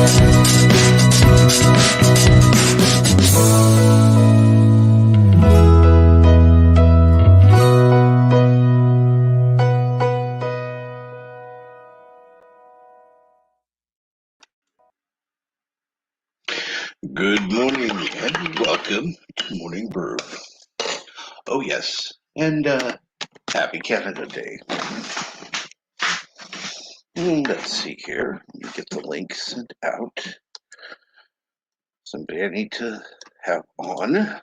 Good morning and welcome to Morning Brew. Oh yes, and happy Canada Day. Let's see here. Let me get the link sent out. Somebody I need to have on.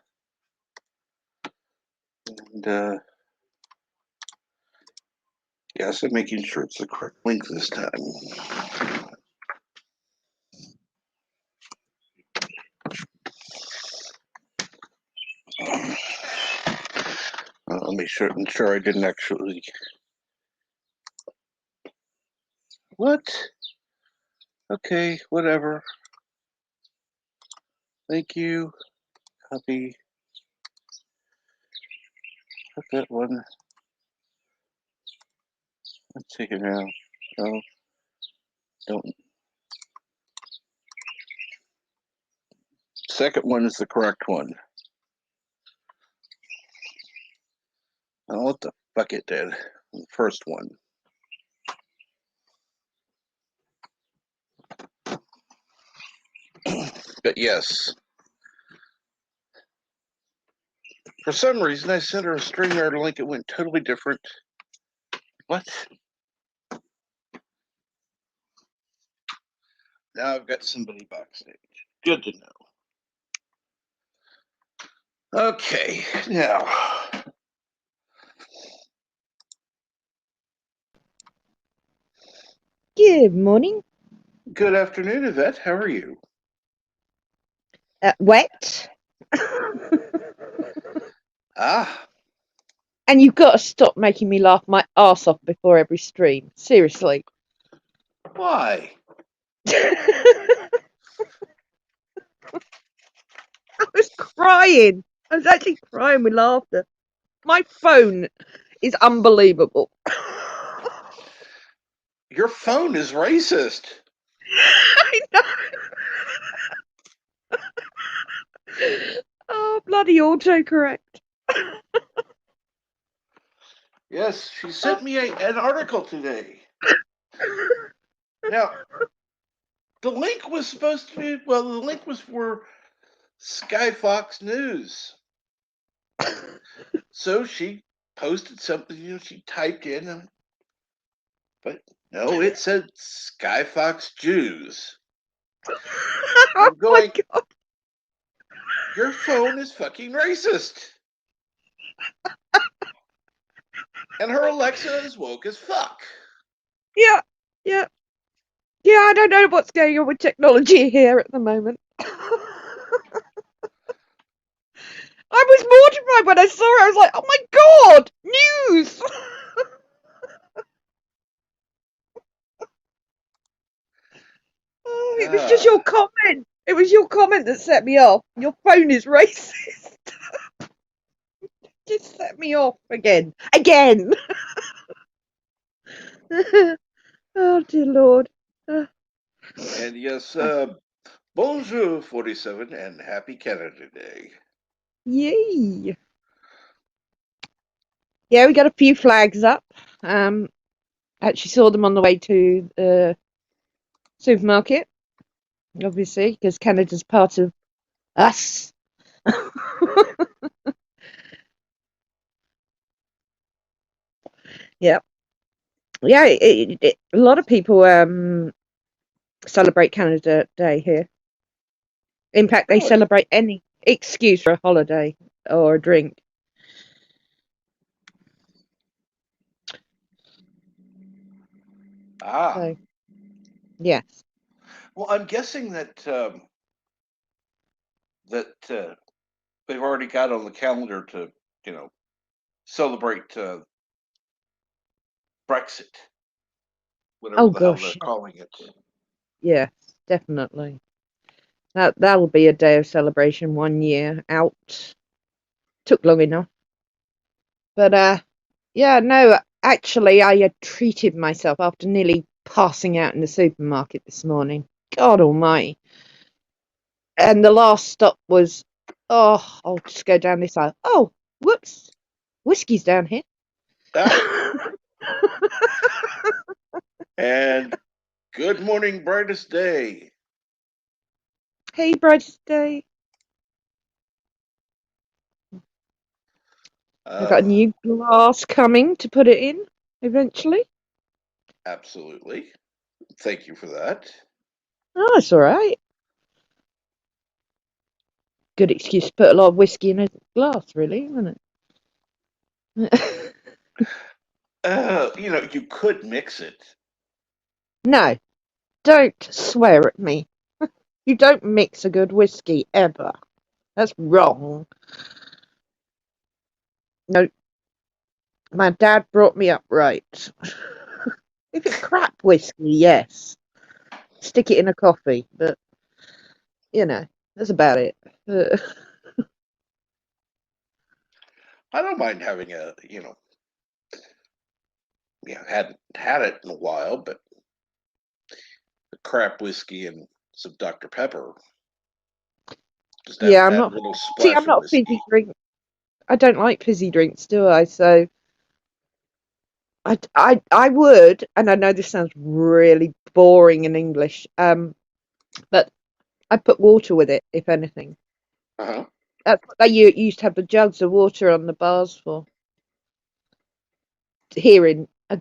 And yes, I'm making sure it's the correct link this time. I'll make sure I didn't actually. What? Okay, whatever. Thank you. Copy. Put that one. Let's take it now. No, don't. Second one is the correct one. I don't know what the fuck it did. The first one. But yes. For some reason, I sent her a StreamYard link. It went totally different. What? Now I've got somebody backstage. Good to know. Okay, now. Good morning. Good afternoon, Yvette. How are you? Wet. And you've got to stop making me laugh my arse off before every stream. Seriously. Why? I was crying. I was actually crying with laughter. My phone is unbelievable. Your phone is racist. I know. Oh, bloody autocorrect. Yes, she sent me an article today. Now, the link was supposed to be, the link was for Sky Fox News. So she posted something, she typed in, but no, it said Sky Fox Jews. I'm going, my God. Your phone is fucking racist. And her Alexa is woke as fuck. Yeah. I don't know what's going on with technology here at the moment. I was mortified when I saw it. I was like, oh my God, news! Oh, it was just your comment. It was your comment that set me off. Your phone is racist. Just set me off again. Oh, dear Lord. And yes, bonjour 47 and happy Canada Day. Yay. Yeah, we got a few flags up. Actually saw them on the way to the supermarket, obviously, because Canada's part of us. Yeah. Yeah, a lot of people celebrate Canada Day here. In fact, they celebrate any excuse for a holiday or a drink. So, yes. Well, I'm guessing that they've already got on the calendar to, celebrate Brexit, whatever the hell they're calling it. Yes, definitely. That'll be a day of celebration 1 year out. Took long enough. But yeah, no, actually I had treated myself after nearly passing out in the supermarket this morning. God almighty. And the last stop was, oh, I'll just go down this aisle. Oh, whoops, whiskey's down here. Ah, and good morning, brightest day. Hey, brightest day. I've got a new glass coming to put it in eventually. Absolutely. Thank you for that. Oh, it's all right. Good excuse to put a lot of whiskey in a glass, really, isn't it? You could mix it. No, don't swear at me. You don't mix a good whiskey ever. That's wrong. No, my dad brought me up right. If it's crap whiskey, yes, stick it in a coffee, but that's about it. I don't mind having hadn't had it in a while, but the crap whiskey and some Dr. Pepper. Just Yeah, I'm add not. a little See, splash I'm of not a whiskey. fizzy drink. I don't like fizzy drinks, do I? So I would, and I know this sounds really boring in English, but I put water with it, if anything. Uh-huh. That's what they used to have the jugs of water on the bars for. Here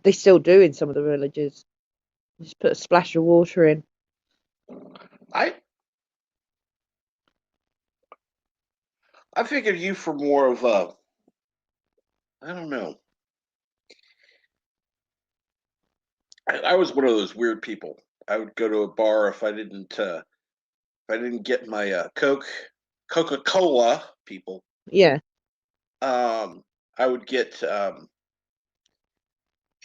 they still do in some of the villages. Just put a splash of water in. I I figured you for more of a, I don't know. I was one of those weird people. I would go to a bar if I didn't get my Coca-Cola, people. Yeah, Um, I would get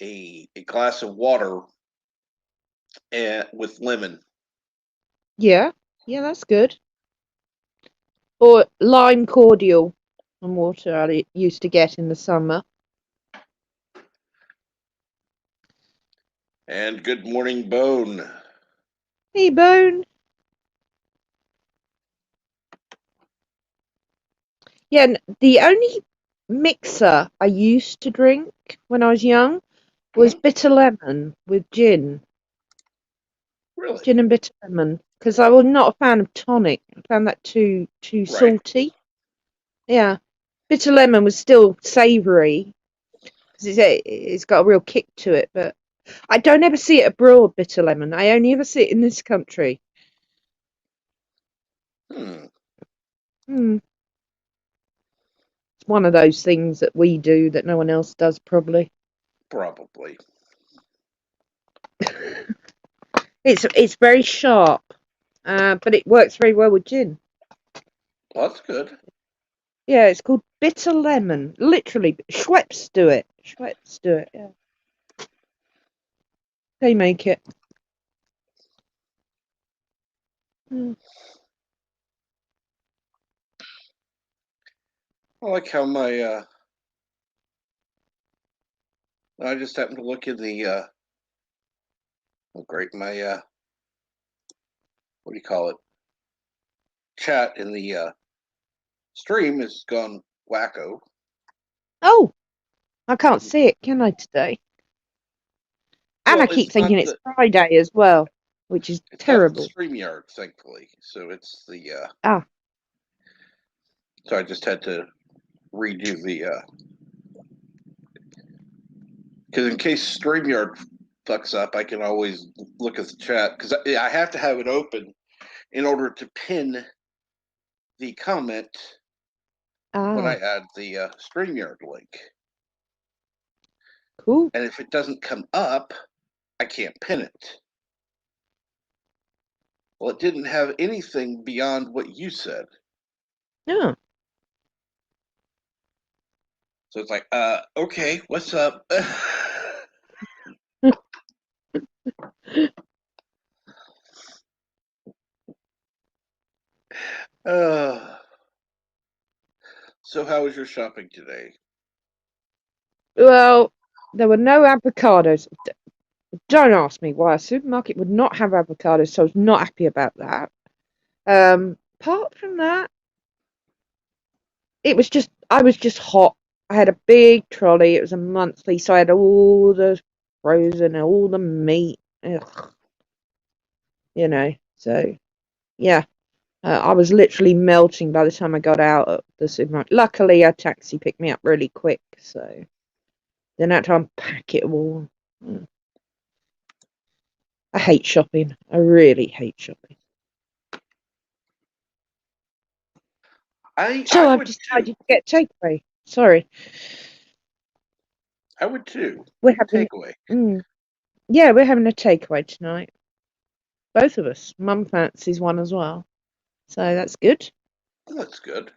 a glass of water and with lemon. yeah, yeah. That's good. Or lime cordial and water I used to get in the summer. And good morning, Bone. Hey, Bone. Yeah, the only mixer I used to drink when I was young was Mhm. bitter lemon with Really? gin and bitter lemon, because I was not a fan of tonic. I found that too Right. salty. Yeah, bitter lemon was still savoury because it's got a real kick to it, but I don't ever see it abroad. Bitter lemon. I only ever see it in this country. Hmm. Hmm. It's one of those things that we do that no one else does, probably. Probably. It's very sharp, but it works very well with gin. Well, that's good. Yeah, it's called bitter lemon. Literally, Schweppes do it. Schweppes do it. Yeah, they make it. Mm. I like how I just happened to look in the oh great, my what do you call it? Chat in the stream has gone wacko. Oh, I can't see it, can I today? And I Well, keep thinking it's Friday as well, which is it's not the terrible. StreamYard, thankfully. So it's the Ah, so I just had to redo the because in case StreamYard fucks up, I can always look at the chat because I have to have it open in order to pin the comment when I ah, add the StreamYard link. cool. And if it doesn't come up, I can't pin it. Well, it didn't have anything beyond what you said. Yeah. So it's like, okay, what's up? uh, so how was your shopping today? Well, there were no avocados. Don't ask me why a supermarket would not have avocados, so I was not happy about that. Apart from that, I was just hot. I had a big trolley. It was a monthly, so I had all the frozen and all the meat. Ugh, so yeah. I was literally melting by the time I got out of the supermarket. Luckily, a taxi picked me up really quick, so then I had to unpack it all. Mm. I hate shopping. I really hate shopping. I So I've would too. decided to get takeaway. Sorry, I would too. we're having. Takeaway. Mm, yeah, we're having a takeaway tonight. Both of us. Mum fancies one as well, so that's good. That's good.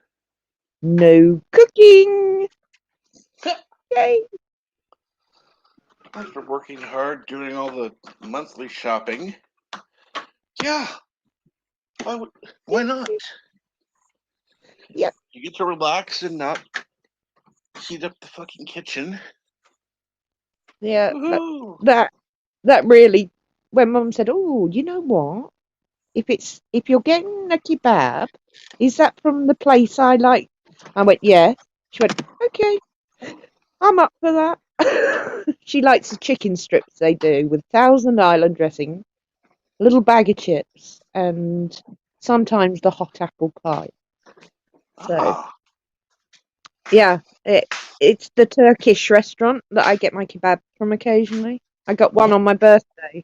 No cooking. Yay! After working hard, doing all the monthly shopping, yeah, why not? Yep. You get to relax and not heat up the fucking kitchen. Yeah. Woohoo! That really. When Mum said, "Oh, you know what? If you're getting a kebab, is that from the place I like?" I went, "Yes." She went, "Okay, I'm up for that." She likes the chicken strips they do with Thousand Island dressing, a little bag of chips, and sometimes the hot apple pie. So Ah, yeah, it's the Turkish restaurant that I get my kebab from occasionally. I got one on my birthday.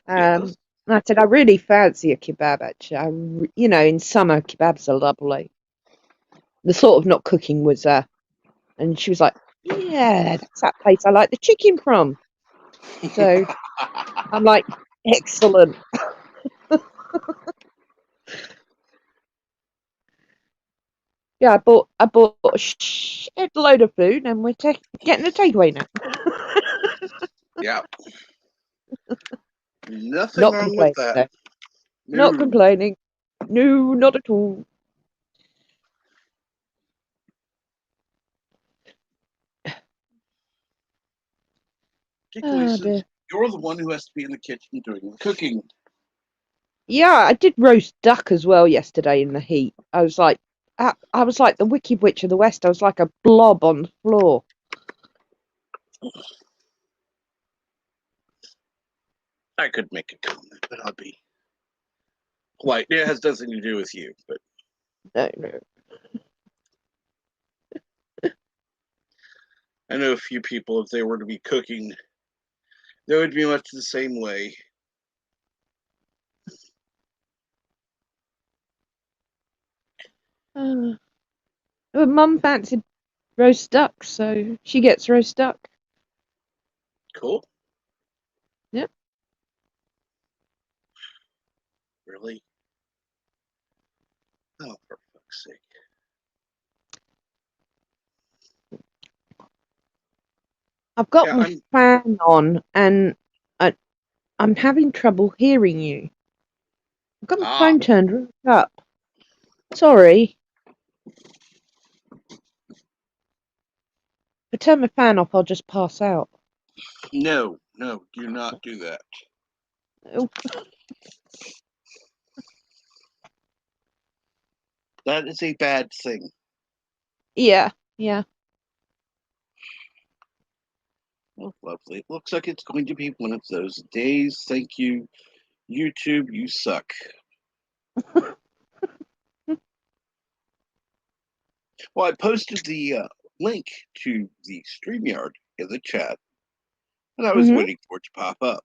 yes. And I said, I really fancy a kebab, actually. In summer, kebabs are lovely. The thought of not cooking was, and she was like, yeah, that's that place I like the chicken from. So I'm like, excellent. Yeah, I bought a shed load of food, and we're getting a takeaway now. Yeah, nothing Not wrong with complaining, that. though. Not No, complaining. No, not at all. particularly Oh since dear. you're the one who has to be in the kitchen doing the cooking. Yeah, I did roast duck as well yesterday in the heat. I was like the Wicked Witch of the West. I was like a blob on the floor. I could make a comment, but I'll be polite. It has nothing to do with you, but No, no. I know a few people, if they were to be cooking, they would be much the same way. But Mum fancied roast duck, so she gets roast duck. Cool. Yep. Really? Oh, for fuck's sake. I've got Yeah, my I'm. fan on, and I'm having trouble hearing you. I've got my Ah, phone turned right up. Sorry. If I turn my fan off, I'll just pass out. no, no, do not do that. Oh, That is a bad thing. yeah, yeah. Oh, lovely. It looks like it's going to be one of those days. Thank you, YouTube. You suck. Well, I posted the link to the StreamYard in the chat, and I was Mhm. waiting for it to pop up.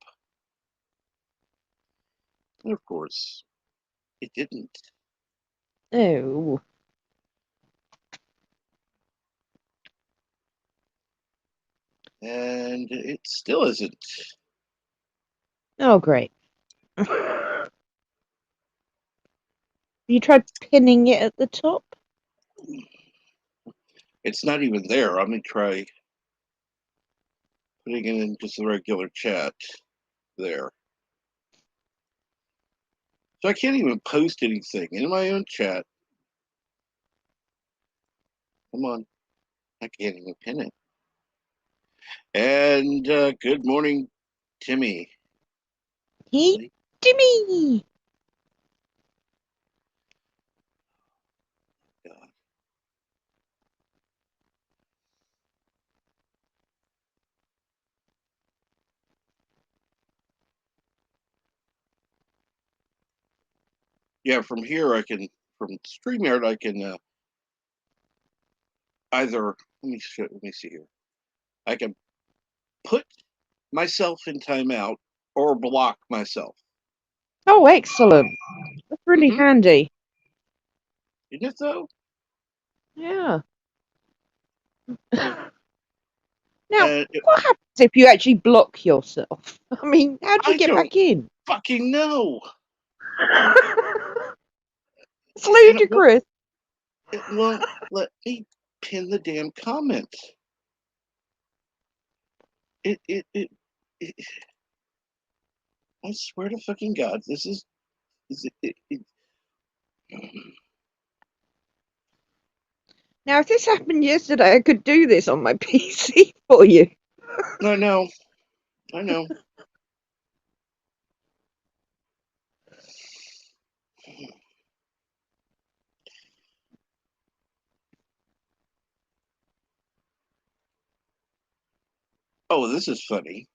And of course, it didn't. Oh. And it still isn't. Oh, great. You tried pinning it at the top? It's not even there. I'm going to try putting it in just the regular chat there. So I can't even post anything in my own chat. Come on. I can't even pin it. And good morning, Timmy. Hey, Timmy. God. Yeah, from here from StreamYard I can either let me see here. I can put myself in timeout or block myself. Oh, excellent. That's really Mm-hmm. handy. Isn't it though? Yeah. Now, And what happens if you actually block yourself? I mean, how do you I get don't back in? fucking know. It's And ludicrous. it won't let me pin the damn comment. It I swear to fucking God, this is it. Now, if this happened yesterday, I could do this on my PC for you. I know. I know. Oh, this is funny.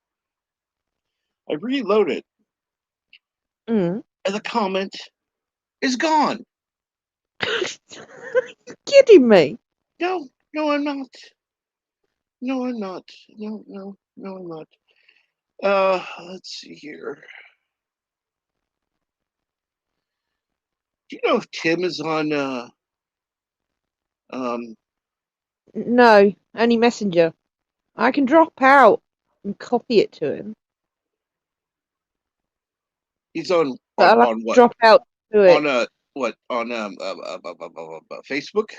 I reload it, Mm. and the comment is gone. You're kidding me. No, no, I'm not. No, I'm not. No, no, no, I'm not. Let's see here. Do you know if Tim is on um No, only Messenger. I can drop out and copy it to him, he's on but I'll have to what? drop out to it. On what on Facebook?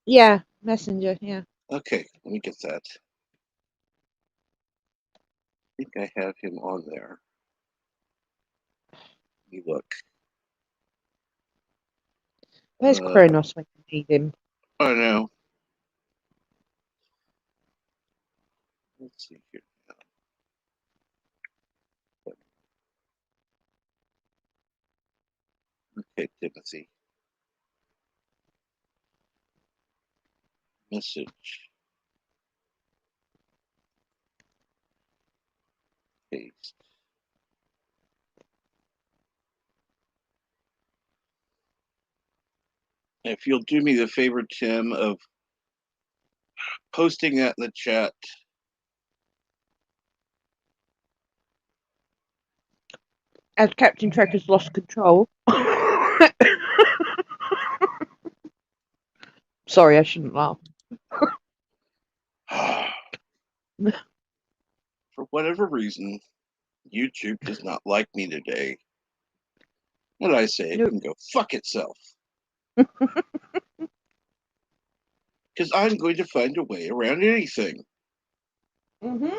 Yeah, Messenger, yeah. Okay, let me get that. I think I have him on there. Let me look. Where's Kronos when you need him? I know. Let's see here. Okay, Timothy. Message. Paste. If you'll do me the favor, Tim, of posting that in the chat. As Captain Trekker's lost control. Sorry, I shouldn't laugh. For whatever reason, YouTube does not like me today. And I say it Nope. can go fuck itself. Because I'm going to find a way around anything. Mm-hmm.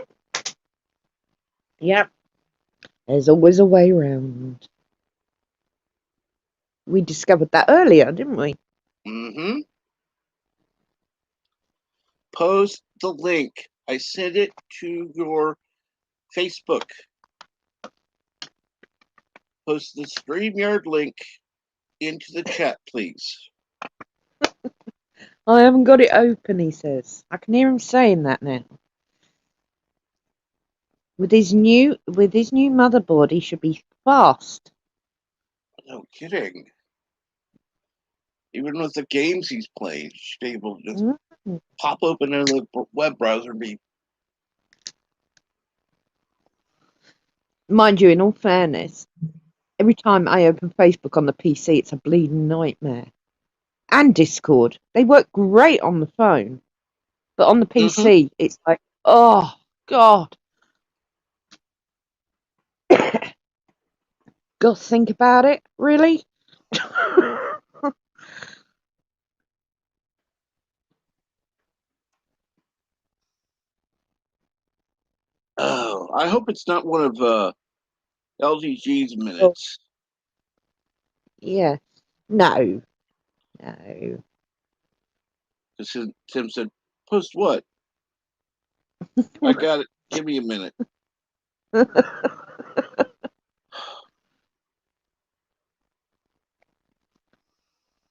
Yep. There's always a way around. We discovered that earlier, didn't we? Mm-hmm. Post the link. I sent it to your Facebook. Post the StreamYard link into the chat, please. I haven't got it open, he says. I can hear him saying that now. With his new motherboard, he should be fast. No kidding. Even with the games he's playing, you should be able to just pop open another web browser and be. Mind you, in all fairness, every time I open Facebook on the PC, it's a bleeding nightmare. And Discord. They work great on the phone. But on the Mm-hmm. PC, it's like, oh, God. Got to think about it, really? Oh, I hope it's not one of LGG's Oh, minutes. yeah. No. No. Because Tim said, post what? I got it. Give me a minute.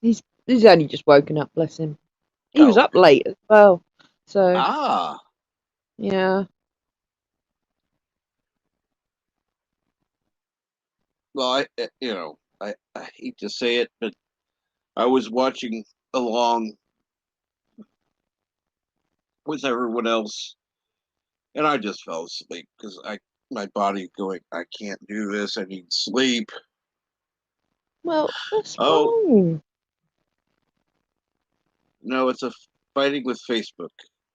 He's only just woken up, bless him. He was Oh, up late as well. So ah, yeah. well, I hate to say it, but I was watching along with everyone else, and I just fell asleep because my body going, I can't do this. I need sleep. Well, that's Oh fine. no, it's a fighting with Facebook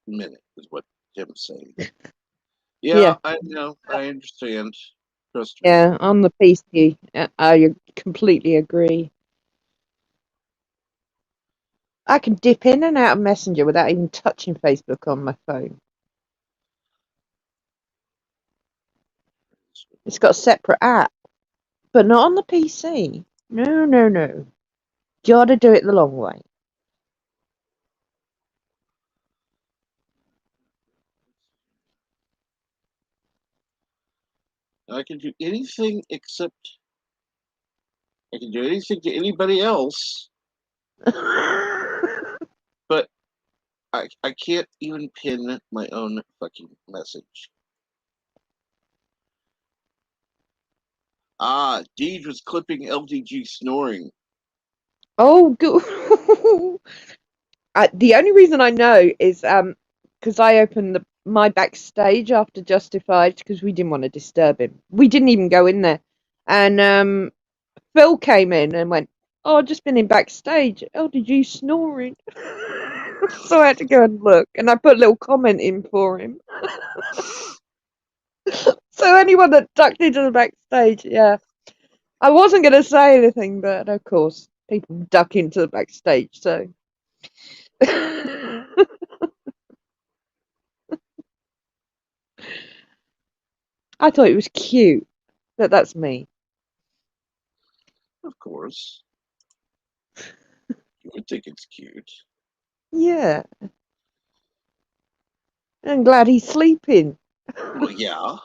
minute is what Tim's saying. Yeah, Yeah, I know, I understand. Trust me. yeah. On the PC, I completely agree. I can dip in and out of Messenger without even touching Facebook on my phone. It's got a separate app, but not on the PC. No, no, no. Gotta do it the long way. I can do anything except I can do anything to anybody else, but I can't even pin my own fucking message. Ah, Deej was clipping LDG snoring. Oh, good. The only reason I know is because I opened my backstage after Justified because we didn't want to disturb him. We didn't even go in there, and Phil came in and went, "Oh, I've just been in backstage. Oh, did you snoring?" So I had to go and look, and I put a little comment in for him. So anyone that ducked into the backstage, yeah, I wasn't going to say anything, but of course, people duck into the backstage, so. I thought it was cute, but that's me. Of course, you would think it's cute. Yeah, I'm glad he's sleeping. Well, yeah.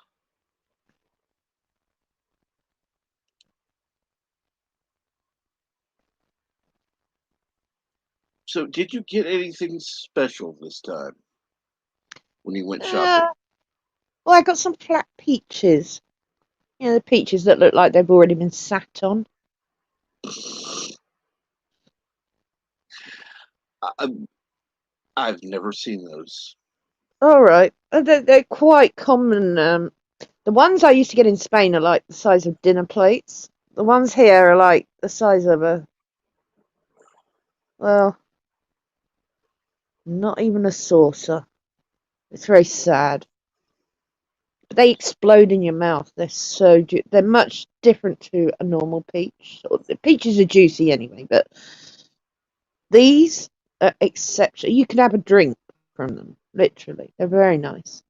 So, did you get anything special this time when you went shopping? Uh, well, I got some flat peaches. You know, the peaches that look like they've already been sat on. I, I've never seen those. All right, they're quite common. The ones I used to get in Spain are like the size of dinner plates. The ones here are like the size of well, not even a saucer. It's very sad. But they explode in your mouth. They're much different to a normal peach. The peaches are juicy anyway, but these are exceptional. You can have a drink from them, literally. They're very nice.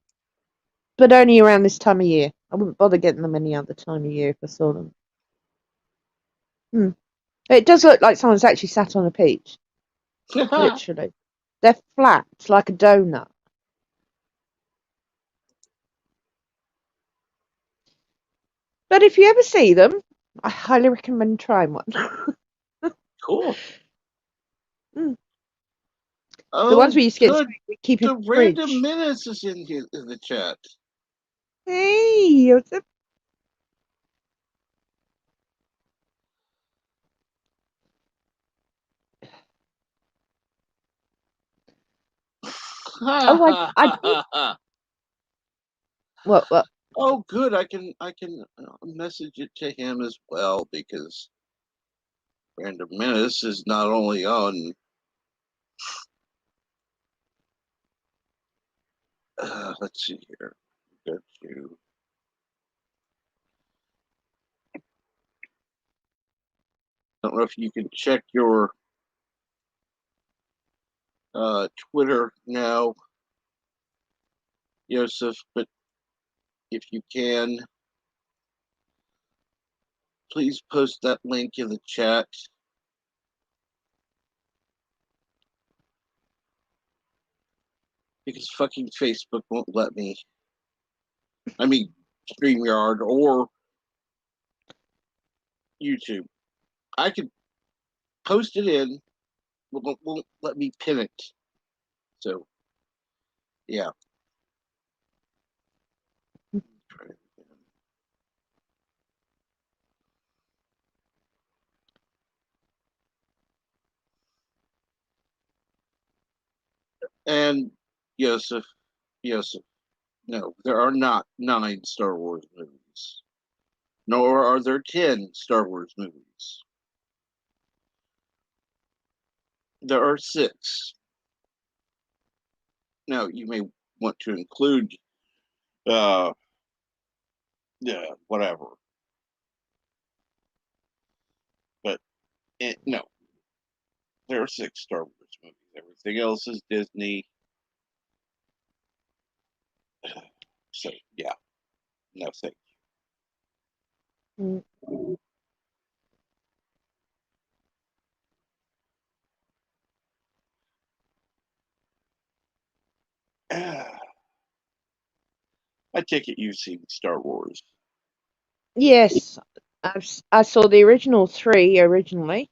But only around this time of year. I wouldn't bother getting them any other time of year if I saw them. Hmm. It does look like someone's actually sat on a peach, literally. They're flat, like a donut. But if you ever see them, I highly recommend trying one. Cool. Mm. The ones Oh, we used to get in good. Spain, we keep in The the random fridge. menace is in here in the chat. Hey, what's up? Oh, I did. What? Oh, good. I can message it to him as well because Random Menace is not only on. Let's see here. Go to. I don't know if you can check your Twitter now, Yosef, but if you can, please post that link in the chat because fucking Facebook won't let me. I mean, StreamYard or YouTube. I could post it in, won't let me pin it. So, yeah. And Yosef, no, there are not 9 Star Wars movies, nor are there 10 Star Wars movies. There are 6. Now, you may want to include, yeah, whatever, but no, there are 6 Star Wars movies. Everything else is Disney. So, yeah, no thank Mm. you. I take it you've seen Star Wars. Yes, I saw the original 3 originally.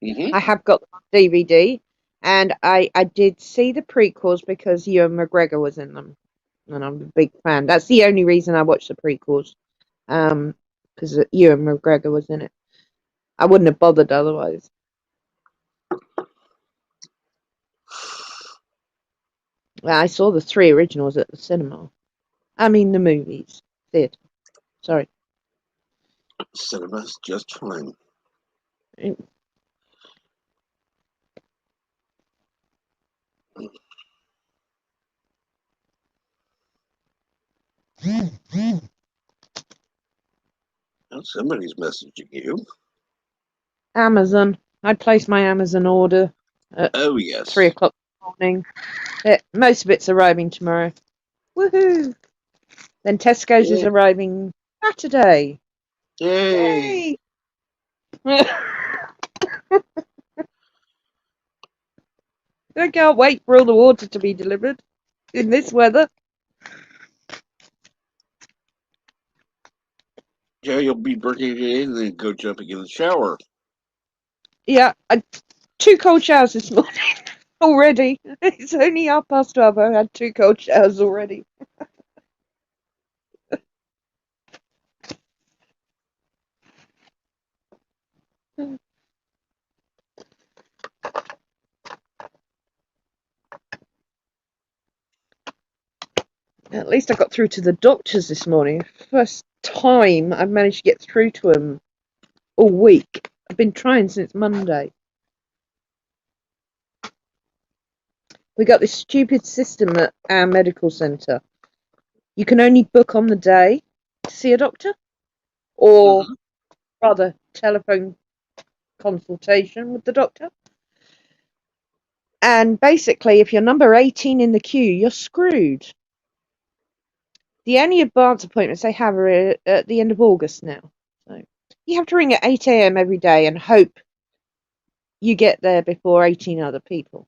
Mm-hmm. I have got them on DVD, and I did see the prequels because Ewan McGregor was in them, and I'm a big fan. That's the only reason I watched the prequels, because Ewan McGregor was in it. I wouldn't have bothered otherwise. I saw the 3 originals at the cinema. I mean, the movies. Theatre. Sorry. Cinema's just fine. Oh, somebody's messaging you. Amazon. I placed my Amazon order at Oh, yes. 3 o'clock in the morning. Most of it's arriving tomorrow. Woohoo! Then Tesco's is arriving Saturday. Yay! Yay! I can't wait for all the water to be delivered in this weather. Yeah, you'll be bringing it in and then go jumping in the shower. Yeah, 2 cold showers this morning already. It's only 12:30. I had 2 cold showers already. At least I got through to the doctors this morning. First time I've managed to get through to them all week. I've been trying since Monday. We got this stupid system at our medical centre. You can only book on the day to see a doctor, or rather, telephone consultation with the doctor. And basically, if you're number 18 in the queue, you're screwed. The only advance appointments they have are at the end of August now. So you have to ring at 8 a.m. every day and hope you get there before 18 other people,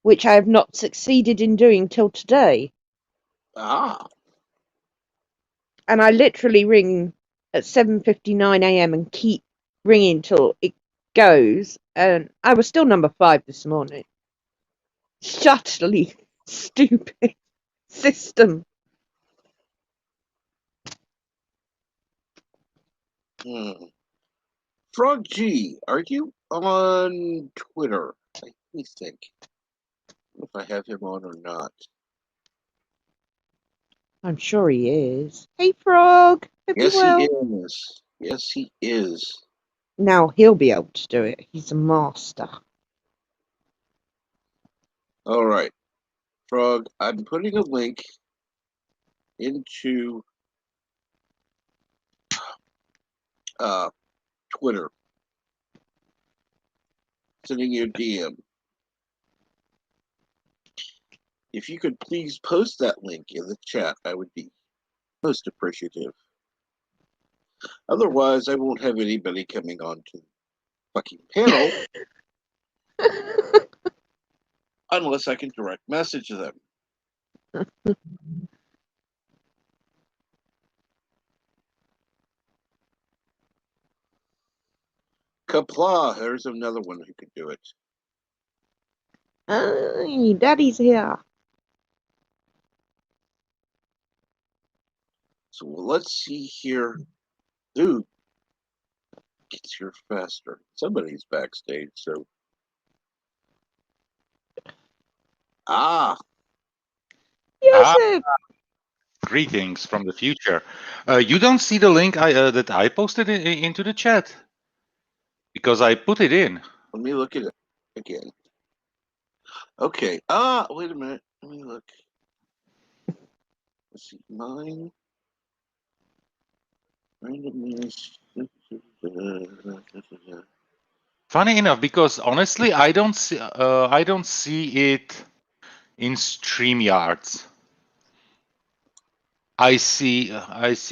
which I have not succeeded in doing till today. Ah. And I literally ring at 7:59 a.m. and keep ringing till it goes. And I was still number 5 this morning. Utterly stupid system. Frog G, are you on Twitter? Let me think. If I have him on or not. I'm sure he is. Hey, Frog. Hope Yes, you're he well. is. Yes, he is. Now he'll be able to do it. He's a master. All right. Frog, I'm putting a link into Twitter. Sending you a DM. If you could please post that link in the chat, I would be most appreciative. Otherwise, I won't have anybody coming on to the fucking panel unless I can direct message them. Kapla, there's another one who could do it. Hey, Daddy's here. So let's see here. Dude gets here faster. Somebody's backstage, so. Joseph. Greetings from the future. You don't see the link that I posted into the chat? Because I put it in. Let me look at it again. Okay. Wait a minute. Let me look. Let's see. Mine. Randomness. Funny enough, because honestly, I don't see it in StreamYards. I see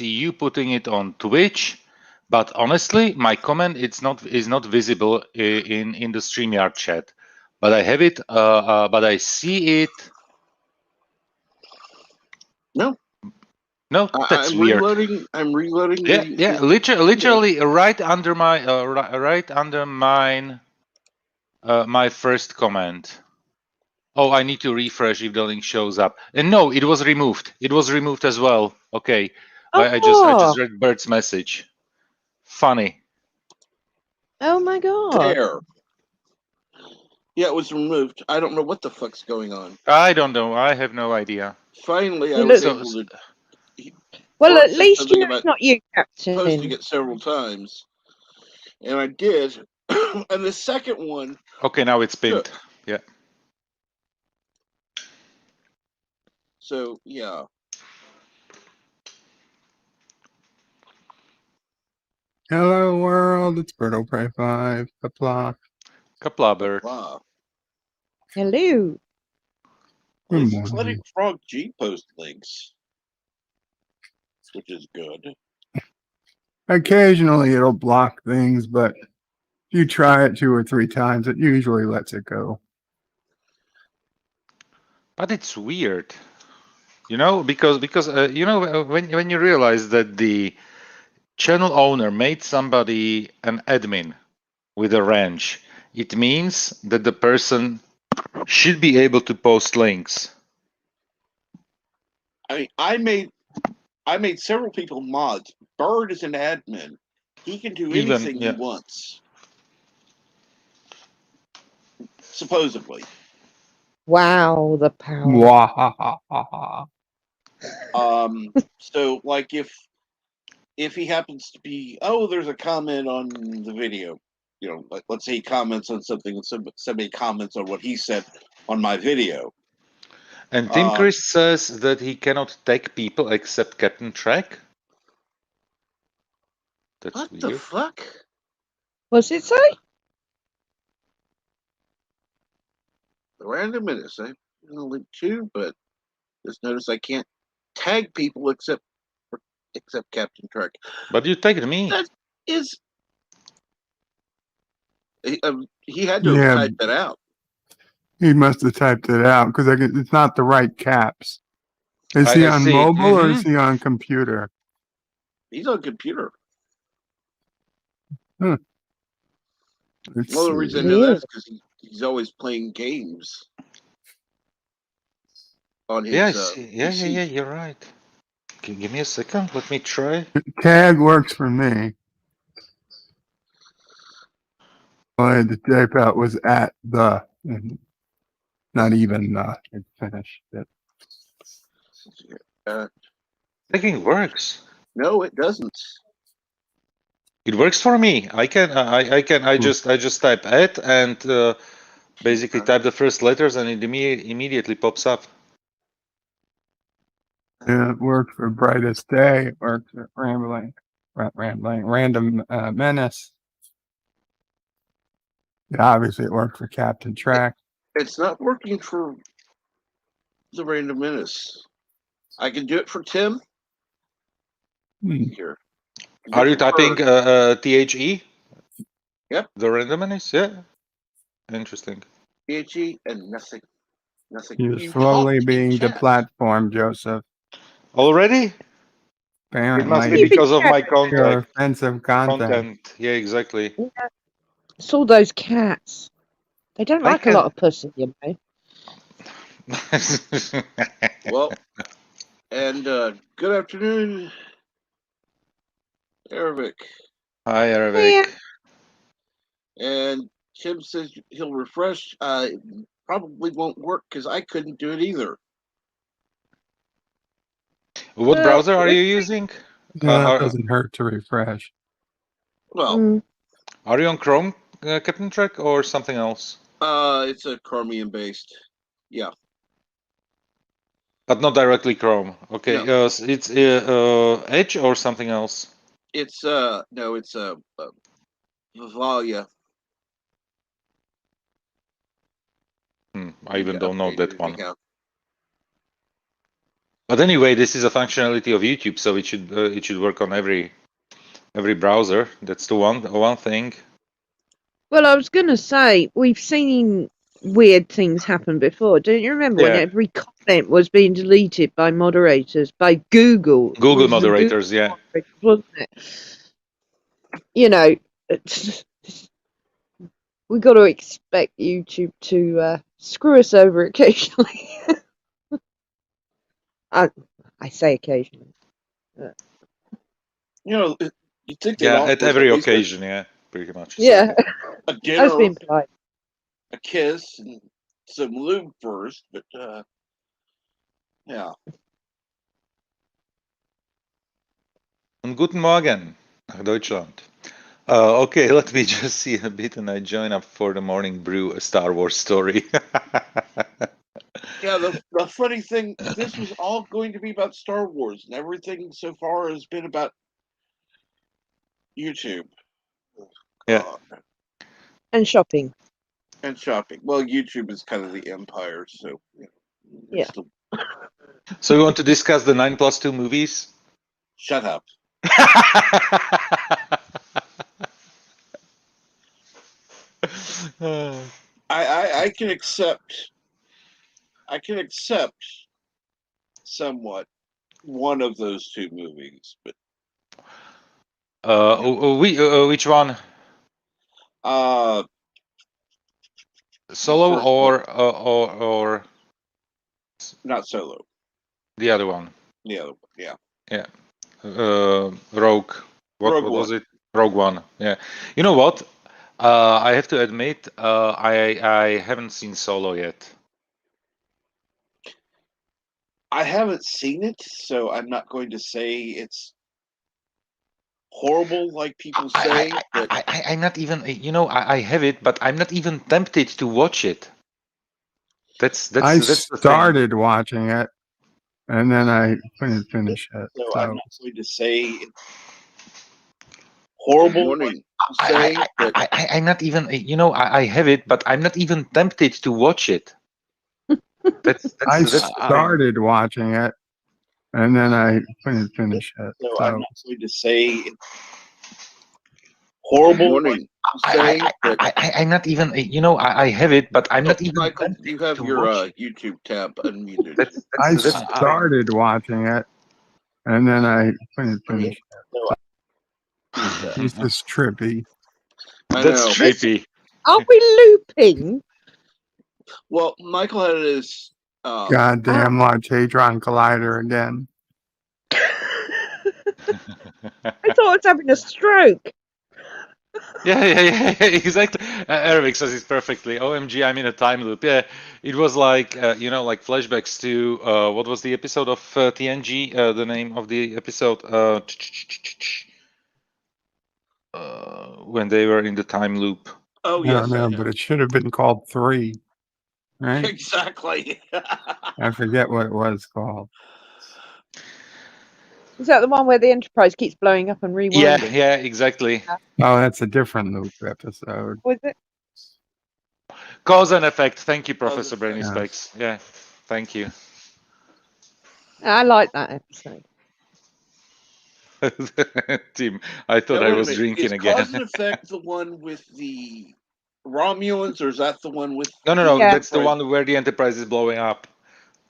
you putting it on Twitch, but honestly, my comment is not visible in the StreamYard chat. But I have it. But I see it. No. No, that's I'm weird. reloading. I'm reloading. Yeah. Literally, right under my right under mine. My first comment. Oh, I need to refresh if the link shows up. And no, it was removed. It was removed as well. Okay. I just read Bert's message. Funny. Oh my god. There. Yeah, it was removed. I don't know what the fuck's going on. I don't know. I have no idea. Finally, I was able to. Well, Bart at said least something you know about it's not you, posting Captain. it several times, and I did. And the second one. Okay, now it's pinned. Took. Yeah. So yeah. Hello world, it's Birdo Prey 5. Kapla. Kapla, Bert. Wow. Hello. Well, Good it's letting morning. Frog G post links, which is good. Occasionally it'll block things, but if you try it 2 or 3 times, it usually lets it go. But it's weird, you know, because you know, when you realize that the channel owner made somebody an admin with a ranch, it means that the person should be able to post links. I mean, I made several people mods. Bird is an admin. He can do anything he wants. Supposedly. Wow, the power. Wahahaha. So like if he happens to be, there's a comment on the video, you know, like let's say he comments on something and somebody comments on what he said on my video. And Tim Chris says that he cannot tag people except Captain Track. That's what weird. The fuck? What's it say? The random minutes. I'm gonna link too, but just notice I can't tag people except Captain Track. But you tagged me. That is. He had to have typed that out. He must have typed it out because it's not the right caps. Is he on mobile or is he on computer? He's on computer. Huh. Well, the reason I know that is because he's always playing games on his PC. Yeah, you're right. Give me a second. Let me try. Tag works for me. All I had to type out was at the, not even it finished it. Tagging works. No, it doesn't. It works for me. I just type at and basically type the first letters and it immediately pops up. Yeah, it worked for Brightest Day. It worked for Random Menace. Yeah, obviously, it worked for Captain Track. It's not working for the Random Menace. I can do it for Tim. Here. Are you typing THE? Yep. The Random Menace? Yeah. Interesting. THE and nothing. You're slowly being deplatformed, Joseph. Already? Apparently. It must be because of my Your offensive content. Yeah, exactly. Yeah. It's all those cats. They don't I like a can- lot of pussy, you know. Well, and good afternoon, Eric. Hi, Yeah. Eric. And Tim says he'll refresh. Probably won't work because I couldn't do it either. What Well, browser are you using? Yeah, it doesn't hurt to refresh. Well, Are you on Chrome, Captain Trek, or something else? it's a Chromium based. Yeah. But not directly Chrome. Okay, No. it's Edge or something else. It's no, it's Valhalla. I even don't know that one. Anyhow. But anyway, this is a functionality of YouTube, so it should work on every browser. That's the one thing. Well, I was going to say, we've seen weird things happen before. Don't you remember when Yeah. every comment was being deleted by moderators, by Google? It Google was the moderators, yeah. moderators, wasn't it? You know, we got to expect YouTube to screw us over occasionally. I say occasionally. You know, you think they'd Yeah, offer at us every at least occasion, yeah, pretty much. Yeah, a that's dinner, been polite. a kiss, and some lube first, but yeah. Und guten Morgen, nach Deutschland. Okay, let me just see a bit, and I join up for the Morning Brew, a Star Wars story. Yeah, the funny thing, this was all going to be about Star Wars, and everything so far has been about YouTube. Yeah. And shopping. And shopping. Well, YouTube is kind of the empire, so Yeah. still... So you want to discuss the 9+2 movies? Shut up. I can accept. I can accept somewhat one of those two movies, but which one? Solo or not Solo. the other one? The other one, yeah. Yeah. Rogue. What was it? Rogue One. Yeah. You know what? I have to admit, I haven't seen Solo yet. I haven't seen it, so I'm not going to say it's horrible like people say. I'm not even. I have it, but I'm not even tempted to watch it. That's I the started watching it, and then I couldn't finish it. So So I'm not going to say it's horrible. Like I'm not even. I have it, but I'm not even tempted to watch it. I started watching it, and then I couldn't finish it. So I'm not going to say it's horrible. Like I'm not even. I have it, but I'm not even. Michael, you have your YouTube tab unmuted. I started watching it, and then I couldn't finish it. He's just trippy. That's trippy. Are we looping? Well, Michael had his goddamn Large Hadron Collider again. I thought I was having a stroke. Yeah, exactly. Eric says it perfectly. OMG, I'm in a time loop. Yeah, it was like, like flashbacks to, what was the episode of TNG? The name of the episode? When they were in the time loop. Oh, yes. I don't know, but it should have been called 3. Right? Exactly. I forget what it was called. Is that the one where the Enterprise keeps blowing up and rewinding? Yeah, exactly. Oh, that's a different loop episode. Was it? Cause and effect. Thank you, Professor Brainy Specs. Yeah, thank you. I like that episode. Tim, I thought I was drinking again. Is Cause and Effect the one with the Romulans, or is that the one with... No, that's the one where the Enterprise is blowing up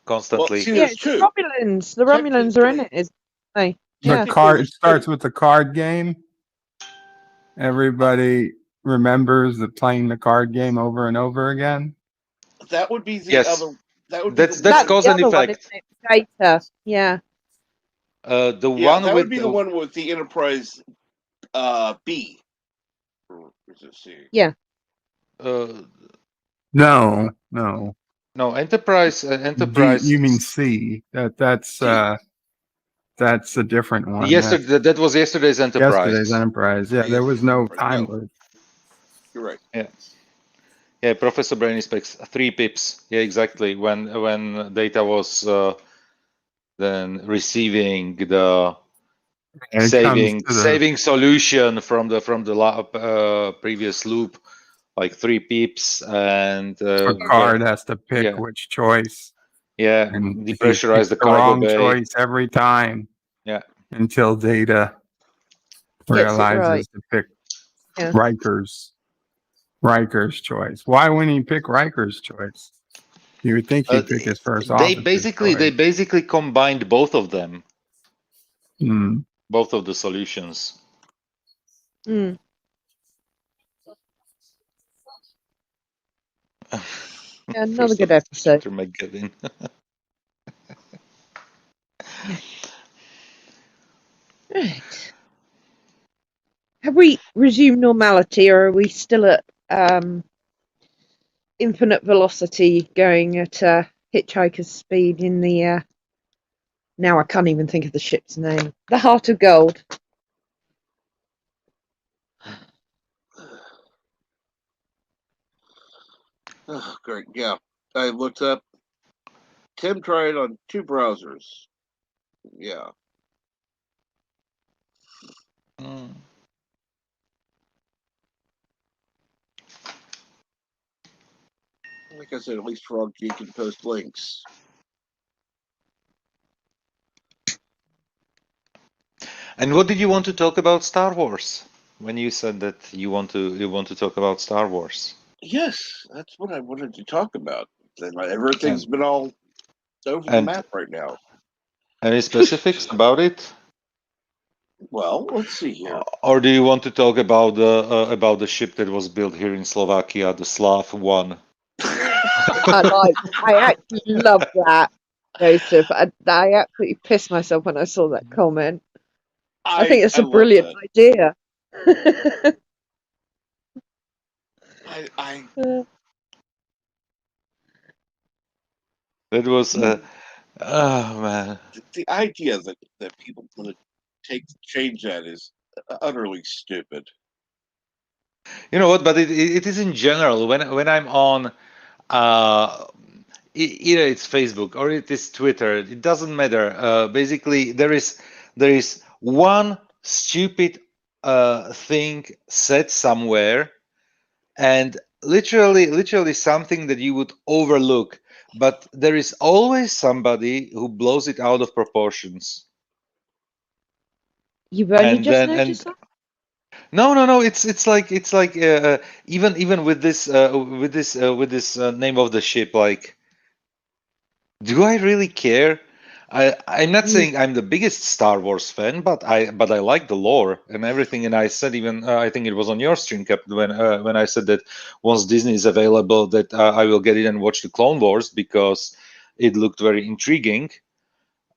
constantly. Well, it's the Romulans. The Romulans are in it, isn't they? The card, it starts with the card game. Everybody remembers the playing the card game over and over again? That would be the Yes. other. That would be That's the that's That's one. cause the and other one, effect. isn't it? Data. Yeah. The Yeah, one that would with be the one with the Enterprise B. Or is it C? Yeah. No. no Enterprise. You mean C? That's C. that's a different one. Yesterday, that was yesterday's Enterprise. Yesterday's Enterprise. Yeah, there was no Right, time no. loop. You're right. Yeah, Professor Brainy specs 3 pips. Yeah, exactly. When Data was then receiving the And it comes to the saving solution from the previous loop, like 3 pips, and Picard has to pick yeah. which choice. yeah, And he depressurize picks the the cargo wrong bay. choice every time. Yeah. Until Data Gets it right. realizes to pick Yeah. Riker's choice. Why wouldn't he pick Riker's choice? You would think he'd pick his first officer's They choice. basically combined both of them, Hmm. both of the solutions. Mm. Yeah, another First good of episode. Dr. McGavin. Right. Have we resumed normality, or are we still at infinite velocity, going at hitchhiker's speed in the? Now I can't even think of the ship's name. The Heart of Gold. Oh, great. Yeah, I looked up. Tim tried on 2 browsers. Yeah. Mm. Like I said, at least Frog G can post links. And what did you want to talk about Star Wars? When you said that you want to talk about Star Wars? Yes, that's what I wanted to talk about. Everything's been all over the And map right now. any specifics about it? Well, let's see here. Or do you want to talk about the ship that was built here in Slovakia, the Slav one? I actually love that, Joseph. I absolutely pissed myself when I saw that comment. I think it's a love brilliant that. idea. That was oh man. The idea that people want to change that is utterly stupid. You know what? But it is in general when I'm on either it's Facebook or it is Twitter. It doesn't matter. Basically, there is one stupid thing said somewhere, and literally something that you would overlook. But there is always somebody who blows it out of proportions. You've only And just then noticed that? no. It's like even with this name of the ship. Like, do I really care? I'm not saying I'm the biggest Star Wars fan, but I like the lore and everything. And I said even I think it was on your stream, Cap, when I said that once Disney is available, that I will get it and watch the Clone Wars because it looked very intriguing.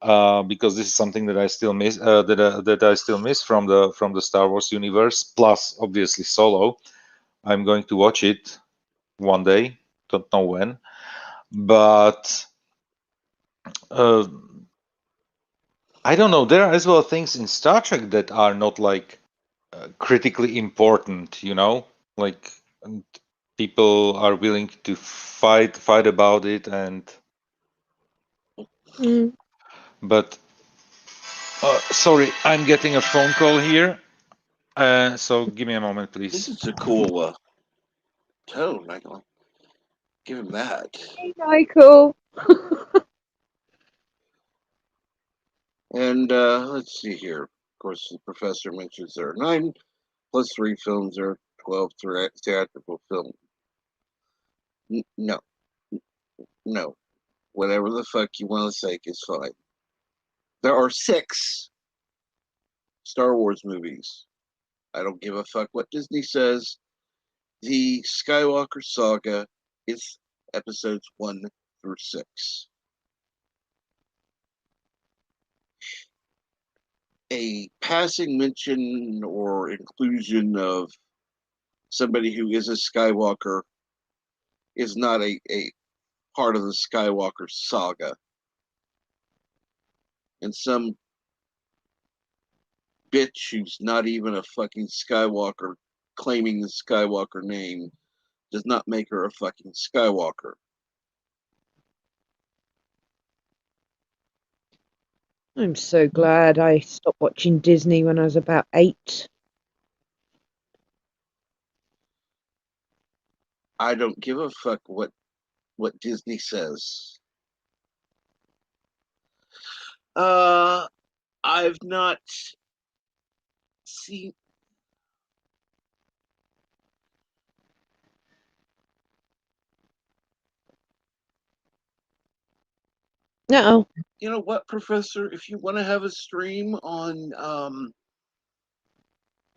Because this is something that I still miss that I still miss from the Star Wars universe. Plus, obviously, Solo. I'm going to watch it one day. Don't know when, but I don't know. There are as well things in Star Trek that are not like critically important. You know, like and people are willing to fight about it, and but sorry, I'm getting a phone call here. So give me a moment, please. This is a cool tone. I can give him that. Hey, Michael. And let's see here. Of course, the professor mentions there are 9 plus 3 films. There are 12 theatrical films. No, no. Whatever the fuck you want to say is fine. There are 6 Star Wars movies. I don't give a fuck what Disney says. The Skywalker Saga is episodes 1 through 6. A passing mention or inclusion of somebody who is a Skywalker is not a part of the Skywalker saga. And some bitch who's not even a fucking Skywalker claiming the Skywalker name does not make her a fucking Skywalker. I'm so glad I stopped watching Disney when I was about 8. I don't give a fuck what Disney says. I've not seen. No. You know what, Professor? If you want to have a stream on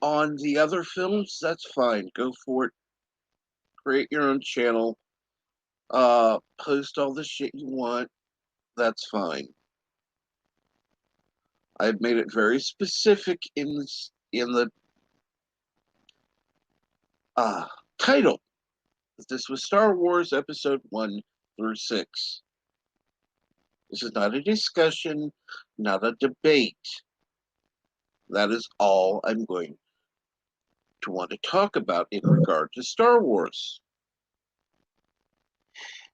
the other films, that's fine. Go for it. Create your own channel. Post all the shit you want. That's fine. I've made it very specific in the title. This was Star Wars Episode 1 through 6. This is not a discussion, not a debate. That is all I'm going to want to talk about in regard to Star Wars.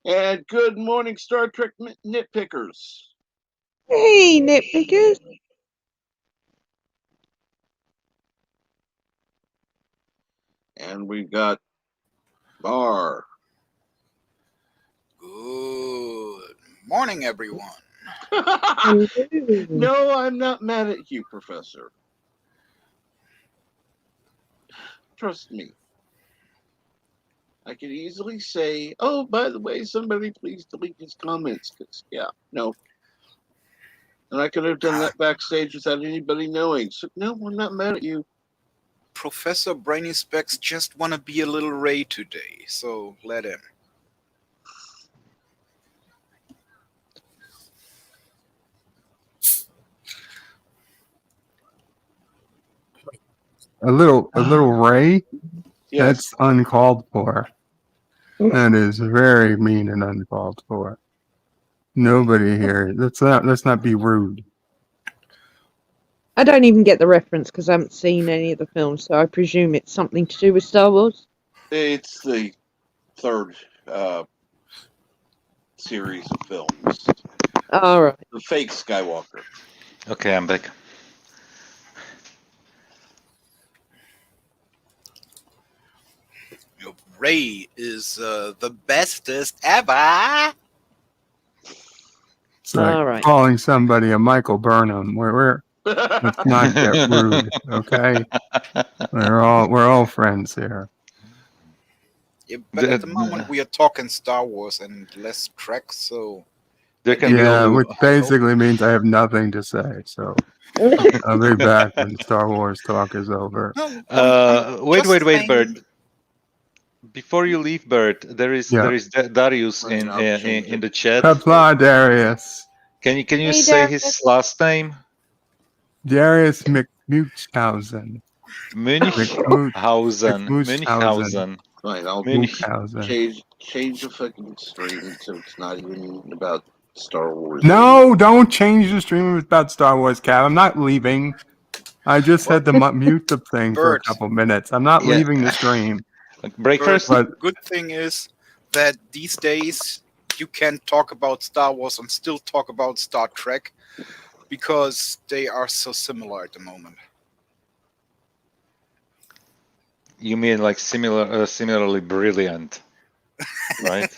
And good morning, Star Trek nitpickers. Hey, nitpickers. And we've got Bar. Good morning, everyone. No, I'm not mad at you, Professor. Trust me. I could easily say, oh, by the way, somebody please delete these comments. Because, yeah, no. And I could have done that backstage without anybody knowing. So, no, I'm not mad at you. Professor Brainy Specs just want to be a little Ray today, so let him. A little Ray. Yes. That's uncalled for. That is very mean and uncalled for. Nobody here. Let's not be rude. I don't even get the reference because I haven't seen any of the films, so I presume it's something to do with Star Wars. It's the third series of films. All right. The fake Skywalker. Okay, I'm back. Ray is the bestest ever. It's like All right. calling somebody a Michael Burnham. Let's not get rude, okay? We're all friends here. Yeah, but at the moment we are talking Star Wars and less Trek, so There can be Yeah, only which basically means I have nothing to say. So I'll be back when Star Wars talk is over. no, wait, just saying- Bert. Before you leave, Bert, there is Darius Fine, I'll change in it. the chat. Apply Darius. Can you Hey, say Darius. his last name? Darius McMuchhausen. Münchhausen. Münchhausen. Fine, I'll Münchhausen. change the fucking stream so it's not even about Star Wars. No, don't change the stream about Star Wars, Cav. I'm not leaving. I just had to mute the thing for a Bert. couple minutes. I'm not leaving the stream. Breakfast? The good thing is that these days you can talk about Star Wars and still talk about Star Trek because they are so similar at the moment. You mean like similarly brilliant, right?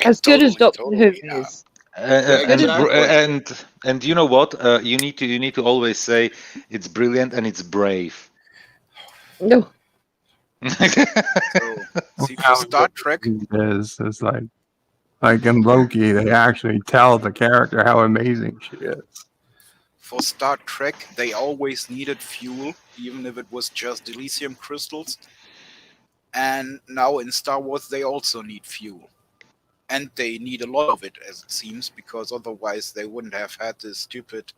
As good as Doctor Who yeah. is. And you know what? You need to always say it's brilliant and it's brave. No. See, for Star Trek is like in Loki, they actually tell the character how amazing she is. For Star Trek, they always needed fuel, even if it was just dilithium crystals. And now in Star Wars, they also need fuel. And they need a lot of it, as it seems, because otherwise they wouldn't have had this stupid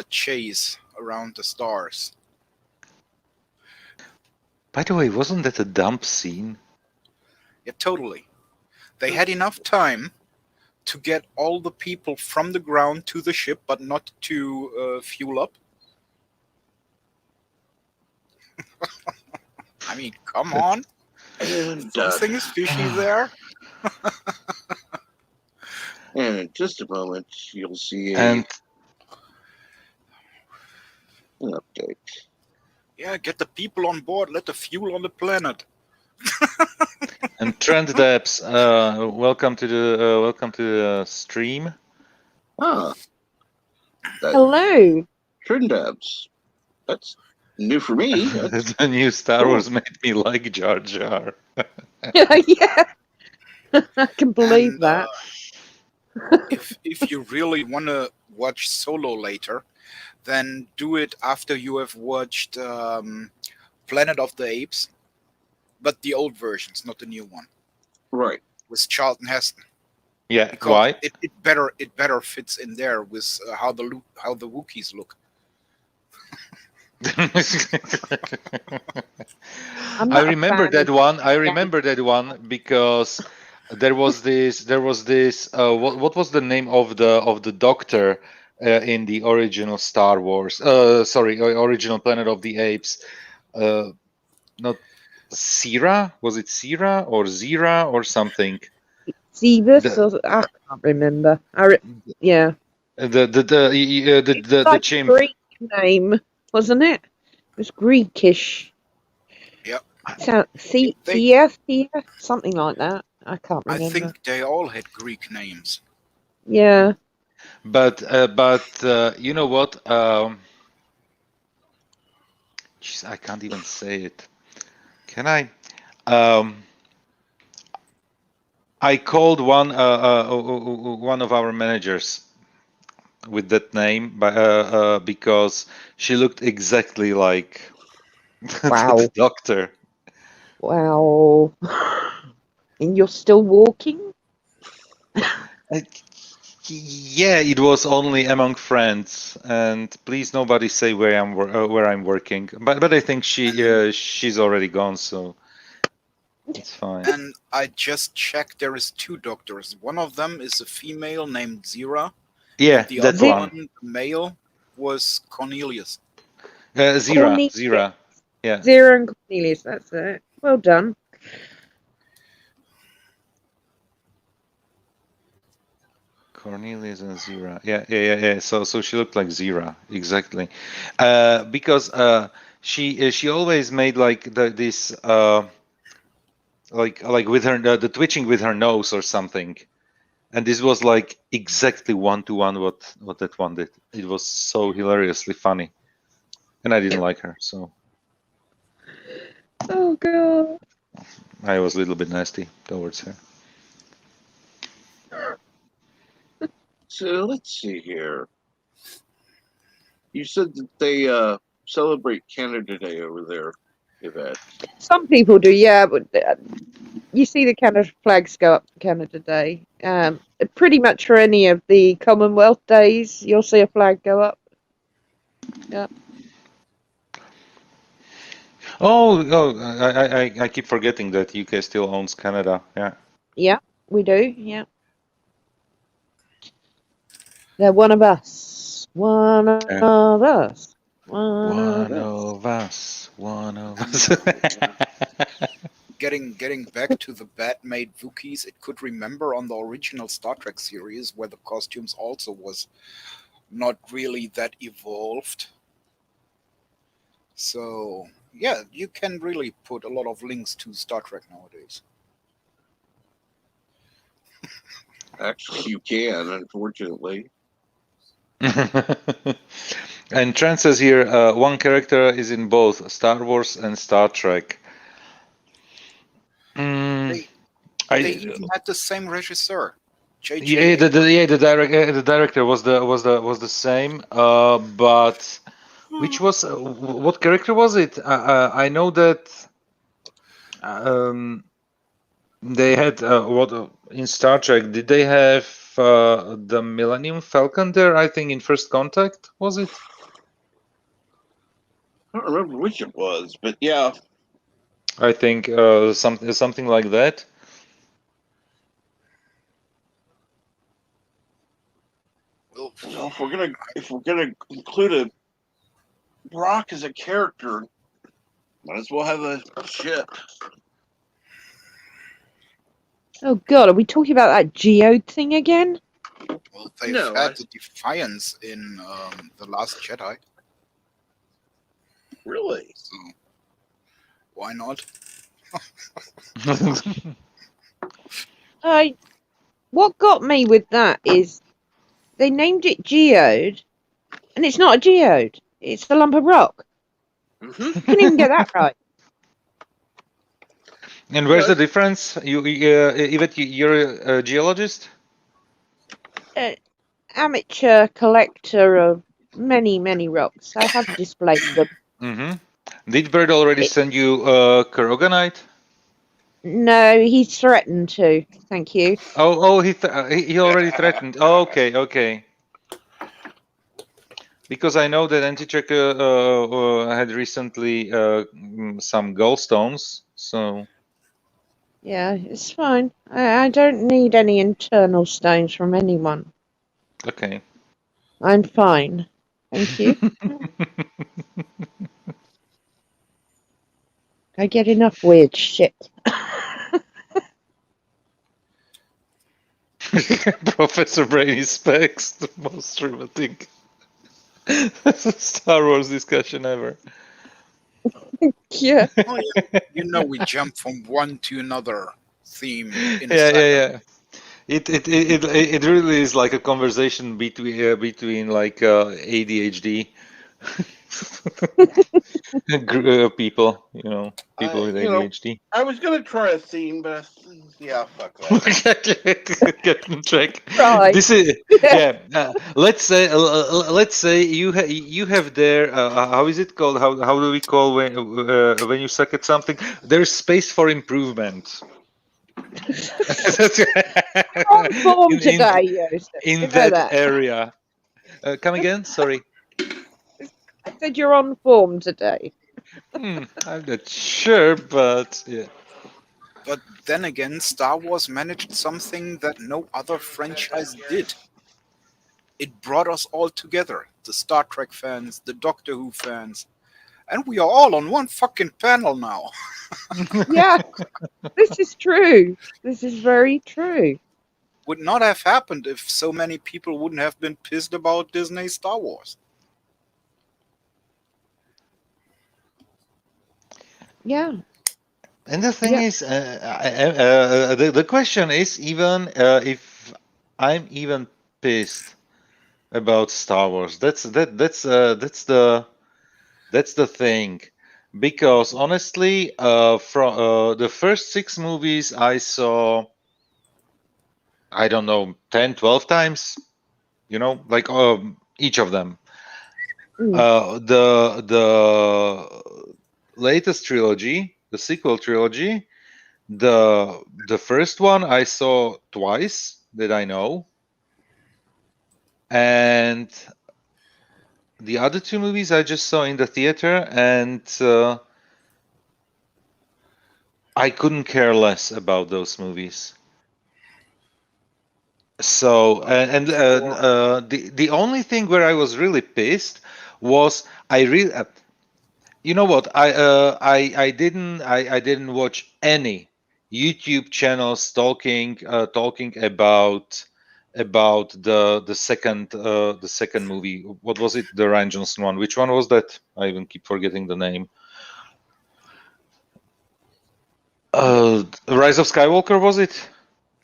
chase around the stars. By the way, wasn't that a dump scene? Yeah, totally. They had enough time to get all the people from the ground to the ship, but not to fuel up. I mean, come on. And Something is fishy there. and in just a moment, you'll see And an update. Yeah, get the people on board. Let the fuel on the planet. and Trent Debs, welcome to the stream. Ah, that Hello. Trinidad's. That's new for me. That's The new Star cool. Wars made me like Jar Jar. Yeah. I can believe And, that. if you really want to watch Solo later, then do it after you have watched Planet of the Apes, but the old versions, not the new one, right. with Charlton Heston. Yeah, Because why? it better fits in there with how the Wookiees look. I'm I not a remember fan that of one. I remember that one because there was this. What was the name of the doctor in the original Star Wars? Sorry, original Planet of the Apes. Not Sira. Was it Sira or Zira or something? Zebus, The or I can't remember. Yeah. the Like a chimp. Greek name, wasn't it? It was Greekish. Yep. Sound They- Thea, something like that. I can't I remember. think they all had Greek names. Yeah. But you know what? Jeez, I can't even say it. Can I? I called one of our managers with that name, because she looked exactly like Wow. the doctor. Wow. And you're still walking? Yeah, it was only among friends, and please nobody say where I'm working. But I think she's already gone, so it's fine. And I just checked. There is 2 doctors. One of them is a female named Zira. Yeah, The that other one. one, male, was Cornelius. Zira. Yeah. Zero and Cornelius, that's it. Well done. Cornelius and Zira. Yeah. So she looked like Zira, exactly. Because she always made like this like with her the twitching with her nose or something, and this was like exactly 1-to-1 what that one did. It was so hilariously funny, and I didn't like her, so Oh god. I was a little bit nasty towards her. So let's see here. You said that they celebrate Canada Day over there, Yvette. Some people do, yeah, but you see the Canada flags go up for Canada Day. Pretty much for any of the Commonwealth days, you'll see a flag go up. Yeah. I keep forgetting that UK still owns Canada. Yeah. Yeah, we do, yeah. They're one of us. One of us. One of us. One of us. Getting back to the Bat-made Wookiees, it could remember on the original Star Trek series where the costumes also was not really that evolved. So yeah, you can really put a lot of links to Star Trek nowadays. Actually, you can, unfortunately. And Trent says here, one character is in both Star Wars and Star Trek. They even had the same regisseur. Yeah, the director was the same. But which was what character was it? I know that They had what in Star Trek? Did they have the Millennium Falcon there? I think in First Contact, was it? I don't remember which it was, but yeah. I think something like that. Well, So if we're gonna include a Brock as a character, might as well have a ship. Oh God, are we talking about that geode thing again? well, they've No, had the Defiance in The Last Jedi, Really? so why not? What got me with that is they named it geode, and it's not a geode. It's a lump of rock. Mm-hmm. Couldn't even get that right. And where's No. the difference? Yvette, you're a geologist? Amateur collector of many rocks. I have displayed them. Mm-hmm. Did Bird already send you Koroganite? No, he's threatened to. Thank you. Oh, he already threatened. Oh, okay. Because I know that Anti-Check had recently some gallstones, so... Yeah, it's fine. I don't need any internal stones from anyone. Okay. I'm fine. Thank you. I get enough weird shit. Professor Brainy Specs, the most dramatic Star Wars discussion ever. Yeah. Oh, you know, we jump from one to another theme in a Yeah. second. It really is like a conversation between like ADHD people, people with ADHD. I was gonna try a theme, but yeah, fuck that. Get in track. Right. This is Yeah. yeah. Let's say you have there. How is it called? How do we call when you suck at something? There's space for improvement. On form in, today, Joseph. in You know that that. area. Come again? Sorry. I said you're on form today. I'm not sure, but yeah. But then again, Star Wars managed something that no other franchise did. It brought us all together, the Star Trek fans, the Doctor Who fans, and we are all on one fucking panel now. Yeah, this is true. This is very true. Would not have happened if so many people wouldn't have been pissed about Disney's Star Wars. Yeah. And the thing Yeah. is, the question is even if I'm even pissed about Star Wars. That's the thing, because honestly, from the first 6 movies I saw, I don't know, 10, 12 times. Like each of them. The latest trilogy, the sequel trilogy. The first one I saw twice that I know, and the other 2 movies I just saw in the theater, and I couldn't care less about those movies. So the only thing where I was really pissed was I really you know what I didn't watch any YouTube channels talking about the second movie. What was it? The Ryan Johnson one. Which one was that? I even keep forgetting the name. Rise of Skywalker, was it?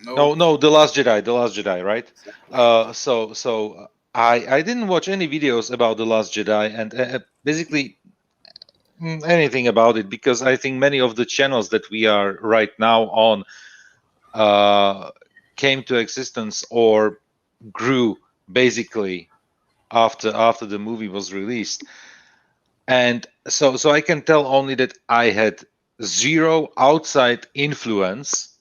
No, The Last Jedi, right? So I didn't watch any videos about The Last Jedi, and basically anything about it, because I think many of the channels that we are right now on came to existence or grew basically after the movie was released. And so I can tell only that I had zero outside influence.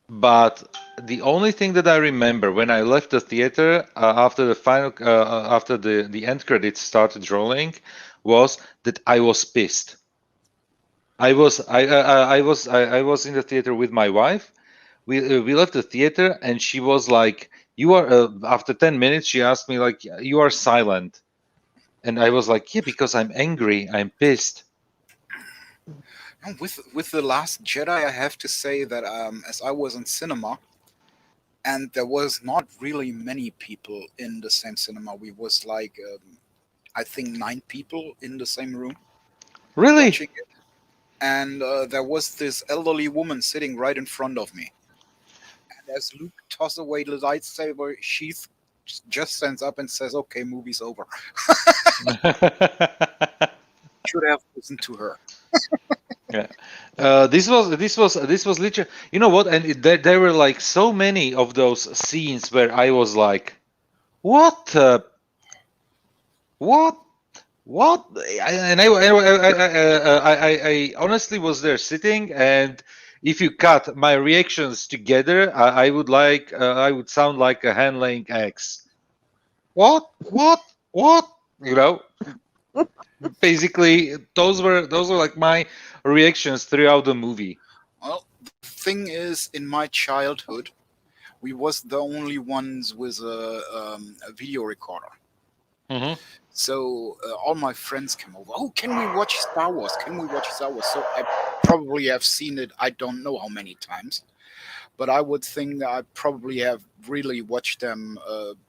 But the only thing that I remember when I left the theater after the final, after the end credits started rolling, was that I was pissed. I was in the theater with my wife. We left the theater, and she was like, "You are." After 10 minutes, she asked me like, "You are silent," and I was like, "Yeah, because I'm angry. I'm pissed." And with the Last Jedi, I have to say that as I was in cinema, and there was not really many people in the same cinema. We was like I think 9 people in the same room Really? watching it, and there was this elderly woman sitting right in front of me. And as Luke tosses away the lightsaber, she just stands up and says, "Okay, movie's over." Should have listened to her. Yeah. This was literally, you know what? And there were like so many of those scenes where I was like, what, what, what? And I honestly was there sitting, and if you cut my reactions together, I would sound like a hand laying X. What? What? You know, basically those were like my reactions throughout the movie. Well, the thing is, in my childhood, we was the only ones with a video recorder. Hmm. So all my friends came over. Oh, can we watch Star Wars? Can we watch Star Wars? So I probably have seen it. I don't know how many times, but I would think I probably have really watched them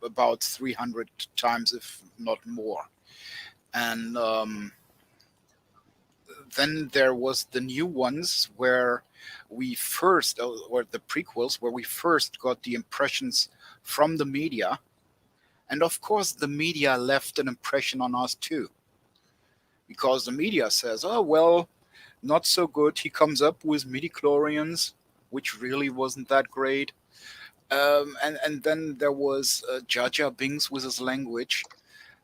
about 300 times, if not more. And then there was the new ones where we first, or the prequels, where we first got the impressions from the media. And of course, the media left an impression on us too, because the media says, "Oh well, not so good." He comes up with midi-chlorians, which really wasn't that great. And then there was Jar Jar Binks with his language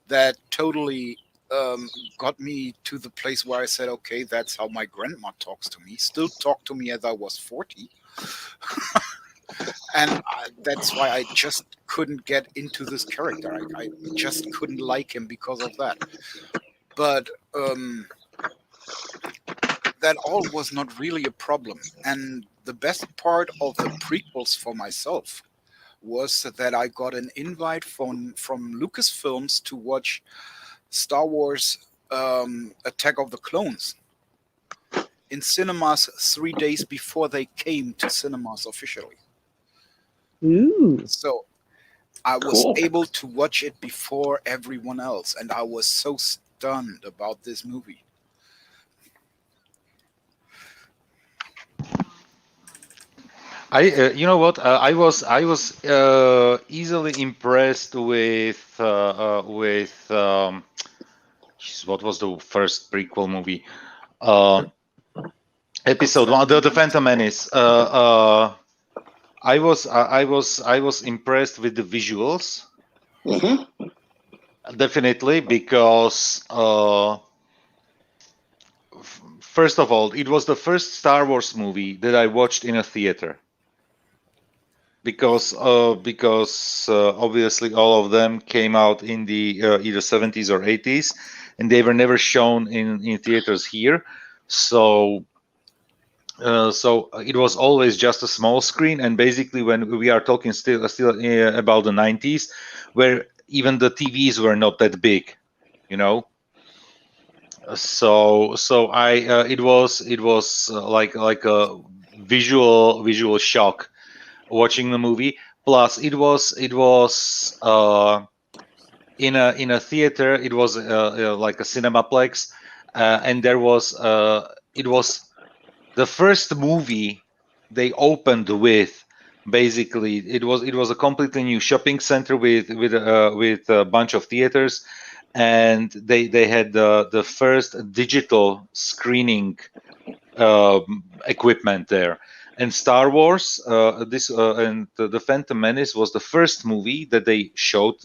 that totally got me to the place where I said, "Okay, that's how my grandma talks to me. Still talk to me as I was 40." And that's why I just couldn't get into this character. I just couldn't like him because of that. But that all was not really a problem. And the best part of the prequels for myself was that I got an invite from Lucasfilms to watch Star Wars Attack of the Clones in cinemas 3 days before they came to cinemas officially. Ooh. So I was Cool. able to watch it before everyone else, and I was so stunned about this movie. You know what? I was easily impressed with jeez, what was the first prequel movie? Uh, Episode one, the Phantom Menace. I was impressed with the visuals, Hmm. definitely, because first of all, it was the first Star Wars movie that I watched in a theater. Because obviously all of them came out in the either 70s or 80s, and they were never shown in theaters here. So it was always just a small screen, and basically when we are talking still about the 90s, where even the TVs were not that big, you know. So I it was like a visual shock watching the movie. Plus, it was in a theater. It was like a cinemaplex, and it was the first movie they opened with. Basically, it was a completely new shopping center with a bunch of theaters, and they had the first digital screening equipment there. And Star Wars, this and the Phantom Menace was the first movie that they showed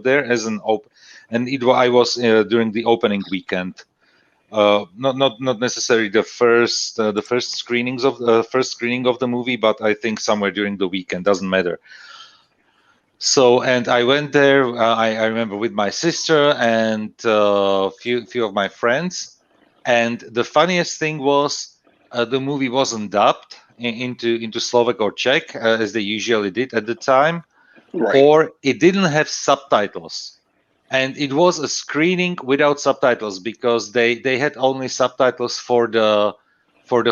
there as an I was during the opening weekend. Not necessarily the first screening of the movie, but I think somewhere during the weekend, doesn't matter. So, and I went there. I remember with my sister and a few of my friends. And the funniest thing was the movie wasn't dubbed into Slovak or Czech as they usually did at the time, Right. or it didn't have subtitles. And it was a screening without subtitles because they had only subtitles for the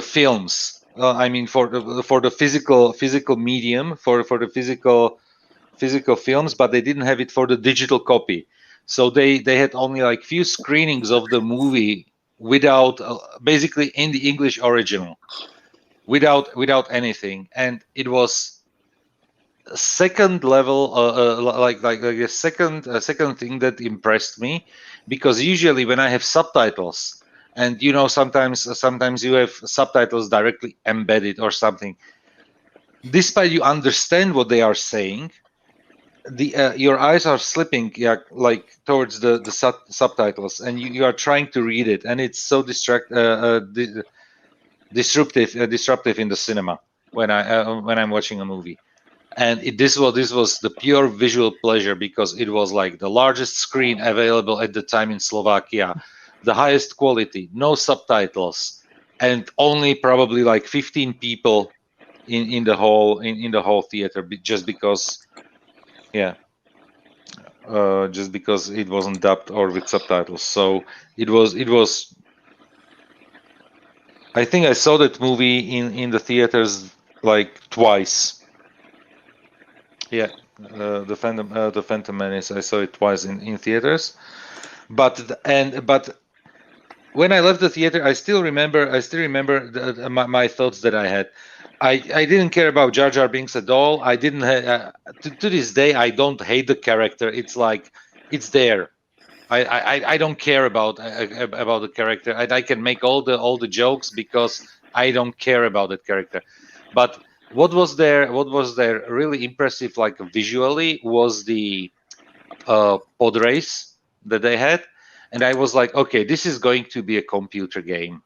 films. I mean, for the physical medium, for the physical films, but they didn't have it for the digital copy. So they had only like few screenings of the movie without basically in the English original, without anything, and it was second level, like a second thing that impressed me, because usually when I have subtitles, and sometimes you have subtitles directly embedded or something, despite you understand what they are saying, your eyes are slipping like towards the subtitles, and you are trying to read it, and it's so disruptive in the cinema when I'm watching a movie. And this was the pure visual pleasure, because it was like the largest screen available at the time in Slovakia, the highest quality, no subtitles, and only probably like 15 people in the whole theater, just because just because it wasn't dubbed or with subtitles. So it was. I think I saw that movie in the theaters like twice. Yeah, the Phantom Menace. I saw it twice in theaters, but when I left the theater, I still remember my thoughts that I had. I didn't care about Jar Jar Binks at all. I didn't to this day I don't hate the character. It's like it's there. I don't care about the character. I can make all the jokes because I don't care about that character. But what was there really impressive, like visually, was the pod race that they had, and I was like, okay, this is going to be a computer game.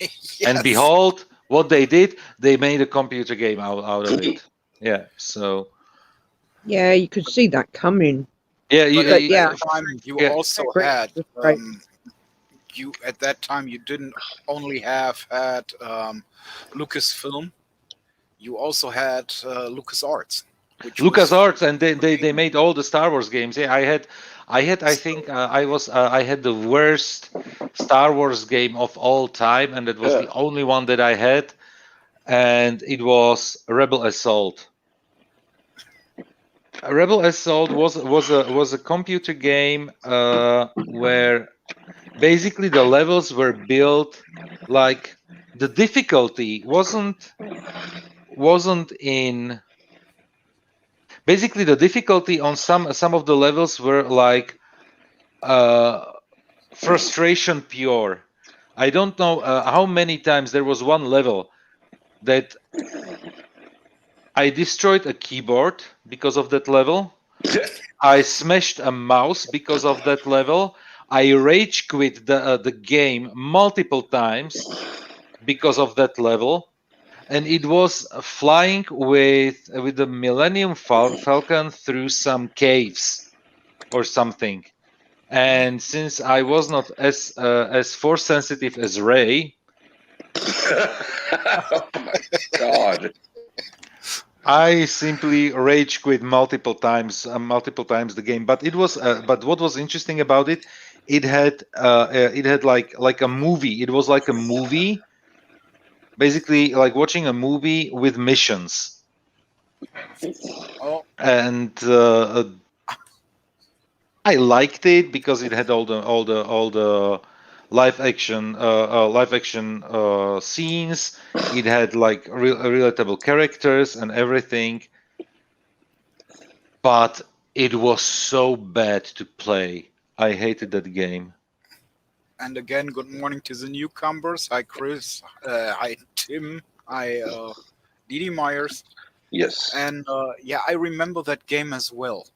Yes. And behold, what they did, they made a computer game out of it. Yeah, so Yeah, you could see that coming. yeah, But at that time, you yeah. also Great, had great. you at that time you didn't only had Lucasfilm, you also had LucasArts, which was LucasArts, and they made all the Star Wars games. Yeah, I think I had the worst Star Wars game of all time, and that was the only one that I had, and it was Rebel Assault. Rebel Assault was a computer game where basically the levels were built like the difficulty wasn't in. Basically, the difficulty on some of the levels were like frustration pure. I don't know how many times there was one level that I destroyed a keyboard because of that level. I smashed a mouse because of that level. I rage quit the game multiple times because of that level. And it was flying with the Millennium Falcon through some caves or something. And since I was not as force sensitive as Ray, Oh my God. I simply rage quit multiple times the game. But it was but what was interesting about it, it had like a movie. It was like a movie, basically like watching a movie with missions. oh, And I liked it because it had all the live action scenes. It had like relatable characters and everything, but it was so bad to play. I hated that game. and again, good morning to the newcomers. Hi, Chris. Hi, Tim. Hi, Didi Myers. Yes. And yeah, I remember that game as well.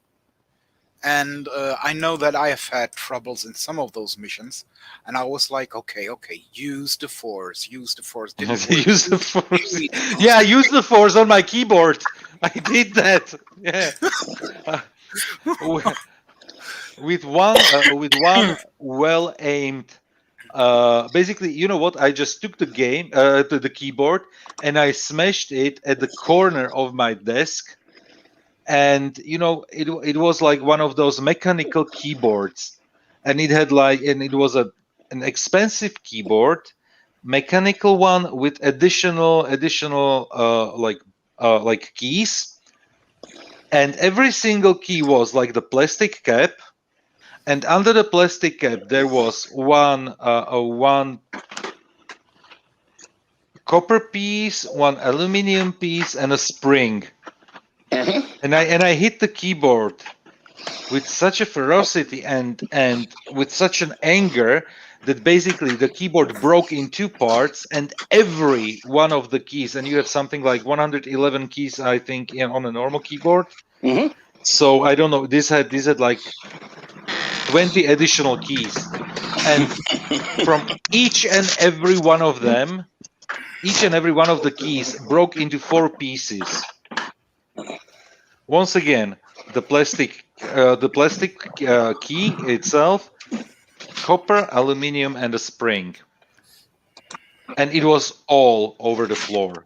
And I know that I have had troubles in some of those missions, and I was like, okay, use the force. Didn't work. Use the force. Use Yeah, use the force on my keyboard. I did that. Yeah. With one well aimed. Basically, you know what? I just took the the keyboard, and I smashed it at the corner of my desk. And it was like one of those mechanical keyboards, and it was an expensive keyboard, mechanical one with additional like keys, and every single key was like the plastic cap, and under the plastic cap there was one copper piece, one aluminum piece, and a spring. And I hit the keyboard with such a ferocity and with such an anger that basically the keyboard broke in two parts, and every one of the keys, and you have something like 111 keys, I think, on a normal keyboard. Mhm. So I don't know. This had like 20 additional keys, and from each and every one of them, each and every one of the keys broke into 4 pieces. Once again, the plastic key itself, copper, aluminium, and a spring, and it was all over the floor.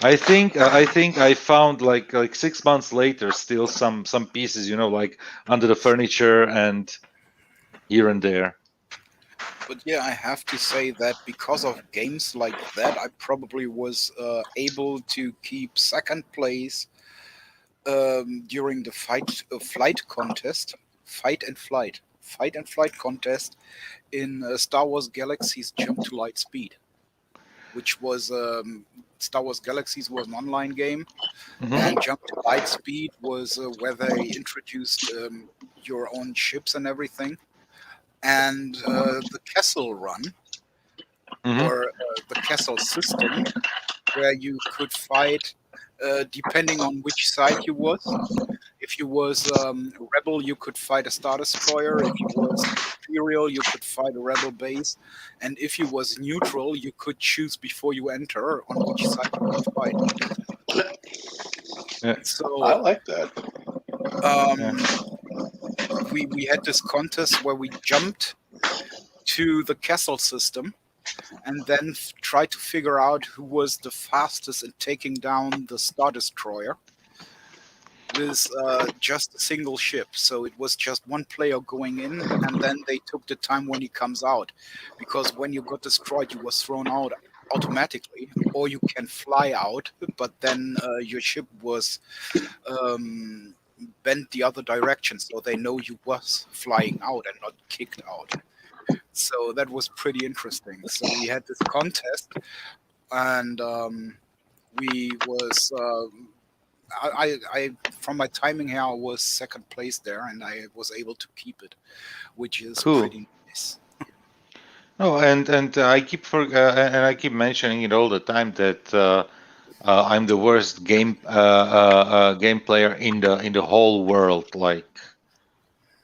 I think I found like 6 months later still some pieces, like under the furniture and here and there. But yeah, I have to say that because of games like that, I probably was able to keep second place during the fight and flight contest in Star Wars Galaxy's Jump to Light Speed, which was Star Wars Galaxies was an online game, Mhm. and Jump to Light Speed was where they introduced your own ships and everything. And the Castle Run, Mhm. or the Castle system, where you could fight depending on which side you was. If you was Rebel, you could fight a Star Destroyer. If you was Imperial, you could fight a Rebel base. And if you was neutral, you could choose before you enter on which side you would fight. Yeah. I So like that. we had this contest where we jumped to the castle system and then tried to figure out who was the fastest in taking down the Star Destroyer with just a single ship. So it was just one player going in, and then they took the time when he comes out, because when you got destroyed, you was thrown out automatically, or you can fly out, but then your ship was bent the other direction, so they know you was flying out and not kicked out. So that was pretty interesting. So we had this contest, and we was I from my timing here, I was second place there, and I was able to keep it, which is Cool. pretty nice. Oh, and I keep mentioning it all the time that I'm the worst game player in the whole world. Like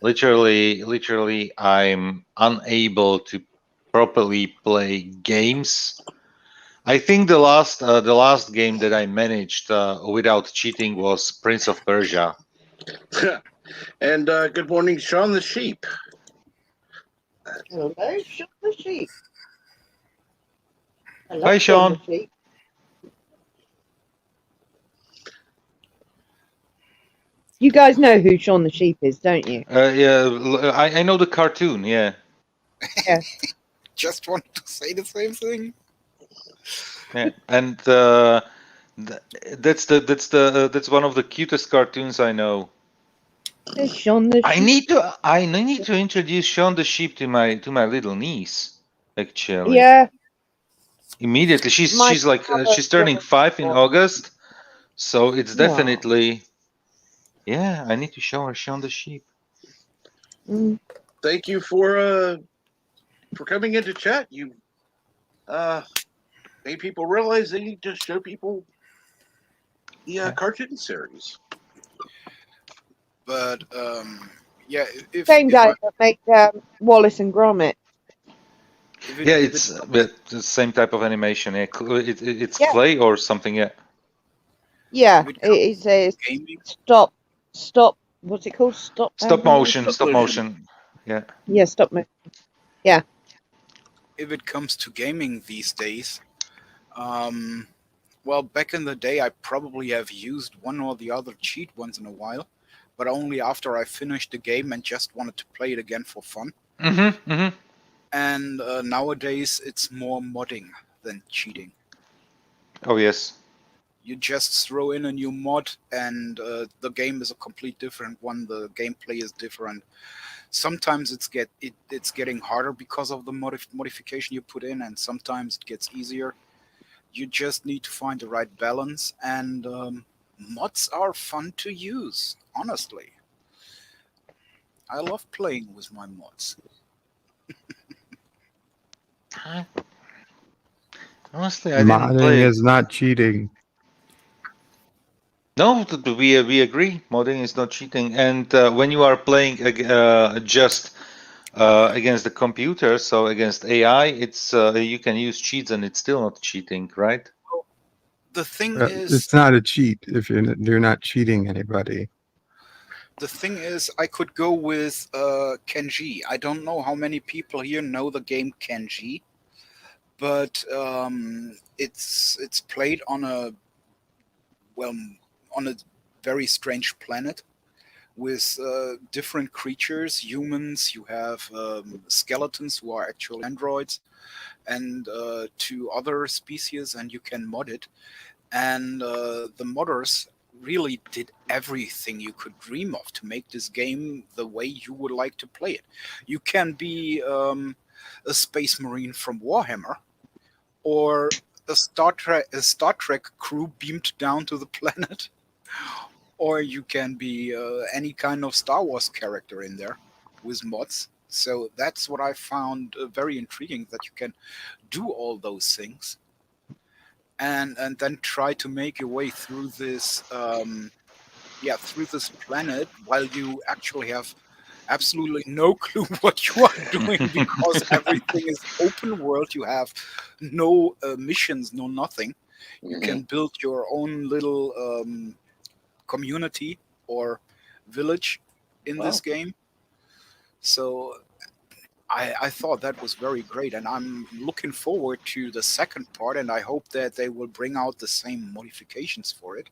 literally, I'm unable to properly play games. I think the last game that I managed without cheating was Prince of Persia. And good morning, Sean the Sheep. Hello, Sean the Sheep. Hello, Hi, Sean. the Sheep. You guys know who Sean the Sheep is, don't you? Yeah, I know the cartoon. Yeah. Yeah. Just wanted to say the same thing. Yeah, and that's one of the cutest cartoons I know. There's Sean the Sheep. I need to introduce Sean the Sheep to my little niece. Actually, Yeah. immediately she's like she's turning 5 in August, so it's definitely I need to show her Sean the Sheep. Thank you for coming into chat. You made people realize they need to show people the cartoon series. But Yeah, Same if guy I that make Wallace and Gromit. if it Yeah, if it it's comes, the same type of animation. Yeah, it's Yeah, clay or something. Yeah, yeah. if it It comes says to gaming, stop. What's it called? Stop stop animation. motion, stop motion. Yeah. Yeah, stop motion. Yeah. if it comes to gaming these days, um, well, back in the day, I probably have used one or the other cheat once in a while, but only after I finished the game and just wanted to play it again for fun. Mm-hmm. And nowadays, it's more modding than cheating. Oh yes. You just throw in a new mod, and the game is a complete different one. The gameplay is different. Sometimes it's getting harder because of the modification you put in, and sometimes it gets easier. You just need to find the right balance, and mods are fun to use. Honestly, I love playing with my mods. Honestly, I didn't Modding play. is not cheating. No, we agree. Modding is not cheating, and when you are playing just against the computer, so against AI, it's you can use cheats and it's still not cheating, right? The thing is, It's not a cheat if you're not cheating anybody. I could go with Kenji. I don't know how many people here know the game Kenji, but it's played on a well on a very strange planet with different creatures, humans. You have skeletons who are actual androids, and two other species, and you can mod it. And the modders really did everything you could dream of to make this game the way you would like to play it. You can be a space marine from Warhammer, or a Star Trek crew beamed down to the planet, or you can be any kind of Star Wars character in there with mods. So that's what I found very intriguing, that you can do all those things and then try to make your way through this through this planet while you actually have absolutely no clue what you are doing, because everything is open world. You have no missions, no nothing. You can build your own little community or village in this game. So I thought that was very great, and I'm looking forward to the second part, and I hope that they will bring out the same modifications for it.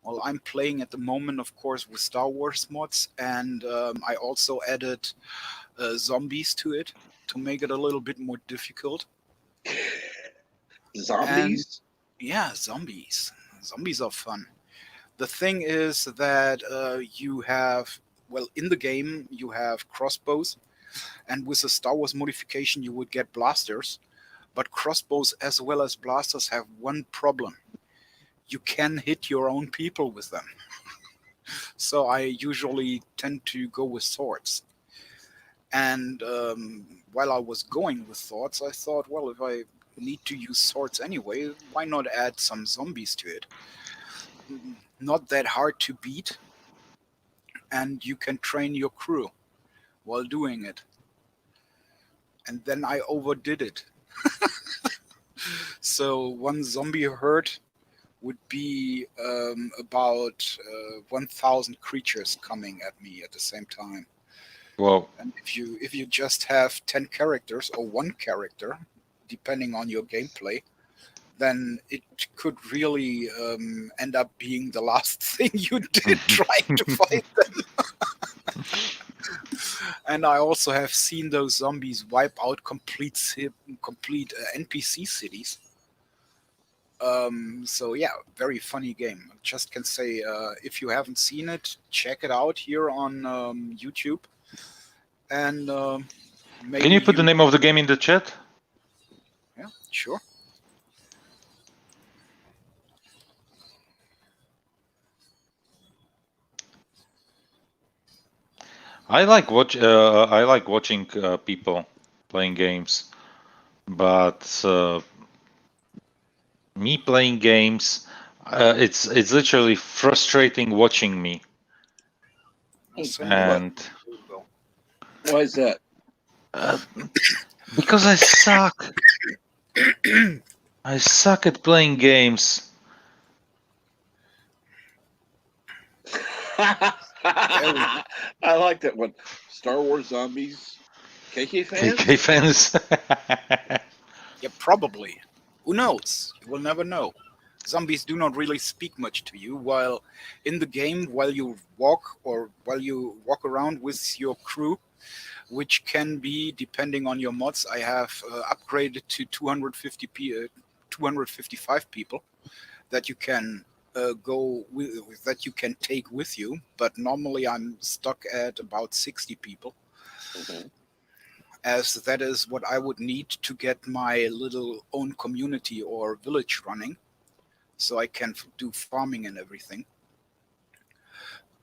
Well, I'm playing at the moment, of course, with Star Wars mods, and I also added zombies to it to make it a little bit more difficult. Zombies? And yeah, zombies. Zombies are fun. The thing is that you have, well, in the game, you have crossbows, and with the Star Wars modification, you would get blasters. But crossbows as well as blasters have one problem: you can hit your own people with them. So I usually tend to go with swords. And while I was going with swords, I thought, well, if I need to use swords anyway, why not add some zombies to it? Not that hard to beat, and you can train your crew while doing it. And then I overdid it. So one zombie herd would be about 1,000 creatures coming at me at the same time. Whoa. And if you just have 10 characters or one character, depending on your gameplay, then it could really end up being the last thing you did trying to fight them. And I also have seen those zombies wipe out complete NPC cities. So yeah, very funny game. Just can say, if you haven't seen it, check it out here on YouTube. And maybe Can you put the name of the game in the chat? Yeah, sure. I like watching people playing games, but me playing games, it's literally frustrating watching me. Same And Why is that? Because I suck. I suck at playing games. I like that one. Star Wars Zombies. KK fans? KK fans. Yeah, probably. Who knows? You will never know. Zombies do not really speak much to you while in the game, while you walk around with your crew, which can be, depending on your mods. I have upgraded to 255 people that you can that you can take with you. But normally I'm stuck at about 60 people, Mhm. as that is what I would need to get my little own community or village running, so I can do farming and everything.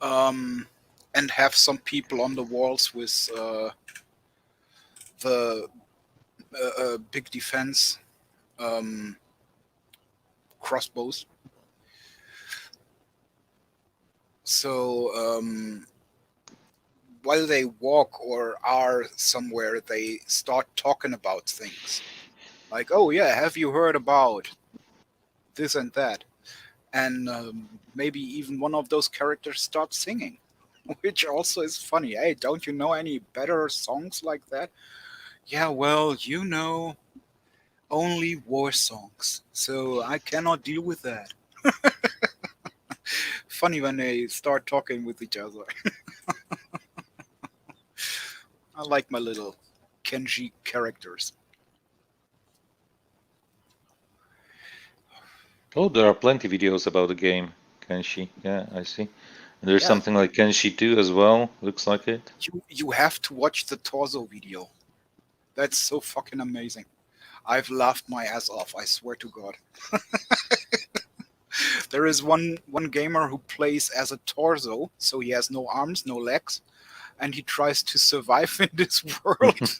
And have some people on the walls with the big defense crossbows. So while they walk or are somewhere, they start talking about things like, "Oh yeah, have you heard about this and that?" And maybe even one of those characters starts singing, which also is funny. Hey, don't you know any better songs like that? Yeah, well, only war songs, so I cannot deal with that. Funny when they start talking with each other. I like my little Kenji characters. Oh, there are plenty videos about the game. Kenshi. Yeah, I see. And there's Yeah, something like Kenshi 2 as well. Looks like it. you have to watch the torso video. That's so fucking amazing. I've laughed my ass off, I swear to God. There is one gamer who plays as a torso, so he has no arms, no legs, and he tries to survive in this world.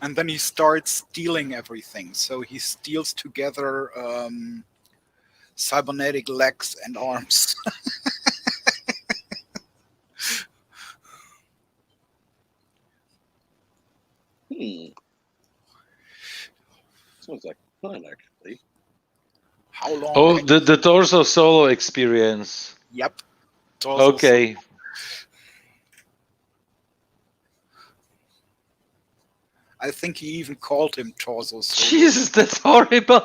And then he starts stealing everything. So he steals together cybernetic legs and arms. Sounds like fun, actually. How long? Oh, the torso solo experience. Yep. Torso. Okay. I think he even called him Torso Solo. Jesus, that's horrible.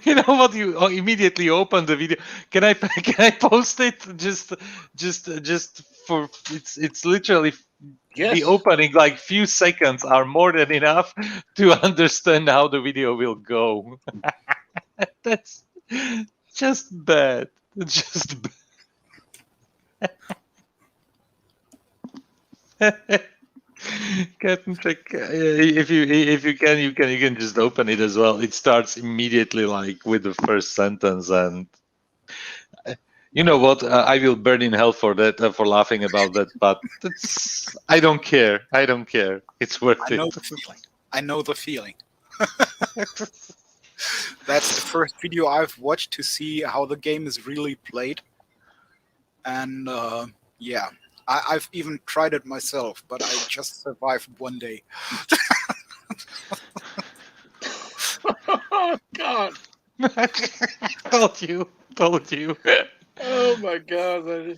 You know what? You immediately open the video. Can I post it? Just for it's literally Yes. the opening, like few seconds are more than enough to understand how the video will go. That's just bad. Just bad. Captain Check, if you can, you can just open it as well. It starts immediately, like with the first sentence, and you know what? I will burn in hell for that, for laughing about that. But I don't care. I don't care. It's worth I it. know the feeling. I know the feeling. That's the first video I've watched to see how the game is really played. And yeah, I've even tried it myself, but I just survived one day. Oh, God. Told you. Told you. Oh, my God. That is...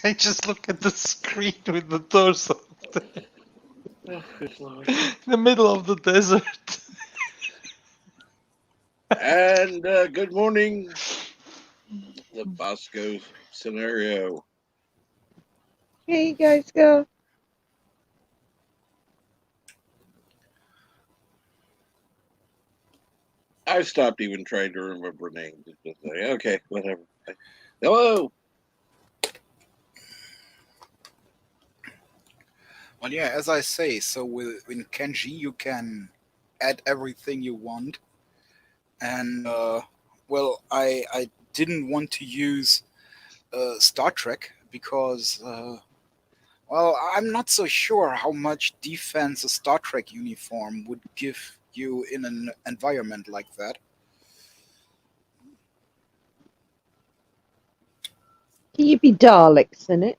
I just look at the screen with the torso Oh, good Lord. in the middle of the desert. And good morning, the Bosco scenario. Here you guys go. I stopped even trying to remember names. It's just like, okay, whatever. Hello. Well, yeah, as I say, so in Kenji you can add everything you want, and well, I didn't want to use Star Trek because, well, I'm not so sure how much defense a Star Trek uniform would give you in an environment like that. Can you be Daleks in it?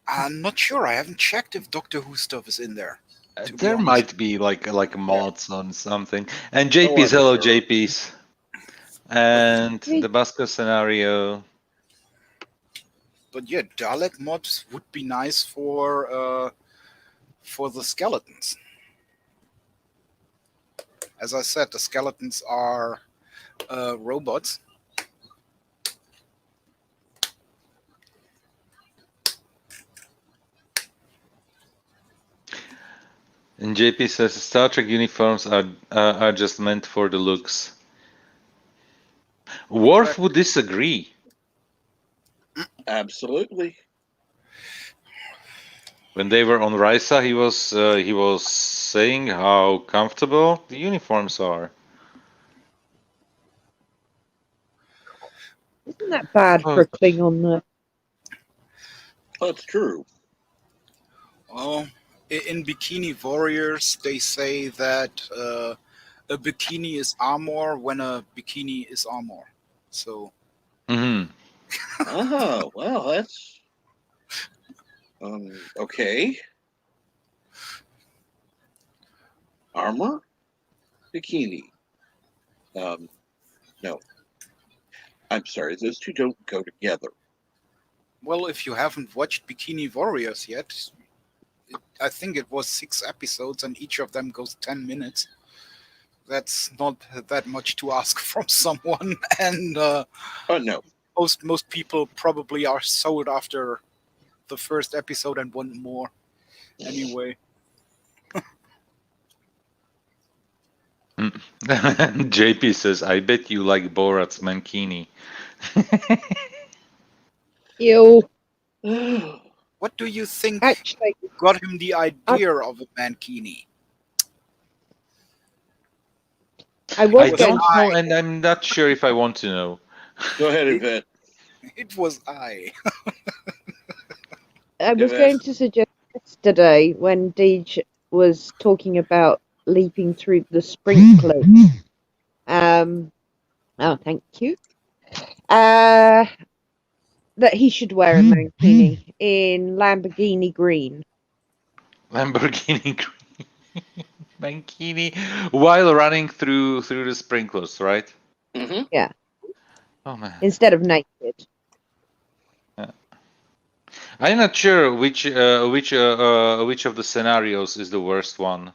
I'm not sure. I haven't checked if Doctor Who stuff is in there. To be There honest. might be like mods on something. And Oh, JP's, I'm hello sure. JP's. And Hey. the Basco scenario. But yeah, Dalek mods would be nice for the skeletons. As I said, the skeletons are robots. And JP says Star Trek uniforms are just meant for the looks. Worf would disagree. Absolutely. When they were on Risa, he was saying how comfortable the uniforms are. Isn't that bad for a Klingon though? That's true. Well, in Bikini Warriors, they say that a bikini is armor when a bikini is armor. So. Mm-hmm. Oh, well, that's okay. Armor, bikini. No. I'm sorry, those two don't go together. Well, if you haven't watched Bikini Warriors yet, I think it was 6 episodes and each of them goes 10 minutes. That's not that much to ask from someone, and Oh no. most people probably are sold after the first episode and want more anyway. JP says, I bet you like Borat's mankini. Ew. What do you think Actually, got him the idea of a mankini? I was I going don't to know, and I'm not sure if I want to know. Go ahead, Yvette. It was I. was Yvette. going to suggest yesterday when Deej was talking about leaping through the sprinklers. Oh, thank you. That he should wear a mankini in Lamborghini green. Lamborghini green mankini while running through the sprinklers, right? Mm-hmm. Yeah. Oh man. Instead of naked. I'm not sure which of the scenarios is the worst one.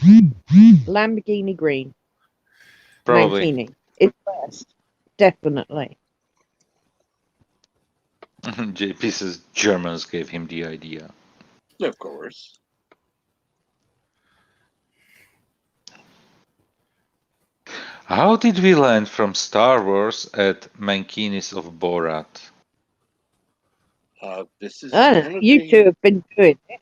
Lamborghini green. Probably. Mankini. It's worst. Definitely. JP says Germans gave him the idea. Of course. How did we land from Star Wars at Mankinis of Borat? This is You two have been doing it.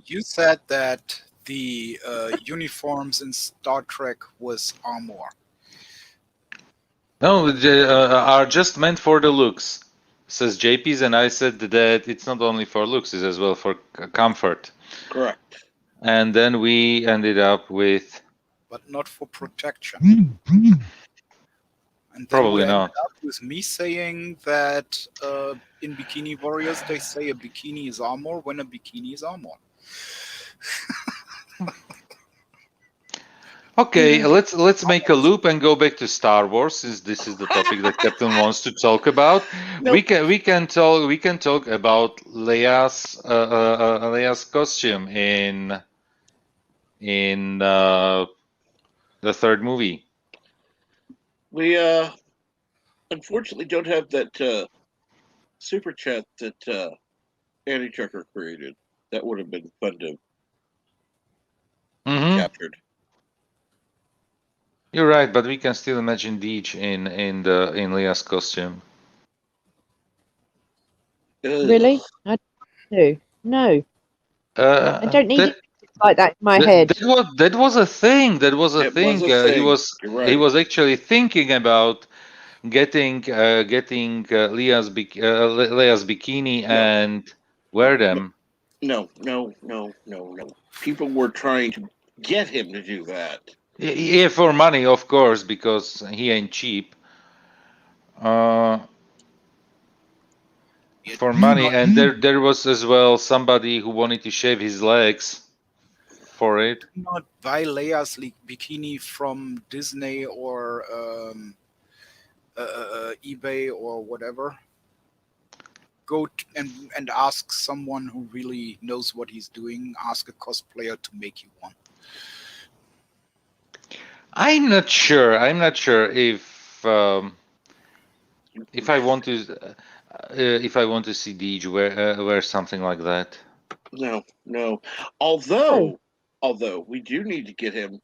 You said that the uniforms in Star Trek was armor. No, are just meant for the looks, says JP's, and I said that it's not only for looks, it's as well for comfort. Correct. And then we ended up with... But not for protection. And then Probably we ended not. up with me saying that in Bikini Warriors they say a bikini is armor when a bikini is armor. Okay, let's make a loop and go back to Star Wars, since this is the topic that Captain wants to talk about. Nope. We can talk about Leia's costume in the third movie. We unfortunately don't have that super chat that Andy Chucker created. That would have been fun to Mm-hmm. captured. You're right, but we can still imagine Deej in Leia's costume. Really? I don't know. No. I don't need it like that in my head. That was a thing. That was a It thing. was a thing. You're He right. was actually thinking about getting Leah's bikini No. and wear them. No. People were trying to get him to do that. Yeah, for money, of course, because he ain't cheap. You For do money, not, and there was as well somebody who wanted to shave his legs for it. do not buy Leia's bikini from Disney or eBay or whatever. Go and ask someone who really knows what he's doing. Ask a cosplayer to make you one. I'm not sure. If I want to see Deej wear something like that. No. Although we do need to get him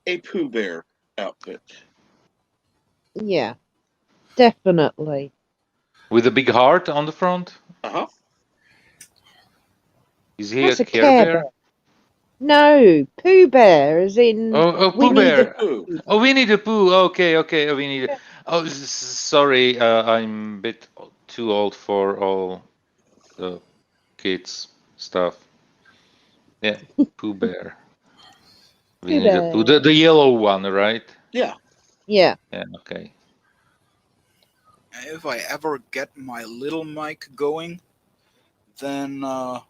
a Pooh Bear outfit. Yeah, definitely. With a big heart on the front? Uh-huh. Is he That's a a Care Care Bear? Bear. No, Pooh Bear, as in Oh, Pooh Winnie the Bear. Pooh. Pooh. Oh, Winnie the Pooh. Okay. Oh, Winnie the. Oh, sorry. I'm a bit too old for all the kids stuff. Yeah, Pooh Bear. Pooh Winnie the Pooh. Bear. The yellow one, right? Yeah. Yeah. Yeah. Okay. If I ever get my little mic going, then I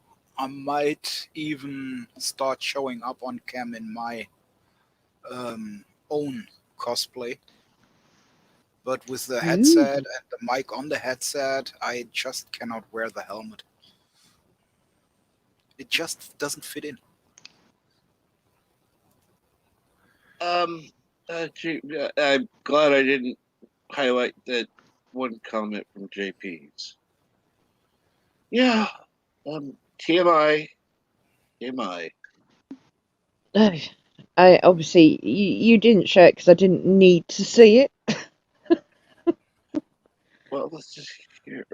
might even start showing up on cam in my own cosplay. But with the headset and the mic on the headset, I just cannot wear the helmet. It just doesn't fit in. I'm glad I didn't highlight that one comment from JP's. Yeah. TMI. I obviously you didn't share it because I didn't need to see it. Well, let's just hear.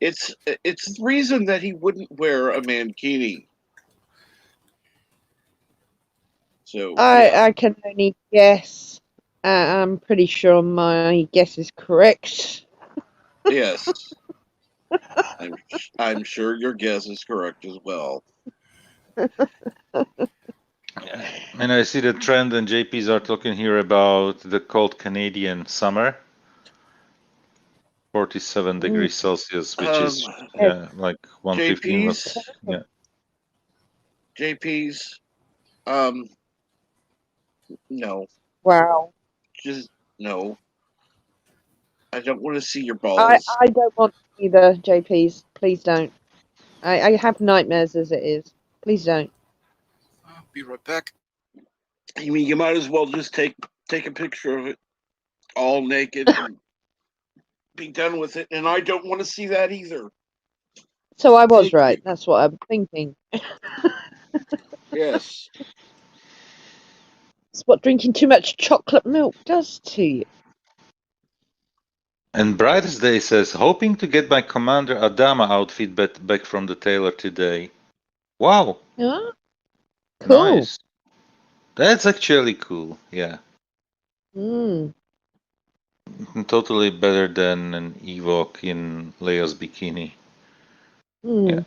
It's the reason that he wouldn't wear a mankini. So yeah. I can only guess. I'm pretty sure my guess is correct. Yes. I'm sure your guess is correct as well. And I see the trend, and JPs are talking here about the cold Canadian summer. 47 degrees Celsius, which is like 115. JP's. Yeah. JP's. No. Wow. Just no. I don't want to see your I balls. don't want either, JPs. Please don't. I have nightmares as it is. Please don't. I'll be right back. I mean, you might as well just take a picture of it all naked and be done with it. And I don't want to see that either. So I was Thank right. you. That's what I'm thinking. Yes. It's what drinking too much chocolate milk does to you. And Brightest Day says, hoping to get my Commander Adama outfit back from the tailor today. Wow. Yeah. Cool. Nice. That's actually cool. Yeah. Totally better than an Ewok in Leia's bikini. Yeah.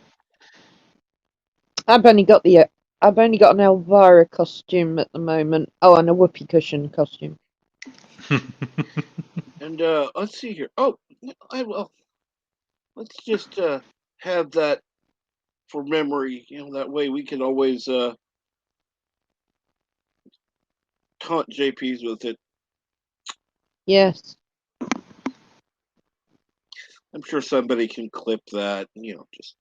I've only got an Elvira costume at the moment. Oh, and a whoopee cushion costume. And let's see here. Oh, I will. Let's just have that for memory. That way we can always taunt JP's with it. Yes. I'm sure somebody can clip that. Just.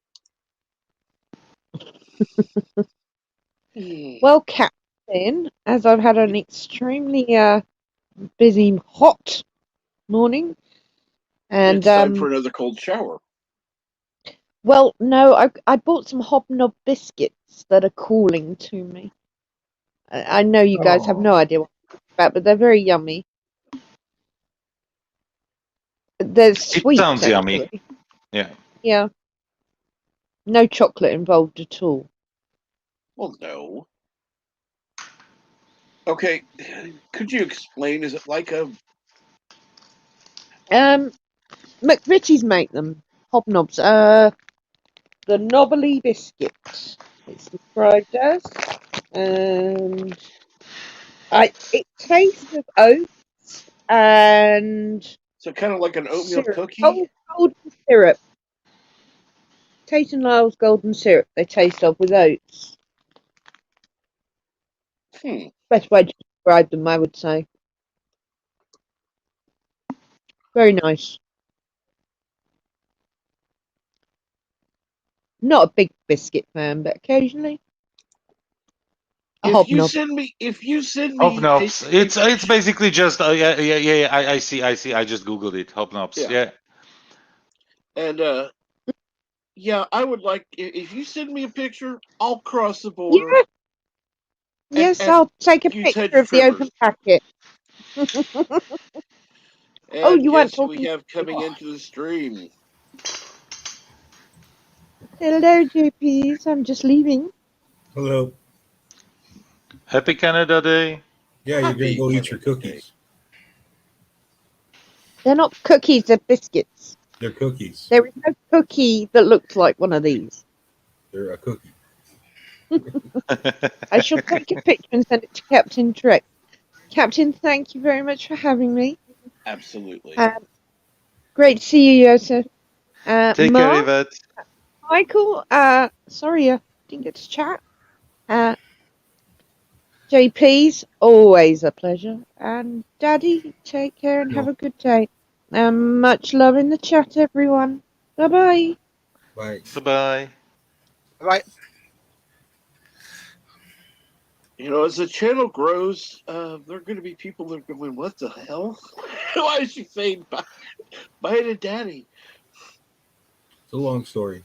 Well, Captain, as I've had an extremely busy, hot morning, and It's time for another cold shower. well, no, I bought some hobnob biscuits that are cooling to me. I know you guys have no idea what I'm talking about, but they're very yummy. They're sweet, sounds actually. yummy. Yeah. Yeah. No chocolate involved at all. Well, no. Okay, could you explain? Is it like a? McVitie's make them hobnobs. The knobbly biscuit. It's described as, and it tastes of oats and So kind of like an oatmeal syrup. cookie? Golden syrup. Tate and Lyle's golden syrup. They taste of with oats. Best way to describe them, I would say. Very nice. Not a big biscuit fan, but occasionally a If you hobnob. send me Hobnobs. It's basically just yeah. I see. I just googled it. Hobnobs. Yeah. Yeah. And yeah, I would like if you send me a picture, I'll cross the border. Yeah. Yes, and I'll take a use picture hedge of the open trimmers. packet. And you weren't guess who we talking. have coming into the stream? Hello, JPs. I'm just leaving. Hello. Happy Canada Day. Yeah, you're gonna Happy go eat your Canada Day. cookies. They're not cookies, they're biscuits. They're cookies. There is no cookie that looks like one of these. They're a cookie. I shall take a picture and send it to Captain Trek. Captain, thank you very much for having me. Absolutely. Great to see you, Joseph. Take Mark, care, Yvette. Michael, sorry I didn't get to chat. JP's, always a pleasure. And Daddy, take care and have a good day. Much love in the chat, everyone. Bye-bye. Bye. Bye. Right. You know, as the channel grows, there are going to be people that are going, "What the hell? Why is she saying bye to Daddy?" It's a long story.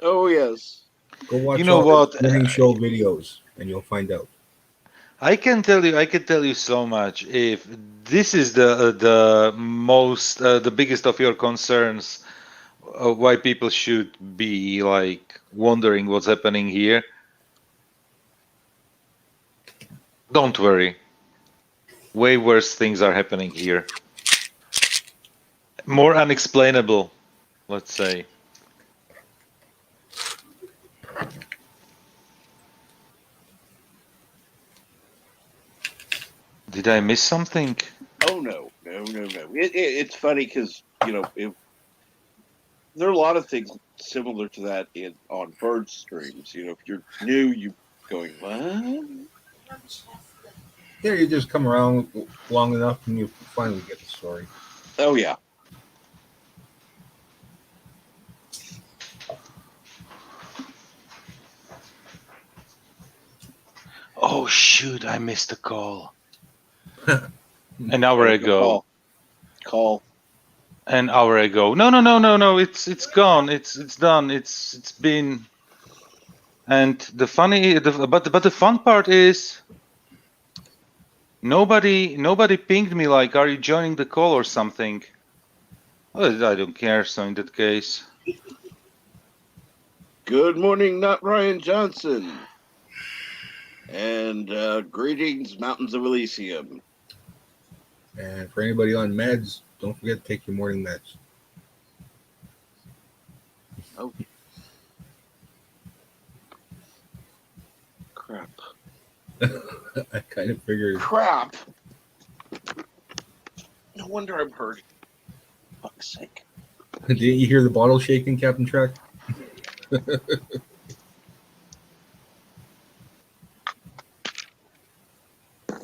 Oh yes. Go watch You know all what? the morning show videos, and you'll find out. I can tell you so much. If this is the most the biggest of your concerns, why people should be like wondering what's happening here, don't worry. Way worse things are happening here. More unexplainable, let's say. Did I miss something? Oh no. It's funny because there are a lot of things similar to that on bird streams. You know, if you're new, you going what? Yeah, you just come around long enough, and you finally get the story. Oh yeah. Oh shoot! I missed a call. An hour ago. Call. An hour ago. No. It's gone. It's done. It's been. And the fun part is nobody pinged me like, are you joining the call or something? Well, I don't care. So in that case, Good morning, not Ryan Johnson. And greetings, Mountains of Elysium. And for anybody on meds, don't forget to take your morning meds. Oh. Crap. I kind of figured. Crap. No wonder I'm hurting. Fuck's sake. Didn't you hear the bottle shaking, Captain Trek?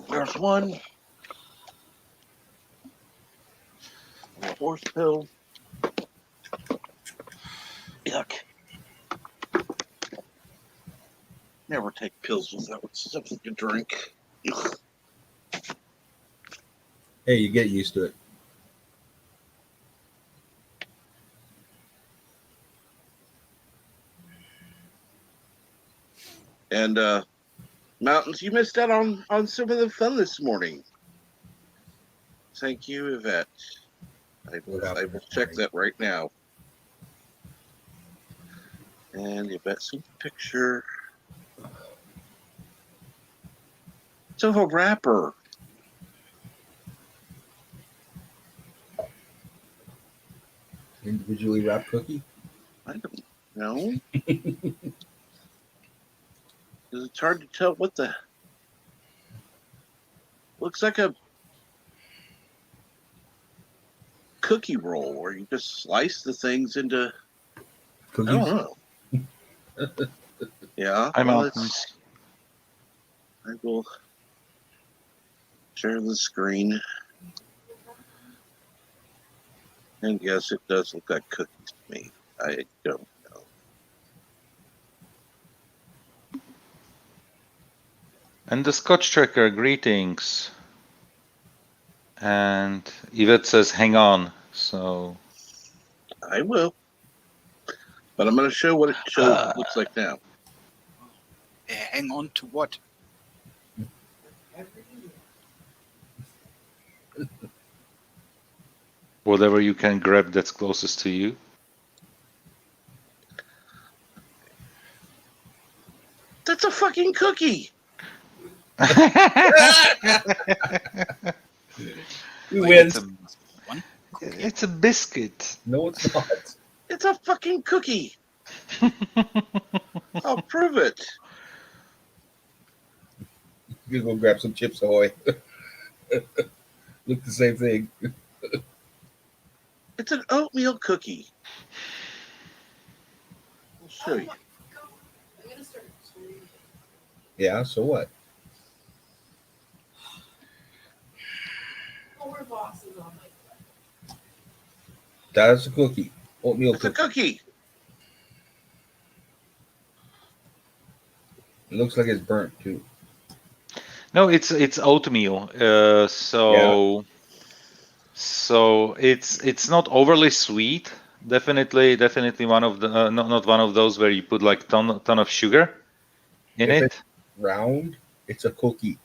There's one. A horse pill. Yuck. Never take pills without something to drink. Ugh. Hey, you get used to it. And Mountains, you missed out on some of the fun this morning. Thank you, Yvette. I will check that right now. And Yvette sent a picture. It's a wrapper. Individually wrapped cookie. I don't know. 'Cause it's hard to tell what the. Looks like a cookie roll where you just slice the things into. I Cookies. don't know. Yeah. I'm well, out. I will share the screen. And yes, it does look like cookies to me. I don't know. And the Scotch Tracker, greetings. And Yvette says, hang on. So I will. But I'm going to show what it looks like now. Hang on to what? whatever you can grab that's closest to you. That's a fucking cookie. You win. It's a biscuit. No, it's not. It's a fucking cookie. I'll prove it. You go grab some Chips Ahoy. Look the same thing. It's an oatmeal cookie. I'll show you. Yeah, so what? That's a cookie. Oatmeal It's a cookie. cookie. It looks like it's burnt too. No, it's oatmeal. So it's not overly sweet. Definitely one of the not one of those where you put like ton of sugar in If it. it's round, it's a cookie.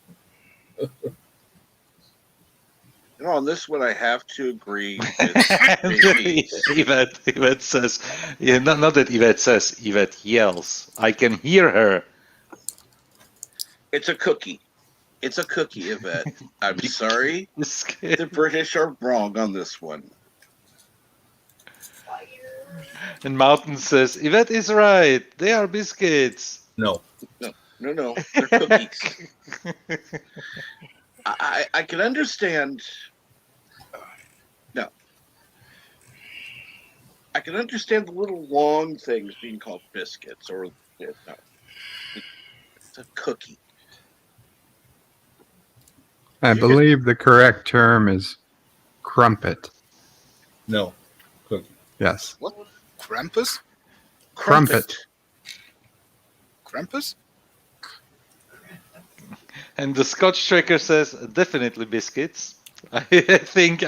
You know, on this one, I have to agree with Yvette says, yeah, not that Yvette says, Yvette yells. I can hear her. It's a cookie. It's a cookie, Yvette. I'm sorry. Biscuit. The British are wrong on this one. And Mountain says, Yvette is right. They are biscuits. No. No. They're cookies. I can understand. No. I can understand the little long things being called biscuits or no. It's a cookie. I believe the correct term is crumpet. No. Cookie. Yes. What? Krampus? Crumpet. Krampus? And the Scotch Tracker says, definitely biscuits. I think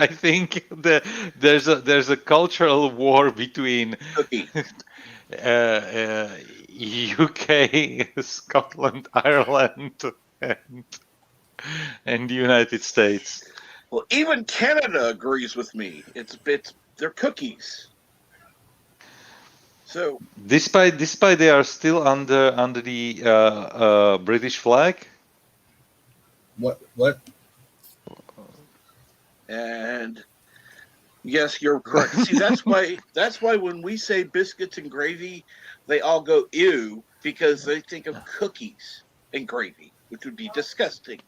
there's a cultural war between Cookie. UK, Scotland, Ireland, and the United States. Well, even Canada agrees with me. They're cookies. So Despite they are still under the British flag. What? and yes, you're correct. See, that's why when we say biscuits and gravy, they all go ew because they think of cookies and gravy, which would be disgusting.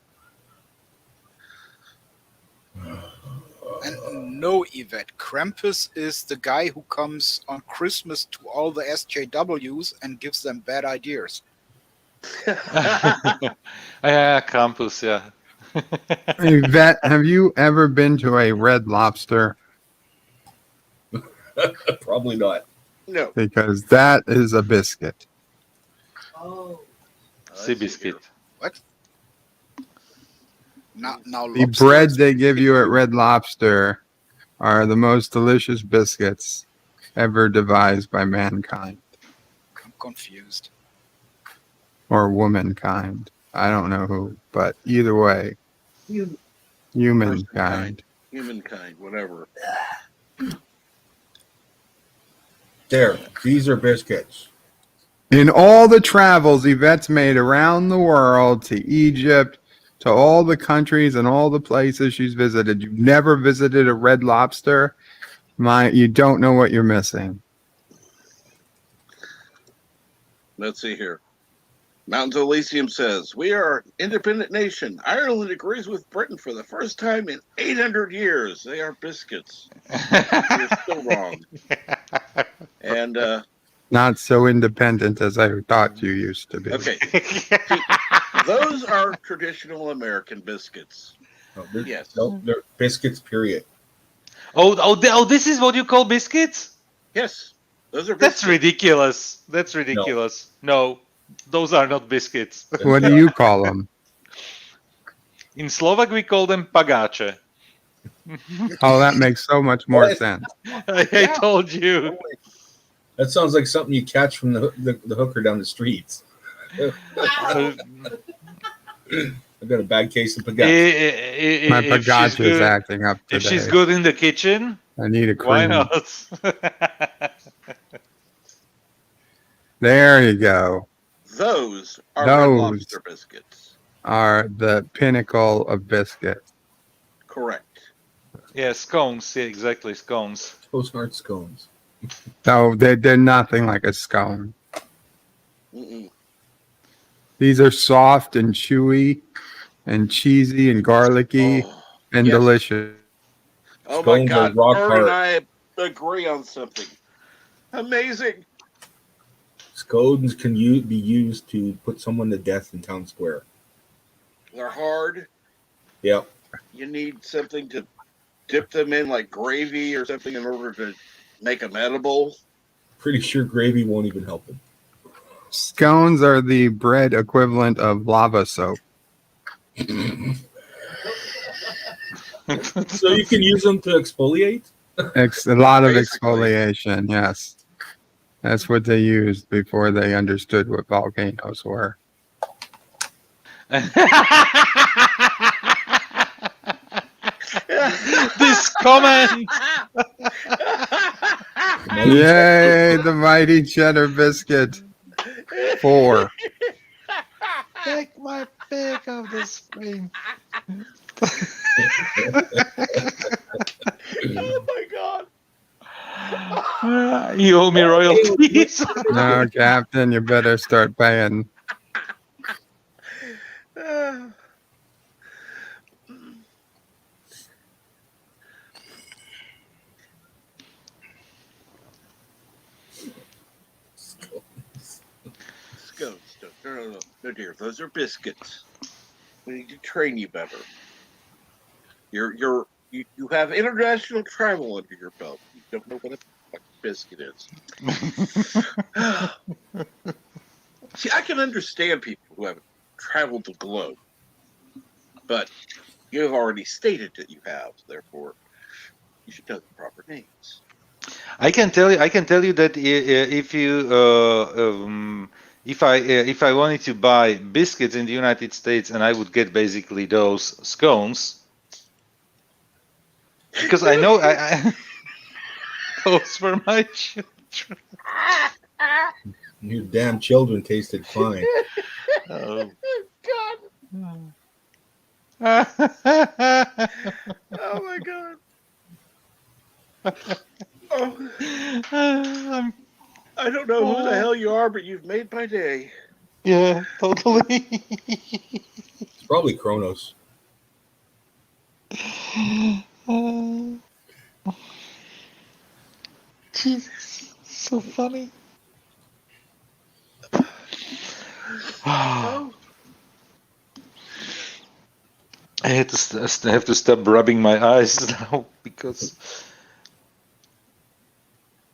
And no, Yvette, Krampus is the guy who comes on Christmas to all the SJWs and gives them bad ideas. Yeah, Krampus, yeah. Yvette, have you ever been to a Red Lobster? Probably not. No. Because that is a biscuit. Sea biscuit. What? Now The bread they give you at Red Lobster are the most delicious biscuits ever devised by mankind I'm confused. or womankind. I don't know who, but either way, humankind. Humankind, whatever. There. These are biscuits. In all the travels Yvette's made around the world to Egypt, to all the countries and all the places she's visited. You've never visited a Red Lobster. You don't know what you're missing. Let's see here. Mountains of Elysium says, we are an independent nation. Ireland agrees with Britain for the first time in 800 years. They are biscuits. You're still wrong. And, Not so independent as I thought you used to be. okay. See, those are traditional American biscuits. Yes. No, they're biscuits, period. Oh, this is what you call biscuits? Yes. Those are That's biscuits. ridiculous. That's ridiculous. No, those are not biscuits. What do you call them? In Slovak, we call them pagače. Oh, that makes so much more sense. I told you. That sounds like something you catch from the hooker down the streets. Uh, I've got a bad case of pagache. My if she's pagache is good- acting up today. If she's good in the kitchen, I need a why cream. not? There you go. Those are Those. Red Lobster biscuits. Are the pinnacle of biscuits. Correct. Yeah, scones. Yeah, exactly, scones. Those aren't scones. So they're nothing like a scone. Mm-mm. These are soft and chewy and cheesy and garlicky Oh, and yes. delicious. Oh my Scones are God. rock Her and hard. I agree on something. Amazing. Scones can be used to put someone to death in town square. They're hard. Yep. You need something to dip them in, like gravy or something, in order to make them edible. Pretty sure gravy won't even help them. Scones are the bread equivalent of lava soap. So you can use them to exfoliate? A lot of Basically. exfoliation, yes. That's what they used before they understood what volcanoes were. This comment. Yay, the mighty cheddar biscuit. 4. Take my pick of the screen. Oh my God. You owe me royalties. No, Captain, you better start paying. Uh, Scones. No, dear. Those are biscuits. We need to train you better. You have international travel under your belt. You don't know what a fucking biscuit is. See, I can understand people who haven't traveled the globe, but you have already stated that you have. Therefore, you should know the proper names. I can tell you that if you if I wanted to buy biscuits in the United States, and I would get basically those scones, because I know I those were my children. Your damn children tasted fine. Oh. God. Oh my God. Oh, I don't know who the hell you are, but you've made my day. Yeah, totally. It's probably Kronos. Jesus, so funny. Oh, I had to have to stop rubbing my eyes now because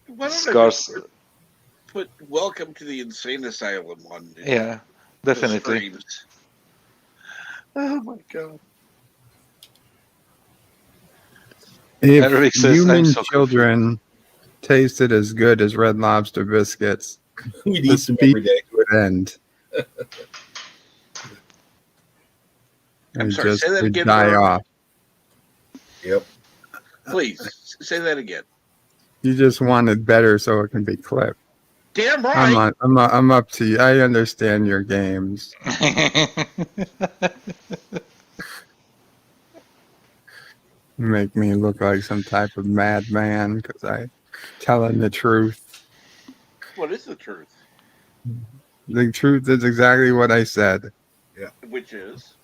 why don't I scars. just put "Welcome to the Insane Asylum" on? Yeah, the definitely. streams? Oh my God. If Eric says, human "I'm so children tasted as good as Red Lobster biscuits, We'd the eat them every day. speech would end. I'm And sorry, just say that would again, die Bert. off. Yep. Please say that again. You just wanted better so it can be clipped. Damn right. I'm up to you. I understand your games. Make me look like some type of madman because I telling the truth. What is the truth? The truth is exactly what I said, Which is?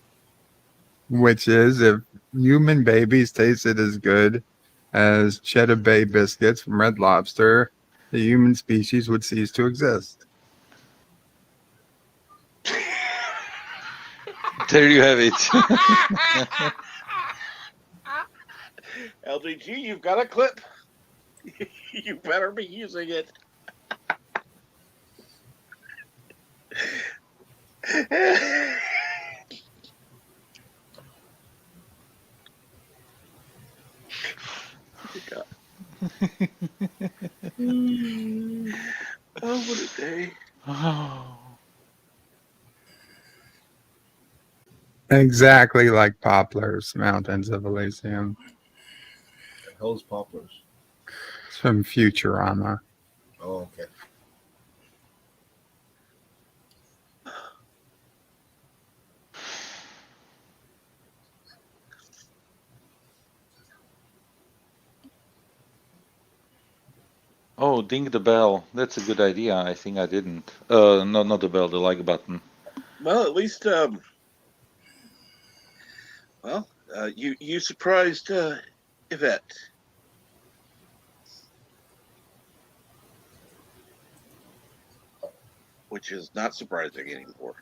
which is if human babies tasted as good as Cheddar Bay biscuits from Red Lobster, the human species would cease to exist. There you have it. LDG, you've got a clip. You better be using it. Oh, what a day. Exactly like Poplar's Mountains of Elysium. The hell's poplars? It's from Futurama. Oh, okay. Oh, ding the bell. That's a good idea. I think I didn't. No, not the bell, the like button. Well, at least, you surprised Yvette. Which is not surprising anymore.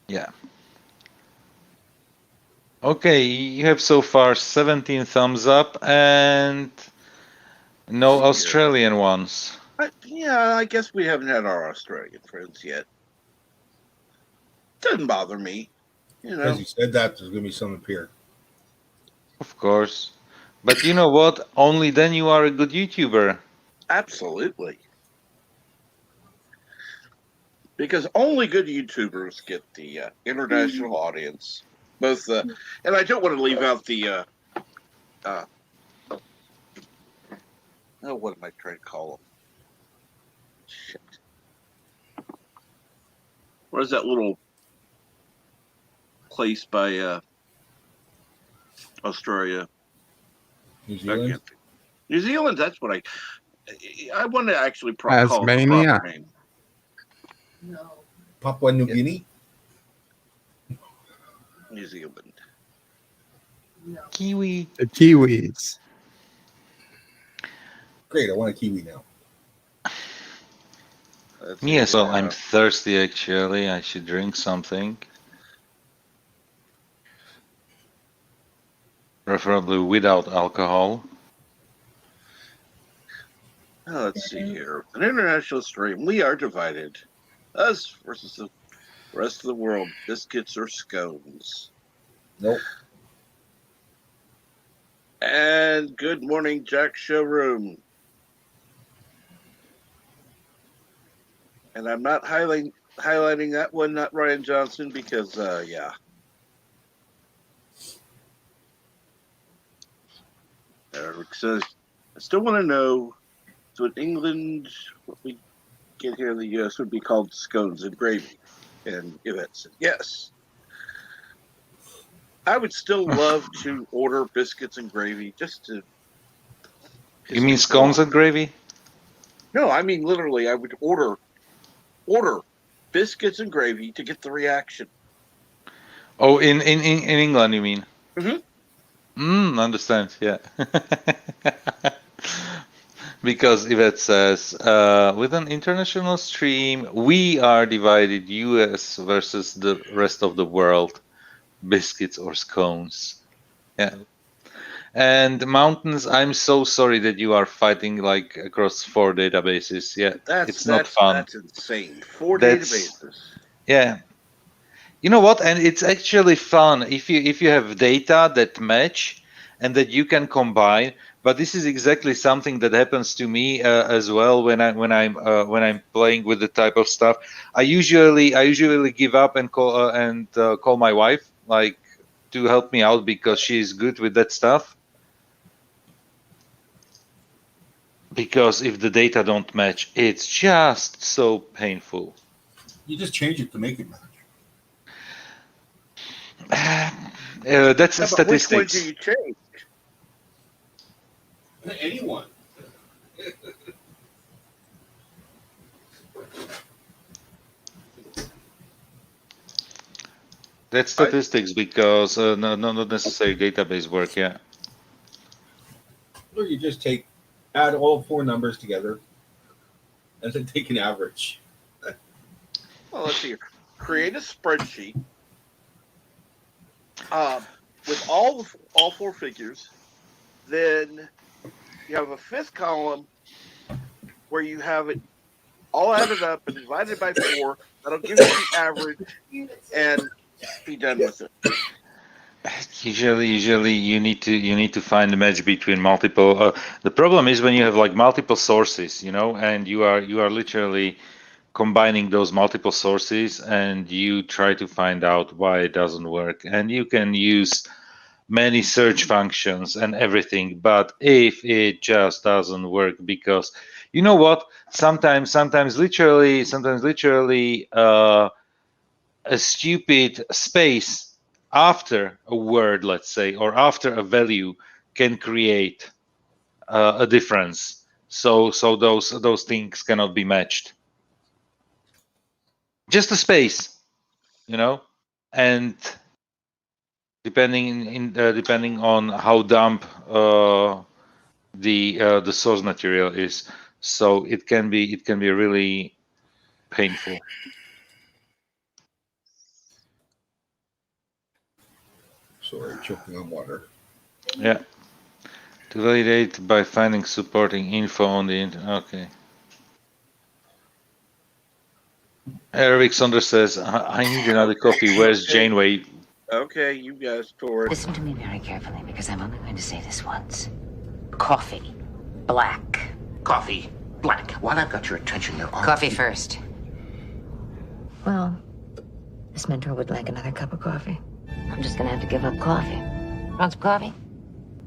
Yeah. Okay, you have so far 17 thumbs up and no Australian ones. I guess we haven't had our Australian friends yet. Doesn't bother me, Because you said that, there's going to be some appear. Of course. But you know what? Only then you are a good YouTuber. Absolutely. Because only good YouTubers get the international audience. Both, and I don't want to leave out the, what am I trying to call them? Shit. What is that little place by Australia? New Zealand? New Zealand, that's what I want to actually call it the Tasmania. proper name. No. Papua New Guinea? New Zealand. No. Kiwi. The Kiwis. Great, I want a kiwi now. Me as well. I'm thirsty actually. I should drink something. Preferably without alcohol. Oh, let's see here. An international stream. We are divided. Us versus the rest of the world. Biscuits or scones. Nope. And good morning, Jack Showroom. And I'm not highlighting that one, not Ryan Johnson, because, yeah. Eric says, I still want to know, so in England, what we get here in the U.S. would be called scones and gravy. And Yvette said, yes. I would still love to order biscuits and gravy just to... You mean scones and gravy? No, I mean literally, I would order biscuits and gravy to get the reaction. Oh, in England, you mean? Mm-hmm. Understand, yeah. Because Yvette says, with an international stream, we are divided US versus the rest of the world. Biscuits or scones. Yeah. And mountains, I'm so sorry that you are fighting like across 4 databases. Yeah, it's not fun. That's insane. 4 databases. Yeah. You know what? And it's actually fun if you have data that match and that you can combine. But this is exactly something that happens to me as well when I'm playing with the type of stuff. I usually give up and call my wife like to help me out because she's good with that stuff. because if the data don't match, it's just so painful. You just change it to make it match. That's Yeah, but which one do statistics. you change? Anyone. That's statistics because not necessarily database work. Yeah. Or you just add all 4 numbers together, and then take an average. Well, let's see here. Create a spreadsheet with all 4 figures. Then you have a 5th column where you have it all added up and divided by 4. That'll give you the average and be done with it. Usually you need to find a match between multiple. The problem is when you have like multiple sources, and you are literally combining those multiple sources, and you try to find out why it doesn't work. And you can use many search functions and everything, but if it just doesn't work, because you know what? Sometimes literally, a stupid space after a word, let's say, or after a value can create a difference. So those things cannot be matched. Just a space, and depending on how dumb the source material is, so it can be really painful. Sorry, choking on water. Yeah. To validate by finding supporting info on the internet. Okay. Eric Saunders says, I need another coffee. Where's Janeway? Okay, you guys toward. Listen to me very carefully, because I'm only going to say this once. Coffee. Black. Coffee. Black. While I've got your attention, there are... Coffee first. Well, this mentor would like another cup of coffee. I'm just gonna have to give up coffee. Want some coffee?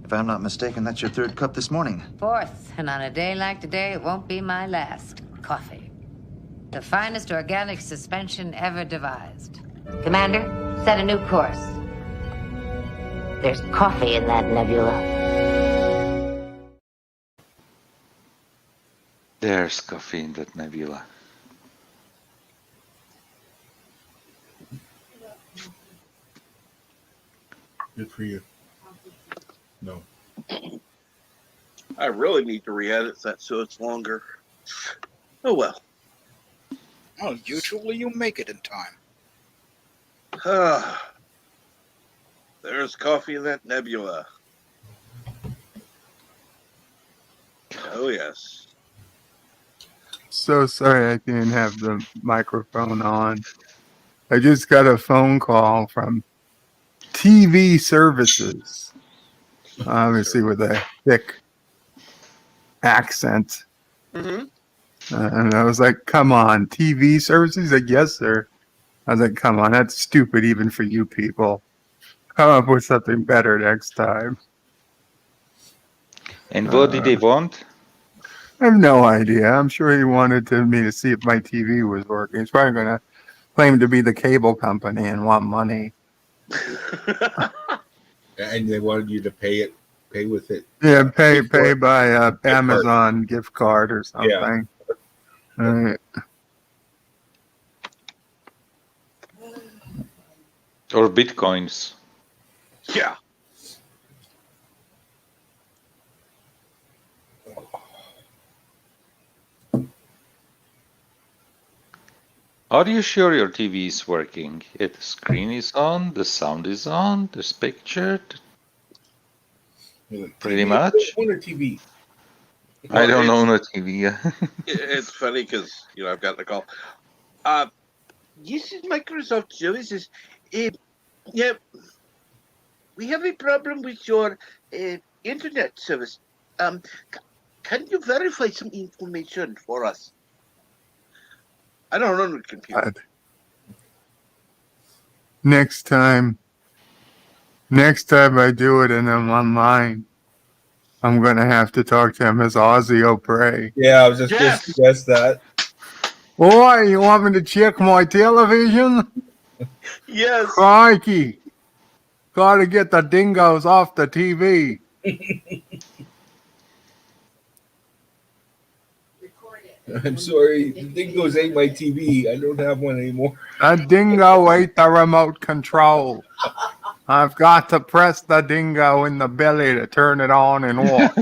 If I'm not mistaken, that's your 3rd cup this morning. 4th, and on a day like today, it won't be my last. Coffee. The finest organic suspension ever devised. Commander, set a new course. There's coffee in that nebula. There's coffee in that nebula. Good for you. No. I really need to re-edit that so it's longer. Oh well. Well, usually you make it in time. There's coffee in that nebula. Oh yes. So sorry I didn't have the microphone on. I just got a phone call from TV services, obviously with a thick accent. Mm-hmm. And I was like, come on, TV services? He's like, yes, sir. I was like, come on, that's stupid even for you people. Come up with something better next time. And what did they want? I have no idea. I'm sure he wanted me to see if my TV was working. He's probably going to claim to be the cable company and want money. And they wanted you to pay with it. Yeah, pay by Amazon gift card or something. Yeah. Right. Or bitcoins? Yeah. Are you sure your TV is working? The screen is on, the sound is on, there's picture. Pretty much. What a TV. I don't own a TV. It's funny because I've gotten a call. This is Microsoft Services. Yeah, we have a problem with your internet service. Can you verify some information for us? I don't own a computer. Next time I do it and I'm online, I'm gonna have to talk to him as Ozzy O'Prey. Yeah, I was just Yes! going to suggest that. Boy, you want me to check my television? Yes. Crikey! Gotta get the dingoes off the TV. I'm sorry, the dingoes ate my TV. I don't have one anymore. That dingo ate the remote control. I've got to press the dingo in the belly to turn it on and off.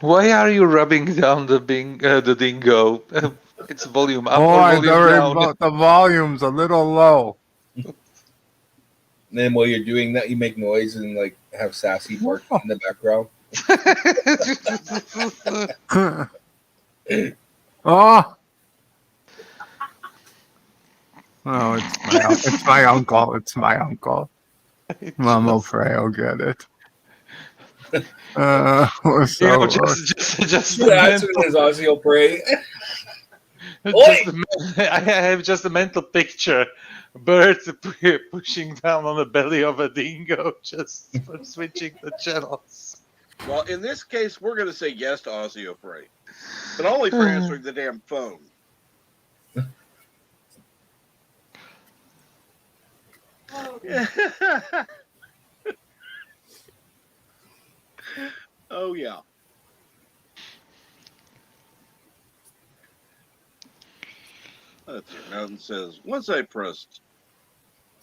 Why are you rubbing down the dingo? It's volume up or Boy, volume down. the volume's a little low. And then while you're doing that, you make noise and like have sassy bark in the background. Oh. Oh, it's my uncle. It's my uncle. Mom O'Fray will get it. Just That's what it is, Ozzy O'Prey. I have just a mental picture. Birds pushing down on the belly of a dingo just for switching the channels. Well, in this case, we're going to say yes to Ozzy O'Prey, but only for answering the damn phone. Oh, yeah. Let's see. Mountain says, once I pressed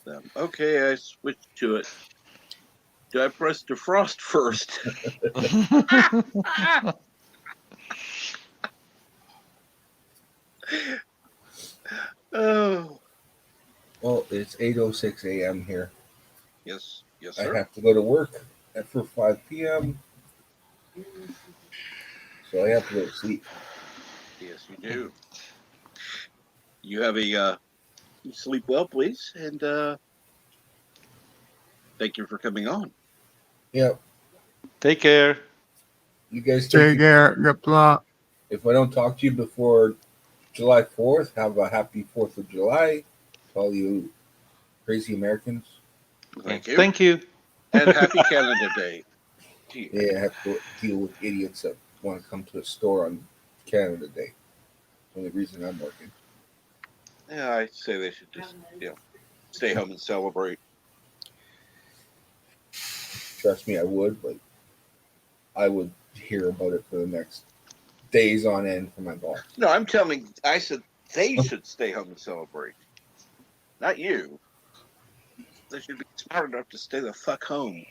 them. Okay, I switched to it. Do I press defrost first? Oh. Well, it's 8:06 a.m. here. Yes, yes, I sir. have to go to work for 5 p.m. So I have to go to sleep. Yes, you do. You have you sleep well, please, and thank you for coming on. Yep. Take care. You guys Take care. Good luck. If I don't talk to you before July 4th, have a happy 4th of July to all you crazy Americans. Thank you. Thank you. And happy Canada Day to you. Yeah, I have to deal with idiots that want to come to a store on Canada Day. Only reason I'm working. Yeah, I say they should just, stay home and celebrate. Trust me, I would, but I would hear about it for the next days on end from my boss. No, I said they should stay home and celebrate. Not you. They should be smart enough to stay the fuck home.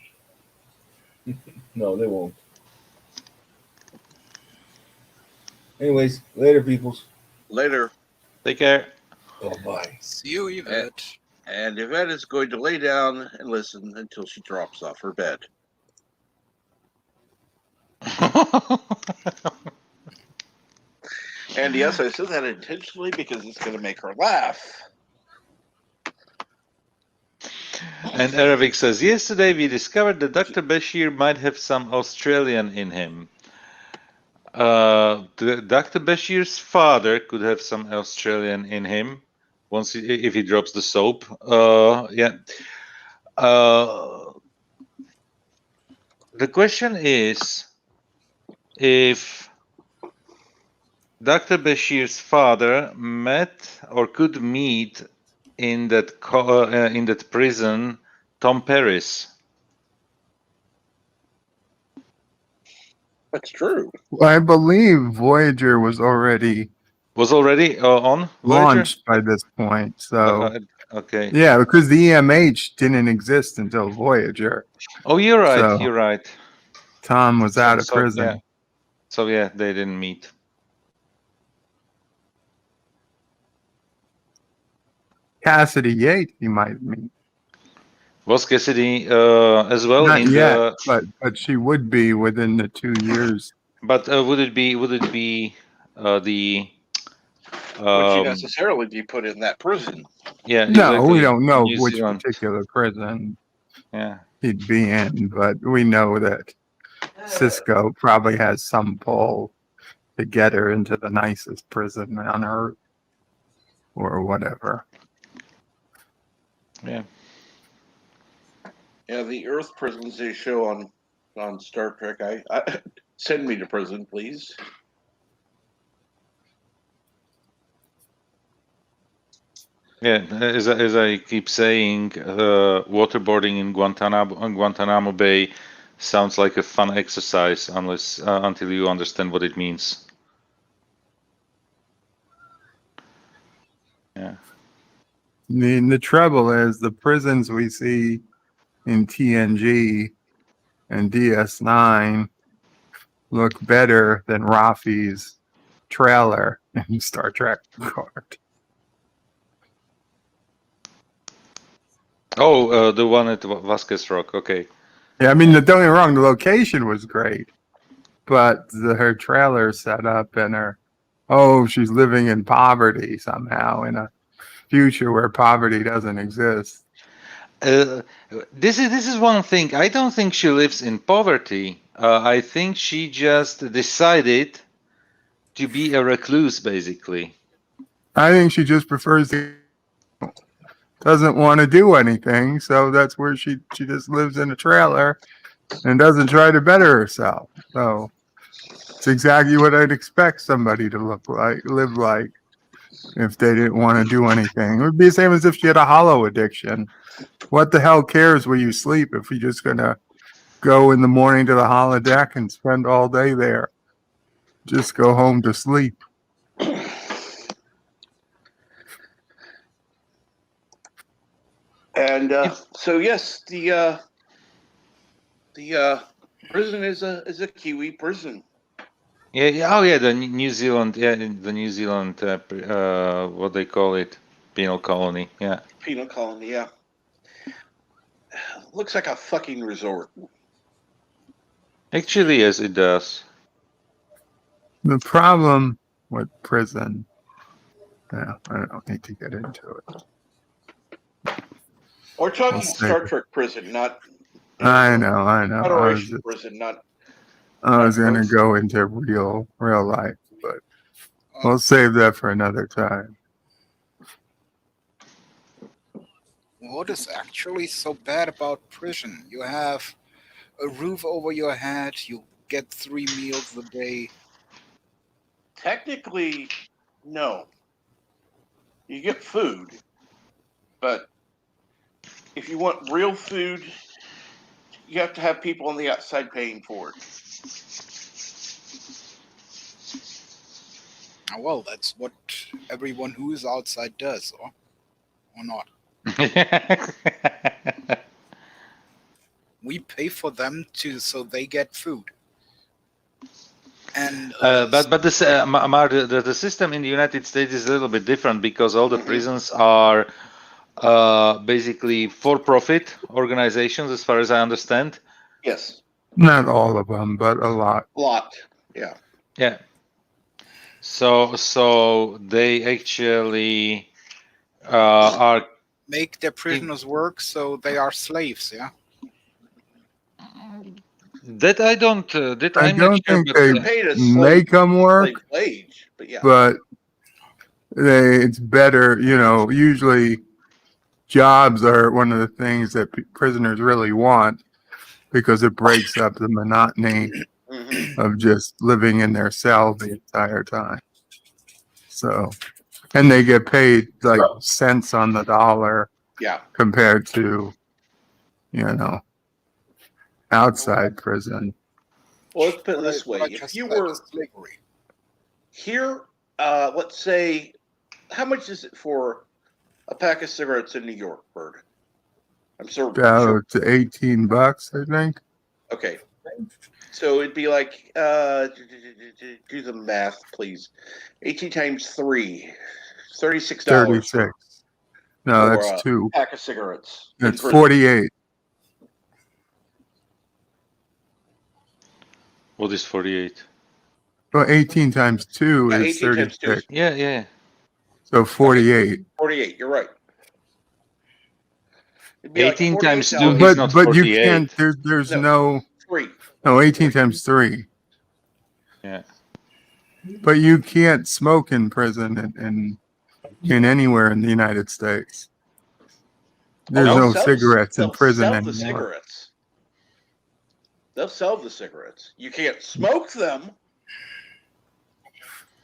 No, they won't. Anyways, later, peoples. Later. Take care. Bye-bye. See you, Yvette. And Yvette is going to lay down and listen until she drops off her bed. And yes, I said that intentionally because it's going to make her laugh. And Arabic says, yesterday we discovered that Dr. Bashir might have some Australian in him. Dr. Bashir's father could have some Australian in him if he drops the soap. Yeah. The question is if Dr. Bashir's father met or could meet in that prison Tom Paris. That's true. I believe Voyager was already on Voyager? Launched by this point. So okay. Yeah, because the EMH didn't exist until Voyager. Oh, you're right. So You're right. Tom was out of prison. Yeah. So yeah, they didn't meet. Cassidy Yates, he might meet. Was Cassidy as well? Not yet, but she would be within the 2 years. But would it be the? Would she necessarily be put in that prison? Yeah. No, exactly. we don't know New which Zealand. particular prison Yeah. he'd be in, but we know that Cisco probably has some pull to get her into the nicest prison on Earth. or whatever. Yeah. Yeah, the Earth prisons they show on Star Trek. I send me to prison, please. Yeah, as I keep saying, waterboarding in Guantanamo Bay sounds like a fun exercise until you understand what it means. Yeah. The trouble is the prisons we see in TNG and DS9 look better than Rafi's trailer in Star Trek Picard. Oh, the one at Vasquez Rock. Okay. Yeah, I mean, don't get me wrong, the location was great, but her trailer set up and she's living in poverty somehow in a future where poverty doesn't exist. This is one thing. I don't think she lives in poverty. I think she just decided to be a recluse, basically. I think she just prefers to, doesn't want to do anything, so that's where she just lives in a trailer and doesn't try to better herself. So it's exactly what I'd expect somebody to live like if they didn't want to do anything. It would be the same as if she had a hollow addiction. What the hell cares where you sleep if you're just gonna go in the morning to the holodeck and spend all day there? Just go home to sleep. And so yes, the prison is a Kiwi prison. Yeah. Oh, yeah. The New Zealand. Yeah, the New Zealand. What they call it, penal colony. Yeah. Penal colony. Yeah. Looks like a fucking resort. Actually, yes, it does. The problem with prison, I don't need to get into it. We're talking I'll Star say- Trek prison, not. I know. Federation prison, not. I was going to go into real life, but we'll save that for another time. What is actually so bad about prison? You have a roof over your head, you get 3 meals a day. Technically, no. You get food, but if you want real food, you have to have people on the outside paying for it. Well, that's what everyone who is outside does, or not. We pay for them so they get food. And but the system in the United States is a little bit different because all the prisons are basically for-profit organizations, as far as I understand. Yes. Not all of them, but a lot. Yeah. Yeah. So they actually are make their prisoners work, so they are slaves. Yeah. That I don't. I don't think they paid a make them work, wage, but yeah. but it's better. Usually jobs are one of the things that prisoners really want because it breaks up the monotony of just living in their cell the entire time. So, and they get paid like cents on the dollar. Yeah. Compared to, outside prison. Well, let's put it this way: if you were here, let's say, how much is it for a pack of cigarettes in New York, Bird? I'm sorry. About $18, I think. Okay, so it'd be like do the math, please. 18 times 3, $36. 36. No, that's 2. Pack of cigarettes. That's 48. What is 48? Well, 18 times 2 is 36. Yeah. So 48. 48. You're right. 18 like times 2 $48. is not 48. But you can't. There's no 3. No, 18 times 3. Yeah. But you can't smoke in prison and in anywhere in the United States. There's They'll no sell- cigarettes in they'll prison sell the anymore. cigarettes. They'll sell the cigarettes. You can't smoke them.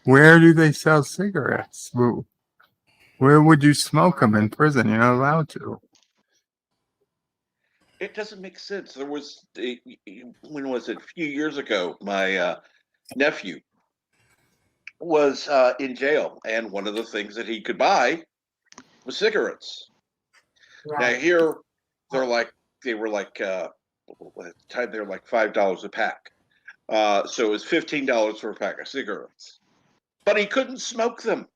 Where do they sell cigarettes? Where would you smoke them in prison? You're not allowed to. It doesn't make sense. There was when was it? A few years ago, my nephew was in jail, and one of the things that he could buy was cigarettes. Now here, they were like at the time they were like $5 a pack. So it was $15 for a pack of cigarettes. But he couldn't smoke them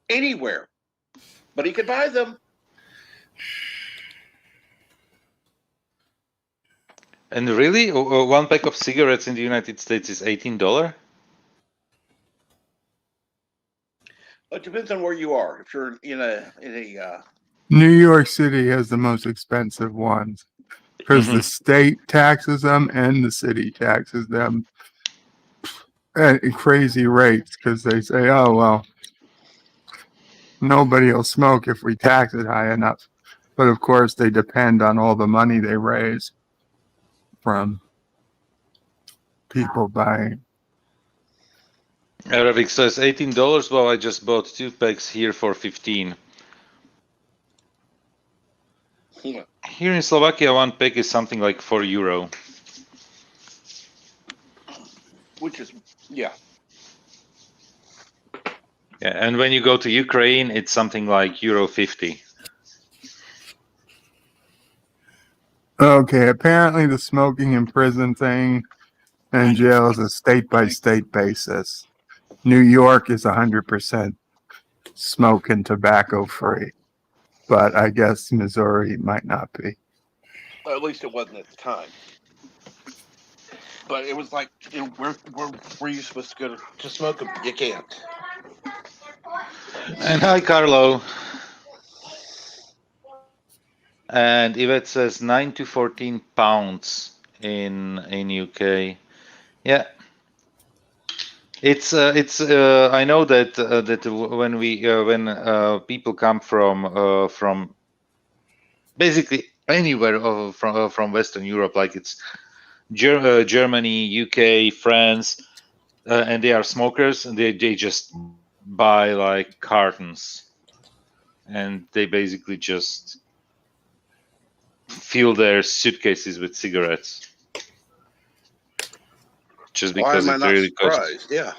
anywhere. But he could buy them. And really, one pack of cigarettes in the United States is $18? It depends on where you are. If you're in a New York City has the most expensive ones because the state taxes them and the city taxes them at crazy rates because they say, oh, well, nobody will smoke if we tax it high enough. But of course, they depend on all the money they raise from people buying. Arabic says $18. Well, I just bought 2 packs here for 15. Here in Slovakia, 1 pack is something like €4. which is yeah. Yeah, and when you go to Ukraine, it's something like €50. Okay, apparently the smoking in prison thing and jail is a state-by-state basis. New York is 100% smoke and tobacco free, but I guess Missouri might not be. At least it wasn't at the time. But it was like, where were you supposed to go to smoke them? You can't. And hi, Carlo. And Yvette says 9 to 14 pounds in UK. Yeah, it's I know that when people come from basically anywhere from Western Europe, like it's Germany, UK, France, and they are smokers, and they just buy like cartons, and they basically just fill their suitcases with cigarettes. Just because Why am I it not really surprised? costs. Yeah.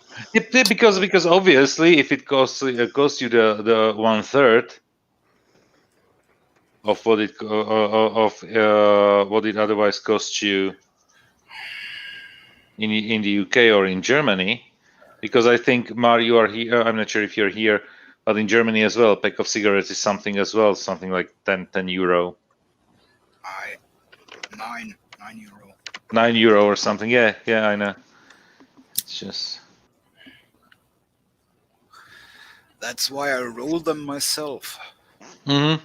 Because obviously, if it costs you the 1/3 of what it otherwise costs you in the UK or in Germany, because I think Mar, you are here. I'm not sure if you're here, but in Germany as well, a pack of cigarettes is something as well, something like 10 euro. 9 euro. 9 euro or something. Yeah, I know. It's just. That's why I roll them myself. Mm-hmm.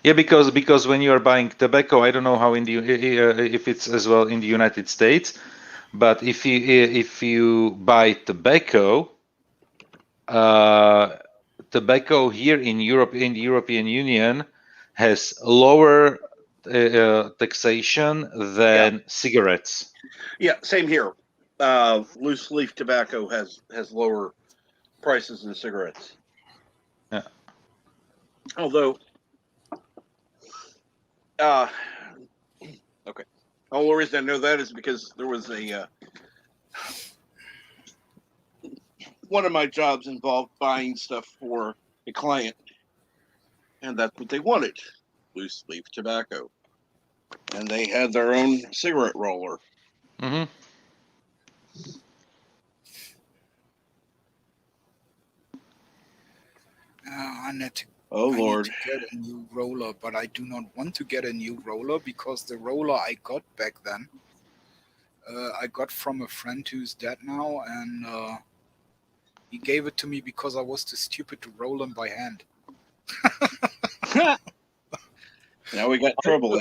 Yeah, because when you are buying tobacco, I don't know how if it's as well in the United States, but if you buy tobacco, tobacco here in Europe, in the European Union, has lower taxation than cigarettes. Yeah, same here. Loose leaf tobacco has lower prices than cigarettes. Yeah. Although, okay. The only reason I know that is because there was one of my jobs involved buying stuff for a client, and that's what they wanted: loose leaf tobacco, and they had their own cigarette roller. Mm-hmm. I need to Lord. get a new roller, but I do not want to get a new roller because the roller I got back then, I got from a friend who's dead now, and he gave it to me because I was too stupid to roll them by hand. Now we got trouble.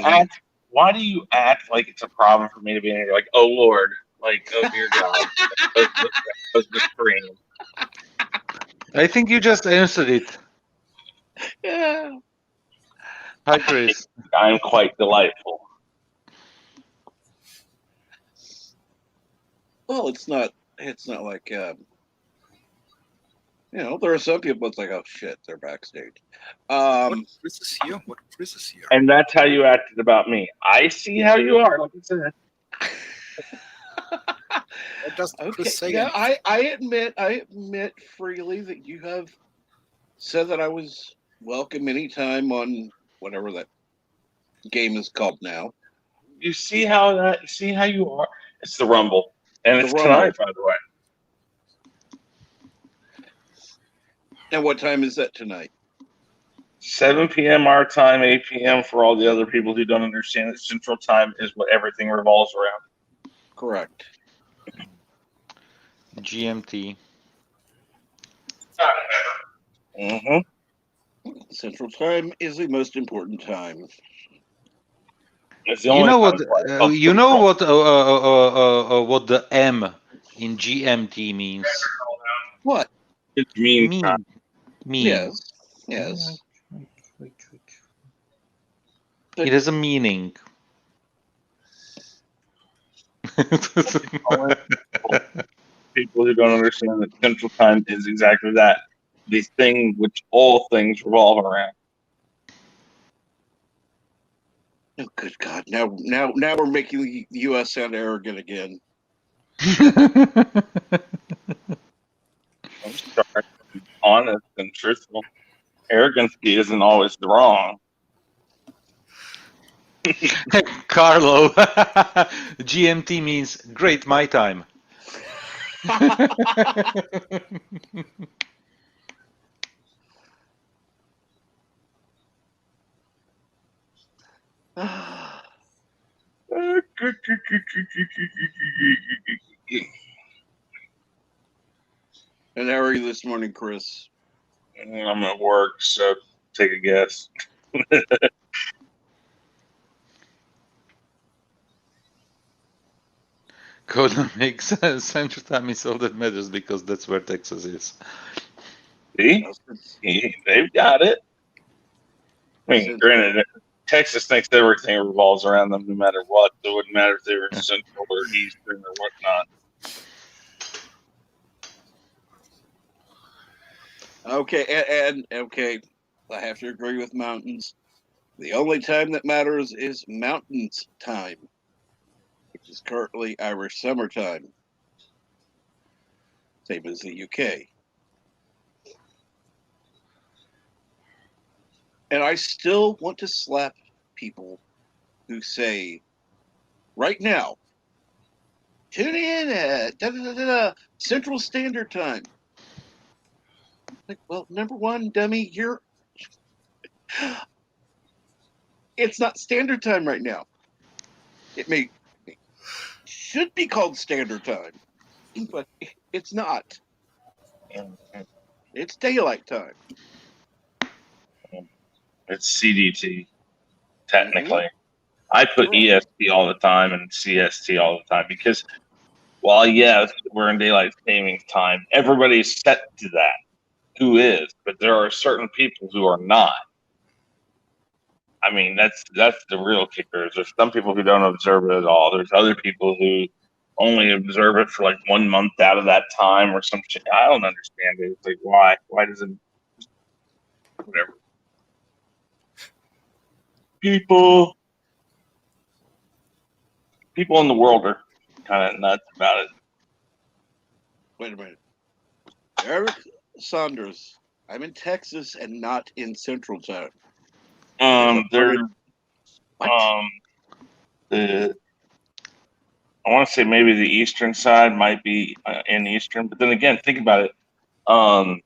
Why do you act like it's a problem for me to be in here? Like, oh Lord, like, oh dear God, was the scream. I think you just answered it. Hi, Chris. I'm quite delightful. Well, it's not like there are some people. It's like, oh shit, they're backstage. What Chris is here? What Chris is here? And that's how you acted about me. I see how you are. Like I said. What does Okay, Chris say? yeah, I admit freely that you have said that I was welcome anytime on whatever that game is called now. You see how you are. It's the Rumble, and The it's Rumble. tonight, by the way. And what time is that tonight? 7 p.m. our time, 8 p.m. for all the other people who don't understand that Central Time is what everything revolves around. Correct. GMT. Mm-hmm. Central Time is the most important time. It's the You only know time what? where I come to You know control. what the M in GMT means? What? It means Mean. Mean. Yes. Yes. It has a meaning. people who don't understand that Central Time is exactly that. The thing which all things revolve around. Oh, good God! Now we're making the U.S. sound arrogant again. I'm sorry. Honest and truthful. Arrogancy isn't always wrong. Carlo. GMT means great my time. And how are you this morning, Chris? I'm at work, so take a guess. Coda makes sense. Central Time is all that matters because that's where Texas is. See? They've got it. I mean, granted, Texas thinks everything revolves around them no matter what. So it wouldn't matter if they were central or eastern or whatnot. Okay, and okay, I have to agree with mountains. The only time that matters is mountains time, which is currently Irish summertime, same as the UK. And I still want to slap people who say, right now, tune in at Central Standard Time. Like, well, number one, dummy, it's not Standard Time right now. It should be called Standard Time, but it's not. It's daylight time. It's CDT, technically. I put EST all the time and CST all the time because while, yes, we're in daylight savings time, everybody's set to that. Who is? But there are certain people who are not. I mean, that's the real kicker. There's some people who don't observe it at all. There's other people who only observe it for like 1 month out of that time or some shit. I don't understand it. It's like, why? Why does it? Whatever. People in the world are kind of nuts about it. Wait a minute. Eric Saunders, I'm in Texas and not in Central Time. I want to say maybe the eastern side might be in Eastern, but then again, think about it. Oh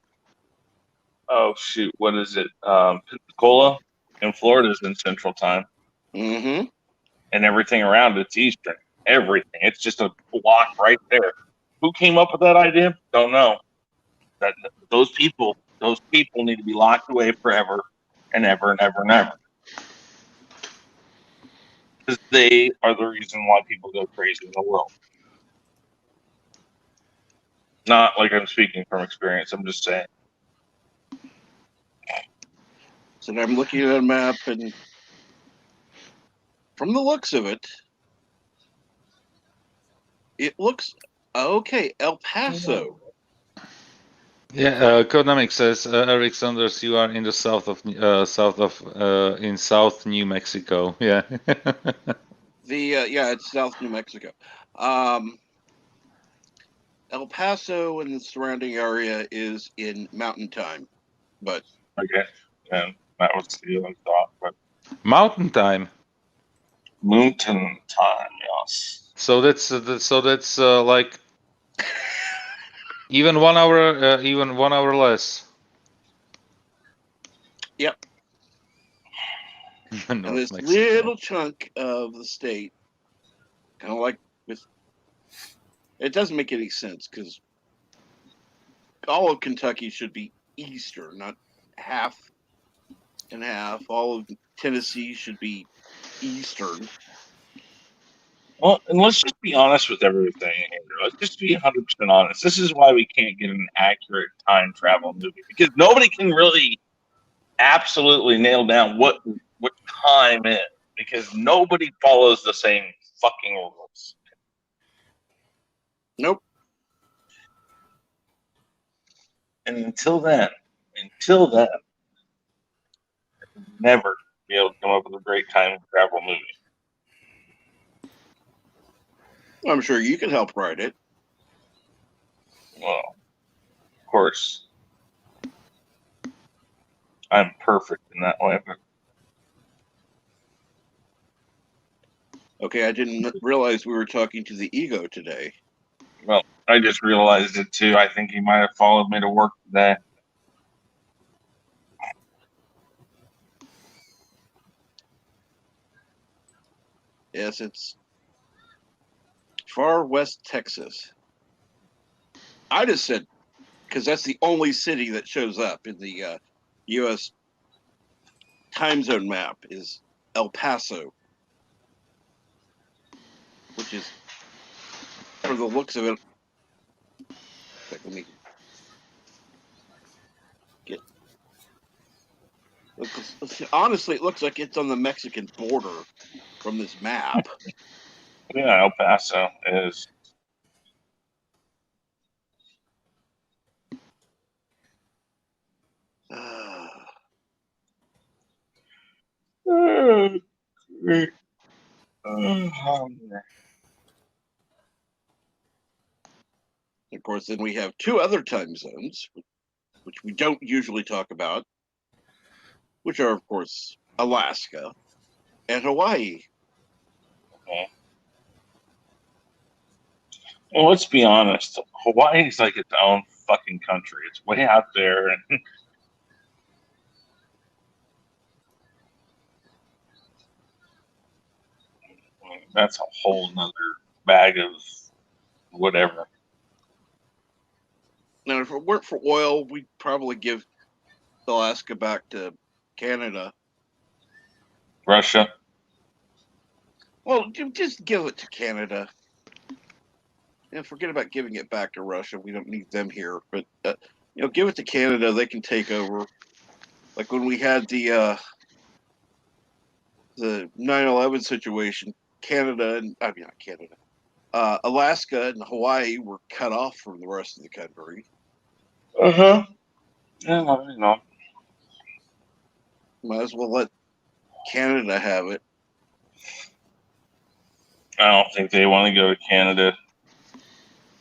shoot, what is it? Pensacola in Florida is in Central Time, Mm-hmm. and everything around it's Eastern. Everything. It's just a block right there. Who came up with that idea? Don't know. That those people need to be locked away forever and ever and ever and ever. Because they are the reason why people go crazy in the world. Not like I'm speaking from experience. I'm just saying. So I'm looking at a map, and from the looks of it, it looks okay. El Paso. Yeah, Codenamic says, Eric Sanders, you are in the south of in South New Mexico. Yeah. Yeah, it's South New Mexico. El Paso and the surrounding area is in Mountain Time, but Okay, and that was the other thought, but Mountain time. mountain time, yes. So that's like even 1 hour less. yep. And North this Mexico. little chunk of the state, kind of like with, it doesn't make any sense because all of Kentucky should be eastern, not half and half. All of Tennessee should be eastern. Well, and let's just be honest with everything, Andrew. Let's just be 100% honest. This is why we can't get an accurate time travel movie, because nobody can really absolutely nail down what time is, because nobody follows the same fucking rules. Nope. And until then, never be able to come up with a great time travel movie. I'm sure you can help write it. Well, of course, I'm perfect in that way, but Okay, I didn't realize we were talking to the ego today. well, I just realized it too. I think he might have followed me to work today. Yes, it's far west Texas. I just said because that's the only city that shows up in the U.S. time zone map is El Paso, which is, for the looks of it, let me get. Honestly, it looks like it's on the Mexican border from this map. Yeah, El Paso is. Of course, then we have two other time zones, which we don't usually talk about, which are, of course, Alaska and Hawaii. Okay. Well, let's be honest. Hawaii's like its own fucking country. It's way out there, and that's a whole nother bag of whatever. Now, if it weren't for oil, we'd probably give Alaska back to Canada. Russia. Well, just give it to Canada. And forget about giving it back to Russia. We don't need them here. But, give it to Canada. They can take over. Like when we had the 9/11 situation, Canada and, I mean, not Canada, Alaska and Hawaii were cut off from the rest of the country. Yeah, you know. Might as well let Canada have it. I don't think they want to go to Canada.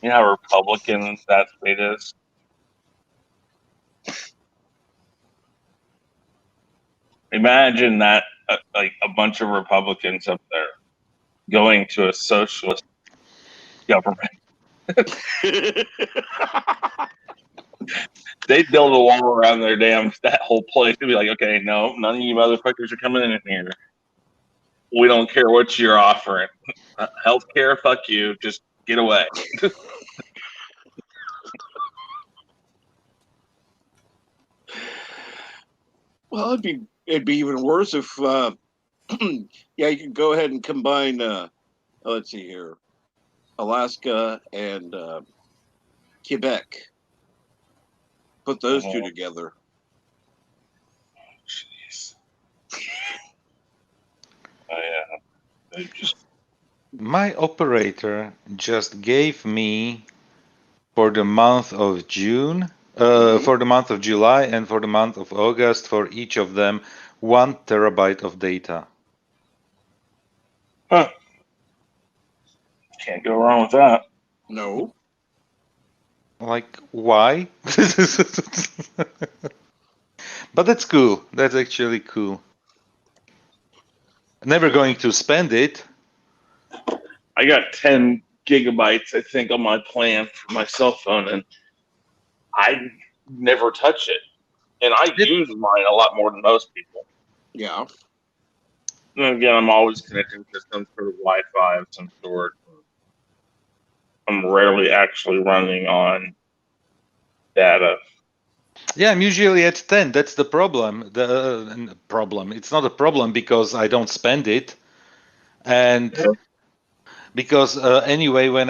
You know how Republican that state is? Imagine that, like a bunch of Republicans up there going to a socialist government. They'd build a wall around their that whole place. They'd be like, okay, no, none of you motherfuckers are coming in here. We don't care what you're offering. Healthcare, fuck you. Just get away. Well, it'd be even worse if yeah, you can go ahead and combine let's see here, Alaska and Quebec. Put those two together. yeah. They just My operator just gave me for the month of June, for the month of July, and for the month of August, for each of them, 1 terabyte of data. huh. Can't go wrong with that. No. Like, why? But that's cool. That's actually cool. Never going to spend it. I got 10 gigabytes, I think, on my plan for my cell phone, and I never touch it. And I use mine a lot more than most people. Yeah. And again, I'm always connecting to some sort of Wi-Fi of some sort. I'm rarely actually running on data. Yeah, I'm usually at 10. That's the problem. The problem. It's not a problem because I don't spend it, and because anyway, when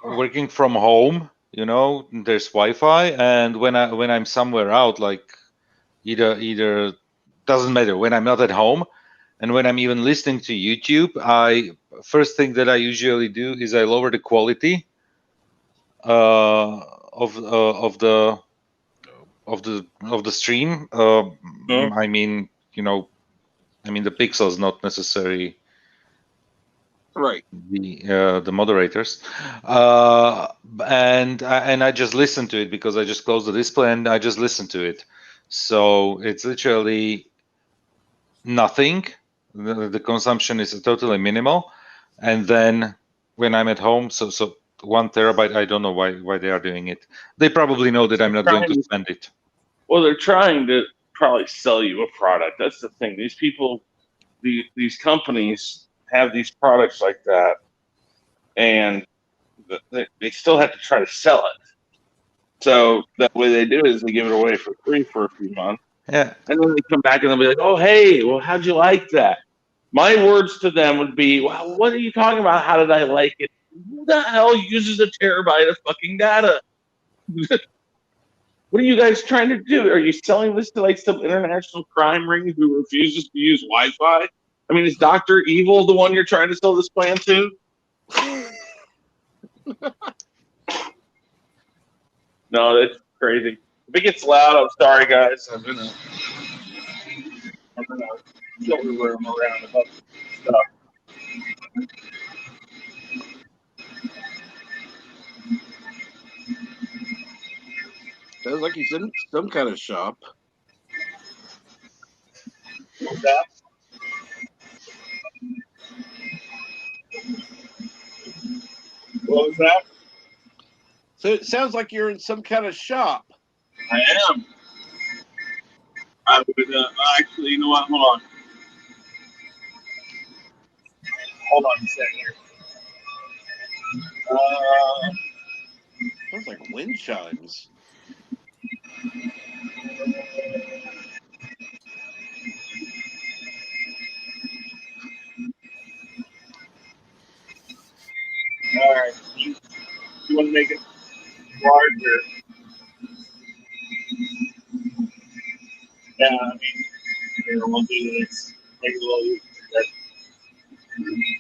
working from home, there's Wi-Fi, and when I'm somewhere out, like either doesn't matter when I'm not at home, and when I'm even listening to YouTube, first thing that I usually do is I lower the quality of the stream. I mean, the pixels, not necessarily Right. the moderators, and I just listen to it because I just close the display and I just listen to it. So it's literally nothing. The consumption is totally minimal, and then when I'm at home, so 1 terabyte, I don't know why they are doing it. They probably know that I'm not going to spend it. Well, they're trying to probably sell you a product. That's the thing. These people, these companies have these products like that, and they still have to try to sell it. So that way they do is they give it away for free for a few months. Yeah. And then they come back and they'll be like, oh, hey, well, how'd you like that? My words to them would be, well, what are you talking about? How did I like it? Who the hell uses a terabyte of fucking data? What are you guys trying to do? Are you selling this to like some international crime ring who refuses to use Wi-Fi? I mean, is Dr. Evil the one you're trying to sell this plan to? No, that's crazy. If it gets loud, I'm sorry, guys. I'm gonna show the room around about stuff. Sounds like he's in some kind of shop. What's that? What was that? So it sounds like you're in some kind of shop. I am. I would actually, you know what? Hold on. Hold on a second here. Sounds like wind chimes. All right. You want to make it larger? Yeah, I mean, here, we'll do this. Make it a little easier.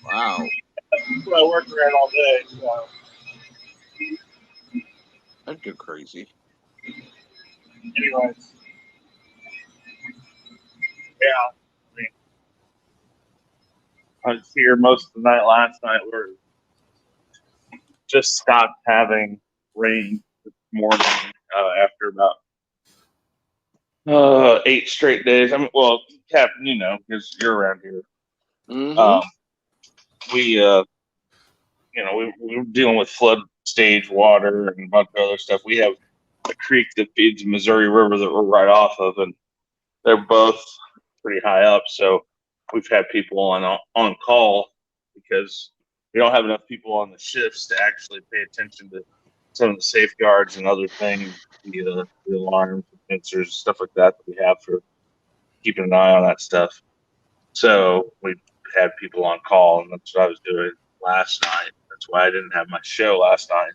Wow. That's what I work around all day. So. That'd go crazy. Anyways. Yeah. I mean, I was here most of the night last night. We're just stopped having rain this morning after about 8 straight days. I mean, well, Captain, because you're around here. Mm-hmm. We we're dealing with flood stage water and a bunch of other stuff. We have a creek that feeds the Missouri River that we're right off of, and they're both pretty high up. So we've had people on call because we don't have enough people on the shifts to actually pay attention to some of the safeguards and other things, the alarms, the sensors, stuff like that we have for keeping an eye on that stuff. So we had people on call, and that's what I was doing last night. That's why I didn't have my show last night.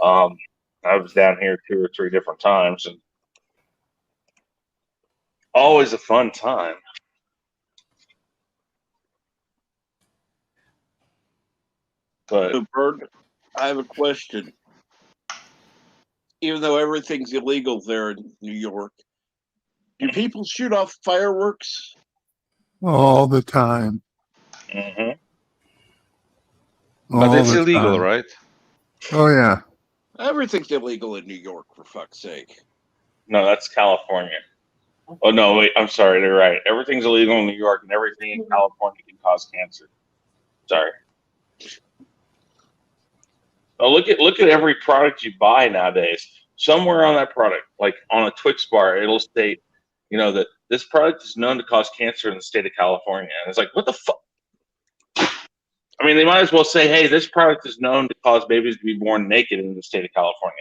I was down here 2 or 3 different times, and always a fun time. But So, Bird, I have a question. Even though everything's illegal there in New York, do people shoot off fireworks? All the time. mhm. But All it's the illegal, time. right? Oh yeah. Everything's illegal in New York, for fuck's sake. No, that's California. Oh no, wait, I'm sorry, they're right. Everything's illegal in New York, and everything in California can cause cancer. Sorry. Oh, look at every product you buy nowadays. Somewhere on that product, like on a Twix bar, it'll state, that this product is known to cause cancer in the state of California. And it's like, what the fuck? I mean, they might as well say, hey, this product is known to cause babies to be born naked in the state of California.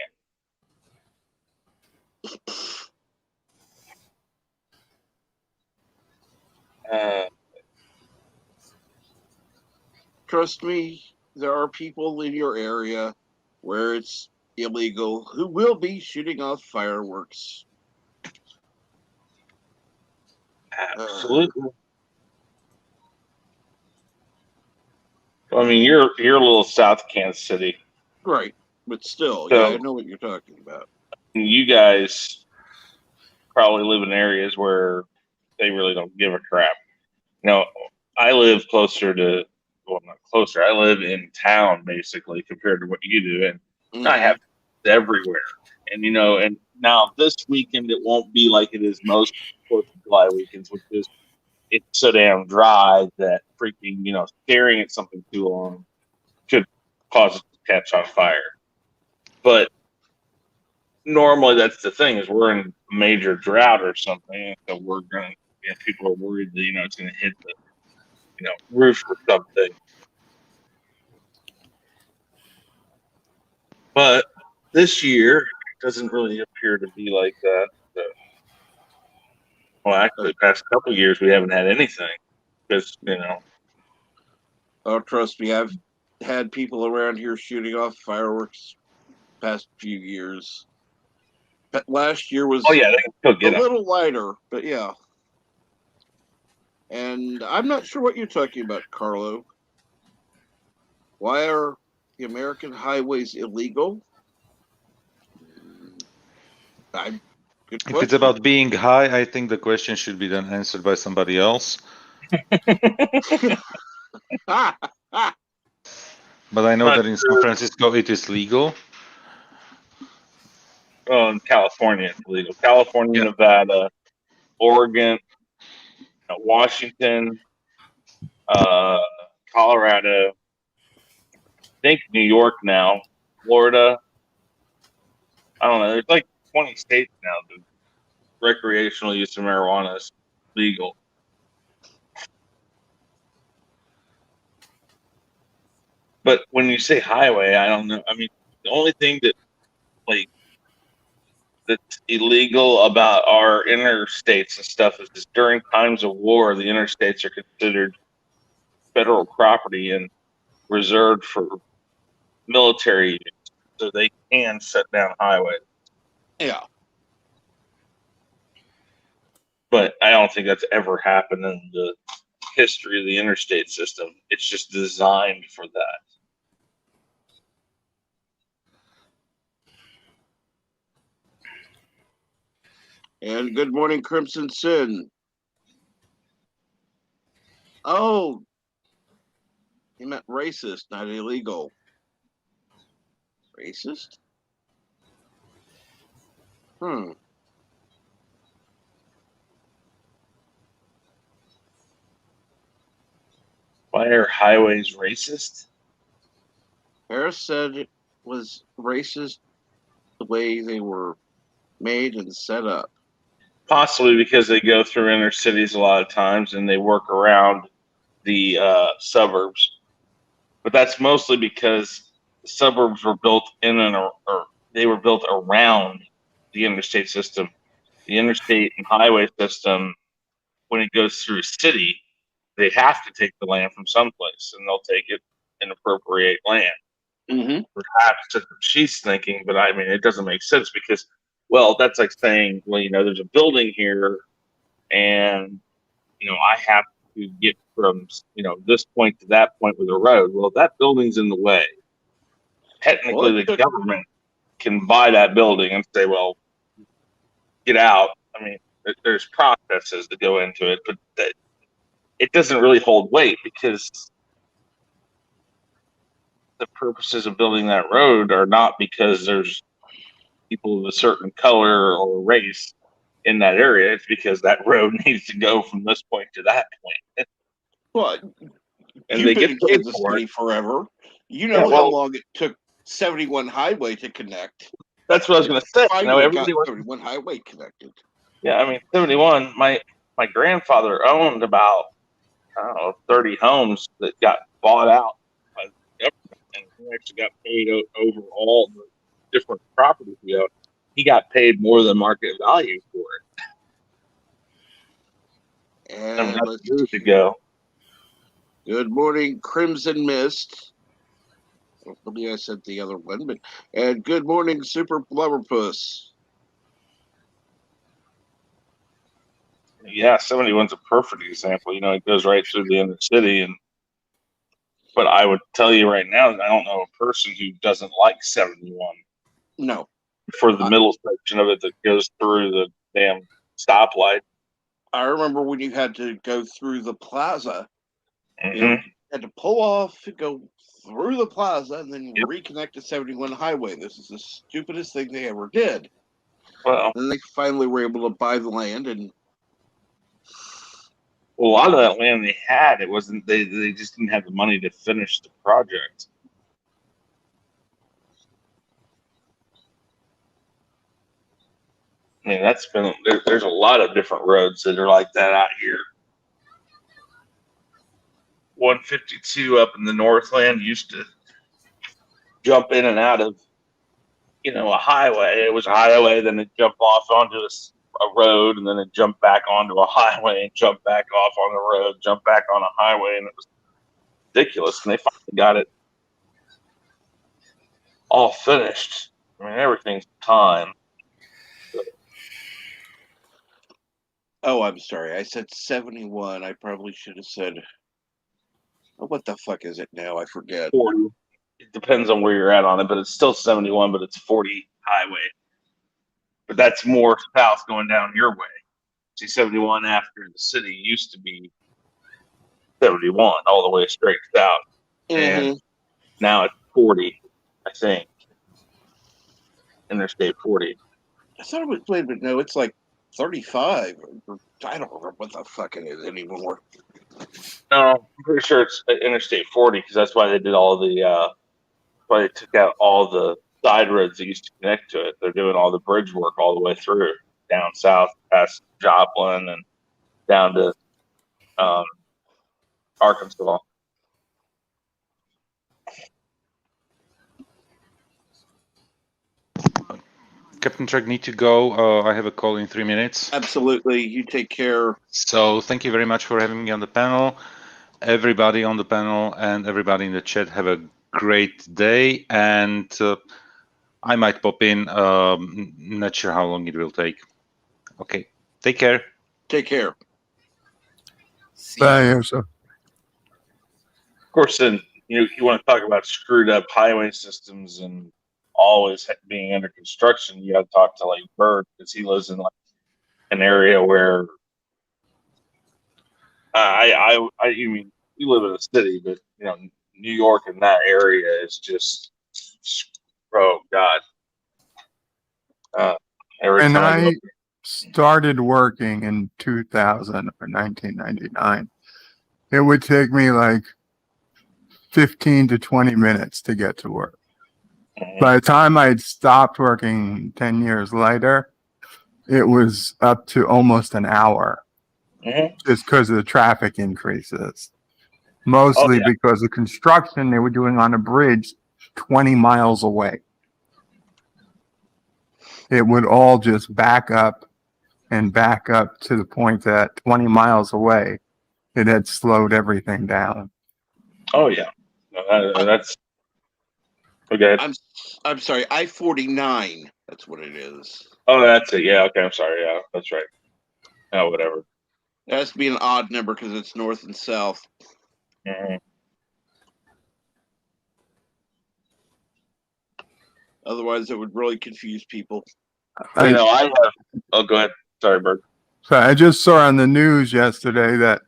Trust me, there are people in your area where it's illegal who will be shooting off fireworks. Absolutely. I mean, you're a little south of Kansas City. Right. But still, So- yeah, I know what you're talking about. You guys probably live in areas where they really don't give a crap. I live closer to, well, not closer. I live in town basically compared to what you do, and I have everywhere. And and now this weekend it won't be like it is most 4th of July weekends, which is it's so damn dry that freaking staring at something too long could cause it to catch on fire. But normally that's the thing is we're in a major drought or something, so we're gonna people are worried that it's gonna hit the roof or something. But this year it doesn't really appear to be like that. Well, actually, the past couple of years we haven't had anything because Oh, trust me, I've had people around here shooting off fireworks past few years. But last year was oh yeah, they can still a get them. little lighter, but yeah. And I'm not sure what you're talking about, Carlo. Why are the American highways illegal? Good If it's question. about being high, I think the question should be then answered by somebody else. But I know Not that in San Francisco it is legal. Oh, in California it's illegal. California, Yeah. Nevada, Oregon, Washington, Colorado. I think New York now, Florida. I don't know. There's like 20 states now that recreational use of marijuana is legal. But when you say highway, I don't know. I mean, the only thing that's illegal about our interstates and stuff is during times of war, the interstates are considered federal property and reserved for military use, so they can shut down highways. Yeah. But I don't think that's ever happened in the history of the interstate system. It's just designed for that. And good morning, Crimson Sin. Oh, he meant racist, not illegal. Racist? Why are highways racist? Harris said it was racist the way they were made and set up. Possibly because they go through inner cities a lot of times and they work around the suburbs. But that's mostly because the suburbs were built in or they were built around the interstate system. The interstate and highway system, when it goes through a city, they have to take the land from someplace, and they'll take it and appropriate land. Mm-hmm. Perhaps that's what she's thinking, but I mean, it doesn't make sense because, well, that's like saying, well, there's a building here, and I have to get from this point to that point with a road. Well, if that building's in the way, technically the government can buy that building and say, well, get out. I mean, there's processes that go into it, but it doesn't really hold weight because the purposes of building that road are not because there's people of a certain color or race in that area. It's because that road needs to go from this point to that point. Well, and you've they been get in paid Kansas for City it. forever. You Yeah, know how well, long it took 71 Highway to connect. that's what I was going to say. Finally got Everybody wants 71 Highway connected. Yeah, I mean, 71, my grandfather owned about, 30 homes that got bought out by the government, and he actually got paid over all the different properties he owned. He got paid more than market value for it. I mean, And that's years ago. Good morning, Crimson Mist. Maybe I said the other one, but and good morning, Super Blubberpuss. Yeah, 71's a perfect example. It goes right through the inner city, but I would tell you right now that I don't know a person who doesn't like 71. No. For the middle section of it that goes through the damn stoplight. I remember when you had to go through the plaza. Mm-hmm. You had to pull off, go through the plaza, and then reconnect to 71 Highway. This is the stupidest thing they ever did. Well, and they finally were able to buy the land, and a lot of that land they had, it wasn't they just didn't have the money to finish the project. I mean, that's been there's a lot of different roads that are like that out here. 152 up in the Northland used to jump in and out of, a highway. It was a highway, then it jumped off onto a road, and then it jumped back onto a highway and jumped back off on the road, jumped back on a highway, and it was ridiculous. And they finally got it all finished. I mean, everything's time. Oh, I'm sorry. I said 71. I probably should have said, what the fuck is it now? I forget. 40. It depends on where you're at on it, but it's still 71, but it's 40 highway. But that's more south going down your way. See, 71 after the city used to be 71 all the way straight south. Mm-hmm. And now it's 40, I think. Interstate 40. I thought it was, wait a minute, no, it's like 35. I don't remember what the fuck it is anymore. No, I'm pretty sure it's Interstate 40 because that's why they did all the, why they took out all the side roads that used to connect to it. They're doing all the bridge work all the way through down south past Joplin and down to Arkansas. Captain Trek, need to go. I have a call in 3 minutes. Absolutely. You take care. So thank you very much for having me on the panel. Everybody on the panel and everybody in the chat, have a great day. And I might pop in. Not sure how long it will take. Okay. Take care. Take care. Bye, Elsa. Of course, then you want to talk about screwed up highway systems and always being under construction. You got to talk to like Bird because he lives in like an area where you mean you live in a city, but New York and that area is just oh god. When I started working in 2000 or 1999, it would take me like 15 to 20 minutes to get to work. By the time I'd stopped working 10 years later, it was up to almost an hour, just because of the traffic increases. Mostly because of construction they were doing on a bridge 20 miles away. It would all just back up and back up to the point that 20 miles away, it had slowed everything down. Oh yeah, that's okay. I'm sorry. I-49. That's what it is. Oh, that's it. Yeah. Okay. I'm sorry. Yeah, that's right. Oh, whatever. It has to be an odd number because it's north and south. Mhm. Otherwise, it would really confuse people. You know, I have. Oh, go ahead. Sorry, Bert. So I just saw on the news yesterday that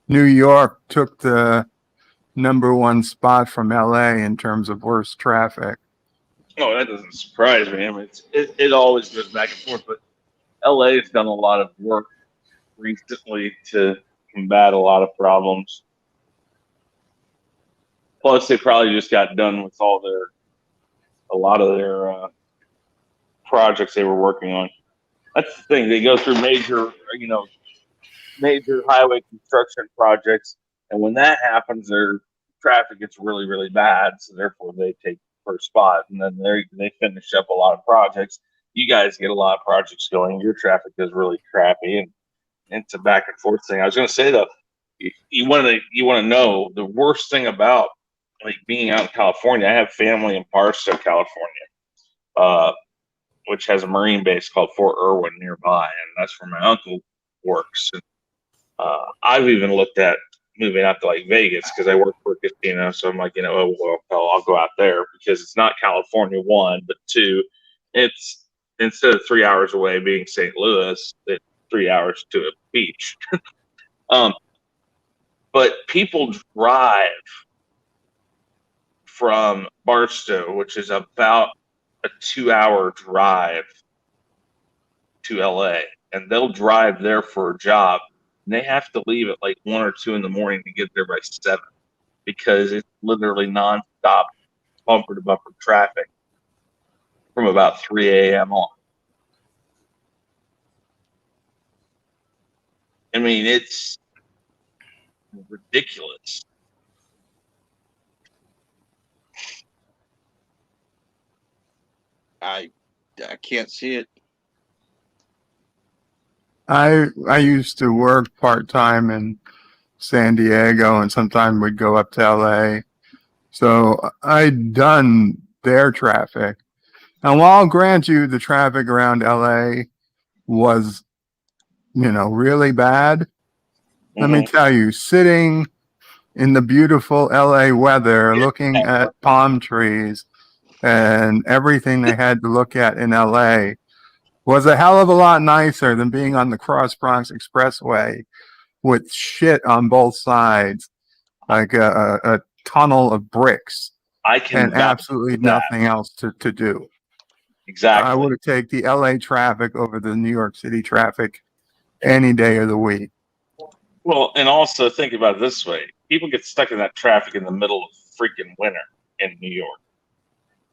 New York took the #1 spot from LA in terms of worst traffic. Oh, that doesn't surprise me. I mean, it always goes back and forth, but LA has done a lot of work recently to combat a lot of problems. Plus, they probably just got done with a lot of their projects they were working on. That's the thing. They go through major highway construction projects, and when that happens, their traffic gets really, really bad. So therefore, they take first spot, and then they finish up a lot of projects. You guys get a lot of projects going. Your traffic is really crappy, and it's a back and forth thing. I was going to say though, you want to know the worst thing about like being out in California. I have family in Barstow, California, which has a marine base called Fort Irwin nearby, and that's where my uncle works. And, I've even looked at moving out to like Vegas because I work for a casino. So I'm like, oh, well, I'll go out there because it's not California, one, but two, it's instead of 3 hours away being St. Louis, it's 3 hours to a beach. But people drive from Barstow, which is about a 2 hour drive to LA, and they'll drive there for a job. And they have to leave at like 1 or 2 in the morning to get there by 7 because it's literally nonstop bumper to bumper traffic from about 3 a.m. on. I mean, it's ridiculous. I can't see it. I used to work part-time in San Diego, and sometimes we'd go up to LA. So I'd done their traffic. And while I'll grant you the traffic around LA was, really bad, let me tell you, sitting in the beautiful LA weather, looking at palm trees and everything they had to look at in LA was a hell of a lot nicer than being on the Cross Bronx Expressway with shit on both sides, like a tunnel of bricks I can and absolutely nothing else to do. Exactly. I would take the LA traffic over the New York City traffic any day of the week. Well, and also think about it this way. People get stuck in that traffic in the middle of freaking winter in New York.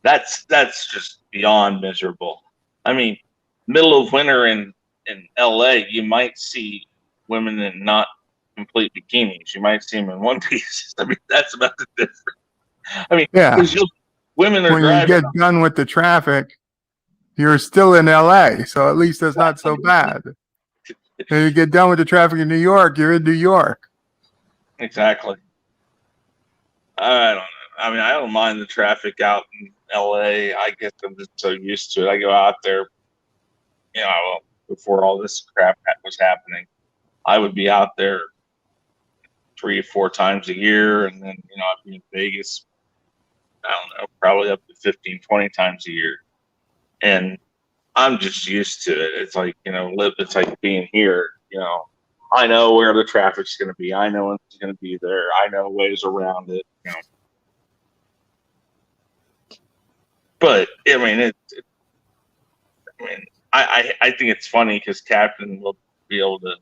That's just beyond miserable. I mean, middle of winter in LA, you might see women in not complete bikinis. You might see them in one piece. I mean, that's about the difference. I mean, Yeah. because women are When you driving. get done with the traffic, you're still in LA, so at least that's not so bad. When you get done with the traffic in New York, you're in New York. Exactly. I don't know. I mean, I don't mind the traffic out in LA. I guess I'm just so used to it. I go out there, before all this crap was happening, I would be out there 3 or 4 times a year. And then, I'd be in Vegas, I don't know, probably up to 15, 20 times a year. And I'm just used to it. It's like, it's like being here, I know where the traffic's going to be. I know when it's going to be there. I know ways around it, But I mean, I think it's funny because Captain will be able to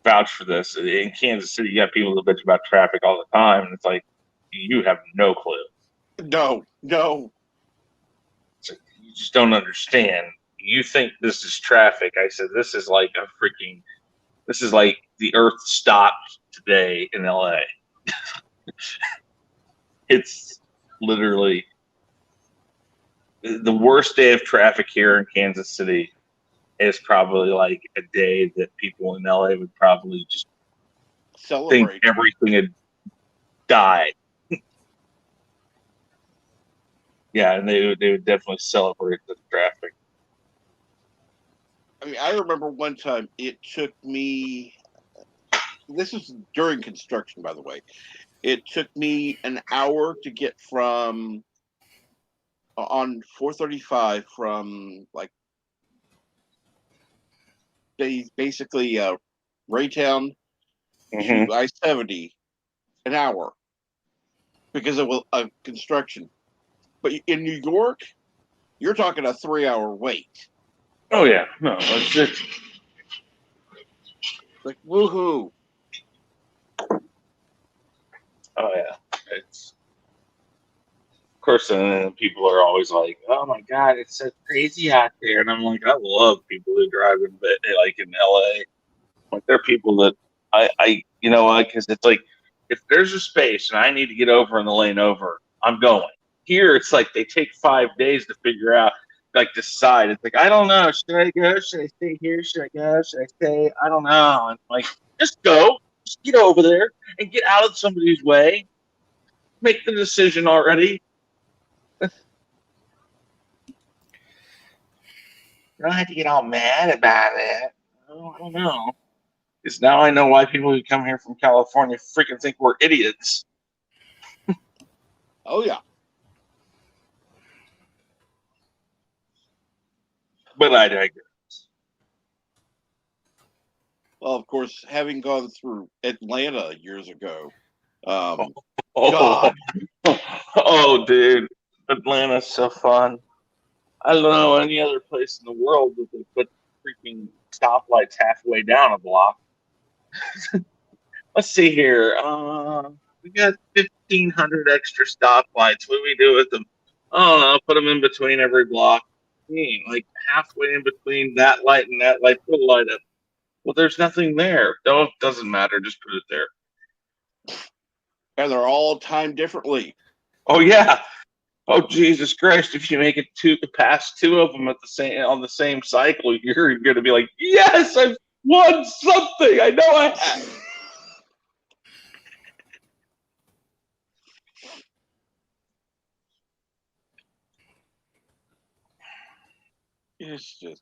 vouch for this. In Kansas City, you have people that bitch about traffic all the time, and it's like you have no clue. No. It's like, you just don't understand. You think this is traffic? I said this is like the Earth stopped today in LA. It's literally the worst day of traffic here in Kansas City is probably like a day that people in LA would probably just Celebrate. think everything had died. Yeah, and they would definitely celebrate the traffic. mean, I remember one time it took me. This is during construction, by the way. It took me an hour to get from on 435 from like basically Raytown to I-70, an hour because of construction. But in New York, you're talking a 3-hour wait. Oh yeah, no, it's Like woohoo! oh yeah, it's of course. And people are always like, "Oh my god, it's so crazy out there," and I'm like, I love people who drive in, like in LA. Like they're people that you know what? Because it's like if there's a space and I need to get over in the lane over, I'm going. Here, it's like they take 5 days to figure out, like decide. It's like I don't know. Should I go? Should I stay here? Should I go? Should I stay? I don't know. And like, just go. Just get over there and get out of somebody's way. Make the decision already. I don't have to get all mad about it. I don't know. Because now I know why people who come here from California freaking think we're idiots. Oh yeah. But I digress. Well, of course, having gone through Atlanta years ago, Oh, God. oh, dude, Atlanta's so fun. I don't know any other place in the world that they put freaking stoplights halfway down a block. Let's see here. We got 1,500 extra stoplights. What do we do with them? Oh, I'll put them in between every block. Like halfway in between that light and that light, put a light up. Well, there's nothing there. No, it doesn't matter. Just put it there. And they're all timed differently. Oh yeah. Oh Jesus Christ! If you make it past two of them on the same cycle, you're going to be like, yes, I've won something. I know I have. It's just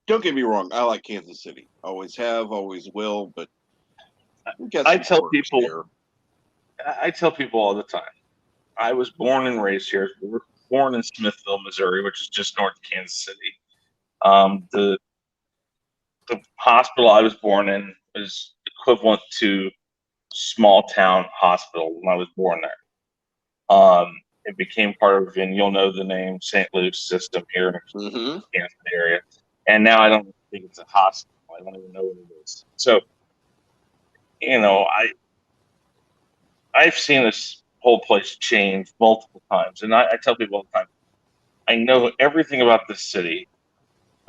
Don't get me wrong. I like Kansas City. Always have, always will. But I tell people all the time. I was born and raised here. We were born in Smithville, Missouri, which is just north of Kansas City. The hospital I was born in is equivalent to small town hospital when I was born there. It became part of, and you'll know the name, St. Luke's system here in the Kansas area. And now I don't think it's a hospital. I don't even know what it is. So, you know, I've seen this whole place change multiple times. And I tell people all the time, I know everything about this city.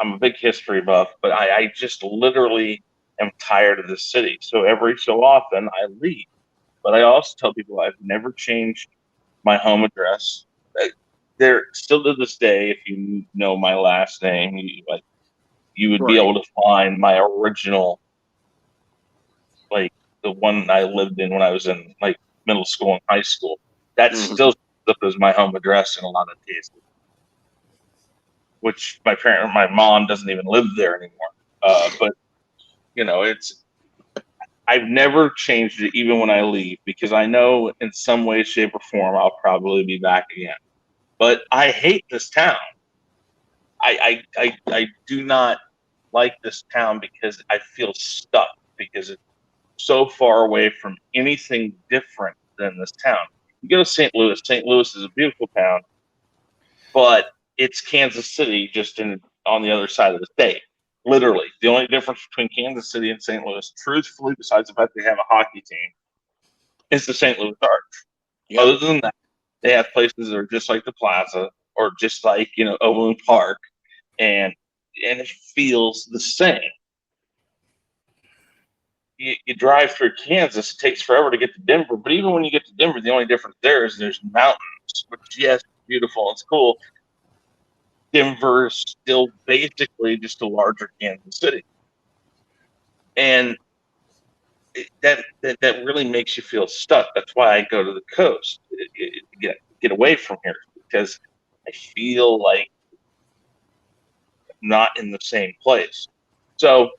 I'm a big history buff, but I just literally am tired of this city. So every so often I leave. But I also tell people I've never changed my home address. There still to this day, if you know my last name, you would be able to find my original, like the one I lived in when I was in like middle school and high school. That still shows up as my home address in a lot of cases. Which my mom doesn't even live there anymore. But you know, I've never changed it even when I leave because I know in some way, shape, or form I'll probably be back again. But I hate this town. I do not like this town because I feel stuck because it's so far away from anything different than this town. You go to St. Louis. St. Louis is a beautiful town, but it's Kansas City just on the other side of the state. Literally, the only difference between Kansas City and St. Louis, truthfully, besides the fact they have a hockey team, is the St. Louis Arch. Yep. Other than that, they have places that are just like the Plaza or just like Overland Park, and it feels the same. You drive through Kansas, it takes forever to get to Denver, but even when you get to Denver, the only difference there is there's mountains, which yes, beautiful, it's cool. Denver is still basically just a larger Kansas City, and that really makes you feel stuck. That's why I go to the coast to get away from here, because I feel like not in the same place. So,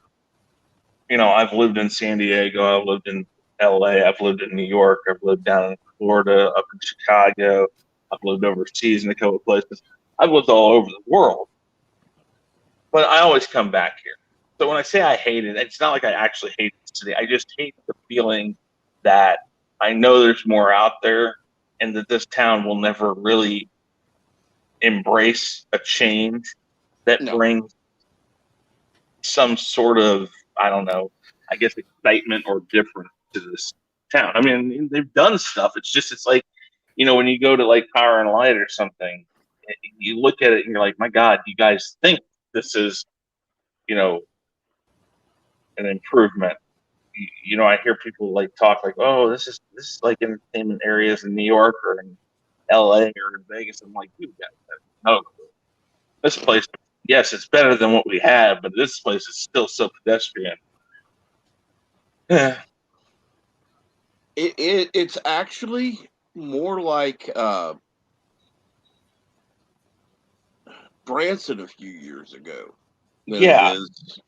I've lived in San Diego, I've lived in LA, I've lived in New York, I've lived down in Florida, up in Chicago, I've lived overseas in a couple of places. I've lived all over the world, but I always come back here. So when I say I hate it, it's not like I actually hate the city. I just hate the feeling that I know there's more out there and that this town will never really embrace a change that brings some sort of, I don't know, I guess excitement or difference to this town. I mean, they've done stuff. It's like, when you go to like Power and Light or something, you look at it and you're like, my God, you guys think this is, an improvement. I hear people like talk like, oh, this is like entertainment areas in New York or in LA or in Vegas. I'm like, you guys have no clue. This place, yes, it's better than what we have, but this place is still so pedestrian. It's actually more like Branson a few years ago than it is.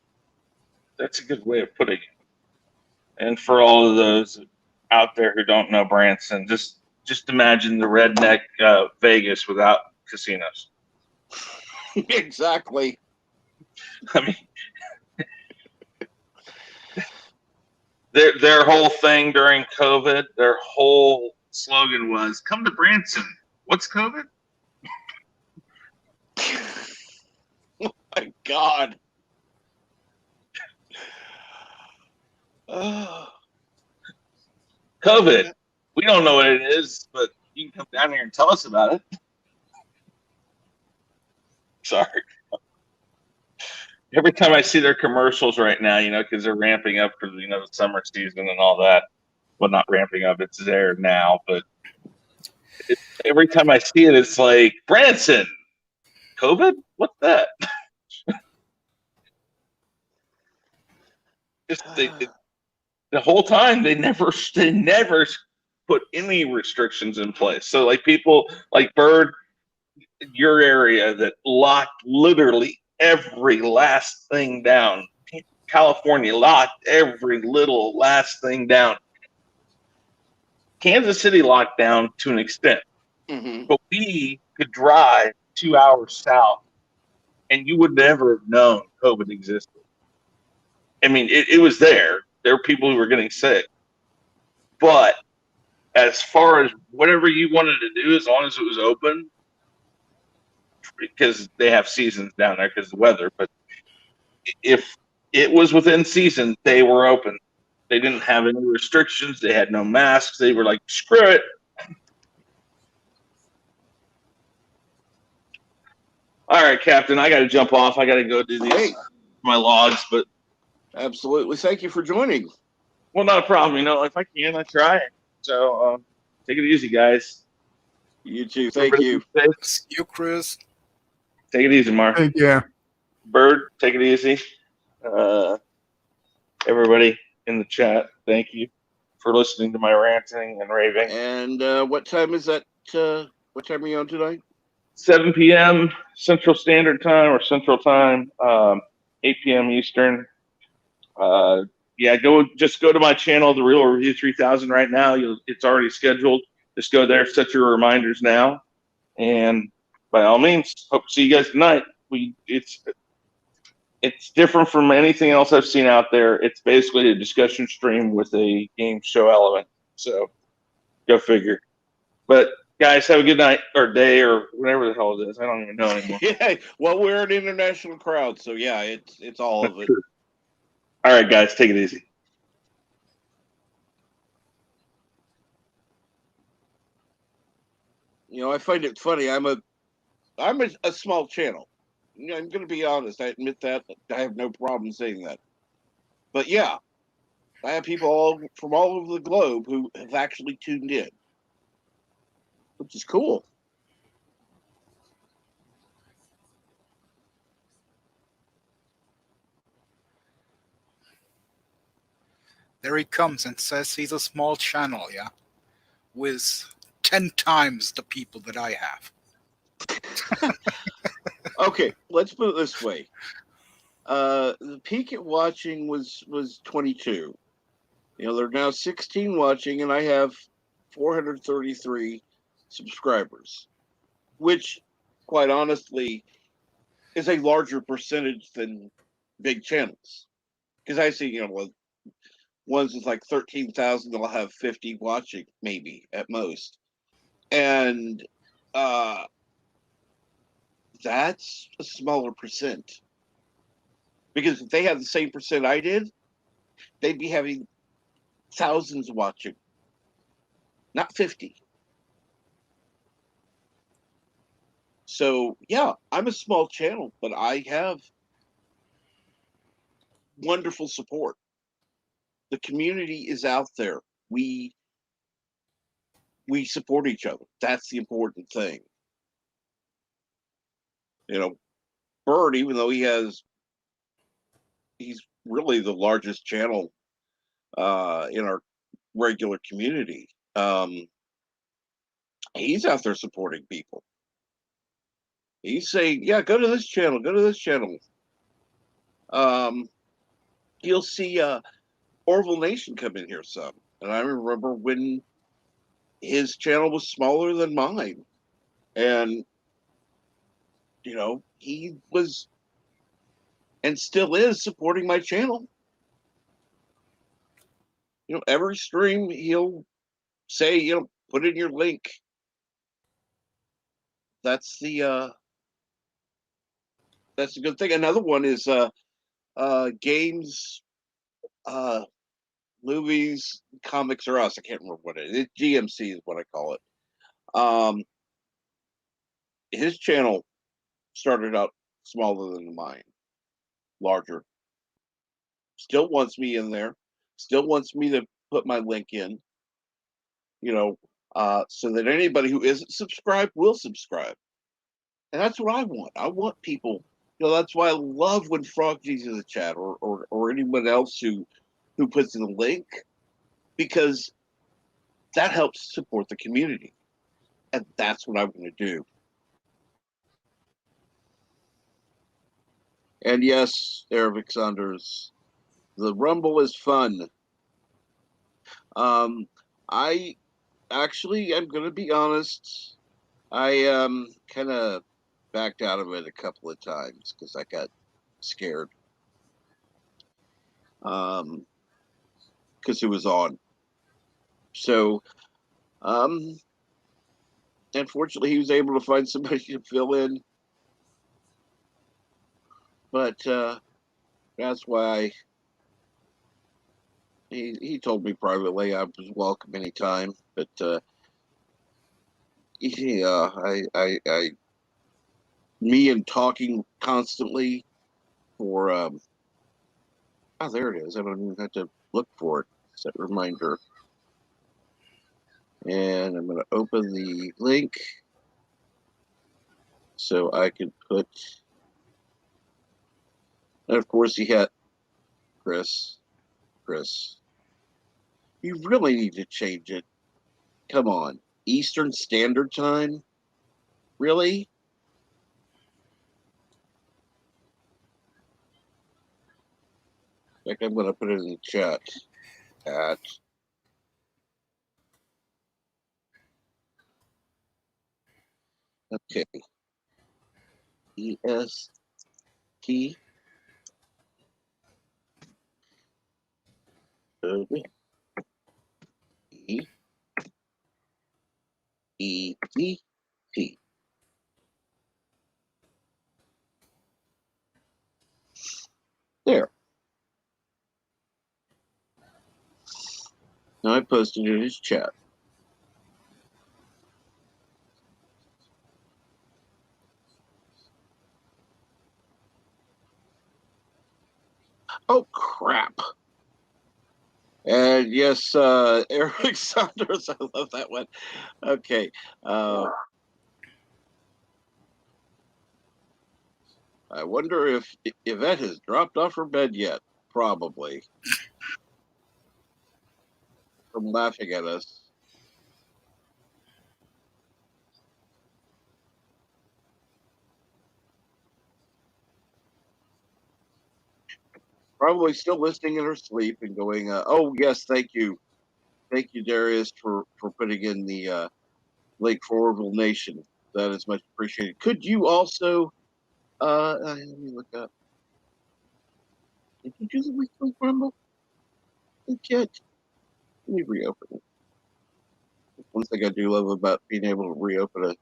That's a good way of putting it. And for all of those out there who don't know Branson, just imagine the redneck Vegas without casinos. Exactly. I mean, their whole thing during COVID, their whole slogan was, come to Branson. What's COVID? Oh my God. COVID. We don't know what it is, but you can come down here and tell us about it. Sorry. Every time I see their commercials right now, because they're ramping up for the summer season and all that. Well, not ramping up; it's there now. But every time I see it, it's like Branson, COVID. What's that? Just the whole time they never put any restrictions in place. So like people like Bird, your area that locked literally every last thing down. California locked every little last thing down. Kansas City locked down to an extent, but we could drive 2 hours south and you would never have known COVID existed. I mean, it was there. There were people who were getting sick. But as far as whatever you wanted to do, as long as it was open, because they have seasons down there because of the weather, but if it was within season, they were open. They didn't have any restrictions. They had no masks. They were like, screw it. All right, Captain, I got to jump off. I got to go do these my logs, but absolutely. Thank you for joining. Well, not a problem. If I can, I try. So take it easy, guys. You too. Thank you. See you, Chris. Take it easy, Mark. Thank you. Bird, take it easy. Everybody in the chat, thank you for listening to my ranting and raving. And what time is that? What time are you on tonight? 7 p.m. Central Standard Time or Central Time, 8 p.m. Eastern. Just go to my channel, The Real Review 3000 right now. It's already scheduled. Just go there, set your reminders now. And by all means, hope to see you guys tonight. It's different from anything else I've seen out there. It's basically a discussion stream with a game show element. So go figure. But guys, have a good night or day or whatever the hell it is. I don't even know anymore. Yeah, well, we're an international crowd, so yeah, it's all of it. True. All right, guys, take it easy. I find it funny. I'm a small channel. I'm going to be honest. I admit that. I have no problem saying that. But yeah, I have people from all over the globe who have actually tuned in, which is cool. There he comes and says he's a small channel, yeah? With 10 times the people that I have. Okay, let's put it this way. The peak at watching was 22. You know, there are now 16 watching, and I have 433 subscribers, which, quite honestly, is a larger percentage than big channels. Because I see, you know, ones with like 13,000, they'll have 50 watching, maybe at most. And that's a smaller percent. Because if they had the same percent I did, they'd be having thousands watching, not 50. So, yeah, I'm a small channel, but I have wonderful support. The community is out there. We support each other. That's the important thing. You know, Bird, even though he's really the largest channel in our regular community. He's out there supporting people. He's saying, "Yeah, go to this channel. Go to this channel." You'll see Orville Nation come in here some, and I remember when his channel was smaller than mine, and you know he was and still is supporting my channel. You know, every stream he'll say, you know, put in your link. That's the good thing. Another one is games, movies, comics, or us. I can't remember what it is. GMC is what I call it. His channel started out smaller than mine, larger. Still wants me in there. Still wants me to put my link in. You know, so that anybody who isn't subscribed will subscribe. And that's what I want. I want people. You know, that's why I love when Froggy's in the chat, or anyone else who puts in a link, because that helps support the community, and that's what I'm going to do. And yes, Eric Saunders, the Rumble is fun. I actually, I'm going to be honest. I kind of backed out of it a couple of times because I got scared. Because it was on. So, unfortunately, he was able to find somebody to fill in. But that's why he told me privately I was welcome anytime. But yeah, I me and talking constantly for oh, there it is. I don't even have to look for it. Set reminder. And I'm going to open the link so I can put. And of course, he had Chris. You really need to change it. Come on. Eastern Standard Time? Really? Like, I'm going to put it in the chat. Okay. EST. E-E-T. There. Now I posted it in his chat. Oh, crap. And yes, Eric Saunders, I love that one. Okay. I wonder if Yvette has dropped off her bed yet. Probably. From laughing at us. probably still listening in her sleep and going, "Oh yes, thank you, Darius, for putting in the link for Orville Nation. That is much appreciated. Could you also let me look up. Did you do the weekly rumble? Yet? Let me reopen it. One thing I do love about being able to reopen a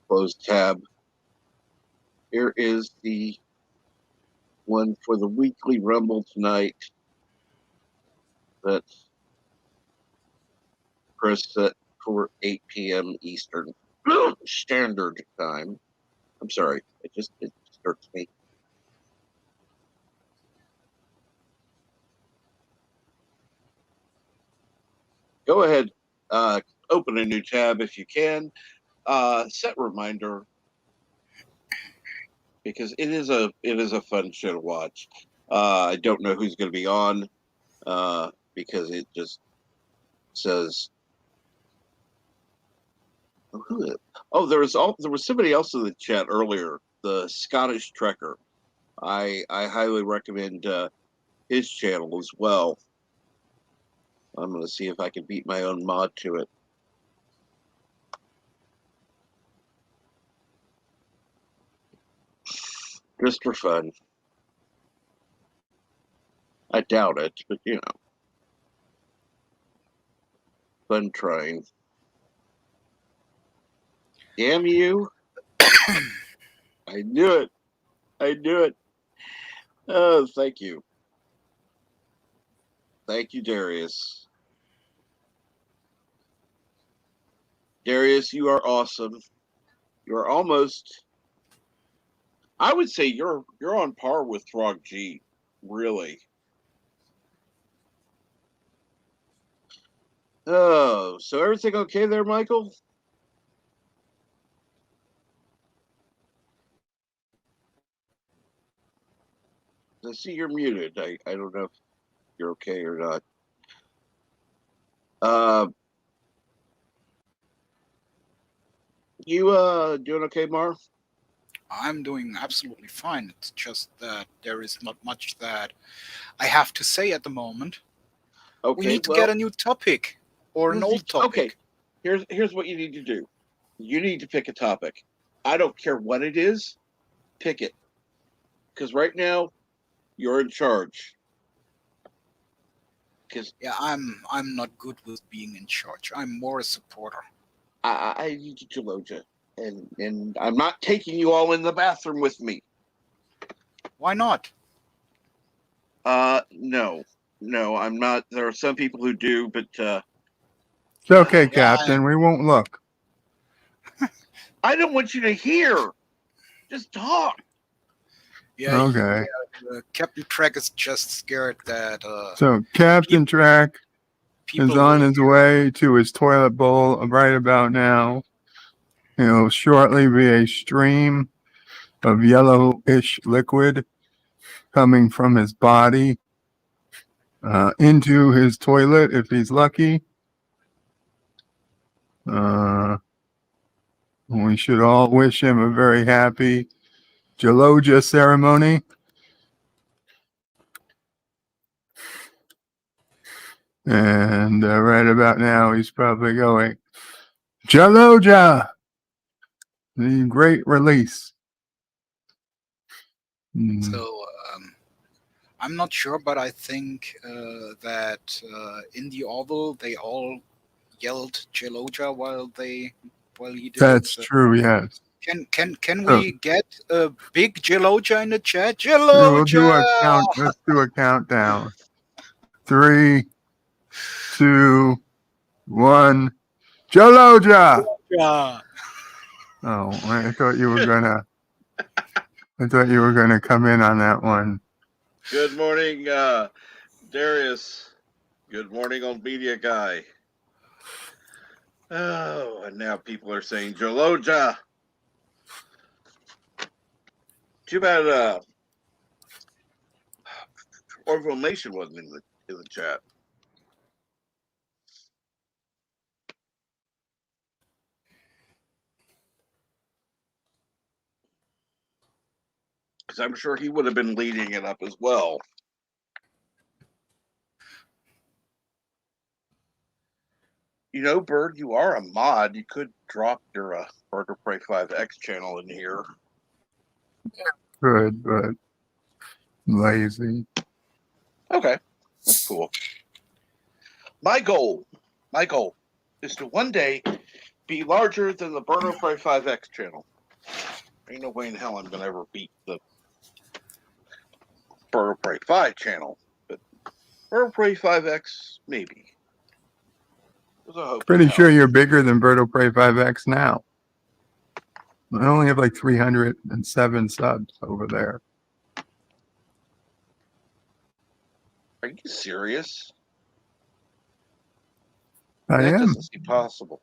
closed tab. Here is the one for the weekly rumble tonight that Chris set for 8 p.m. Eastern Standard Time. I'm sorry, it hurts me. Go ahead, open a new tab if you can. Set reminder, because it is a fun show to watch. I don't know who's going to be on because it just says there was somebody else in the chat earlier, the Scottish Trekker. I highly recommend his channel as well. I'm going to see if I can beat my own mod to it. Just for fun. I doubt it, but you know. Fun trying. Damn you. I knew it. I knew it. Oh, thank you. Thank you, Darius. Darius, you are awesome. You are almost, I would say you're on par with Throg G, really. Oh, so everything okay there, Michael? I see you're muted. I don't know if you're okay or not. You doing okay, Mar? I'm doing absolutely fine. It's just that there is not much that I have to say at the moment. Okay, we need to get a new topic or an old topic. Okay, here's what you need to do. You need to pick a topic. I don't care what it is. Pick it, because right now you're in charge. Because yeah, I'm not good with being in charge. I'm more a supporter. I need you to Jaloja, and I'm not taking you all in the bathroom with me. Why not? No, I'm not. There are some people who do, but it's okay, Captain. We won't look. I don't want you to hear. Just talk. Yeah. Okay. Captain Trek is just scared that. So Captain Trek is on his way to his toilet bowl right about now. He'll shortly be a stream of yellowish liquid coming from his body into his toilet if he's lucky. We should all wish him a very happy Jaloja ceremony. And right about now, he's probably going, Jaloja! The great release. So I'm not sure, but I think that in the Orville they all yelled Jaloja while he did That's it. true, yes. Can we get a big Jaloja in the chat? Jaloja! Let's do a countdown. 3, 2, 1. Jaloja! Yeah. Oh, I thought you were gonna come in on that one. Good morning, Darius. Good morning, old media guy. Oh, and now people are saying Jaloja. Too bad Orville Nation wasn't in the chat. Because I'm sure he would have been leading it up as well. You know, Bird, you are a mod. You could drop your Bird of Prey 5X channel in here. Good, but lazy. Okay, that's cool. My goal is to one day be larger than the Bird of Prey 5X channel. Ain't no way in hell I'm gonna ever beat the Bird of Prey 5 channel, but Bird of Prey 5X maybe. There's a hope. Pretty sure you're bigger than Bird of Prey 5X now. I only have like 307 subs over there. Are you serious? I That am. doesn't seem possible.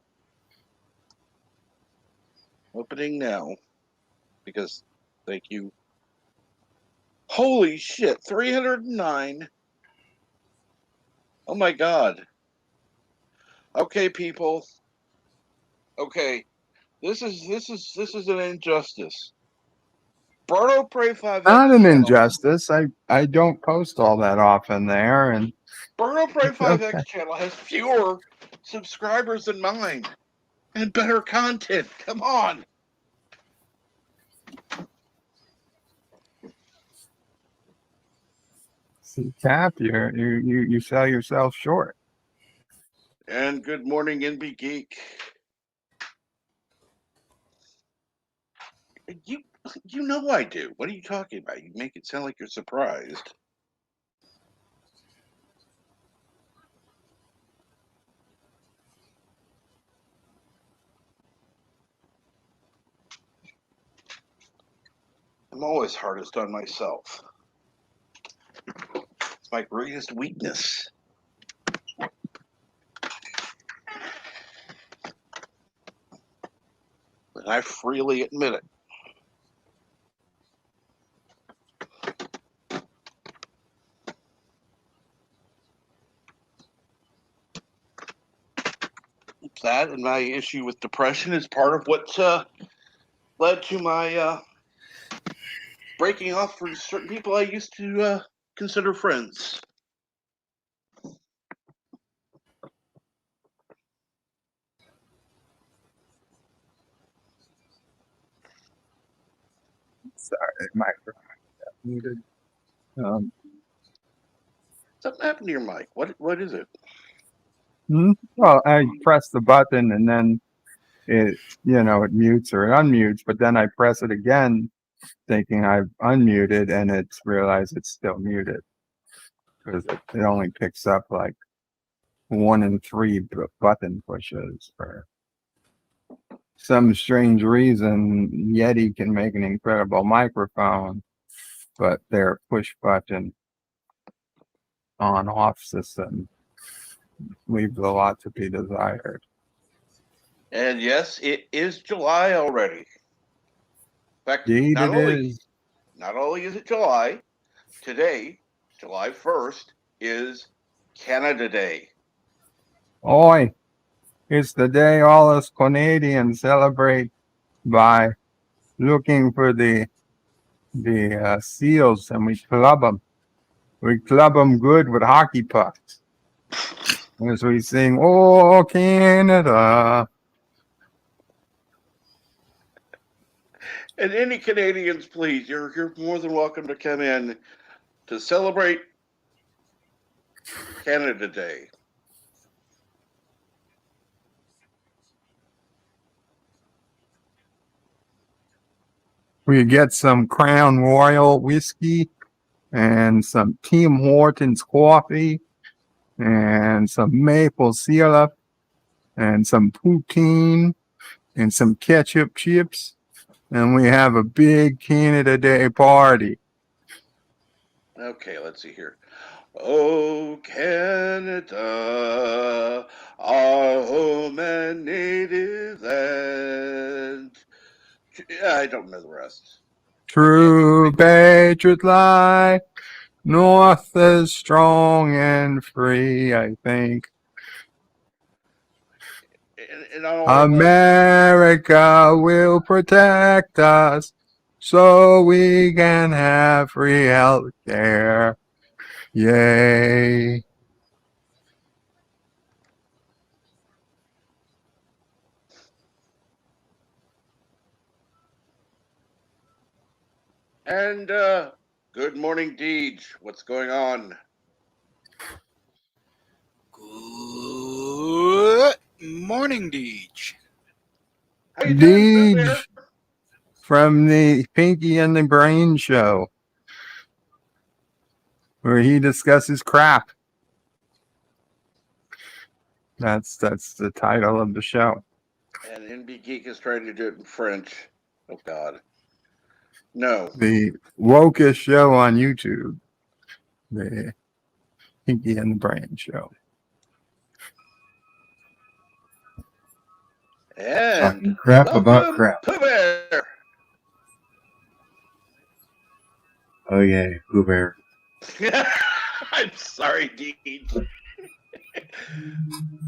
Opening now. Because, thank you. Holy shit, 309. Oh my god. Okay, people. Okay. This is an injustice. Bird of Prey 5X Not an channel. injustice. I don't post all that often there, and Bird of Prey it's 5X okay. channel has fewer subscribers than mine. And better content. Come on. See, Cap, you sell yourself short. And good morning, NB Geek. You know I do. What are you talking about? You make it sound like you're surprised. I'm always hardest on myself. It's my greatest weakness. And I freely admit it. That and my issue with depression is part of what led to my breaking off from certain people I used to consider friends. Sorry, microphone got muted. Something happened to your mic. What is it? Well, I press the button and then it mutes or it unmutes, but then I press it again thinking I've unmuted and it's realized it's still muted because it only picks up like 1 in 3 button pushes. For some strange reason, Yeti can make an incredible microphone, but their push button on-off system leaves a lot to be desired. And yes, it is July already. In fact, Indeed not only is it July, today, July 1st, is Canada Day. Oi, it's the day all us Canadians celebrate by looking for the seals, and we club them. We club them good with hockey pucks. As we sing, "Oh, Canada." And any Canadians, please, you're more than welcome to come in to celebrate Canada Day. We get some Crown Royal whiskey and some Tim Hortons coffee and some maple syrup and some poutine and some ketchup chips. And we have a big Canada Day party. Okay, let's see here. Oh, Canada, our home and native land. I don't know the rest. True patriot lie, North is strong and free, I think. And I don't America will protect us so we can have free health care. Yay. And good morning, Deej. What's going on? Good morning, Deej. How you doing, Pooh Bear? Deej from the Pinky and the Brain show, where he discusses crap. That's the title of the show. And NB Geek is trying to do it in French. Oh God. No. The wokest show on YouTube, the Pinky and the Brain show. And Talking crap welcome, about crap. Pooh Bear. Oh yeah, Pooh Bear. I'm sorry, Deej.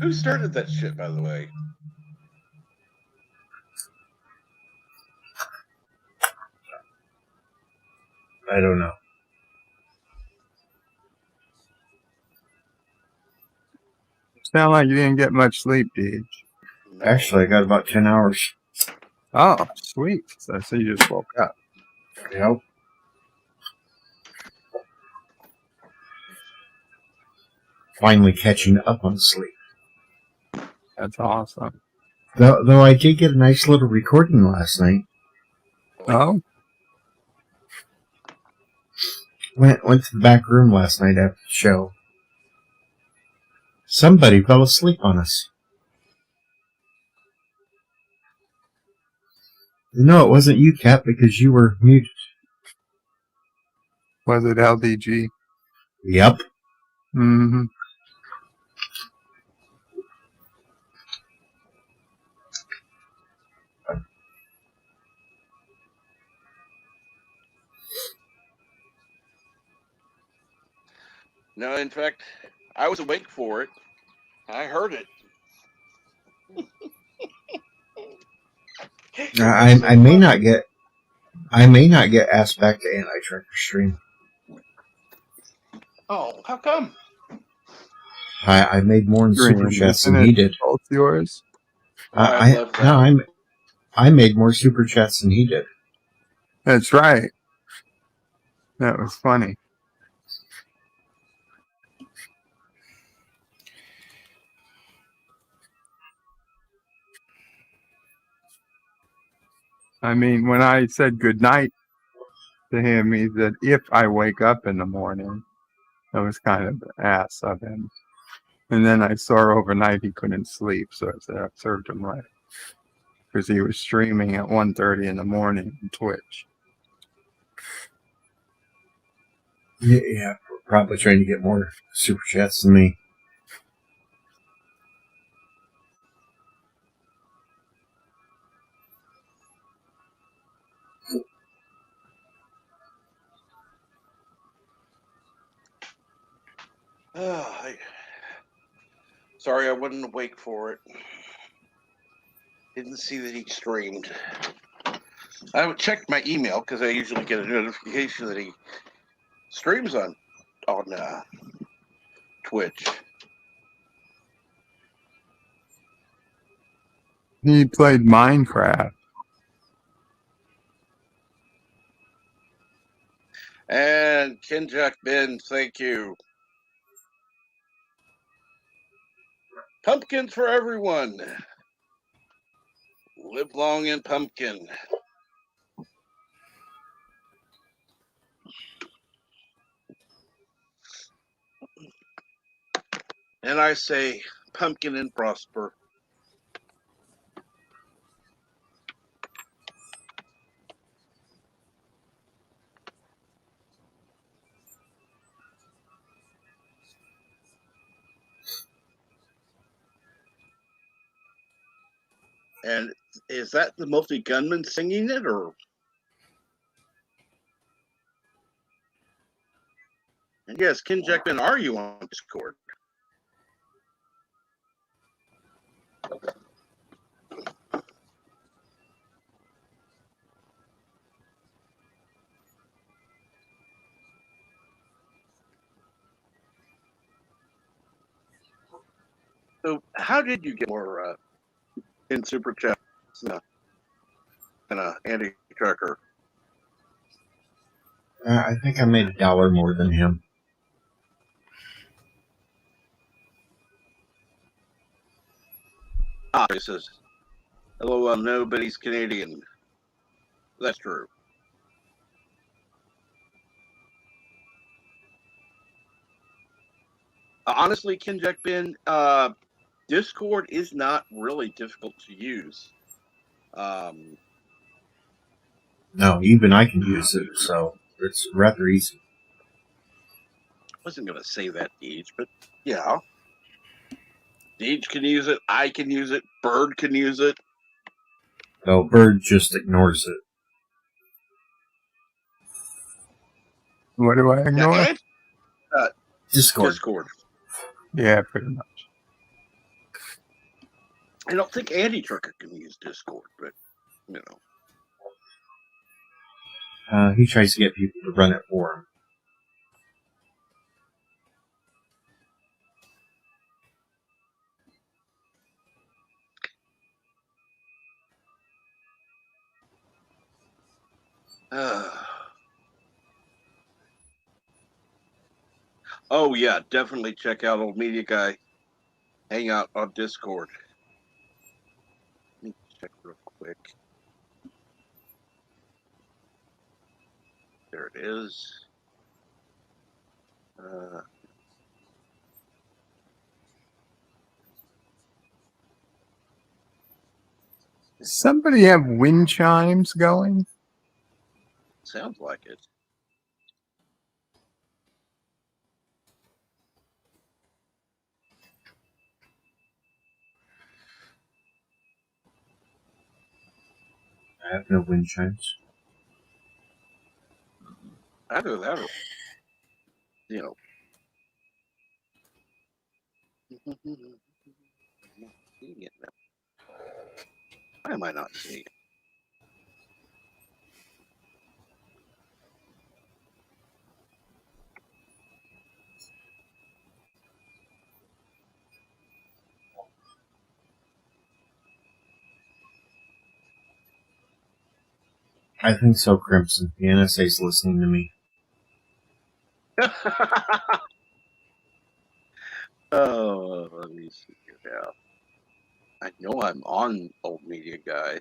Who started that shit, by the way? I don't know. Sound like you didn't get much sleep, Deej. No. Actually, I got about 10 hours. Oh, sweet. So you just woke up. Yep. Finally catching up on sleep. That's awesome. Though I did get a nice little recording last night. Oh? Went to the back room last night after the show. Somebody fell asleep on us. No, it wasn't you, Kat, because you were muted. Was it LDG? Yep. Mm-hmm. No, in fact, I was awake for it. I heard it. I may not get asked back to Anti-Tracker Stream. Oh, how come? I made more in super chats than he did. Both yours? I love that. I made more super chats than he did. That's right. That was funny. I mean, when I said good night to him, he said, if I wake up in the morning. That was kind of an ass of him. And then I saw overnight he couldn't sleep, so I said, I served him right. Because he was streaming at 1:30 in the morning on Twitch. Yeah, probably trying to get more super chats than me. Sorry, I wasn't awake for it. Didn't see that he streamed. I haven't checked my email because I usually get a notification that he streams on Twitch. He played Minecraft. And Kinjack Ben, thank you. Pumpkins for everyone. Live long in pumpkin. And I say, pumpkin and prosper. And is that the multi-gunman singing it, or? And yes, Ken Jackman, are you on Discord? So, how did you get more in super chat than Andy Tracker? I think I made $1 more than him. He says, "Hello, nobody's Canadian." That's true. Honestly, Kinjack Ben, Discord is not really difficult to use. No, even I can use it, so it's rather easy. Wasn't going to say that, Deej, but yeah. Deej can use it. I can use it. Bird can use it. No, Bird just ignores it. What do I ignore? And, Discord. Discord. Yeah, pretty much. I don't think Andy Trucker can use Discord, but, you know. He tries to get people to run it for him. Oh, yeah, definitely check out Old Media Guy. Hang out on Discord. Let me check real quick. There it is. Does somebody have wind chimes going? Sounds like it. I have no wind chimes. Either that or, you know. I'm not seeing it now. Why am I not seeing it? I think so, Crimson. The NSA's listening to me. Oh, let me see here now. I know I'm on Old Media Guy.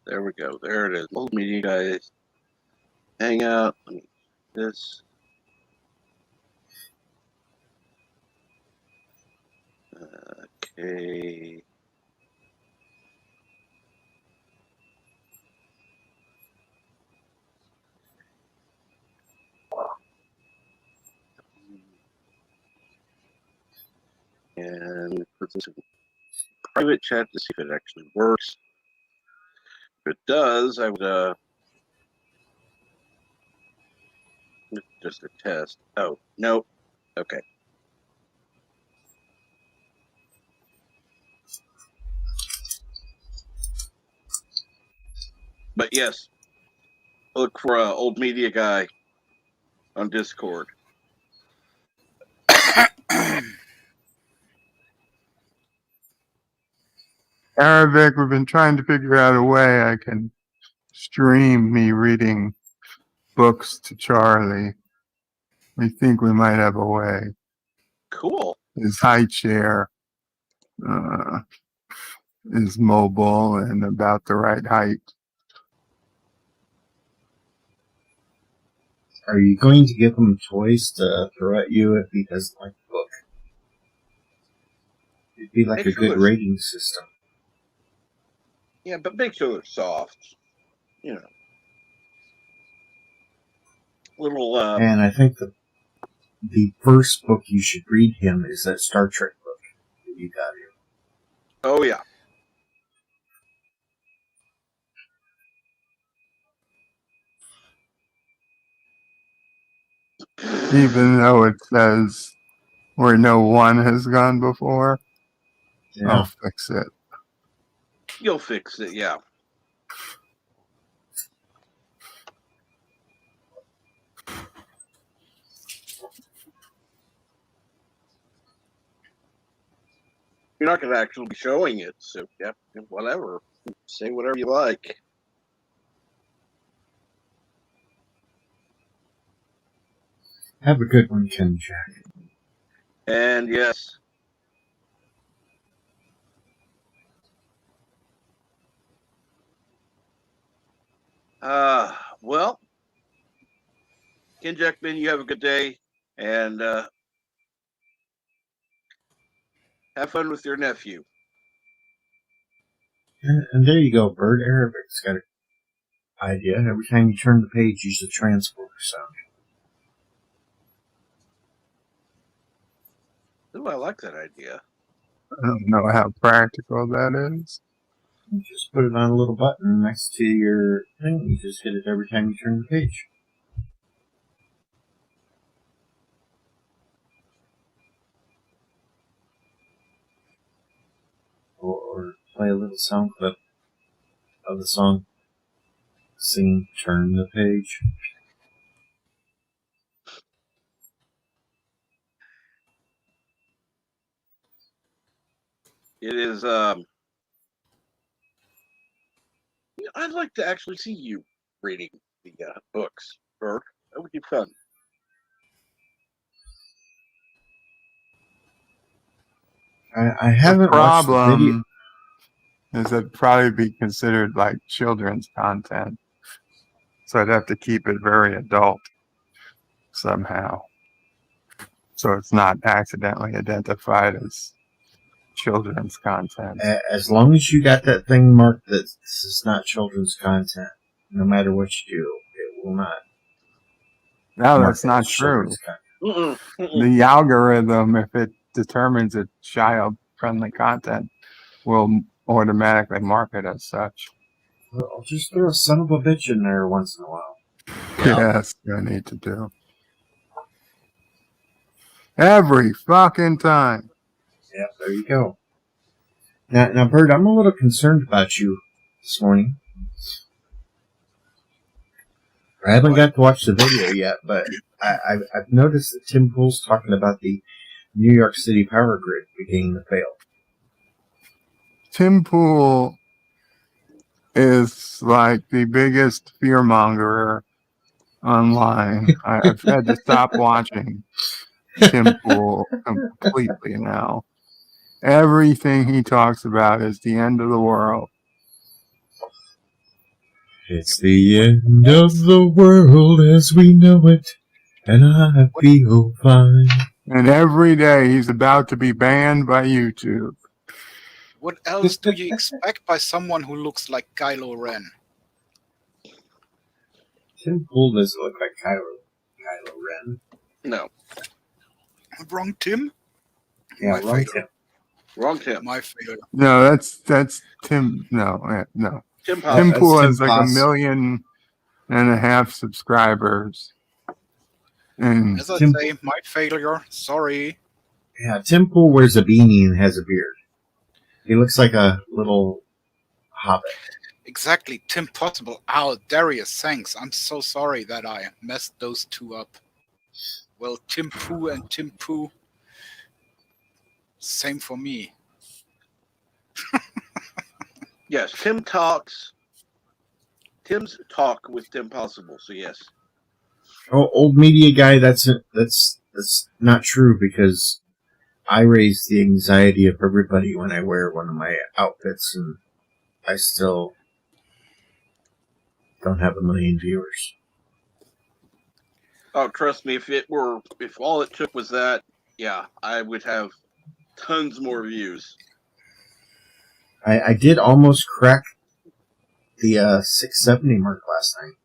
There we go. There it is. Old Media Guy. Hangout. Let me this. Okay. And put this in private chat to see if it actually works. If it does, I would just a test. Oh, nope. Okay. But yes, look for Old Media Guy on Discord. Arabic, we've been trying to figure out a way I can stream me reading books to Charlie. We think we might have a way. Cool. His high chair is mobile and about the right height. Are you going to give him toys to throw at you if he doesn't like the book? It'd be like a good rating system. Yeah, but make sure they're soft. You know. Little And I think the first book you should read him is that Star Trek book that you got here. Oh yeah. Even though it says where no one has gone before, Yeah. I'll fix it. You'll fix it, yeah. You're not going to actually be showing it, so yeah, whatever. Say whatever you like. Have a good one, Ken Jack. And yes. Well, Ken Jackman, you have a good day, and have fun with your nephew. And there you go, Bird. Arabic's got an idea. Every time you turn the page, use the transporter sound. Ooh, I like that idea. I don't know how practical that is. You just put it on a little button next to your thing. You just hit it every time you turn the page. Or play a little sound clip of the song. Sing, turn the page. It is. I'd like to actually see you reading the books, Bird. That would be fun. I haven't watched the video. Problem is it'd probably be considered like children's content. So I'd have to keep it very adult somehow. So it's not accidentally identified as children's content. As long as you got that thing marked that this is not children's content, no matter what you do, it will not. No, mark that's it not as true. children's content. The algorithm, if it determines it's child-friendly content, will automatically mark it as such. Well, I'll just throw a son of a bitch in there once in a while. Yes, I need to do. Every fucking time. Yeah, there you go. Now, Bird, I'm a little concerned about you this morning. I haven't got to watch the video yet, but I've noticed that Tim Pool's talking about the New York City power grid beginning to fail. Tim Pool is like the biggest fearmongerer online. I've had to stop watching Tim Pool completely now. Everything he talks about is the end of the world. It's the end of the world as we know it, and I feel fine. And every day he's about to be banned by YouTube. What else do you expect by someone who looks like Kylo Ren? Tim Pool doesn't look like Kylo Ren. No. Wrong Tim? Yeah, My wrong failure. Tim. Wrong Tim. My failure. No, that's Tim. No. Tim Tim Pool Tim has like Poss. 1.5 million subscribers. And As I Tim- say, my failure. Sorry. Yeah, Tim Pool wears a beanie and has a beard. He looks like a little hobbit. Exactly, Tim Possible. Ow, Darius, thanks. I'm so sorry that I messed those two up. Well, Tim Pooh and Tim Pooh, same for me. Yes, Tim talks. Tim's talk with Tim Possible. So yes. Oh, old media guy. That's not true because I raise the anxiety of everybody when I wear one of my outfits, and I still don't have 1 million viewers. Oh, trust me, if all it took was that, yeah, I would have tons more views. I did almost crack the 670 mark last night.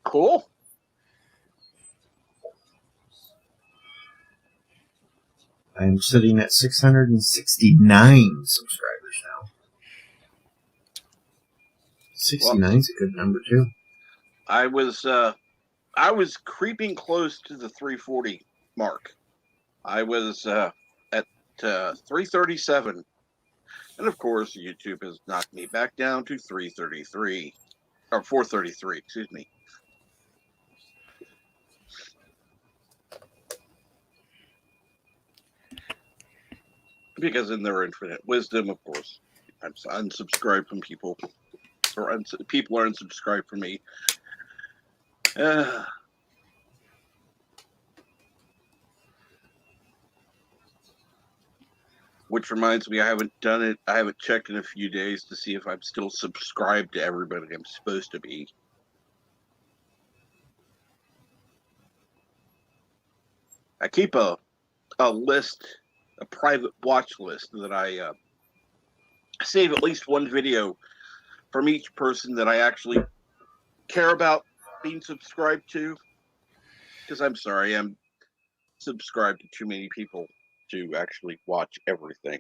Cool. I'm sitting at 669 subscribers now. 69 is a good number too. I was creeping close to the 340 mark. I was at 337, and of course, YouTube has knocked me back down to 333 or 433. Excuse me. Because in their infinite wisdom, of course, I'm unsubscribed from people, or people are unsubscribed from me. Which reminds me, I haven't done it. I haven't checked in a few days to see if I'm still subscribed to everybody I'm supposed to be. I keep a list, a private watch list that I save at least one video from each person that I actually care about being subscribed to. Because I'm sorry, I'm subscribed to too many people to actually watch everything.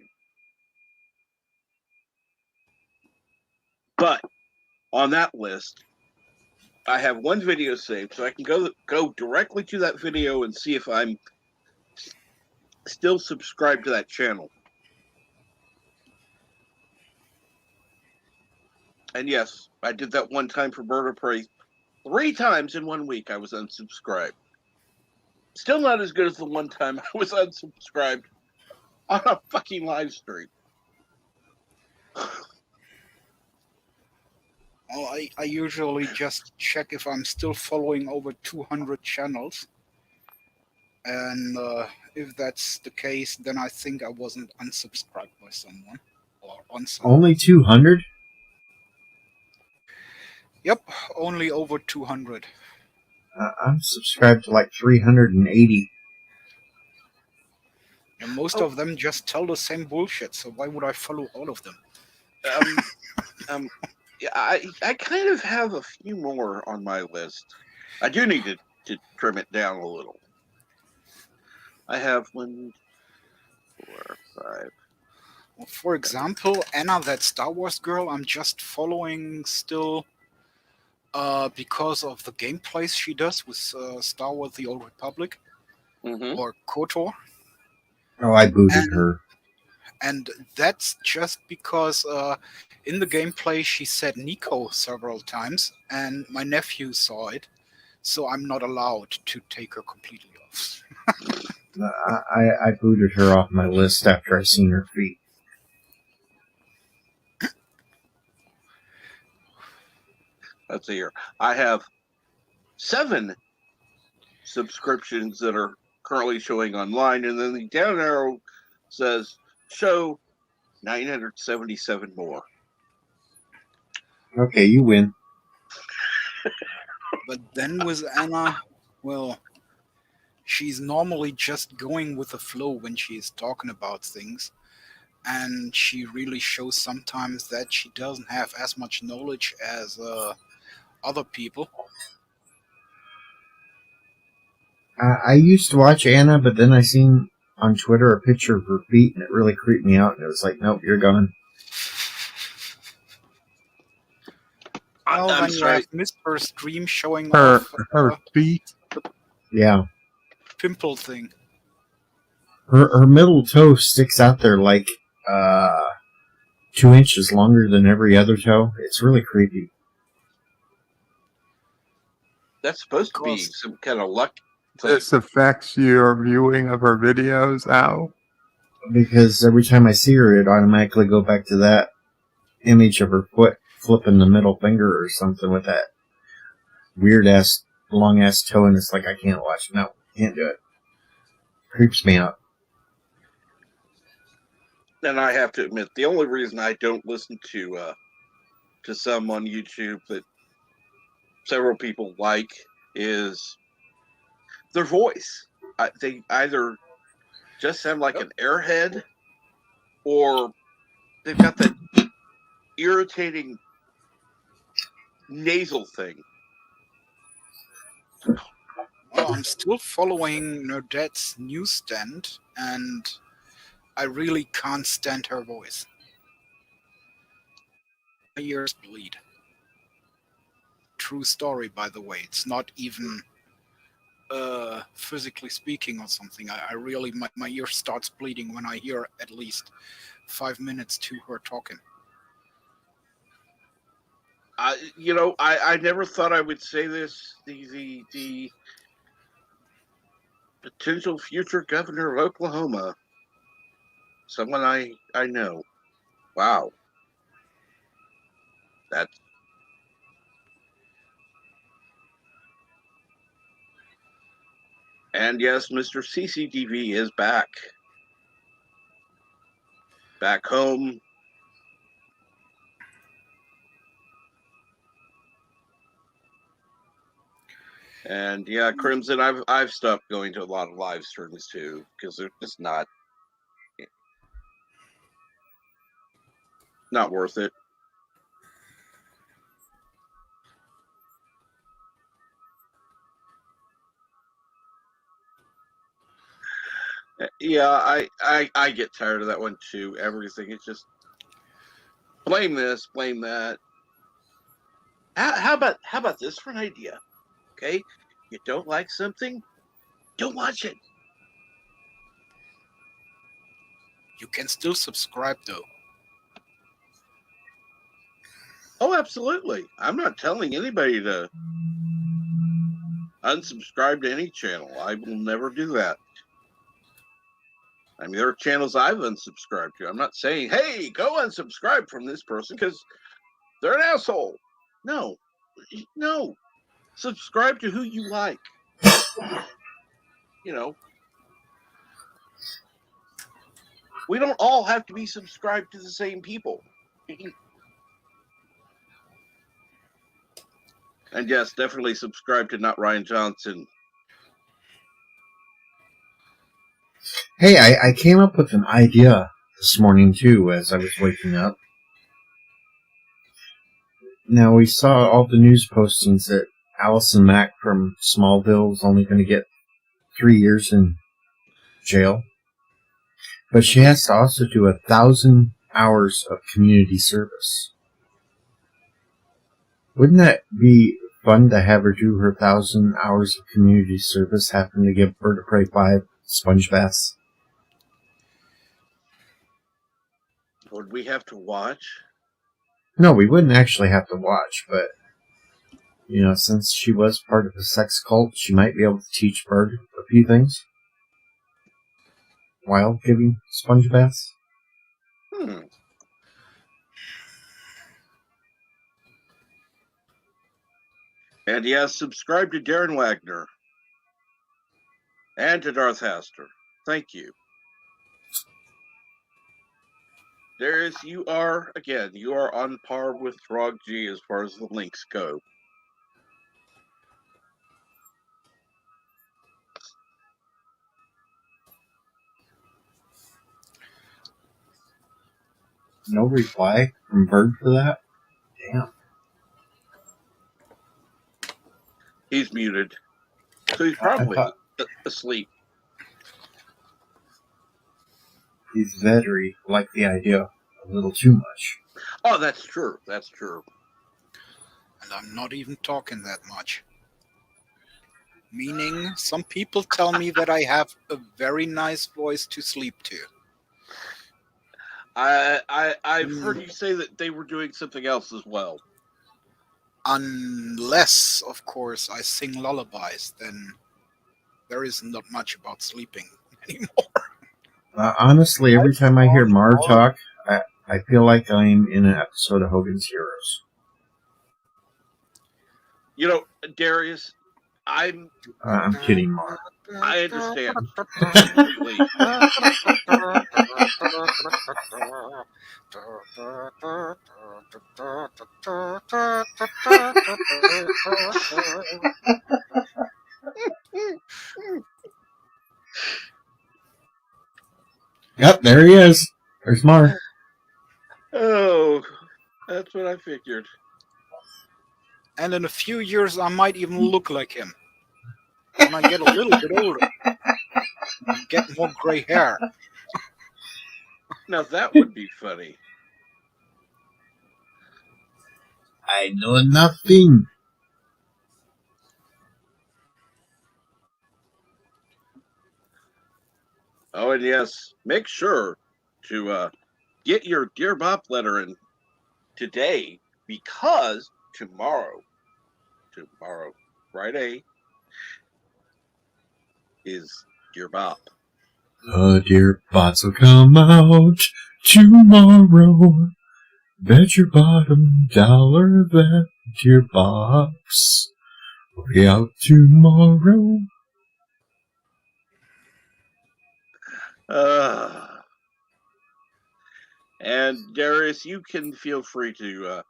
But on that list, I have one video saved, so I can go directly to that video and see if I'm still subscribed to that channel. And yes, I did that one time for Bird of Prey. 3 times in 1 week I was unsubscribed. Still not as good as the one time I was unsubscribed on a fucking live stream. Well, I usually just check if I'm still following over 200 channels. And if that's the case, then I think I wasn't unsubscribed by someone. Or on someone. Only 200? Yep, only over 200. I'm subscribed to like 380. And most of them just tell the same bullshit, so why would I follow all of them? Yeah, I kind of have a few more on my list. I do need to trim it down a little. I have 1, 4, 5. Well, for example, Anna, that Star Wars girl, I'm just following still because of the gameplays she does with Star Wars The Old Republic or KOTOR. Oh, I booted her. And that's just because in the gameplay she said Nico several times, and my nephew saw it, so I'm not allowed to take her completely off. I booted her off my list after I seen her feet. Let's see here. I have 7 subscriptions that are currently showing online, and then the down arrow says show 977 more. Okay, you win. But then with Anna, well, she's normally just going with the flow when she's talking about things, and she really shows sometimes that she doesn't have as much knowledge as other people. I used to watch Anna, but then I seen on Twitter a picture of her feet, and it really creeped me out. And it was like, nope, you're gone. Well, I'm then you sorry. have missed her stream showing Her off her feet. Yeah. pimple thing. Her middle toe sticks out there like 2 inches longer than every other toe. It's really creepy. That's supposed to be some kind of luck. This affects your viewing of her videos, Al? Because every time I see her, it automatically go back to that image of her foot flipping the middle finger or something with that weird ass, long ass toe, and it's like I can't watch. No, can't do it. Creeps me out. And I have to admit, the only reason I don't listen to some on YouTube that several people like is their voice. They either just sound like an airhead, or they've got that irritating nasal thing. Well, I'm still following Nerdette's newsstand, and I really can't stand her voice. My ears bleed. True story, by the way. It's not even physically speaking or something. I really, my ear starts bleeding when I hear at least 5 minutes to her talking. I never thought I would say this. The potential future governor of Oklahoma, someone I know. Wow, that's. And yes, Mr. CCTV is back. back home. And yeah, Crimson, I've stopped going to a lot of live streams too because they're just not worth it. Yeah, I get tired of that one too. Everything, it's just blame this, blame that. How about this for an idea? Okay, you don't like something, don't watch it. You can still subscribe though. Oh, absolutely. I'm not telling anybody to unsubscribe to any channel. I will never do that. I mean, there are channels I've unsubscribed to. I'm not saying, hey, go unsubscribe from this person because they're an asshole. No. Subscribe to who you like. You know, we don't all have to be subscribed to the same people. And yes, definitely subscribe to Not Ryan Johnson. Hey, I came up with an idea this morning too as I was waking up. Now, we saw all the news postings that Allison Mack from Smallville is only going to get 3 years in jail. But she has to also do 1,000 hours of community service. Wouldn't that be fun to have her do her 1,000 hours of community service, having to give Bird of Prey 5 sponge baths? Would we have to watch? No, we wouldn't actually have to watch, but, you know, since she was part of a sex cult, she might be able to teach Bird a few things while giving sponge baths. And yes, subscribe to Darren Wagner and to Darth Haster. Thank you. Darius, you are on par with Throg G as far as the links go. No reply from Bird for that? Damn. He's muted. So he's probably asleep. He's very like the idea a little too much. Oh, that's true. That's true. And I'm not even talking that much. Meaning, some people tell me that I have a very nice voice to sleep to. I've heard you say that they were doing something else as well. Unless, of course, I sing lullabies, then there is not much about sleeping anymore. Honestly, every time I hear Mar talk, I feel like I'm in an episode of Hogan's Heroes. You know, Darius, I'm kidding, Mar. I understand completely. Yep, there he is. There's Mar. Oh, that's what I figured. And in a few years, I might even look like him. When I get a little bit older. Get more gray hair. Now that would be funny. I know nothing. Oh, and yes, make sure to get your Dear Bop letter in today, because tomorrow, Friday, is Dear Bop. Dear Bots will come out tomorrow. Bet your bottom dollar that Dear Bops will be out tomorrow. Chris, you can feel free to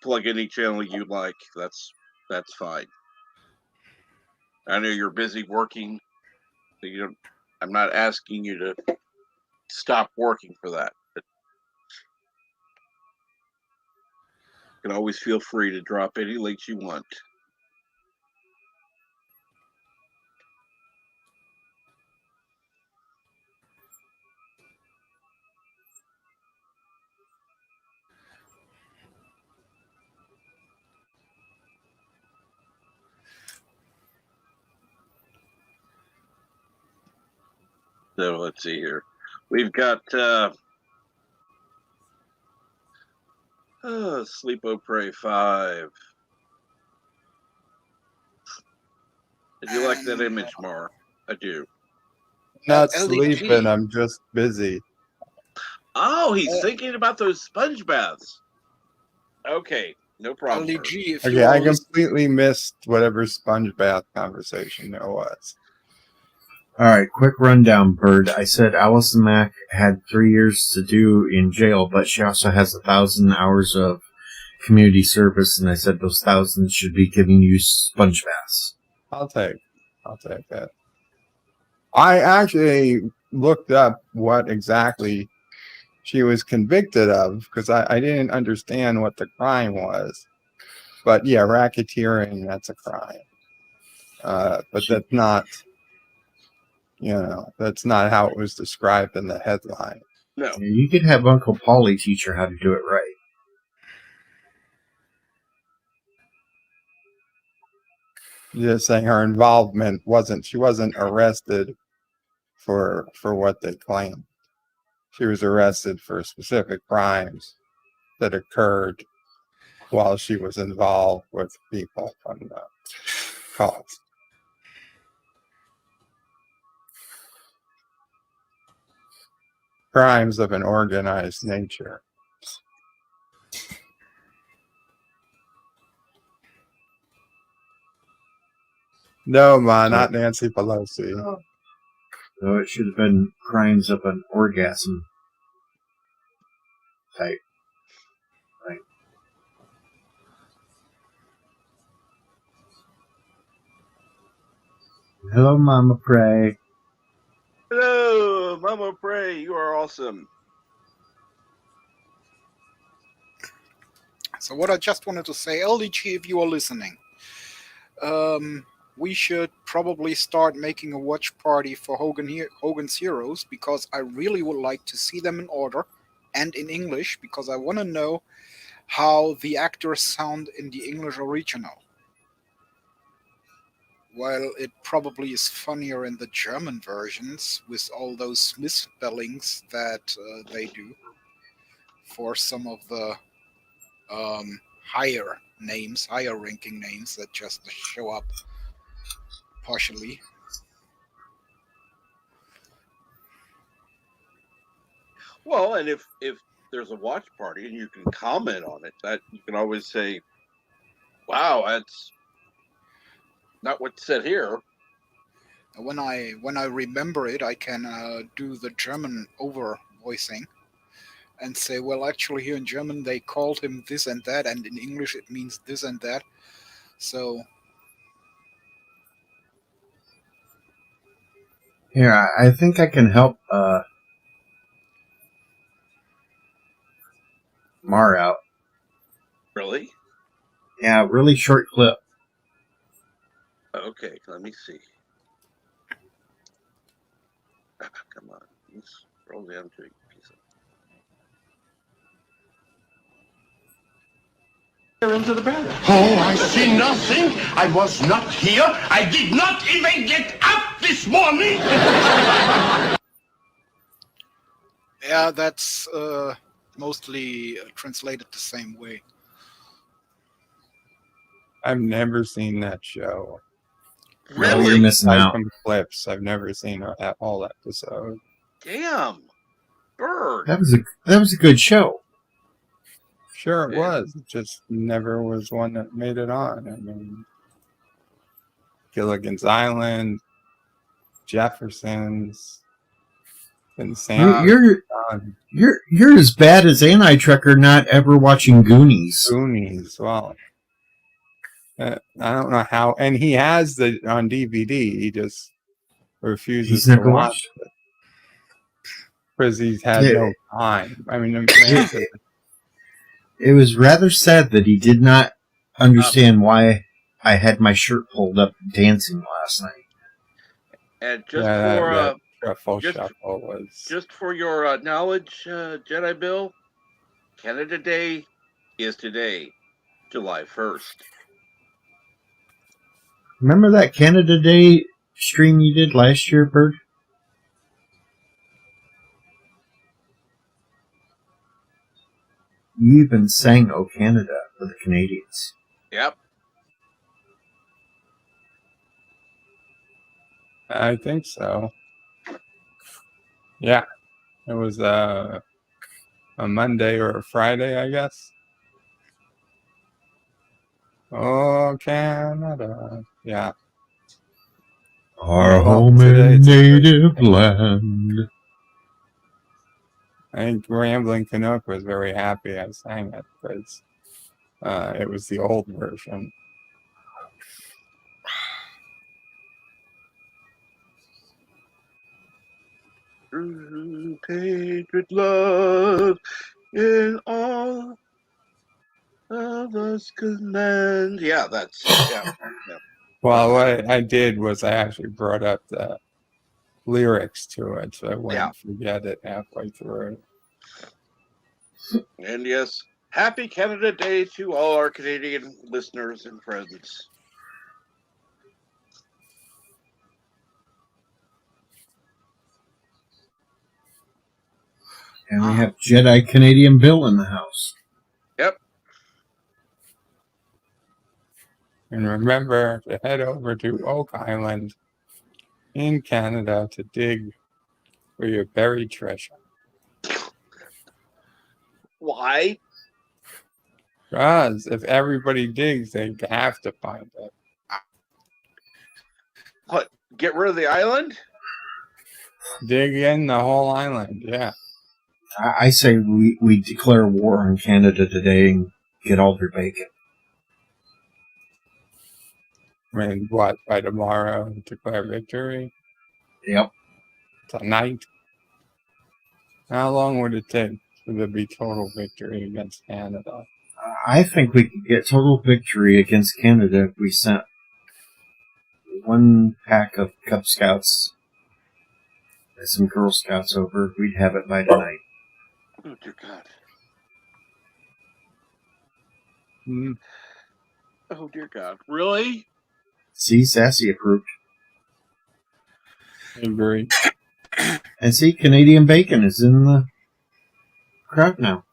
plug any channel you like. That's fine. I know you're busy working. So you don't. I'm not asking you to stop working for that. But you can always feel free to drop any links you want. So let's see here. We've got Sleep O Pray 5. I do like that image, Mar. I do. Not LDG. sleeping. I'm just busy. Oh, he's thinking about those sponge baths. Okay, no problem. Bird. LDG, if Okay, you I are listening, completely missed whatever sponge bath conversation there was. All right, quick rundown, Bird. I said Allison Mack had 3 years to do in jail, but she also has 1,000 hours of community service, and I said those 1,000 should be giving you sponge baths. I'll take that. I actually looked up what exactly she was convicted of because I didn't understand what the crime was. But yeah, racketeering, that's a crime. But that's not, that's not how it was described in the headline. No. You could have Uncle Paulie teach her how to do it right. Just saying her involvement she wasn't arrested for what they claimed. She was arrested for specific crimes that occurred while she was involved with people from the cause. Crimes of an organized nature. No, ma, not Nancy Pelosi. So it should have been crimes of an orgasm type. Right. Hello, Mama Pray. Hello, Mama Pray. You are awesome. so what I just wanted to say, LDG, if you are listening, we should probably start making a watch party for Hogan's Heroes, because I really would like to see them in order and in English, because I want to know how the actors sound in the English original. While it probably is funnier in the German versions with all those misspellings that they do for some of the higher ranking names that just show up partially. Well, and if there's a watch party and you can comment on it, that you can always say, "Wow, that's not what's said here." When I remember it, I can do the German over voicing and say, well, actually here in German they called him this and that, and in English it means this and that. So Here, I think I can help Mar out. Really? Yeah, really short clip. Okay, let me see. Come on, let's scroll down to a piece of. Into the barrel. Oh, I see nothing. I was not here. I did not even get up this morning. yeah, that's mostly translated the same way. I've never seen that show. No, you're missing out. Some clips. I've never seen that whole episode. Damn, Bird. That was a good show. Sure, it was. It just never was one that made it on. I mean, Gilligan's Island, Jeffersons. And Sam, You're as bad as Anti-Trucker not ever watching Goonies. Goonies. Well, I don't know how, and he has the on DVD. He just refuses He's to never watch watched it because he's had no time. I mean, the man said, It was rather sad that he did not understand why I had my shirt pulled up dancing last night. And just yeah, for that Shuffle just Shuffle was. just for your knowledge, Jedi Bill, Canada Day is today, July 1st. Remember that Canada Day stream you did last year, Bird? You even sang "O Canada" for the Canadians. Yep. I think so. Yeah, it was a Monday or a Friday, I guess. Oh, Canada. Yeah. Our Well, home today and it's a native land. I think Rambling Canuck was very happy I sang it because it was the old version. Patriot love in all of us command. Yeah, that's yeah. Well, what I did was I actually brought up the lyrics to it, so I wouldn't forget it halfway through. And yes, happy Canada Day to all our Canadian listeners and friends. And we have Jedi Canadian Bill in the house. Yep. And remember to head over to Oak Island in Canada to dig for your buried treasure. Why? Because if everybody digs, they have to find it. What? Get rid of the island? Dig in the whole island, yeah. I say we declare war on Canada today and get all their bacon. I mean, what, by tomorrow, declare victory? Yep. Tonight? How long would it take for there to be total victory against Canada? I think we could get total victory against Canada if we sent one pack of Cub Scouts and some Girl Scouts over. We'd have it by tonight. Oh, dear God. Hmm. Oh, dear God. Really? See, Sassy approved. I agree. And see, Canadian Bacon is in the crowd now.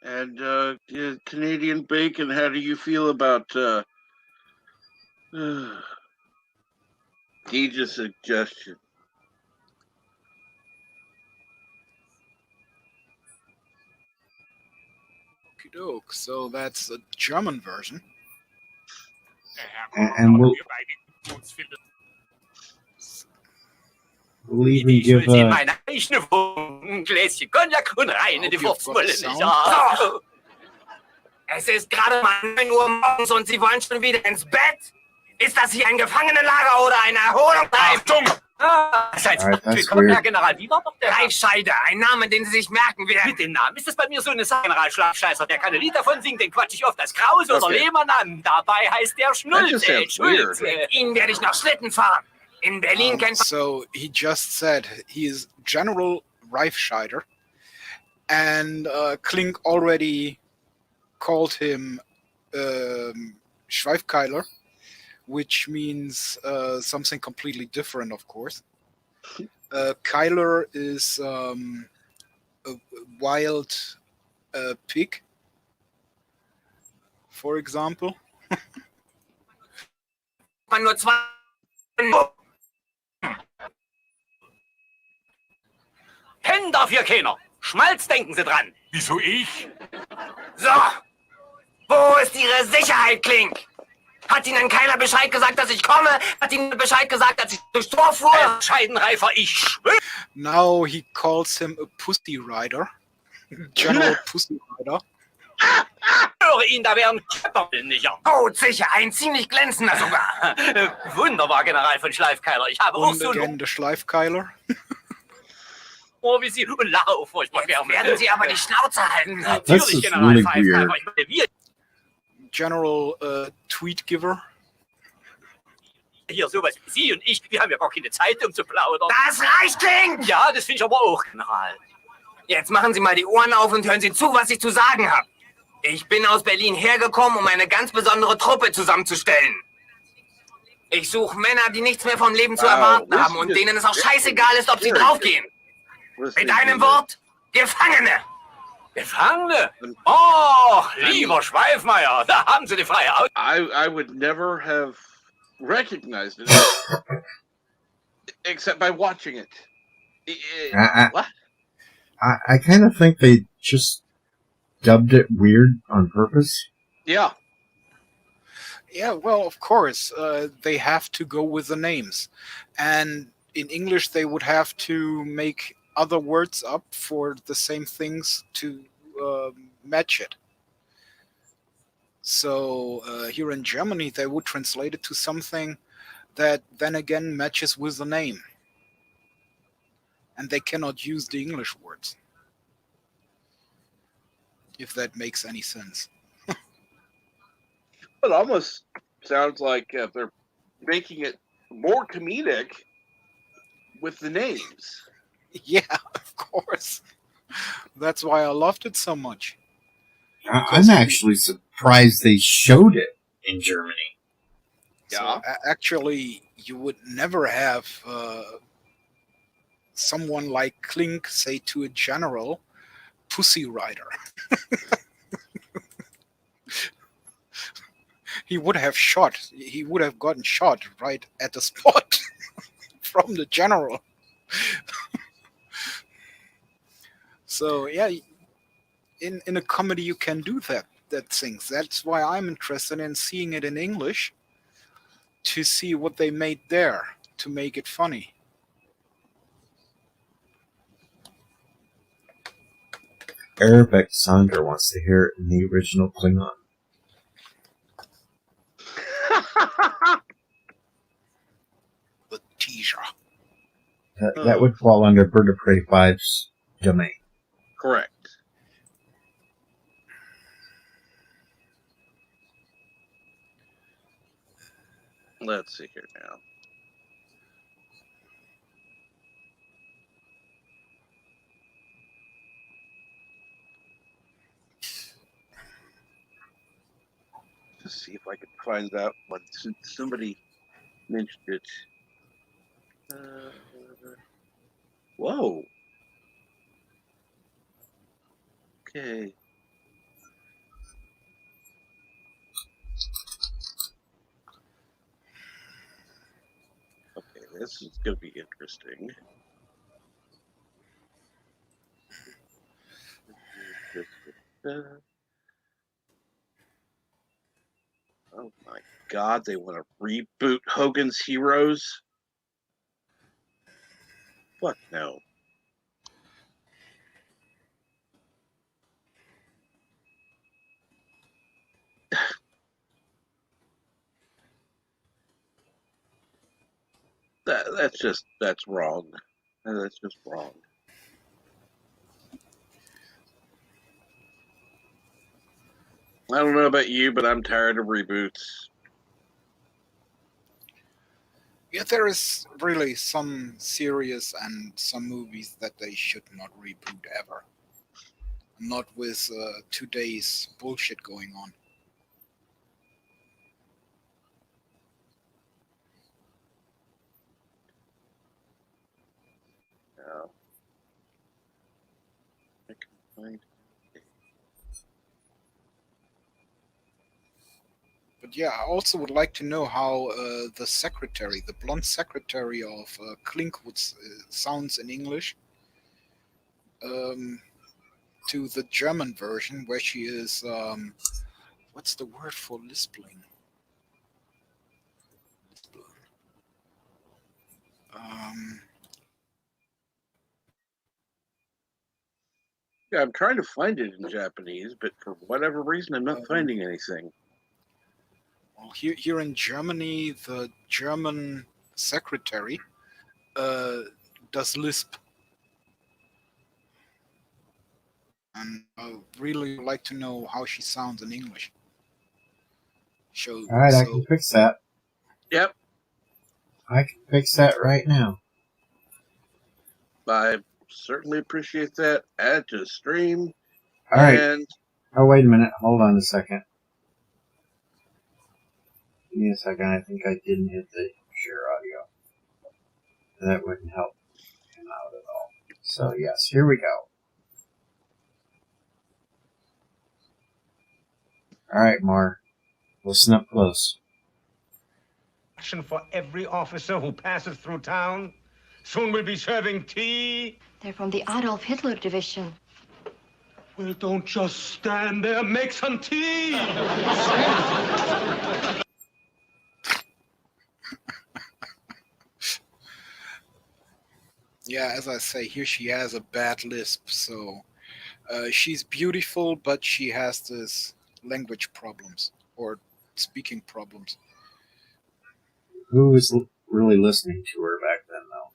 And Canadian Bacon, how do you feel about Deej's suggestion? Okey-doke. So that's the German version. And we'll even give ein Gläschen Cognac und rein in die Wurstmulle, nicht wahr? So. Es ist gerade mal 9 Uhr morgens und Sie wollen schon wieder ins Bett? Ist das hier ein Gefangenenlager oder eine Erholungsheim? Achtung! General, wie war doch der Reichscheide, ein Name, den Sie sich merken werden. Mit dem Namen ist es bei mir so eine Sache. General Schlafscheißer, der keine Lied davon singt, den quatsch ich oft als Krause oder Lehmann an. Dabei heißt der Schnulze. Ihnen werde ich noch Schlitten fahren. In Berlin kennt man... So he just said he is General Reifscheider, and Klink already called him Schweifkeiler, which means something completely different, of course. Keiler is a wild pig, for example. Man nur 2... Pennen darf hier keiner. Schmalz denken Sie dran. Wieso ich? So. Wo ist Ihre Sicherheit, Klink? Hat Ihnen keiner Bescheid gesagt, dass ich komme? Hat Ihnen Bescheid gesagt, als ich durchs Tor fuhr? Scheidenreifer, ich schwöre. Now he calls him a pussy rider. General Pussy Rider. Ihnen, da wären Körperlindiger. Gut, sicher, ein ziemlich glänzender sogar. Wunderbar, General von Schleifkeiler. Ich habe auch Und so... again the Schleifkeiler. Oh, wie Sie... Und lache auch furchtbar gerne. Werden Sie aber die Schnauze halten. This Natürlich, is General really Pfeiffer. weird. Ich meine, wir General Tweet Giver. hier sowas wie Sie und ich, wir haben ja gar keine Zeit, um zu plaudern. Das reicht, Klink! Ja, das finde ich aber auch, General. Jetzt machen Sie mal die Ohren auf und hören Sie zu, was ich zu sagen habe. Ich bin aus Berlin hergekommen, um eine ganz besondere Truppe zusammenzustellen. Ich suche Männer, die nichts mehr vom Leben zu erwarten haben und denen es auch scheißegal ist, ob sie draufgehen. Mit einem Wort, Gefangene. Gefangene? Oh, lieber Schweifmeier, da haben Sie die freie Aus... I would never have recognized it except by watching it. What? I kind of think they just dubbed it weird on purpose. Yeah. Yeah, well, of course, they have to go with the names. And in English, they would have to make other words up for the same things to match it. So here in Germany, they would translate it to something that then again matches with the name. And they cannot use the English words. If that makes any sense. It almost sounds like they're making it more comedic with the names. Yeah, of course. That's why I loved it so much. I'm actually surprised they showed it in Germany. Yeah. So, actually, you would never have someone like Klink say to a general, Pussy Rider. He would have gotten shot right at the spot from the general. So yeah, in a comedy you can do that things. That's why I'm interested in seeing it in English, to see what they made there to make it funny. Arabic Sandra wants to hear it in the original Klingon. The teaser. That would fall under Bird of Prey 5's domain. Correct. Let's see here now. Let's see if I can find out what somebody mentioned it. Whoa. Okay. Okay, this is going to be interesting. Oh my God, they want to reboot Hogan's Heroes? Fuck no. That's wrong. That's just wrong. I don't know about you, but I'm tired of reboots. Yeah, there is really some series and some movies that they should not reboot ever. Not with today's bullshit going on. No. I can find. But yeah, I also would like to know how the blonde secretary of Klink sounds in English to the German version, where she is, what's the word for lisping? Yeah, I'm trying to find it in Japanese, but for whatever reason, I'm not finding anything. Well, here in Germany, the German secretary does lisp, and I really would like to know how she sounds in English. All right, I can fix that. Yep. I can fix that right now. I certainly appreciate that. Add to the stream. All right. And Oh, wait a minute. Hold on a second. Give me a second. I think I didn't hit the share audio. That wouldn't help him out at all. So, yes, here we go. All right, Mar. Listen up close. For every officer who passes through town. Soon we'll be serving tea. They're from the Adolf Hitler division. Well, don't just stand there. Make some tea. Yeah, as I say, here she has a bad lisp, so she's beautiful, but she has this language problems or speaking problems. Who was really listening to her back then, though?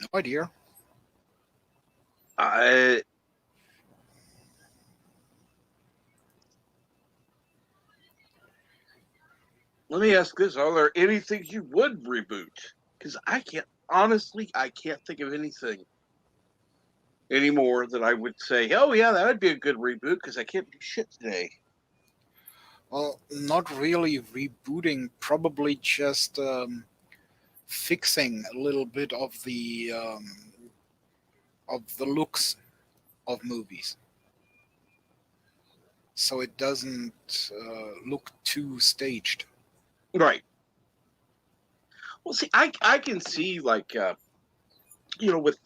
No idea. Let me ask this: are there anything you would reboot? Because I can't think of anything anymore that I would say, oh yeah, that would be a good reboot, because I can't do shit today. Well, not really rebooting, probably just fixing a little bit of the looks of movies, so it doesn't look too staged. Right. Well, see, I can see, like, with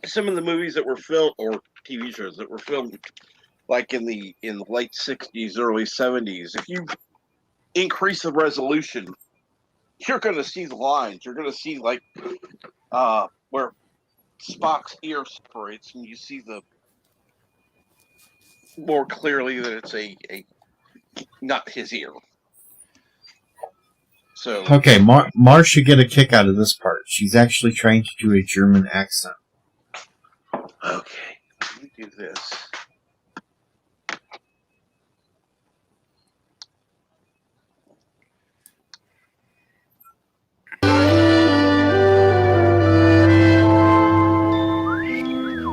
some of the movies that were filmed, or TV shows that were filmed, like in the late 60s, early 70s, if you increase the resolution, you're going to see the lines. You're going to see, like, where Spock's ear separates, and you see the more clearly that it's a not his ear. So Okay, Mar should get a kick out of this part. She's actually trying to do a German accent. Okay, let me do this.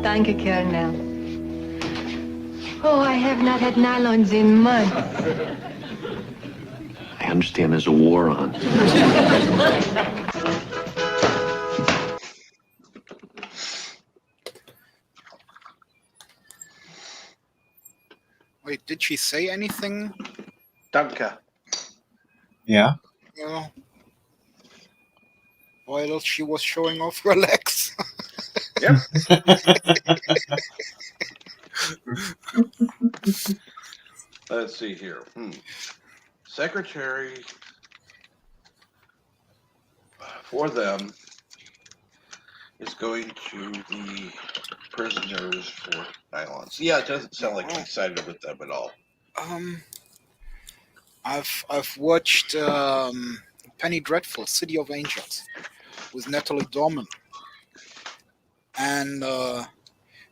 Danke, Colonel. Oh, I have not had nylons in months. I understand there's a war on. Wait, did she say anything? Danke. Yeah. Well, while she was showing off her legs. Yep. Let's see here. Secretary for them is going to the prisoners for nylons. Yeah, it doesn't sound like I'm excited with them at all. I've watched Penny Dreadful, City of Angels, with Natalie Dorman, and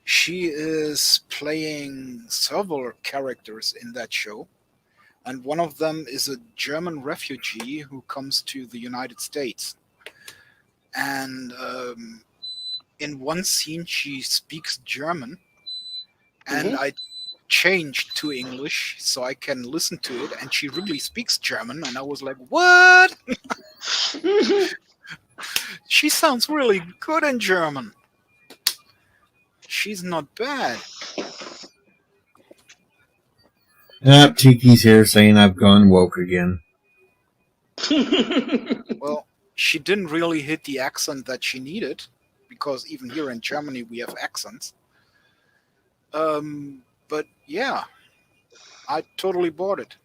she is playing several characters in that show, and one of them is a German refugee who comes to the United States, and in one scene she speaks German, and I changed to English so I can listen to it, and she really speaks German, and I was like, what? She sounds really good in German. She's not bad. Tiki's here saying I've gone woke again. Well, she didn't really hit the accent that she needed, because even here in Germany we have accents. But yeah, I totally bought it.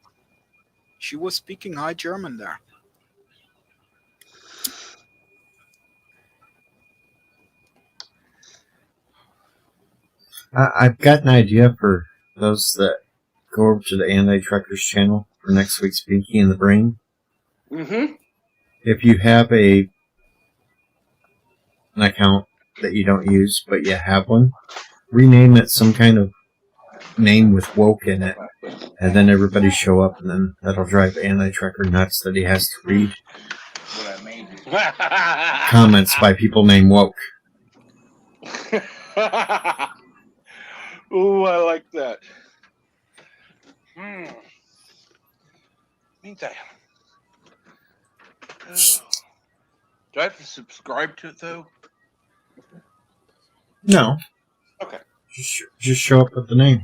She was speaking high German there. I've got an idea for those that go over to the Anti-Truckers channel for next week's Pinky in the Brain. Mm-hmm. If you have an account that you don't use, but you have one, rename it some kind of name with woke in it, and then everybody show up, and then that'll drive Anti-Trucker nuts that he has to read comments by people named woke. Ooh, I like that. Meantime, do I have to subscribe to it though? No. Okay. Just show up with the name.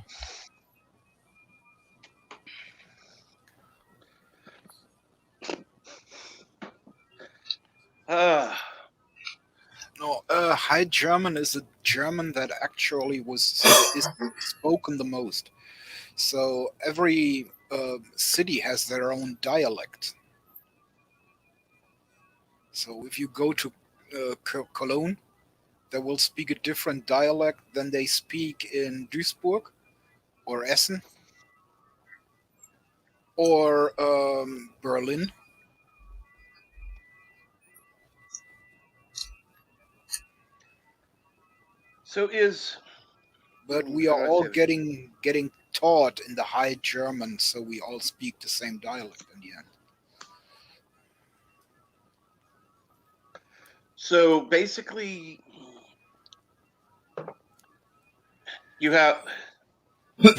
No, High German is a German that actually is spoken the most. So every city has their own dialect. So if you go to Cologne, they will speak a different dialect than they speak in Duisburg or Essen or Berlin. But we are all getting taught in the High German, so we all speak the same dialect in the end. So basically, you have. and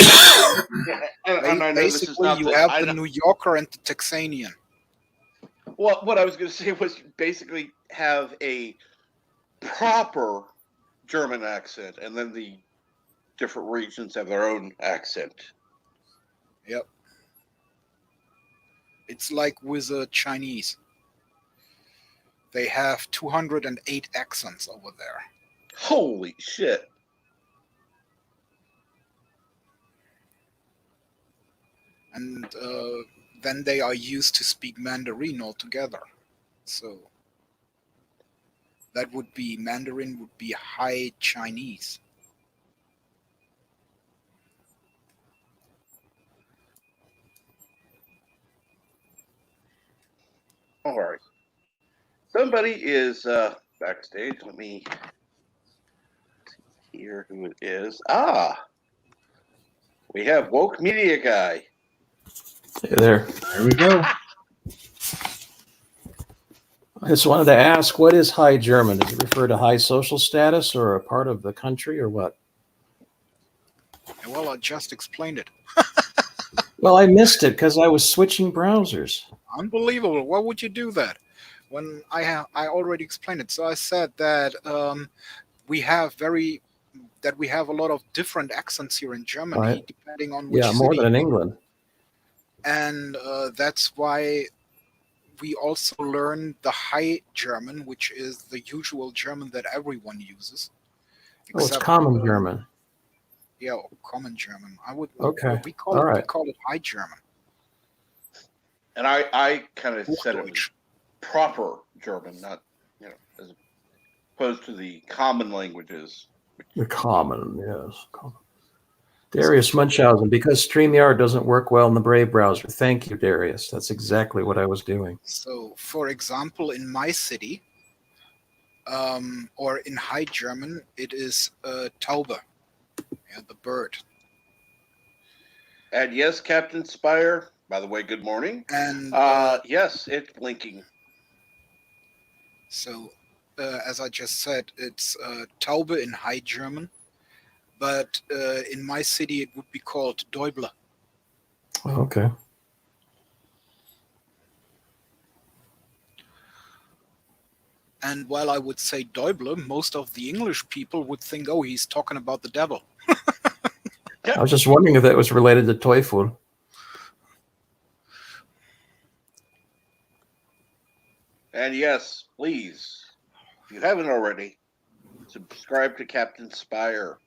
I know this is Basically, not you have the New Yorker and the Texanian. Well, what I was going to say was basically have a proper German accent, and then the different regions have their own accent. Yep. It's like with Chinese. They have 208 accents over there. Holy shit. And then they are used to speak Mandarin altogether. So that would be, Mandarin would be High Chinese. All right. Somebody is backstage. Let me hear who it is. We have Woke Media Guy. Hey there. There we go. I just wanted to ask, what is High German? Does it refer to high social status or a part of the country or what? Well, I just explained it. Well, I missed it because I was switching browsers. Unbelievable. Why would you do that? When I already explained it. So I said that we have a lot of different accents here in Germany, Right. depending on which Yeah, more city. than in England. And that's why we also learn the High German, which is the usual German that everyone uses. Oh, it's common German. Yeah, or common German. Okay. We call All it right. we call it High German. And I kind of said it was proper German, not, as opposed to the common languages. The common, yes. Common. Darius Munchausen, because StreamYard doesn't work well in the Brave browser. Thank you, Darius. That's exactly what I was doing. So, for example, in my city, or in High German, it is Taube, the bird. And yes, Captain Spire, by the way, good morning. And yes, it's blinking. So, as I just said, it's Taube in High German, but in my city it would be called Däuble. Okay. And while I would say Däuble, most of the English people would think, oh, he's talking about the devil. I was just wondering if that was related to Teufel. And yes, please, if you haven't already, subscribe to Captain Spire.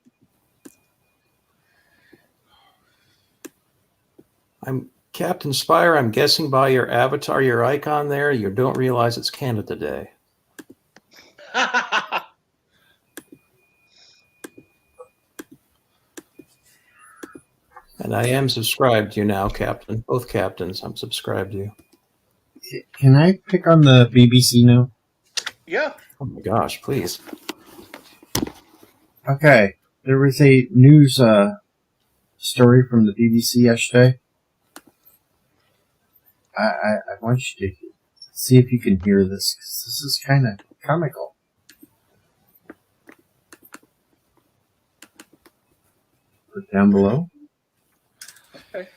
I'm Captain Spire. I'm guessing by your avatar, your icon there, you don't realize it's Canada Day. And I am subscribed to you now, Captain. Both captains, I'm subscribed to you. Can I pick on the BBC now? Yeah. Oh my gosh, please. Okay. There was a news story from the BBC yesterday. I want you to see if you can hear this, because this is kind of comical. Put down below. Okay.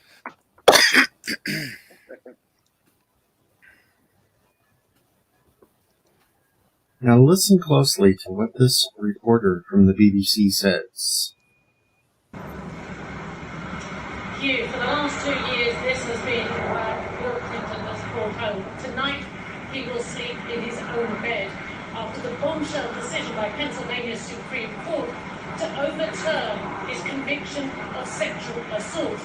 Now listen closely to what this reporter from the BBC says. Hugh, for the last 2 years, this has been Bill Clinton has brought home. Tonight, he will sleep in his own bed after the bombshell decision by Pennsylvania Supreme Court to overturn his conviction of sexual assault.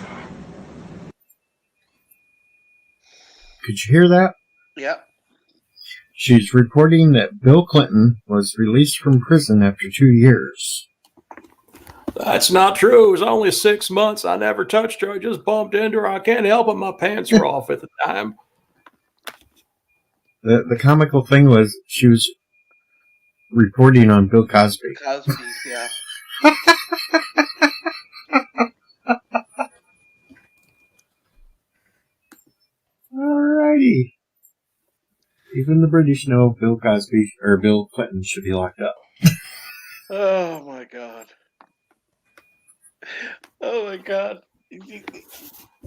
Could you hear that? Yeah. She's reporting that Bill Clinton was released from prison after 2 years. That's not true. It was only 6 months. I never touched her. I just bumped into her. I can't help it. My pants were off at the time. The comical thing was she was reporting on Bill Cosby. Cosby, yeah. Alrighty. Even the British know Bill Cosby or Bill Clinton should be locked up. Oh my god. Oh my god.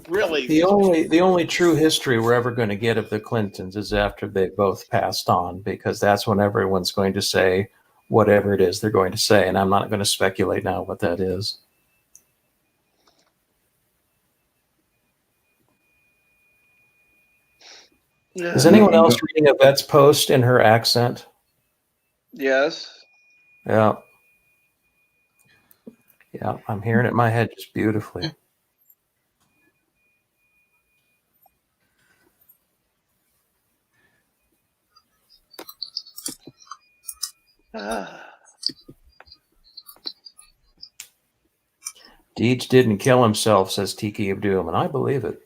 Really? The only true history we're ever going to get of the Clintons is after they both passed on, because that's when everyone's going to say whatever it is they're going to say, and I'm not going to speculate now what that is. Yeah. Is anyone else reading Yvette's post in her accent? Yes. Yeah. Yeah, I'm hearing it in my head just beautifully. Deej didn't kill himself, says Tiki of Doom, and I believe it.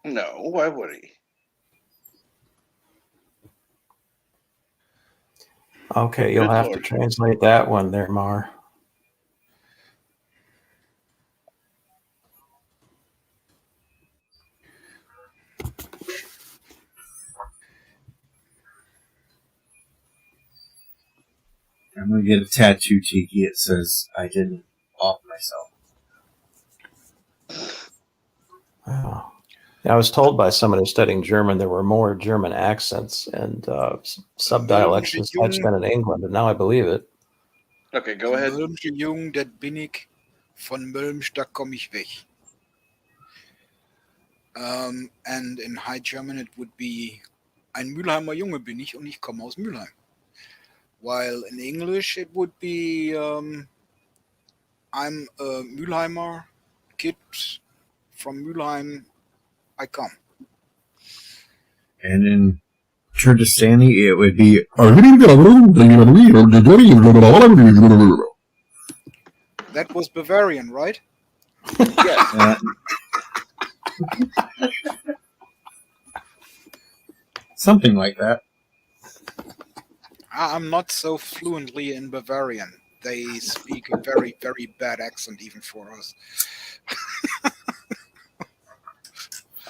No, why would he? Okay, you'll Good have Lord. to translate that one there, Mar. I'm going to get a tattoo, Tiki. It says, I didn't off myself. Oh. I was told by someone who's studying German there were more German accents and subdialects and such than in England, and now I believe it. Okay, go ahead. Mölmsche Jung, das bin ich. Von Mölmsch, da komm ich weg. And in High German it would be ein Mülheimer Junge bin ich und ich komme aus Mülheim. While in English it would be I'm a Mülheimer kid from Mülheim. I come. And in Kurdistani, it would be. That was Bavarian, right? Yes. Something like that. I'm not so fluently in Bavarian. They speak a very, very bad accent even for us.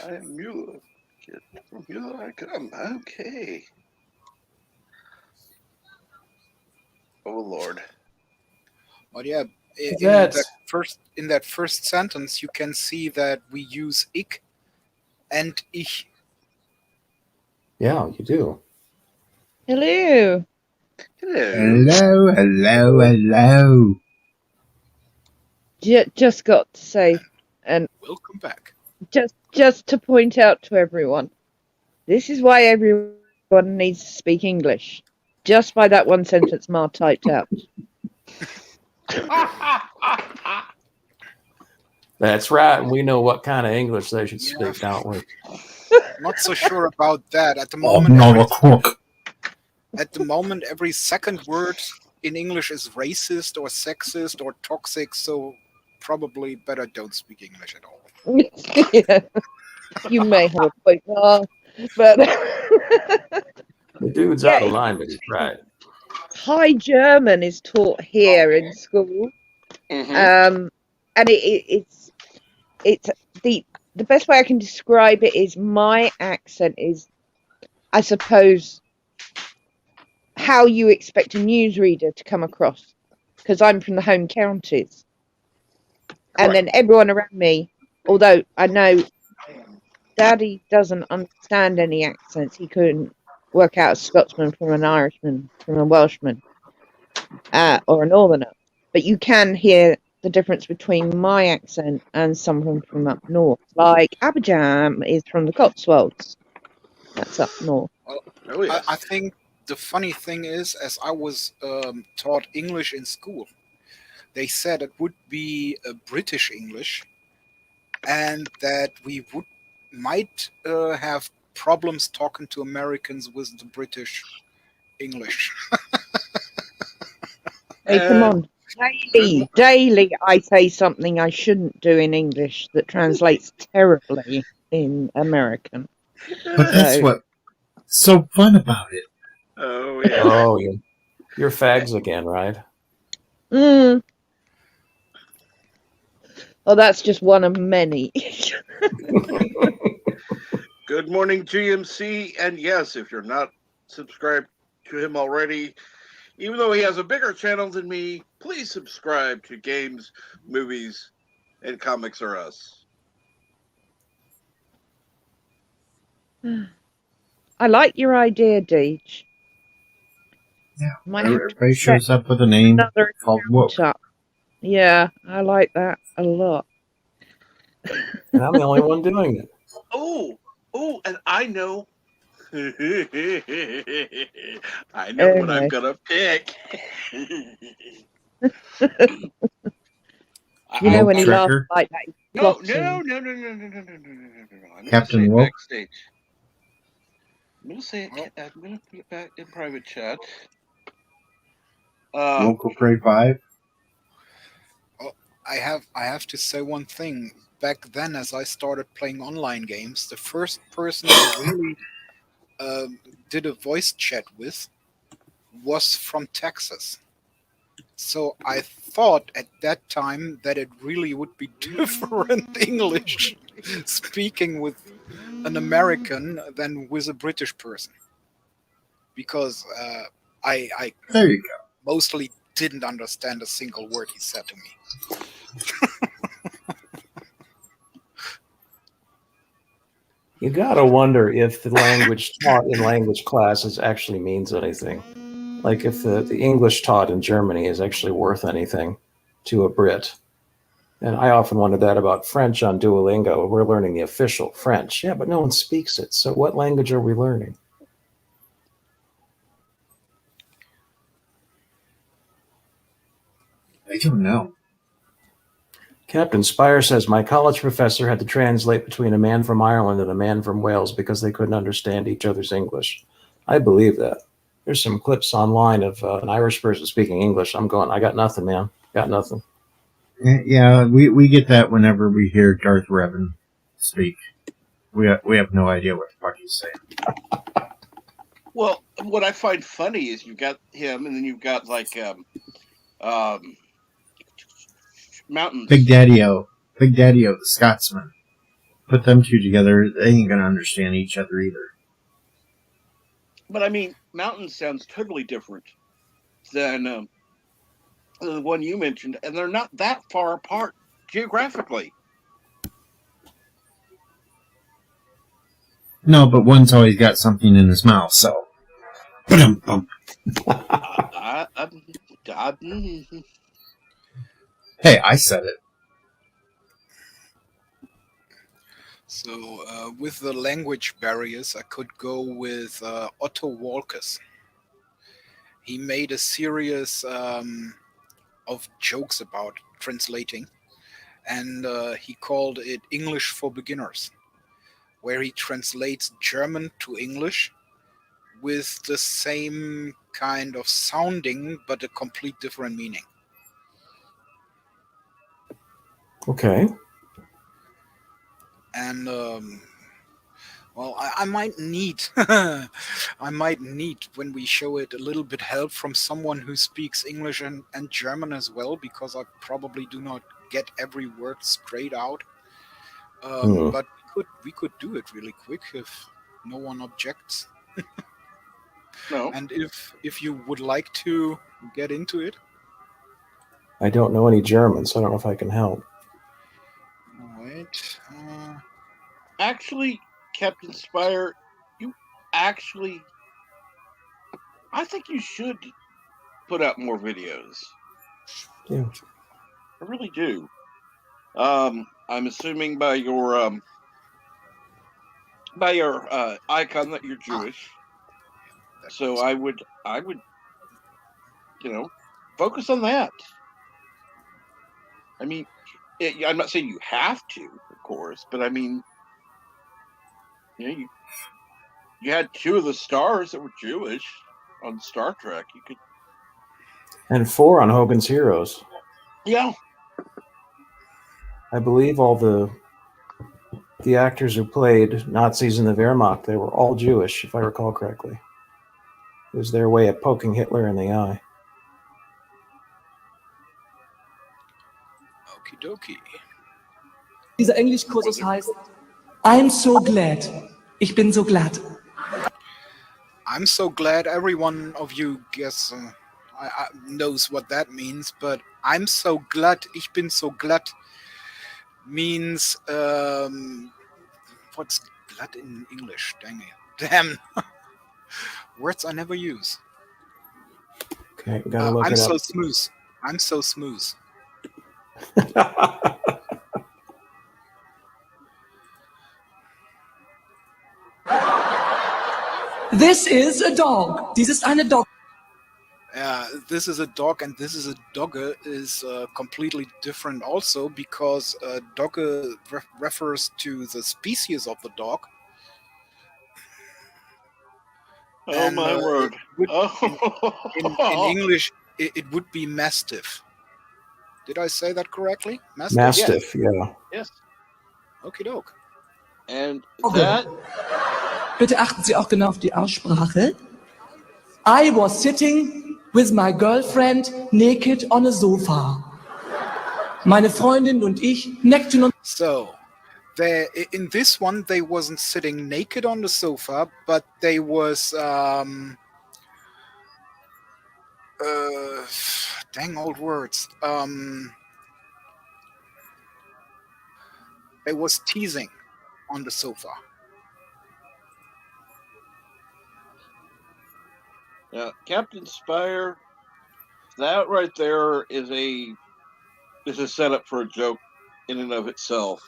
I am Mueller. Kid from Mueller I come. Okay. Oh Lord. But yeah, in that first sentence, you can see that we use ich and ich. Yeah, you do. Hello. Hello. Just got to say, and welcome back. Just to point out to everyone, this is why everyone needs to speak English. Just by that one sentence Mar typed out. That's right. We know what kind of English they should speak, don't we? Not so sure about that. At the moment, every second word in English is racist or sexist or toxic. So probably better don't speak English at all. Yeah. You may have a point there, but The dude's yeah, out of line, but he tried. High German is taught here in school, and it's the best way I can describe it is my accent is, I suppose, how you expect a newsreader to come across, because I'm from the home counties, and then everyone around me, although I know Daddy doesn't understand any accents, he couldn't work out a Scotsman from an Irishman from a Welshman or a Northerner, but you can hear the difference between my accent and someone from up north. Like Abijam is from the Cotswolds. That's up north. Well, I think the funny thing is, as I was taught English in school, they said it would be a British English, and that we might have problems talking to Americans with the British English. Hey, come on. Daily I say something I shouldn't do in English that translates terribly in American. But that's So, what's so fun about it. Oh yeah. Oh, you're fags again, right? oh, that's just one of many. Good morning, GMC. And yes, if you're not subscribed to him already, even though he has a bigger channel than me, please subscribe to Games, Movies, and Comics Are Us. I like your idea, Deej. Yeah, Might have to everybody set shows up with a name another called Woke. account up. Yeah, I like that a lot. And I'm the only one doing it. Oh, and I know. I know what I'm Okay. gonna pick. You know when he laughs Trigger. like that, he's No. I'm Captain gonna say it Woke? backstage. I'm gonna say it. I'm gonna put it back in private chat. Local grade 5. I have to say one thing. Back then, as I started playing online games, the first person I really did a voice chat with was from Texas. So I thought at that time that it really would be different English speaking with an American than with a British person, because I There you go. mostly didn't understand a single word he said to me. You gotta wonder if the language taught in language classes actually means anything. Like if the English taught in Germany is actually worth anything to a Brit. And I often wonder that about French on Duolingo. We're learning the official French. Yeah, but no one speaks it. So what language are we learning? I don't know. Captain Spire says, my college professor had to translate between a man from Ireland and a man from Wales because they couldn't understand each other's English. I believe that. There's some clips online of an Irish person speaking English. I'm going, I got nothing, man. Got nothing. Yeah, we get that whenever we hear Darth Revan speak. We have no idea what the fuck he's saying. Well, what I find funny is you've got him, and then you've got like Mountains. Big Daddy-O, the Scotsman. Put them two together, they ain't gonna understand each other either. But I mean, Mountains sounds totally different than the one you mentioned, and they're not that far apart geographically. No, but one's always got something in his mouth, so. Hey, I said it. So with the language barriers, I could go with Otto Walkes. He made a series of jokes about translating, and he called it English for Beginners, where he translates German to English with the same kind of sounding but a complete different meaning. Okay. And well, I might need I might need when we show it a little bit help from someone who speaks English and German as well, because I probably do not get every word straight out. But we could do it really quick if no one objects. No. And if you would like to get into it. I don't know any German, so I don't know if I can help. Wait. Actually, Captain Spire, you actually, I think you should put out more videos. Yeah. I really do. I'm assuming by your icon that you're Jewish. So I would, focus on that. I mean, I'm not saying you have to, of course, but I mean, you had two of the stars that were Jewish on Star Trek. You could, And 4 on Hogan's Heroes. yeah. I believe all the actors who played Nazis in the Wehrmacht, they were all Jewish, if I recall correctly. It was their way of poking Hitler in the eye. Okie dokie. Dieser Englischkursus heißt I'm so glad. Ich bin so glad. I'm so glad every one of you knows what that means, but I'm so glad, ich bin so glad means what's glad in English? Dang it. Damn. Words I never use. Okay, gotta look I'm it so up. smooth. I'm so smooth. This is a dog. Dies ist eine Dog. This is a dog and this is a dogge is completely different also, because dogge refers to the species of the dog. Oh, and, my word. In English, it would be mastiff. Did I say that correctly? Mastiff, yeah. Yes. Okie doke. And that... Bitte achten Sie auch genau auf die Aussprache. I was sitting with my girlfriend naked on a sofa. Meine Freundin und ich neckten uns. So, in this one, they wasn't sitting naked on the sofa, but they was dang old words. They was teasing on the sofa. Now, Captain Spire, that right there is a setup for a joke in and of itself.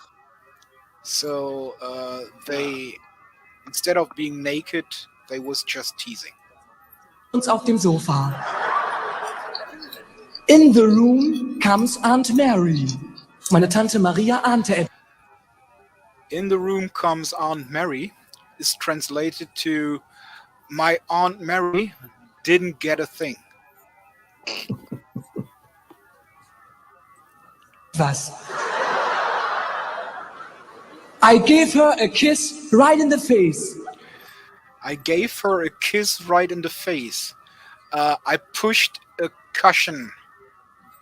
So they, instead of being naked, they was just teasing. Uns auf dem Sofa. In the room comes Aunt Mary. Meine Tante Maria ahnte etwas. In the room comes Aunt Mary is translated to my Aunt Mary didn't get a thing. Was? I gave her a kiss right in the face. I gave her a kiss right in the face. I pushed a cushion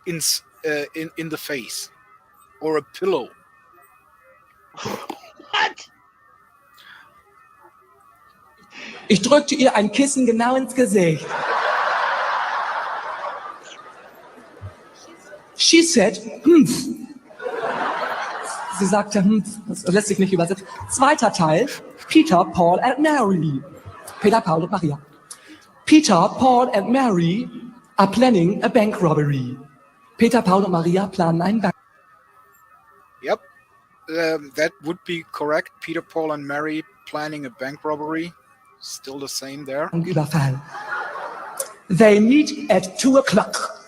in the face, or a pillow. What? Ich drückte ihr ein Kissen genau ins Gesicht. She said, Sie sagte, das lässt sich nicht übersetzen. Zweiter Teil, Peter, Paul and Mary. Peter, Paul und Maria. Peter, Paul and Mary are planning a bank robbery. Peter, Paul und Maria planen einen Bank. Yep, that would be correct. Peter, Paul and Mary planning a bank robbery. Still the same there. Überfall. They meet at 2 o'clock.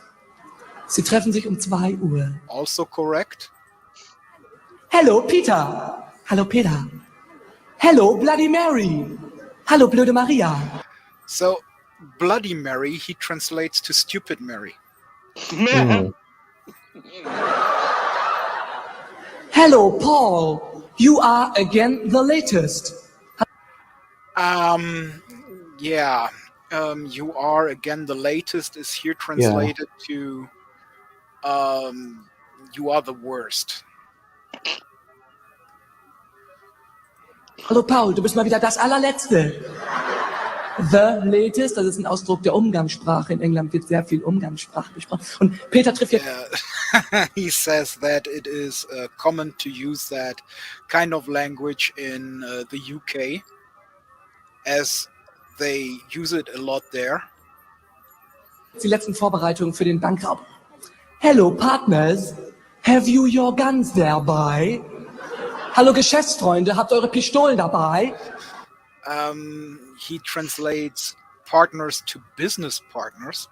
Sie treffen sich um 2 Uhr. Also correct. Hello, Peter. Hallo, Peter. Hello, Bloody Mary. Hallo, blöde Maria. So, Bloody Mary, he translates to stupid Mary. Hello, Paul. You are again the latest. Yeah. You are again the latest is here translated to you are the worst. Hallo Paul, du bist mal wieder das allerletzte. The latest, das ist ein Ausdruck der Umgangssprache. In England wird sehr viel Umgangssprache besprochen. Und Peter trifft jetzt... He says that it is common to use that kind of language in the UK, as they use it a lot there. Die letzten Vorbereitungen für den Bankraub. Hello partners, have you your guns dabei? Hallo Geschäftsfreunde, habt ihr eure Pistolen dabei? He translates partners to business partners.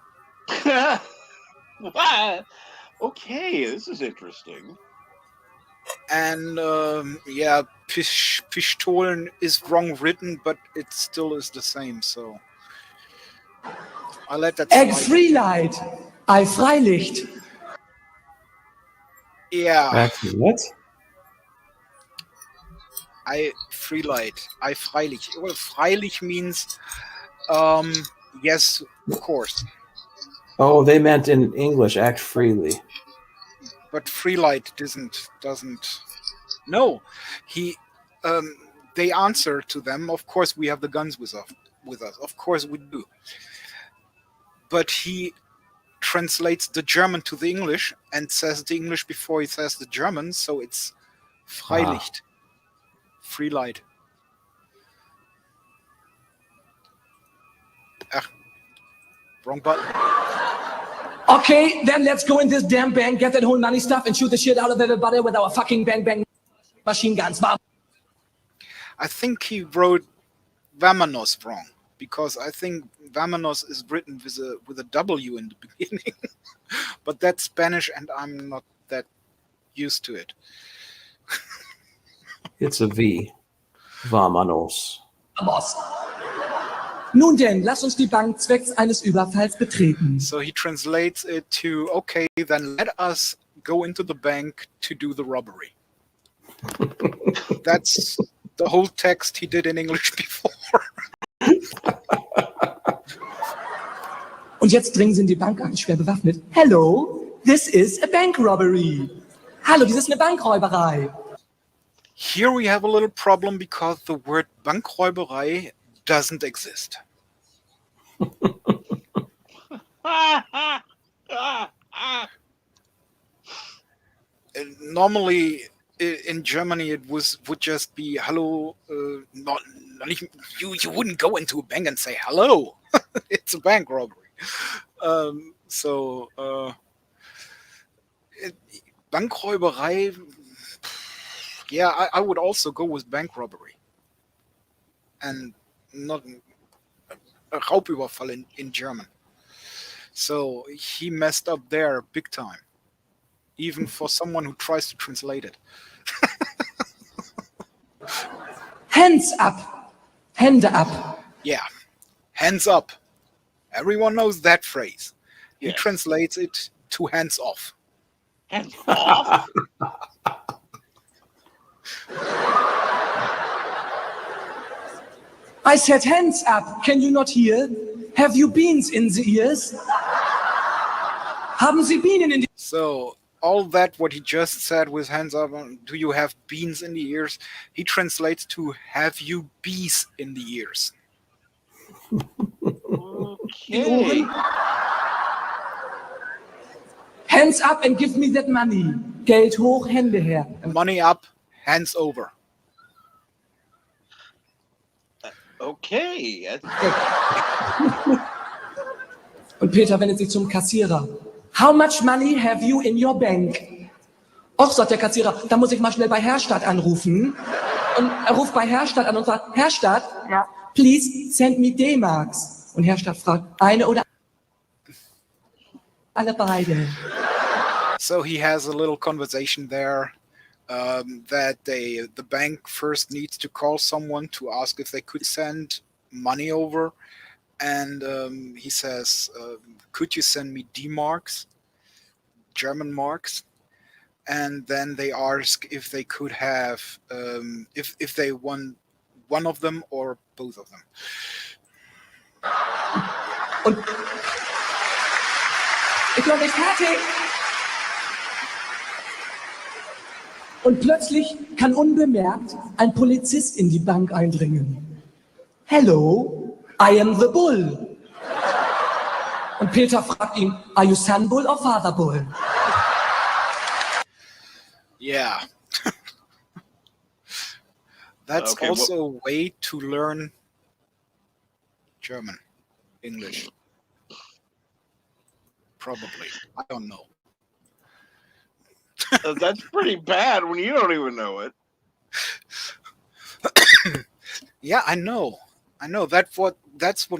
Okay, this is interesting. And yeah, Pistolen is wrong written, but it still is the same. So I let that slide. Freelight, I Freilicht. Yeah. Actually, what? I Freelight. I Freilich. Well, Freilich means yes, of course. Oh, they meant in English, act freely. But Freelight doesn't. No, he. They answer to them. Of course, we have the guns with us. Of course, we do. But he translates the German to the English and says the English before he says the German, so it's Freilicht. Freelight. Wrong button. Okay, then let's go in this damn bank, get that whole money stuff, and shoot the shit out of everybody with our fucking bang machine guns. I think he wrote Vamonos wrong, because I think Vamonos is written with a W in the beginning. But that's Spanish, and I'm not that used to it. It's a V. Vamonos. Vamos. Nun denn, lass uns die Bank zwecks eines Überfalls betreten. So he translates it to, okay, then let us go into the bank to do the robbery. That's the whole text he did in English before. Und jetzt dringen sie in die Bank ein, schwer bewaffnet. Hello, this is a bank robbery. Hallo, dies ist eine Bankräuberei. Here we have a little problem because the word Bankräuberei doesn't exist. Normally in Germany it would just be hello. You wouldn't go into a bank and say hello. It's a bank robbery. Bankräuberei. Yeah, I would also go with bank robbery. And not a Raubüberfall in German. So he messed up there big time. Even for someone who tries to translate it. Hands up. Hände ab. Yeah. Hands up. Everyone knows that phrase. Yes. He translates it to hands off. Hands off? I said hands up. Can you not hear? Have you beans in the ears? Haben Sie Bienen in die... So all that what he just said with hands up, do you have beans in the ears? He translates to have you bees in the ears. Okay. Hands up and give me that money. Geld hoch, Hände her. Money up, hands over. Okay. Und Peter wendet sich zum Kassierer. How much money have you in your bank? Och, sagt der Kassierer, da muss ich mal schnell bei Herstadt anrufen. Und er ruft bei Herstadt an und sagt, Herstadt, ja. Please send me D-Marks. Und Herstadt fragt, eine oder alle beide. So he has a little conversation there that the bank first needs to call someone to ask if they could send money over. And he says, could you send me D-Marks, German marks? and then they ask if they could have if they won one of them or both of them. Und ich bin noch nicht fertig. Und plötzlich kann unbemerkt ein Polizist in die Bank eindringen. Hello, I am the Bull. Und Peter fragt ihn, are you Son Bull or Father Bull? Yeah. That's Okay, also a way to learn German, English. Probably. I don't know. That's pretty bad when you don't even know it. Yeah, I know. That's what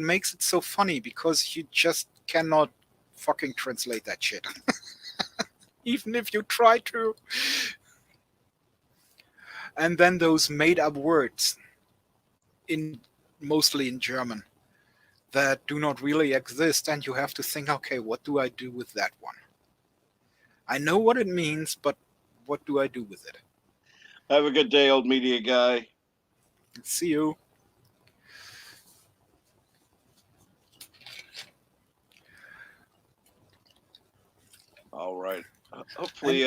makes it so funny, because you just cannot fucking translate that shit. Even if you try to. And then those made up words mostly in German that do not really exist, and you have to think, okay, what do I do with that one? I know what it means, but what do I do with it? Have a good day, old media guy. See you. All right. Hopefully,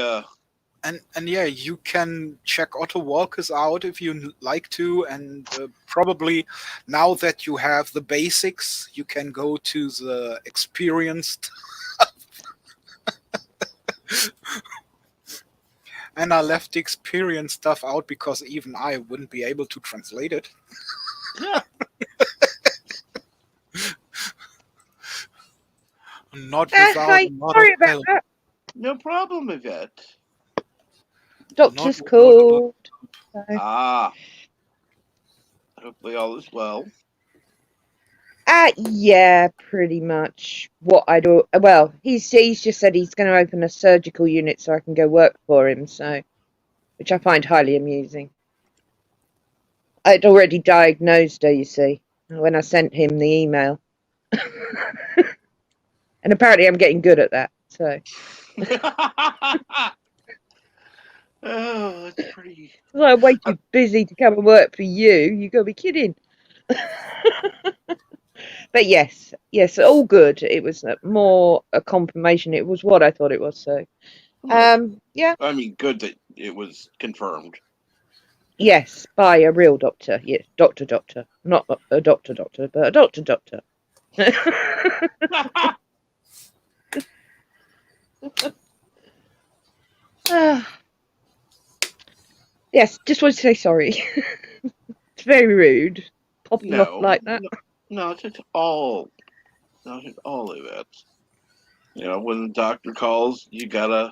And yeah, you can check Otto Walkes out if you like to, and probably now that you have the basics, you can go to the experienced. And I left the experienced stuff out because even I wouldn't be able to translate it. Not without Hi, a lot sorry of about help. that. no problem, Yvette. Doctor's Not called. So. Hopefully all is well. Yeah, pretty much. What I do. Well, he's just said he's going to open a surgical unit so I can go work for him. So, which I find highly amusing. I'd already diagnosed her, you see, when I sent him the email, and apparently I'm getting good at that. So. Oh, that's pretty. Well, I'm way too busy to come and work for you. You got to be kidding. But yes, all good. It was more a confirmation. It was what I thought it was. So, yeah. I mean, good that it was confirmed. Yes, by a real doctor. Yes, doctor, not a doctor, but a doctor. Yes, just wanted to say sorry. It's very rude, popping off like that. No, not at all of it. You know, when the doctor calls, you gotta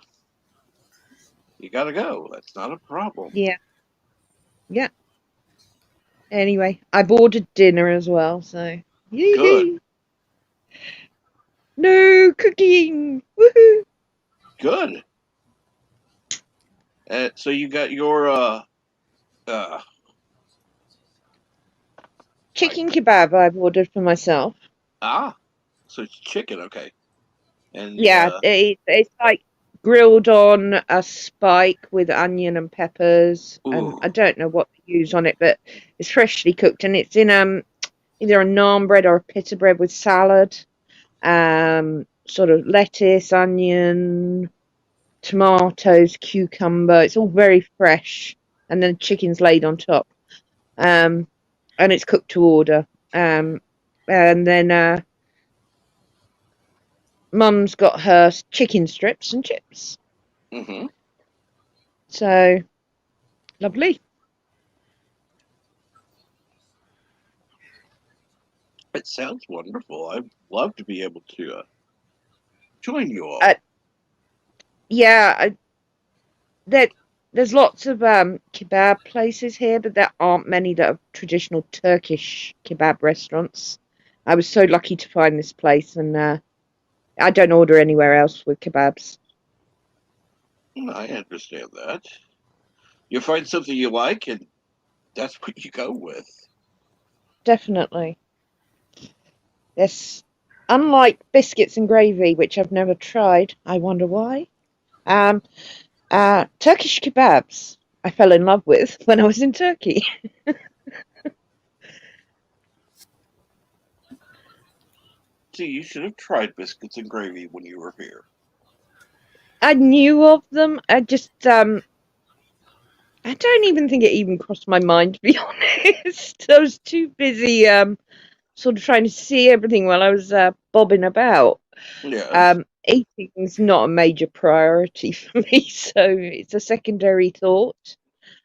go. That's not a problem. Yeah. Anyway, I've ordered dinner as well, so Good. No cooking. Woohoo! Good. So you got your chicken kebab I've ordered for myself. So it's chicken, okay. And yeah, it's like grilled on a spike with onion and peppers, and I don't know what they use on it, but it's freshly cooked, and it's in either a naan bread or a pita bread with salad, sort of lettuce, onion, tomatoes, cucumber. It's all very fresh, and then chicken's laid on top, and it's cooked to order, and then Mum's got her chicken strips and chips. Mm-hmm. So lovely. It sounds wonderful. I'd love to be able to join you all. There's lots of kebab places here, but there aren't many that are traditional Turkish kebab restaurants. I was so lucky to find this place, and I don't order anywhere else with kebabs. I understand that. You find something you like, and that's what you go with. Definitely. Yes. Unlike biscuits and gravy, which I've never tried, I wonder why. Turkish kebabs I fell in love with when I was in Turkey. See, you should have tried biscuits and gravy when you were here. I knew of them. I just I don't even think it even crossed my mind, to be honest. I was too busy sort of trying to see everything while I was bobbing about. Yes. Eating's not a major priority for me, so it's a secondary thought.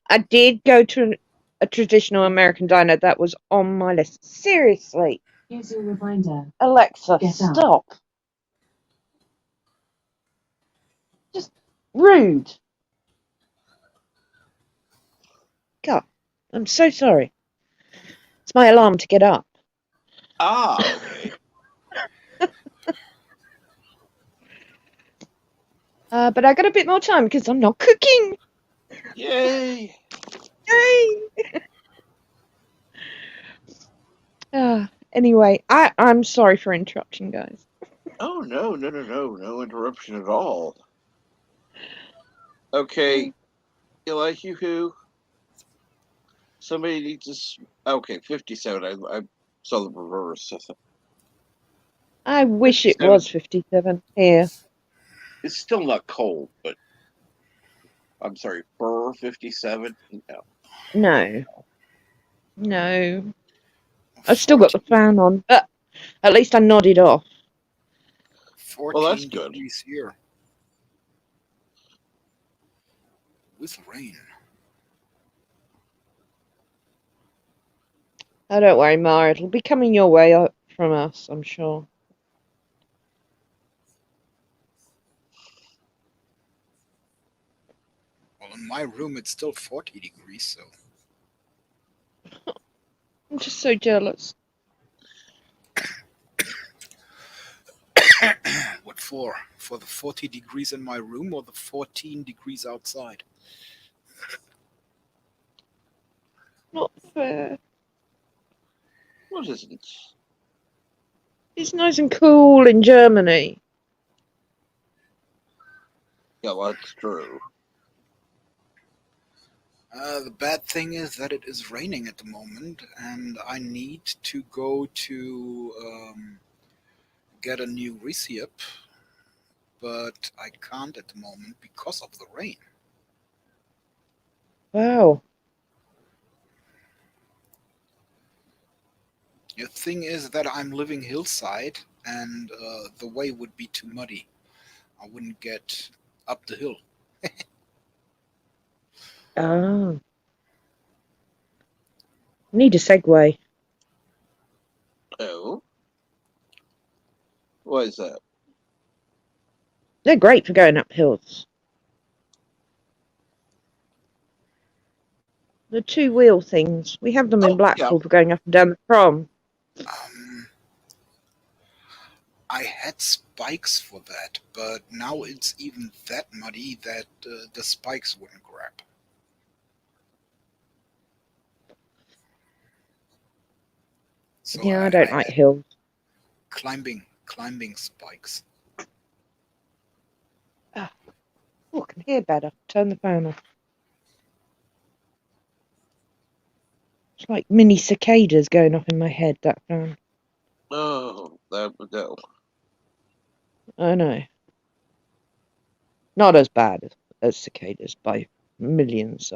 I did go to a traditional American diner that was on my list. Seriously. Here's your reminder. Alexa, Get up. stop. Just rude. God, I'm so sorry. It's my alarm to get up. Ah, okay. But I got a bit more time because I'm not cooking. Yay. Yay! Anyway, I'm sorry for interrupting, guys. Oh, no interruption at all. Okay, Elihu, somebody needs to. Okay, 57. I saw the reverse. I wish it 57. was 57 here. It's still not cold, but I'm sorry, Burr 57. No. No. No. I've still got the fan on, but at least I nodded off. 14 Well, that's good. degrees here. With rain. Oh, don't worry, Ma. It'll be coming your way from us, I'm sure. Well, in my room it's still 40 degrees, so. I'm just so jealous. What for? For the 40 degrees in my room or the 14 degrees outside? Not fair. What isn't? It's nice and cool in Germany. Yeah, well, that's true. The bad thing is that it is raining at the moment, and I need to go to get a new receipt, but I can't at the moment because of the rain. Wow. The thing is that I'm living hillside, and the way would be too muddy. I wouldn't get up the hill. Oh. Need a Segway. Oh? What is that? They're great for going up hills. The two-wheel things. We have them in Blackpool for going up and down the prom. I had spikes for that, but now it's even that muddy that the spikes wouldn't grab. So Yeah, I don't like hills. climbing spikes. Oh, I can hear better. Turn the fan off. It's like mini cicadas going off in my head, that fan. Oh, that would go. I know. Not as bad as cicadas by millions.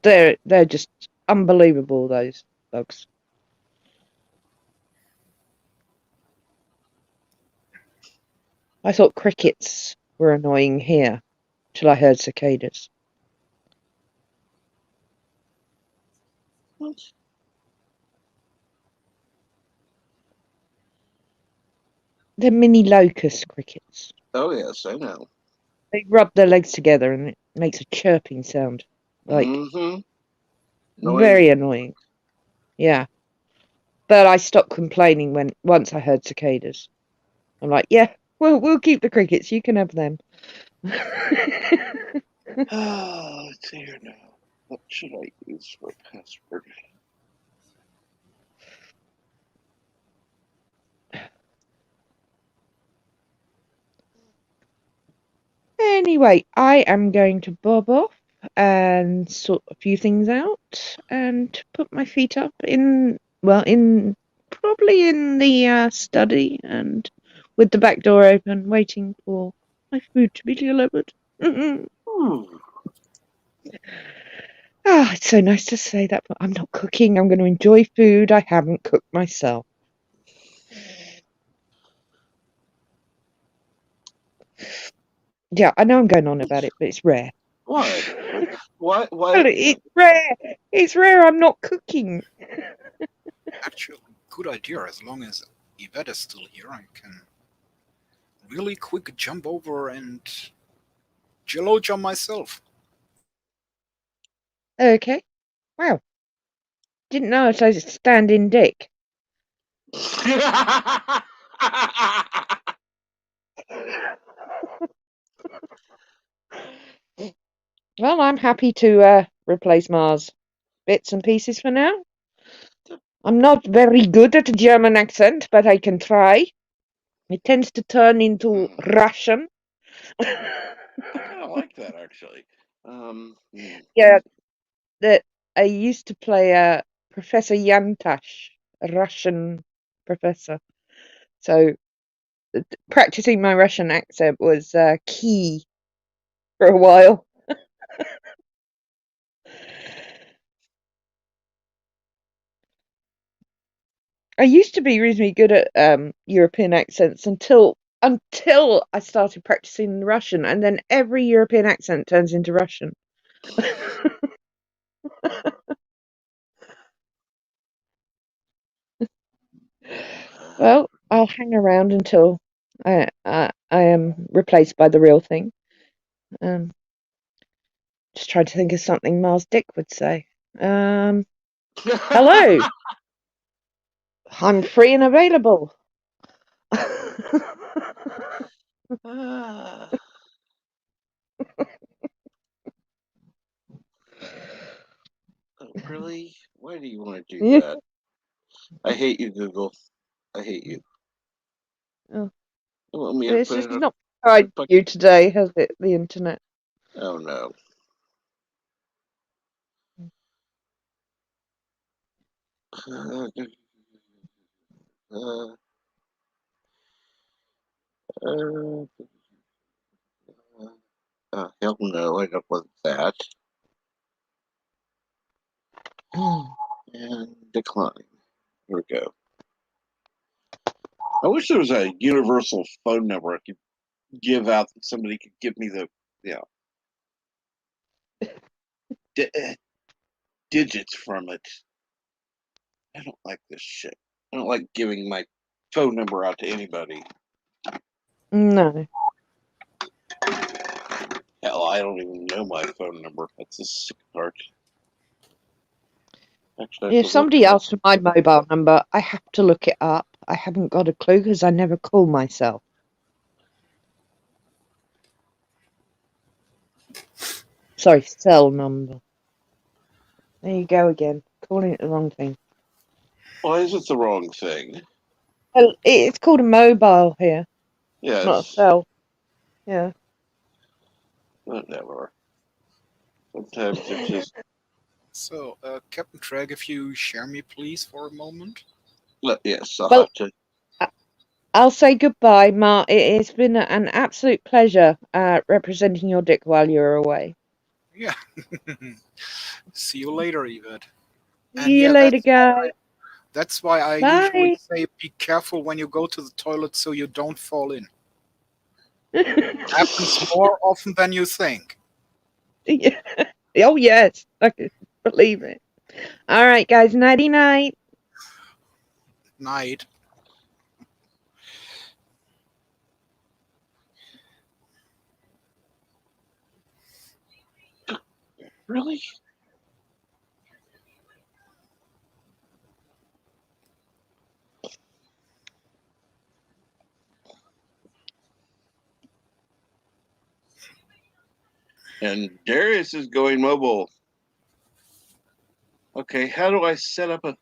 They're just unbelievable, those bugs. I thought crickets were annoying here till I heard cicadas. What? They're mini locust crickets. Oh, yes, I know. They rub their legs together and it makes a chirping sound. Like, very annoying. Yeah. But I stopped complaining once I heard cicadas. I'm like, yeah, we'll keep the crickets. You can have them. Oh, let's see here now. What should I use for a password? Anyway, I am going to bob off and sort a few things out and put my feet up probably in the study and with the back door open, waiting for my food to be delivered. It's so nice to say that, but I'm not cooking. I'm going to enjoy food I haven't cooked myself. Yeah, I know I'm going on about it, but it's rare. What? What? Well, it's rare. It's rare I'm not cooking. Actually, good idea. As long as Yvette is still here, I can really quick jump over and jello jump myself. Okay. Wow. Didn't know it was a standing dick. Well, I'm happy to replace Mars bits and pieces for now. I'm not very good at a German accent, but I can try. It tends to turn into Russian. I kind of like that actually. Yeah, that I used to play Professor Yantash, a Russian professor. So practicing my Russian accent was key for a while. I used to be reasonably good at European accents until I started practicing Russian, and then every European accent turns into Russian. Well, I'll hang around until I am replaced by the real thing. Just trying to think of something Miles Dick would say. Hello. I'm free and available. Really? Why do you want to do that? I hate you, Google. I hate you. Oh. You want me to It's put just it not tried you today, has it? The internet. Oh no. Hell no, I don't want that. And decline. Here we go. I wish there was a universal phone number I could give out that somebody could give me the digits from it. I don't like this shit. I don't like giving my phone number out to anybody. No. Hell, I don't even know my phone number. That's the sick part. Actually, If somebody asks for my mobile number, I have to look it up. I haven't got a clue because I never call myself. Sorry, cell number. There you go again, calling it the wrong thing. Why is it the wrong thing? Well, it's called a mobile here. Yes. Not a cell. Yeah. Whatever. Sometimes it's just. So, Captain Treg, if you share me, please, for a moment. Yes, I'll Well, have to. I'll say goodbye, Mark. It's been an absolute pleasure representing your dick while you're away. Yeah. See you later, Yvette. See you later, guys. That's why I usually say be careful when you go to the toilet so you don't fall in. It happens more often than you think. Oh, yes. I can believe it. All right, guys. Nighty-night. Night. Really? And Darius is going mobile. Okay, how do I set up a...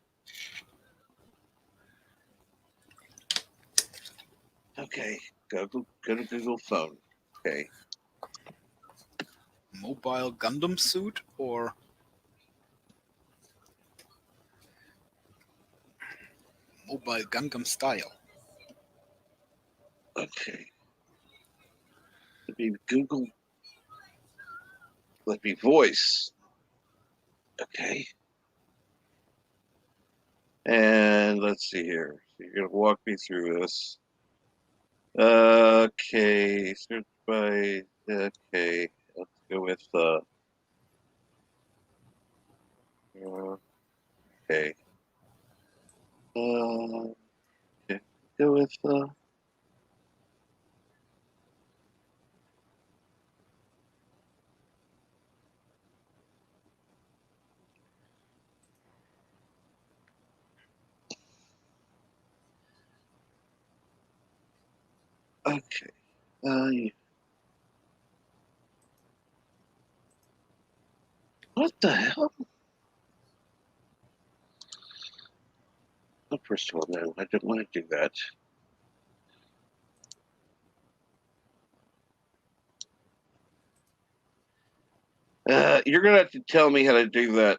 Okay, go to Google phone. Okay. Mobile Gundam suit or mobile Gundam style? Okay. Let me Google. Let me voice. Okay. And let's see here. So you're gonna walk me through this. Okay. Search by. Okay. Let's go with. Okay. Okay. Go with. Okay. Yeah. What the hell? Well, first of all, no, I didn't want to do that. You're gonna have to tell me how to do that.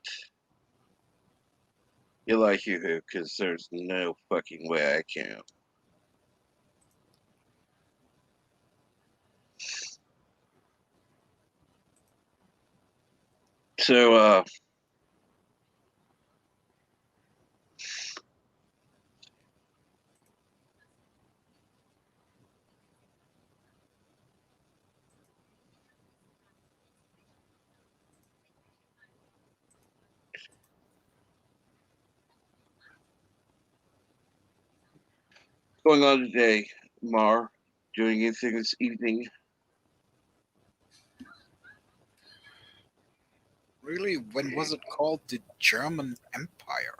You like you who? Because there's no fucking way I can. So, what's going on today, Mar? Doing anything this evening? Really? When was it called the German Empire?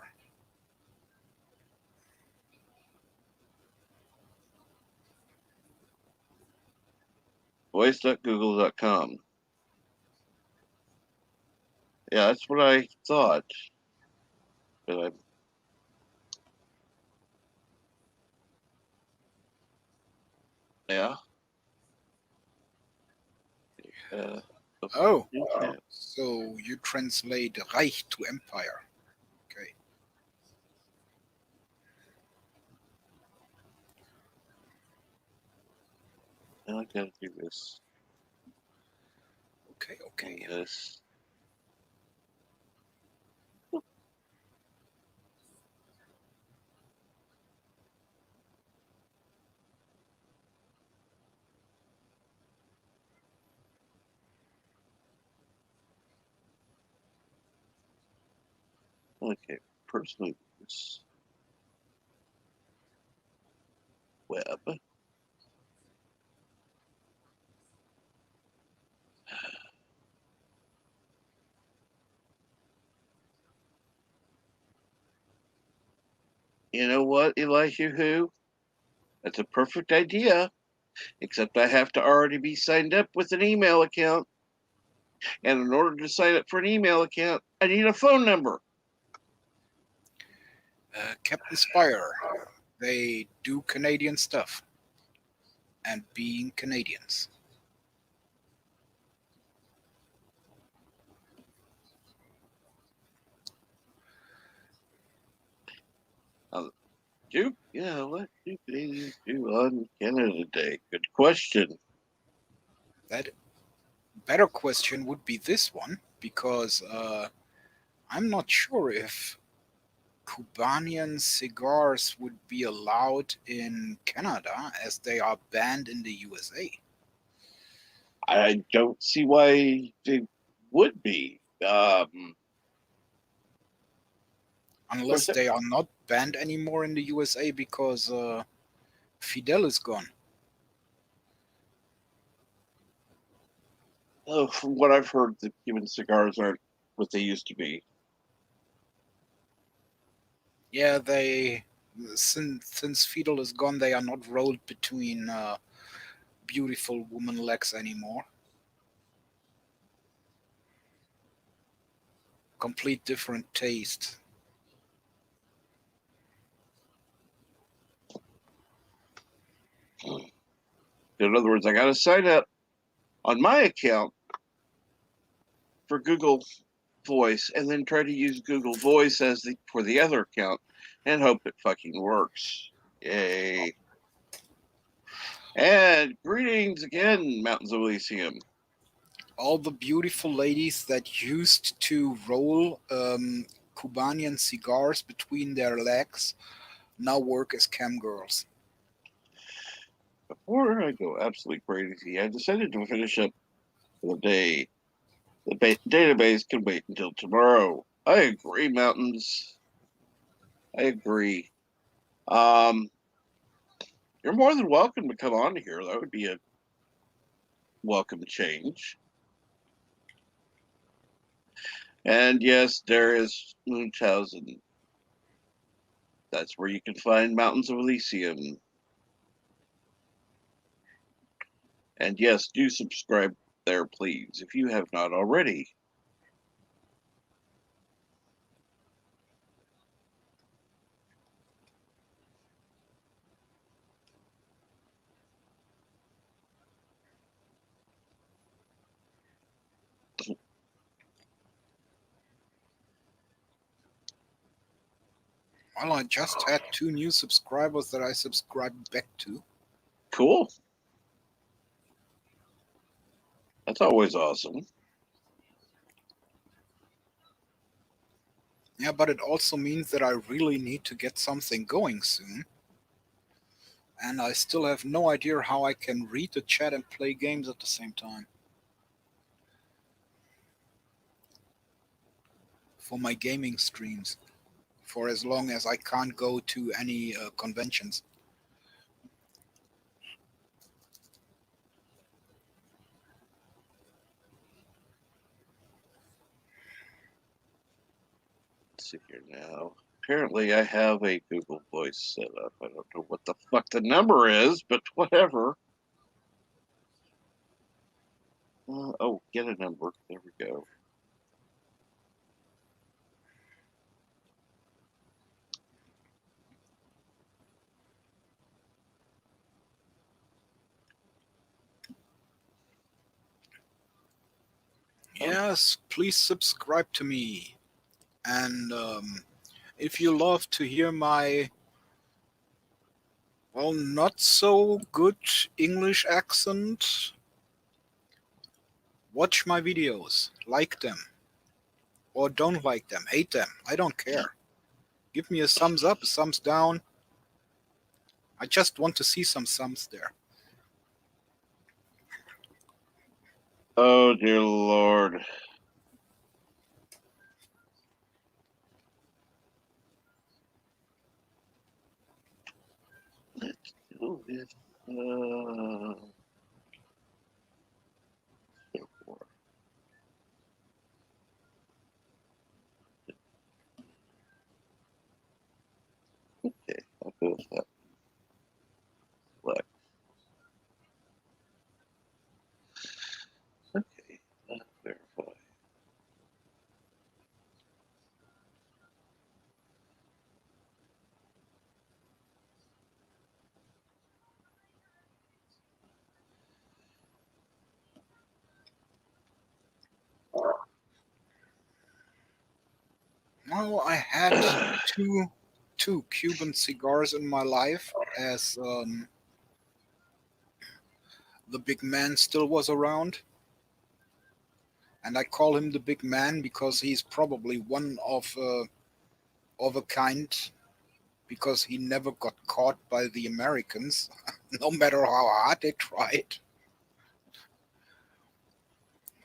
Voice.google.com. Yeah, that's what I thought. But yeah. Oh, so you translate Reich to empire. Okay. Now I gotta do this. Okay, okay. And this. Okay, personal use. Web. You know what, Elisha who? That's a perfect idea. Except I have to already be signed up with an email account. And in order to sign up for an email account, I need a phone number. Captain Spire. They do Canadian stuff. And being Canadians. Duke, yeah, what do Canadians do on Canada Day? Good question. That better question would be this one, because I'm not sure if Cubanian cigars would be allowed in Canada as they are banned in the USA. I don't see why they would be. Unless they are not banned anymore in the USA because Fidel is gone. Oh, from what I've heard, the Cuban cigars aren't what they used to be. Yeah, they since Fidel is gone, they are not rolled between beautiful woman legs anymore. Complete different taste. In other words, I got to sign up on my account for Google Voice and then try to use Google Voice for the other account and hope it fucking works. Yay. And greetings again, Mountains of Elysium. All the beautiful ladies that used to roll Cubanian cigars between their legs now work as cam girls. Before I go absolutely crazy, I decided to finish up the day. The database can wait until tomorrow. I agree, Mountains. I agree. You're more than welcome to come on here. That would be a welcome change. And yes, there is Munchausen. That's where you can find Mountains of Elysium. And yes, do subscribe there, please, if you have not already. Well, I just had 2 new subscribers that I subscribed back to. Cool. That's always awesome. Yeah, but it also means that I really need to get something going soon. And I still have no idea how I can read the chat and play games at the same time. For my gaming streams. For as long as I can't go to any conventions. Let's see here now. Apparently, I have a Google Voice set up. I don't know what the fuck the number is, but whatever. Oh, get a number. There we go. Yes, please subscribe to me. And if you love to hear my, well, not so good English accent, watch my videos, like them. Or don't like them, hate them, I don't care. Give me a thumbs up, a thumbs down. I just want to see some thumbs there. Oh, dear Lord. Let's do this. Okay, I'll go with that. Select. Okay, verify. Well, I had two Cuban cigars in my life as the big man still was around. And I call him the big man because he's probably one of a kind, because he never got caught by the Americans, no matter how hard they tried.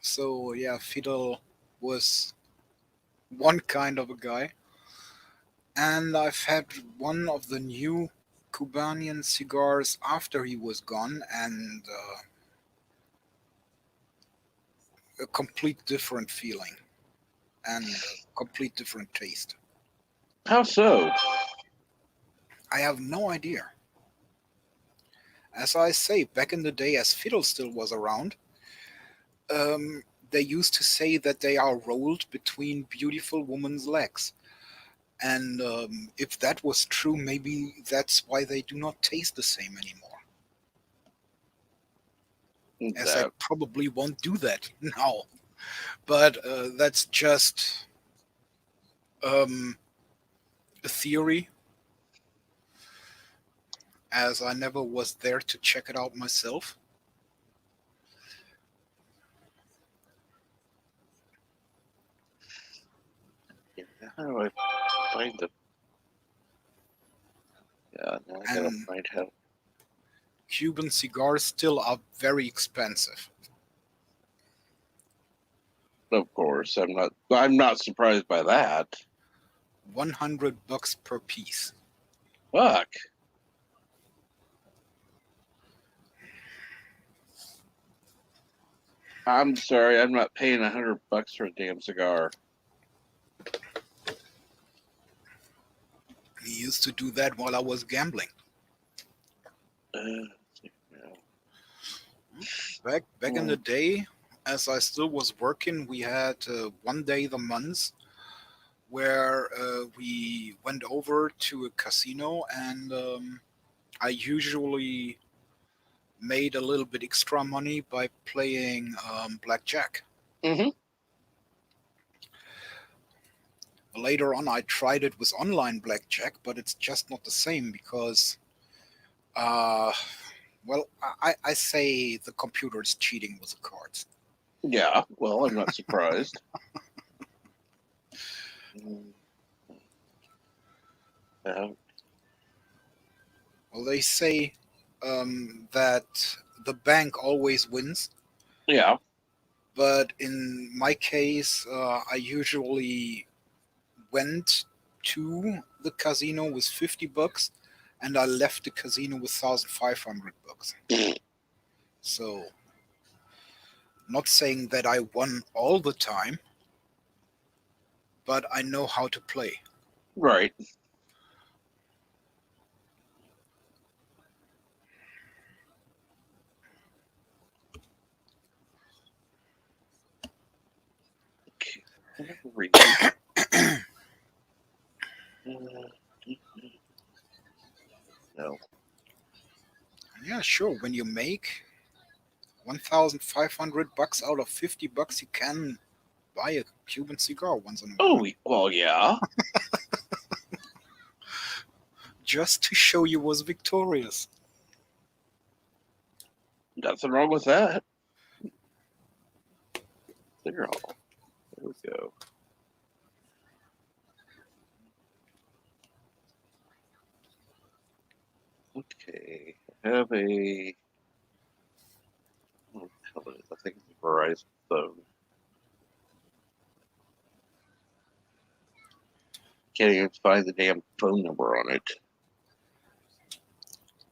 So yeah, Fidel was one kind of a guy. And I've had one of the new Cubanian cigars after he was gone, and a complete different feeling and a complete different taste. How so? I have no idea. As I say, back in the day, as Fidel still was around, they used to say that they are rolled between beautiful women's legs. And if that was true, maybe that's why they do not taste the same anymore. As I probably won't do that now. But that's just a theory, as I never was there to check it out myself. Yeah, how do I find them? Yeah, now I gotta And find how. Cuban cigars still are very expensive. Of course, I'm not surprised by that. $100 per piece. Fuck. I'm sorry, I'm not paying $100 for a damn cigar. He used to do that while I was gambling. Back in the day, as I still was working, we had one day the month where we went over to a casino, and I usually made a little bit extra money by playing blackjack. Mm-hmm. Later on, I tried it with online blackjack, but it's just not the same because, well, I say the computer is cheating with the cards. Yeah, well, I'm not surprised. Well, they say that the bank always wins. Yeah. But in my case, I usually went to the casino with $50, and I left the casino with $1,500. So, not saying that I won all the time, but I know how to play. Right. No. Yeah, sure. When you make $1,500 out of $50, you can buy a Cuban cigar once in a while. Oh, well, yeah. Just to show you was victorious. Nothing wrong with that. There we go. Okay. I have a. What the hell is it? I think it's a Verizon phone. Can't even find the damn phone number on it.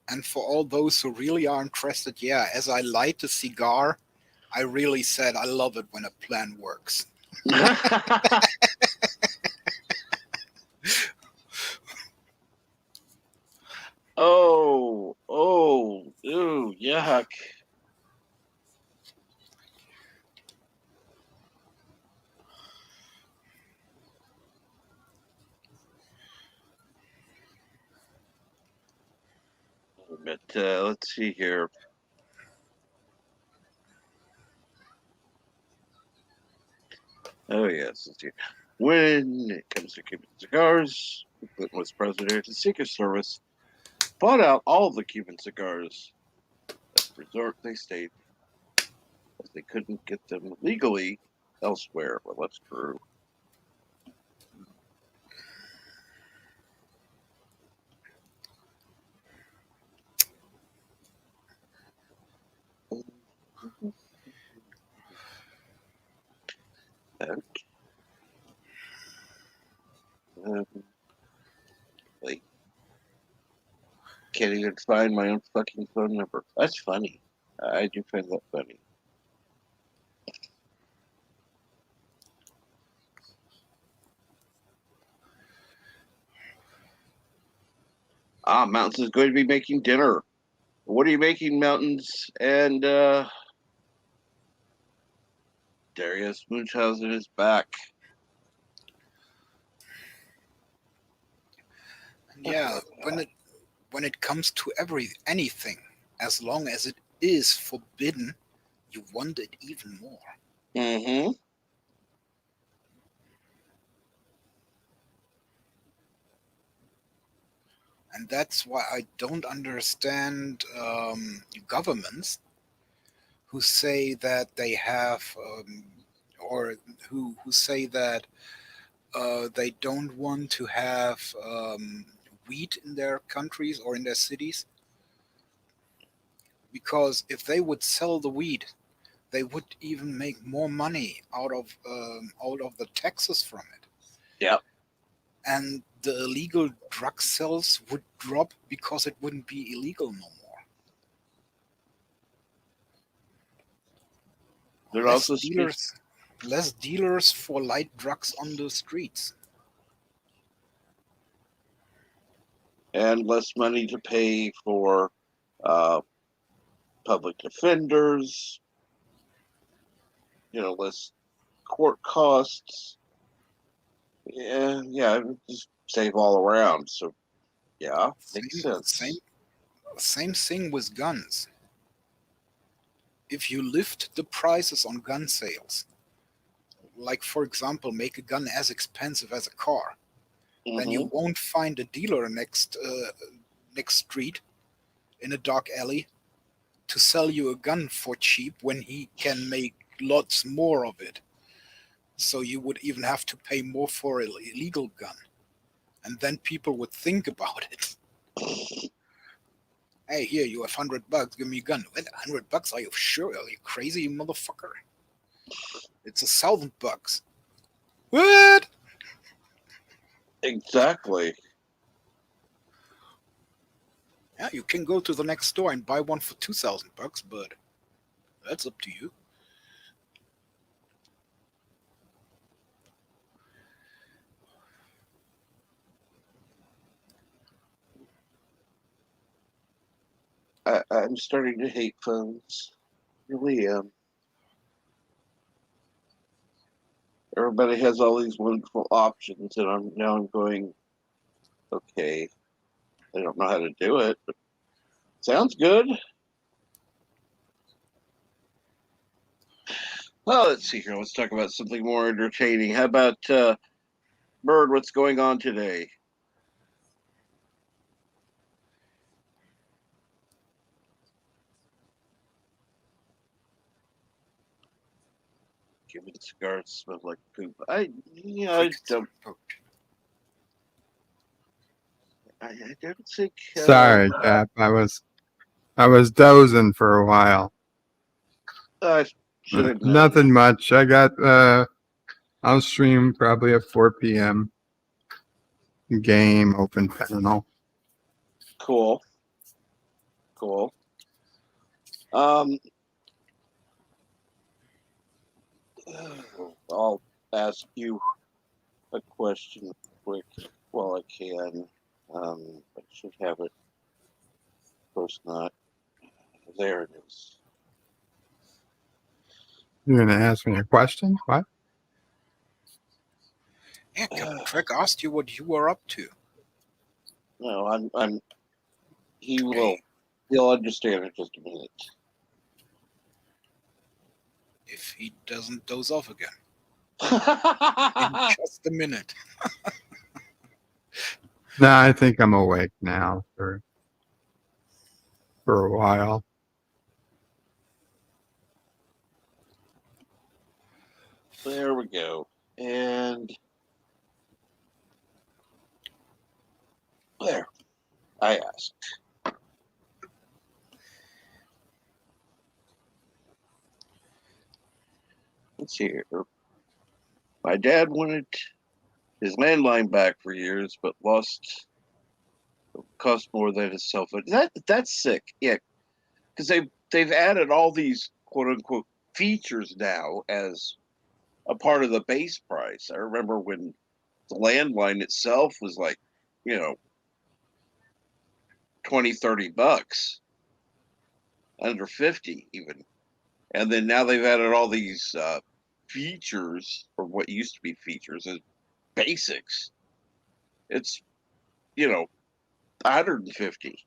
And for all those who really are interested, yeah, as I light a cigar, I really said I love it when a plan works. Oh, ew, yuck. But let's see here. Oh, yes. Let's see. When it comes to Cuban cigars, Clinton was president of the Secret Service, bought out all the Cuban cigars at the resort they stayed, as they couldn't get them legally elsewhere. Well, that's true. Wait. Can't even find my own fucking phone number. That's funny. I do find that funny. Mountains is going to be making dinner. What are you making, Mountains? And Darius Munchausen is back. Yeah, when it comes to anything, as long as it is forbidden, you want it even more. Mm-hmm. And that's why I don't understand governments who say that they have, or who say that they don't want to have wheat in their countries or in their cities. Because if they would sell the wheat, they would even make more money out of the taxes from it. Yeah. And the illegal drug sales would drop because it wouldn't be illegal no more. There Less also dealers for light drugs on the streets. and less money to pay for public defenders. Less court costs. Yeah, just save all around. So, yeah, makes sense. Same thing with guns. If you lift the prices on gun sales, like for example, make a gun as expensive as a car, then you won't find a dealer next street in a dark alley to sell you a gun for cheap when he can make lots more of it. So you would even have to pay more for an illegal gun. And then people would think about it. Hey, here, you have $100, give me a gun. What, $100? Are you sure? Are you crazy, you motherfucker? It's $1,000. What? Exactly. Yeah, you can go to the next store and buy one for $2,000, but that's up to you. I'm starting to hate phones. Really am. Everybody has all these wonderful options, and I'm going, okay, I don't know how to do it, but sounds good. Well, let's see here. Let's talk about something more entertaining. How about Bird? What's going on today? Cuban cigars smell like poop. I don't. I don't think. Sorry, Cap. I was dozing for a while. I should have known. Nothing much. I got I'll stream probably at 4 p.m. Game open panel. Cool. I'll ask you a question quick while I can. I should have it. Of course not. There it is. You're gonna ask me a question? What? Yeah, Captain Trek asked you what you were up to. No, I'm. He'll understand in just a minute. If he doesn't doze off again. In just a minute. No, I think I'm awake now for a while. There we go. And there. I asked. Let's see here. My dad wanted his landline back for years, but cost more than his cell phone. That's sick. Yeah, because they've added all these quote unquote features now as a part of the base price. I remember when the landline itself was like, $20, $30, under 50 even. And then now they've added all these features, or what used to be features, as basics. It's, 150.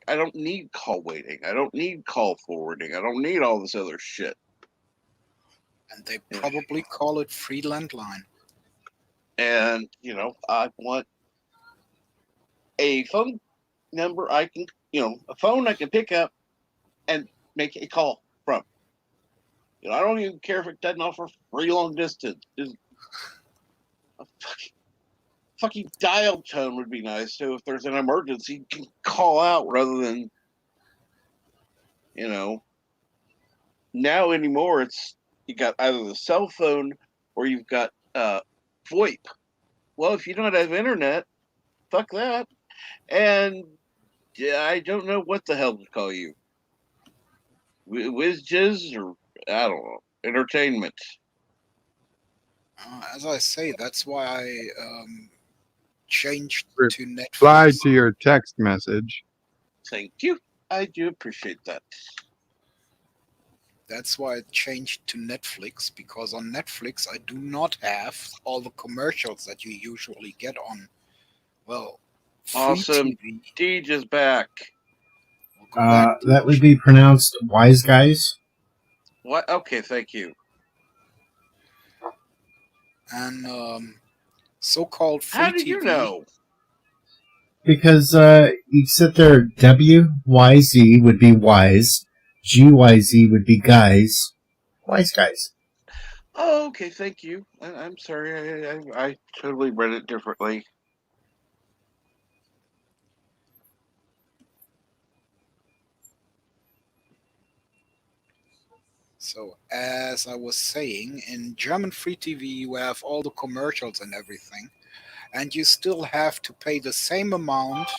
I don't need call waiting. I don't need call forwarding. I don't need all this other shit. And they probably call it free landline. And, you know, I want a phone number I can, you know, a phone I can pick up and make a call from. You know, I don't even care if it doesn't offer free long distance. Just a fucking dial tone would be nice. So if there's an emergency, you can call out rather than, you know, now anymore it's you got either the cell phone or you've got VoIP. Well, if you don't have internet, fuck that. And I don't know what the hell to call you. Whiz or I don't know, entertainment. As I say, that's why I changed to Netflix. Reply to your text message. Thank you. I do appreciate that. That's why I changed to Netflix, because on Netflix I do not have all the commercials that you usually get on, well, free Awesome. TV. Deej is back. That would be pronounced Wise Guys. What? Okay, thank you. And so-called free How did TV. you know? Because you sit there, WYZ would be wise, GYZ would be guys, Wise Guys. Oh, okay, thank you. I'm sorry, I totally read it differently. So, as I was saying, in German free TV you have all the commercials and everything, and you still have to pay the same amount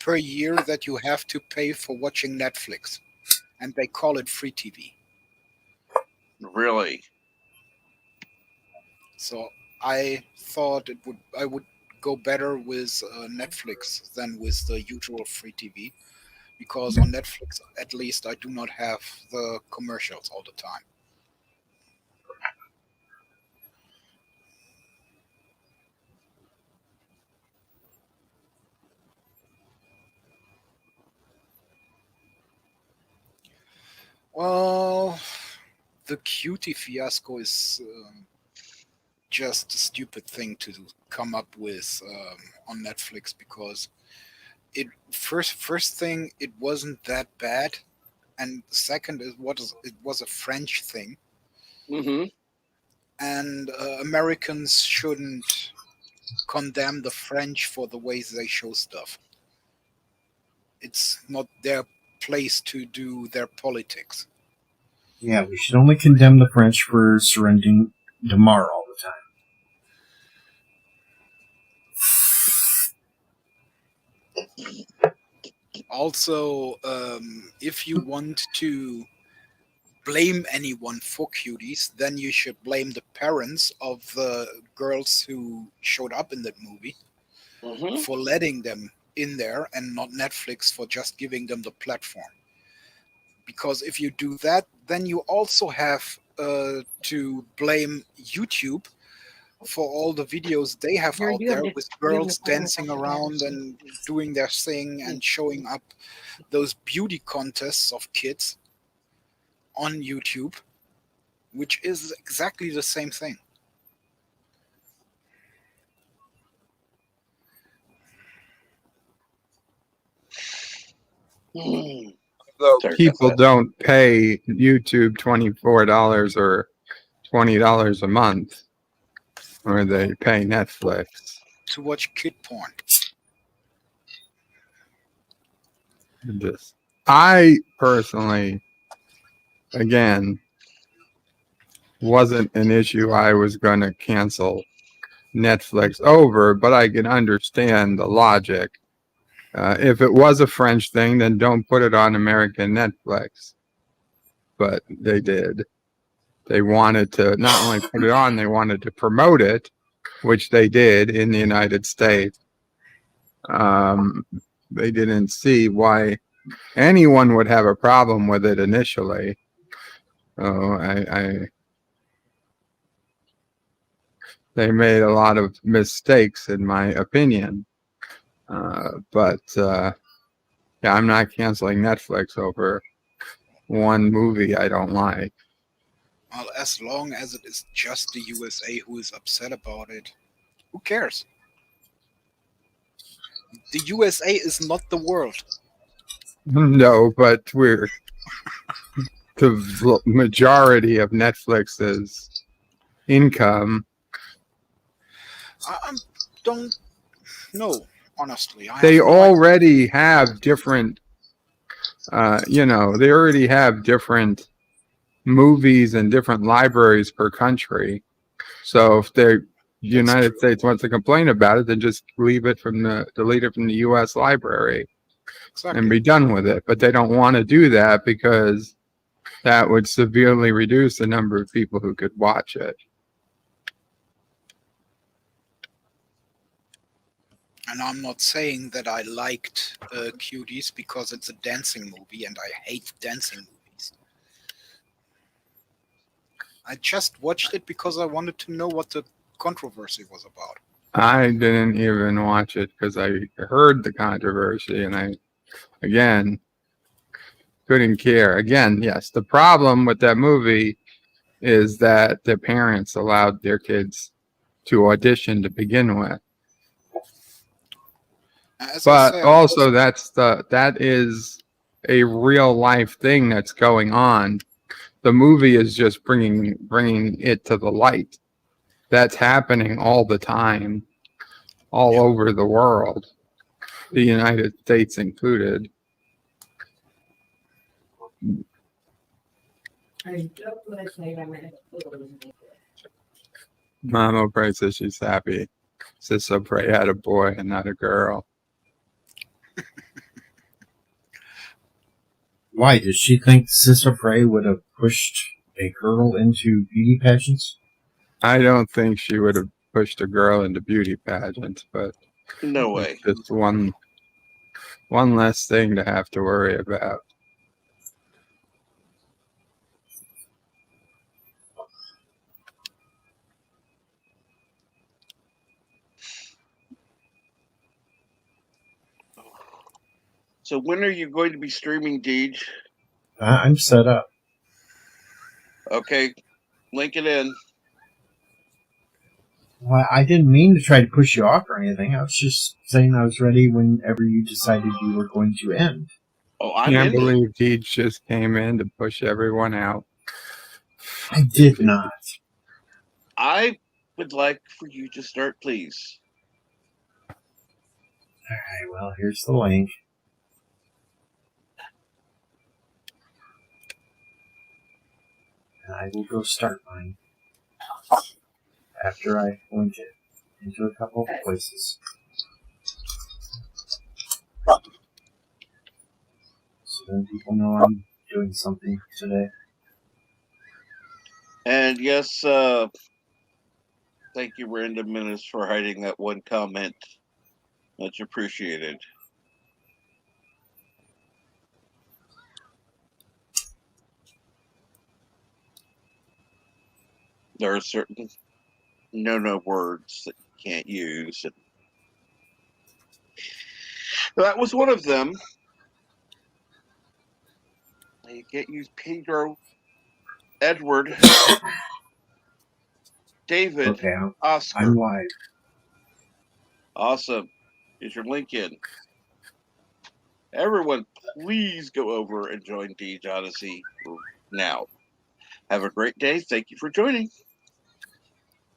per year that you have to pay for watching Netflix, and they call it free TV. Really? So I thought I would go better with Netflix than with the usual free TV, because on Netflix at least I do not have the commercials all the time. Well, the cutie fiasco is just a stupid thing to come up with on Netflix, because it first thing, it wasn't that bad, and second is it was a French thing, and Americans shouldn't condemn the French for the ways they show stuff. It's not their place to do their politics. Yeah, we should only condemn the French for surrendering Damar all the time. Also, if you want to blame anyone for cuties, then you should blame the parents of the girls who showed up in that movie for letting them in there, and not Netflix for just giving them the platform. Because if you do that, then you also have to blame YouTube for all the videos they have out there with girls dancing around and doing their thing and showing up those beauty contests of kids on YouTube, which is exactly the same thing. People don't pay YouTube $24 or $20 a month, or they pay Netflix to watch kid porn. I personally, again, wasn't an issue I was going to cancel Netflix over, but I can understand the logic. If it was a French thing, then don't put it on American Netflix. But they did. They wanted to not only put it on, they wanted to promote it, which they did in the United States. They didn't see why anyone would have a problem with it initially. They made a lot of mistakes, in my opinion. But yeah, I'm not canceling Netflix over one movie I don't like. Well, as long as it is just the USA who is upset about it, who cares? The USA is not the world. No, but the majority of Netflix's income. I don't know, honestly. I They have no idea. already have different, they already have different movies and different libraries per country. So if the United States wants to complain about it, then just delete it from the U.S. library and be done with it. But they don't want to do that because that would severely reduce the number of people who could watch it. And I'm not saying that I liked Cuties because it's a dancing movie and I hate dancing movies. I just watched it because I wanted to know what the controversy was about. I didn't even watch it because I heard the controversy and I, again, couldn't care. Again, yes, the problem with that movie is that the parents allowed their kids to audition to begin with. But also that is a real life thing that's going on. The movie is just bringing it to the light. That's happening all the time, all over the world, the United States included. Mama Pray says she's happy. Sister Pray had a boy and not a girl. Why? Does she think Sister Prey would have pushed a girl into beauty pageants? I don't think she would have pushed a girl into beauty pageants, but no way. It's just one less thing to have to worry about. So when are you going to be streaming, Deej? I'm set up. Okay, link it in. Well, I didn't mean to try to push you off or anything. I was just saying I was ready whenever you decided you were going to end. Oh, I can't believe Deej just came in to push everyone out. I did not. I would like for you to start, please. All right, well, here's the link. And I will go start mine after I link it into a couple of places. So then people know I'm doing something today. And yes, thank you, Random Menace, for hiding that one comment. Much appreciated. There are certain no words that you can't use. And that was one of them. You can't use Pedro, Edward, David, Okay, Oscar. I'm live. Awesome. Here's your link in. Everyone, please go over and join Deej Odyssey now. Have a great day. Thank you for joining.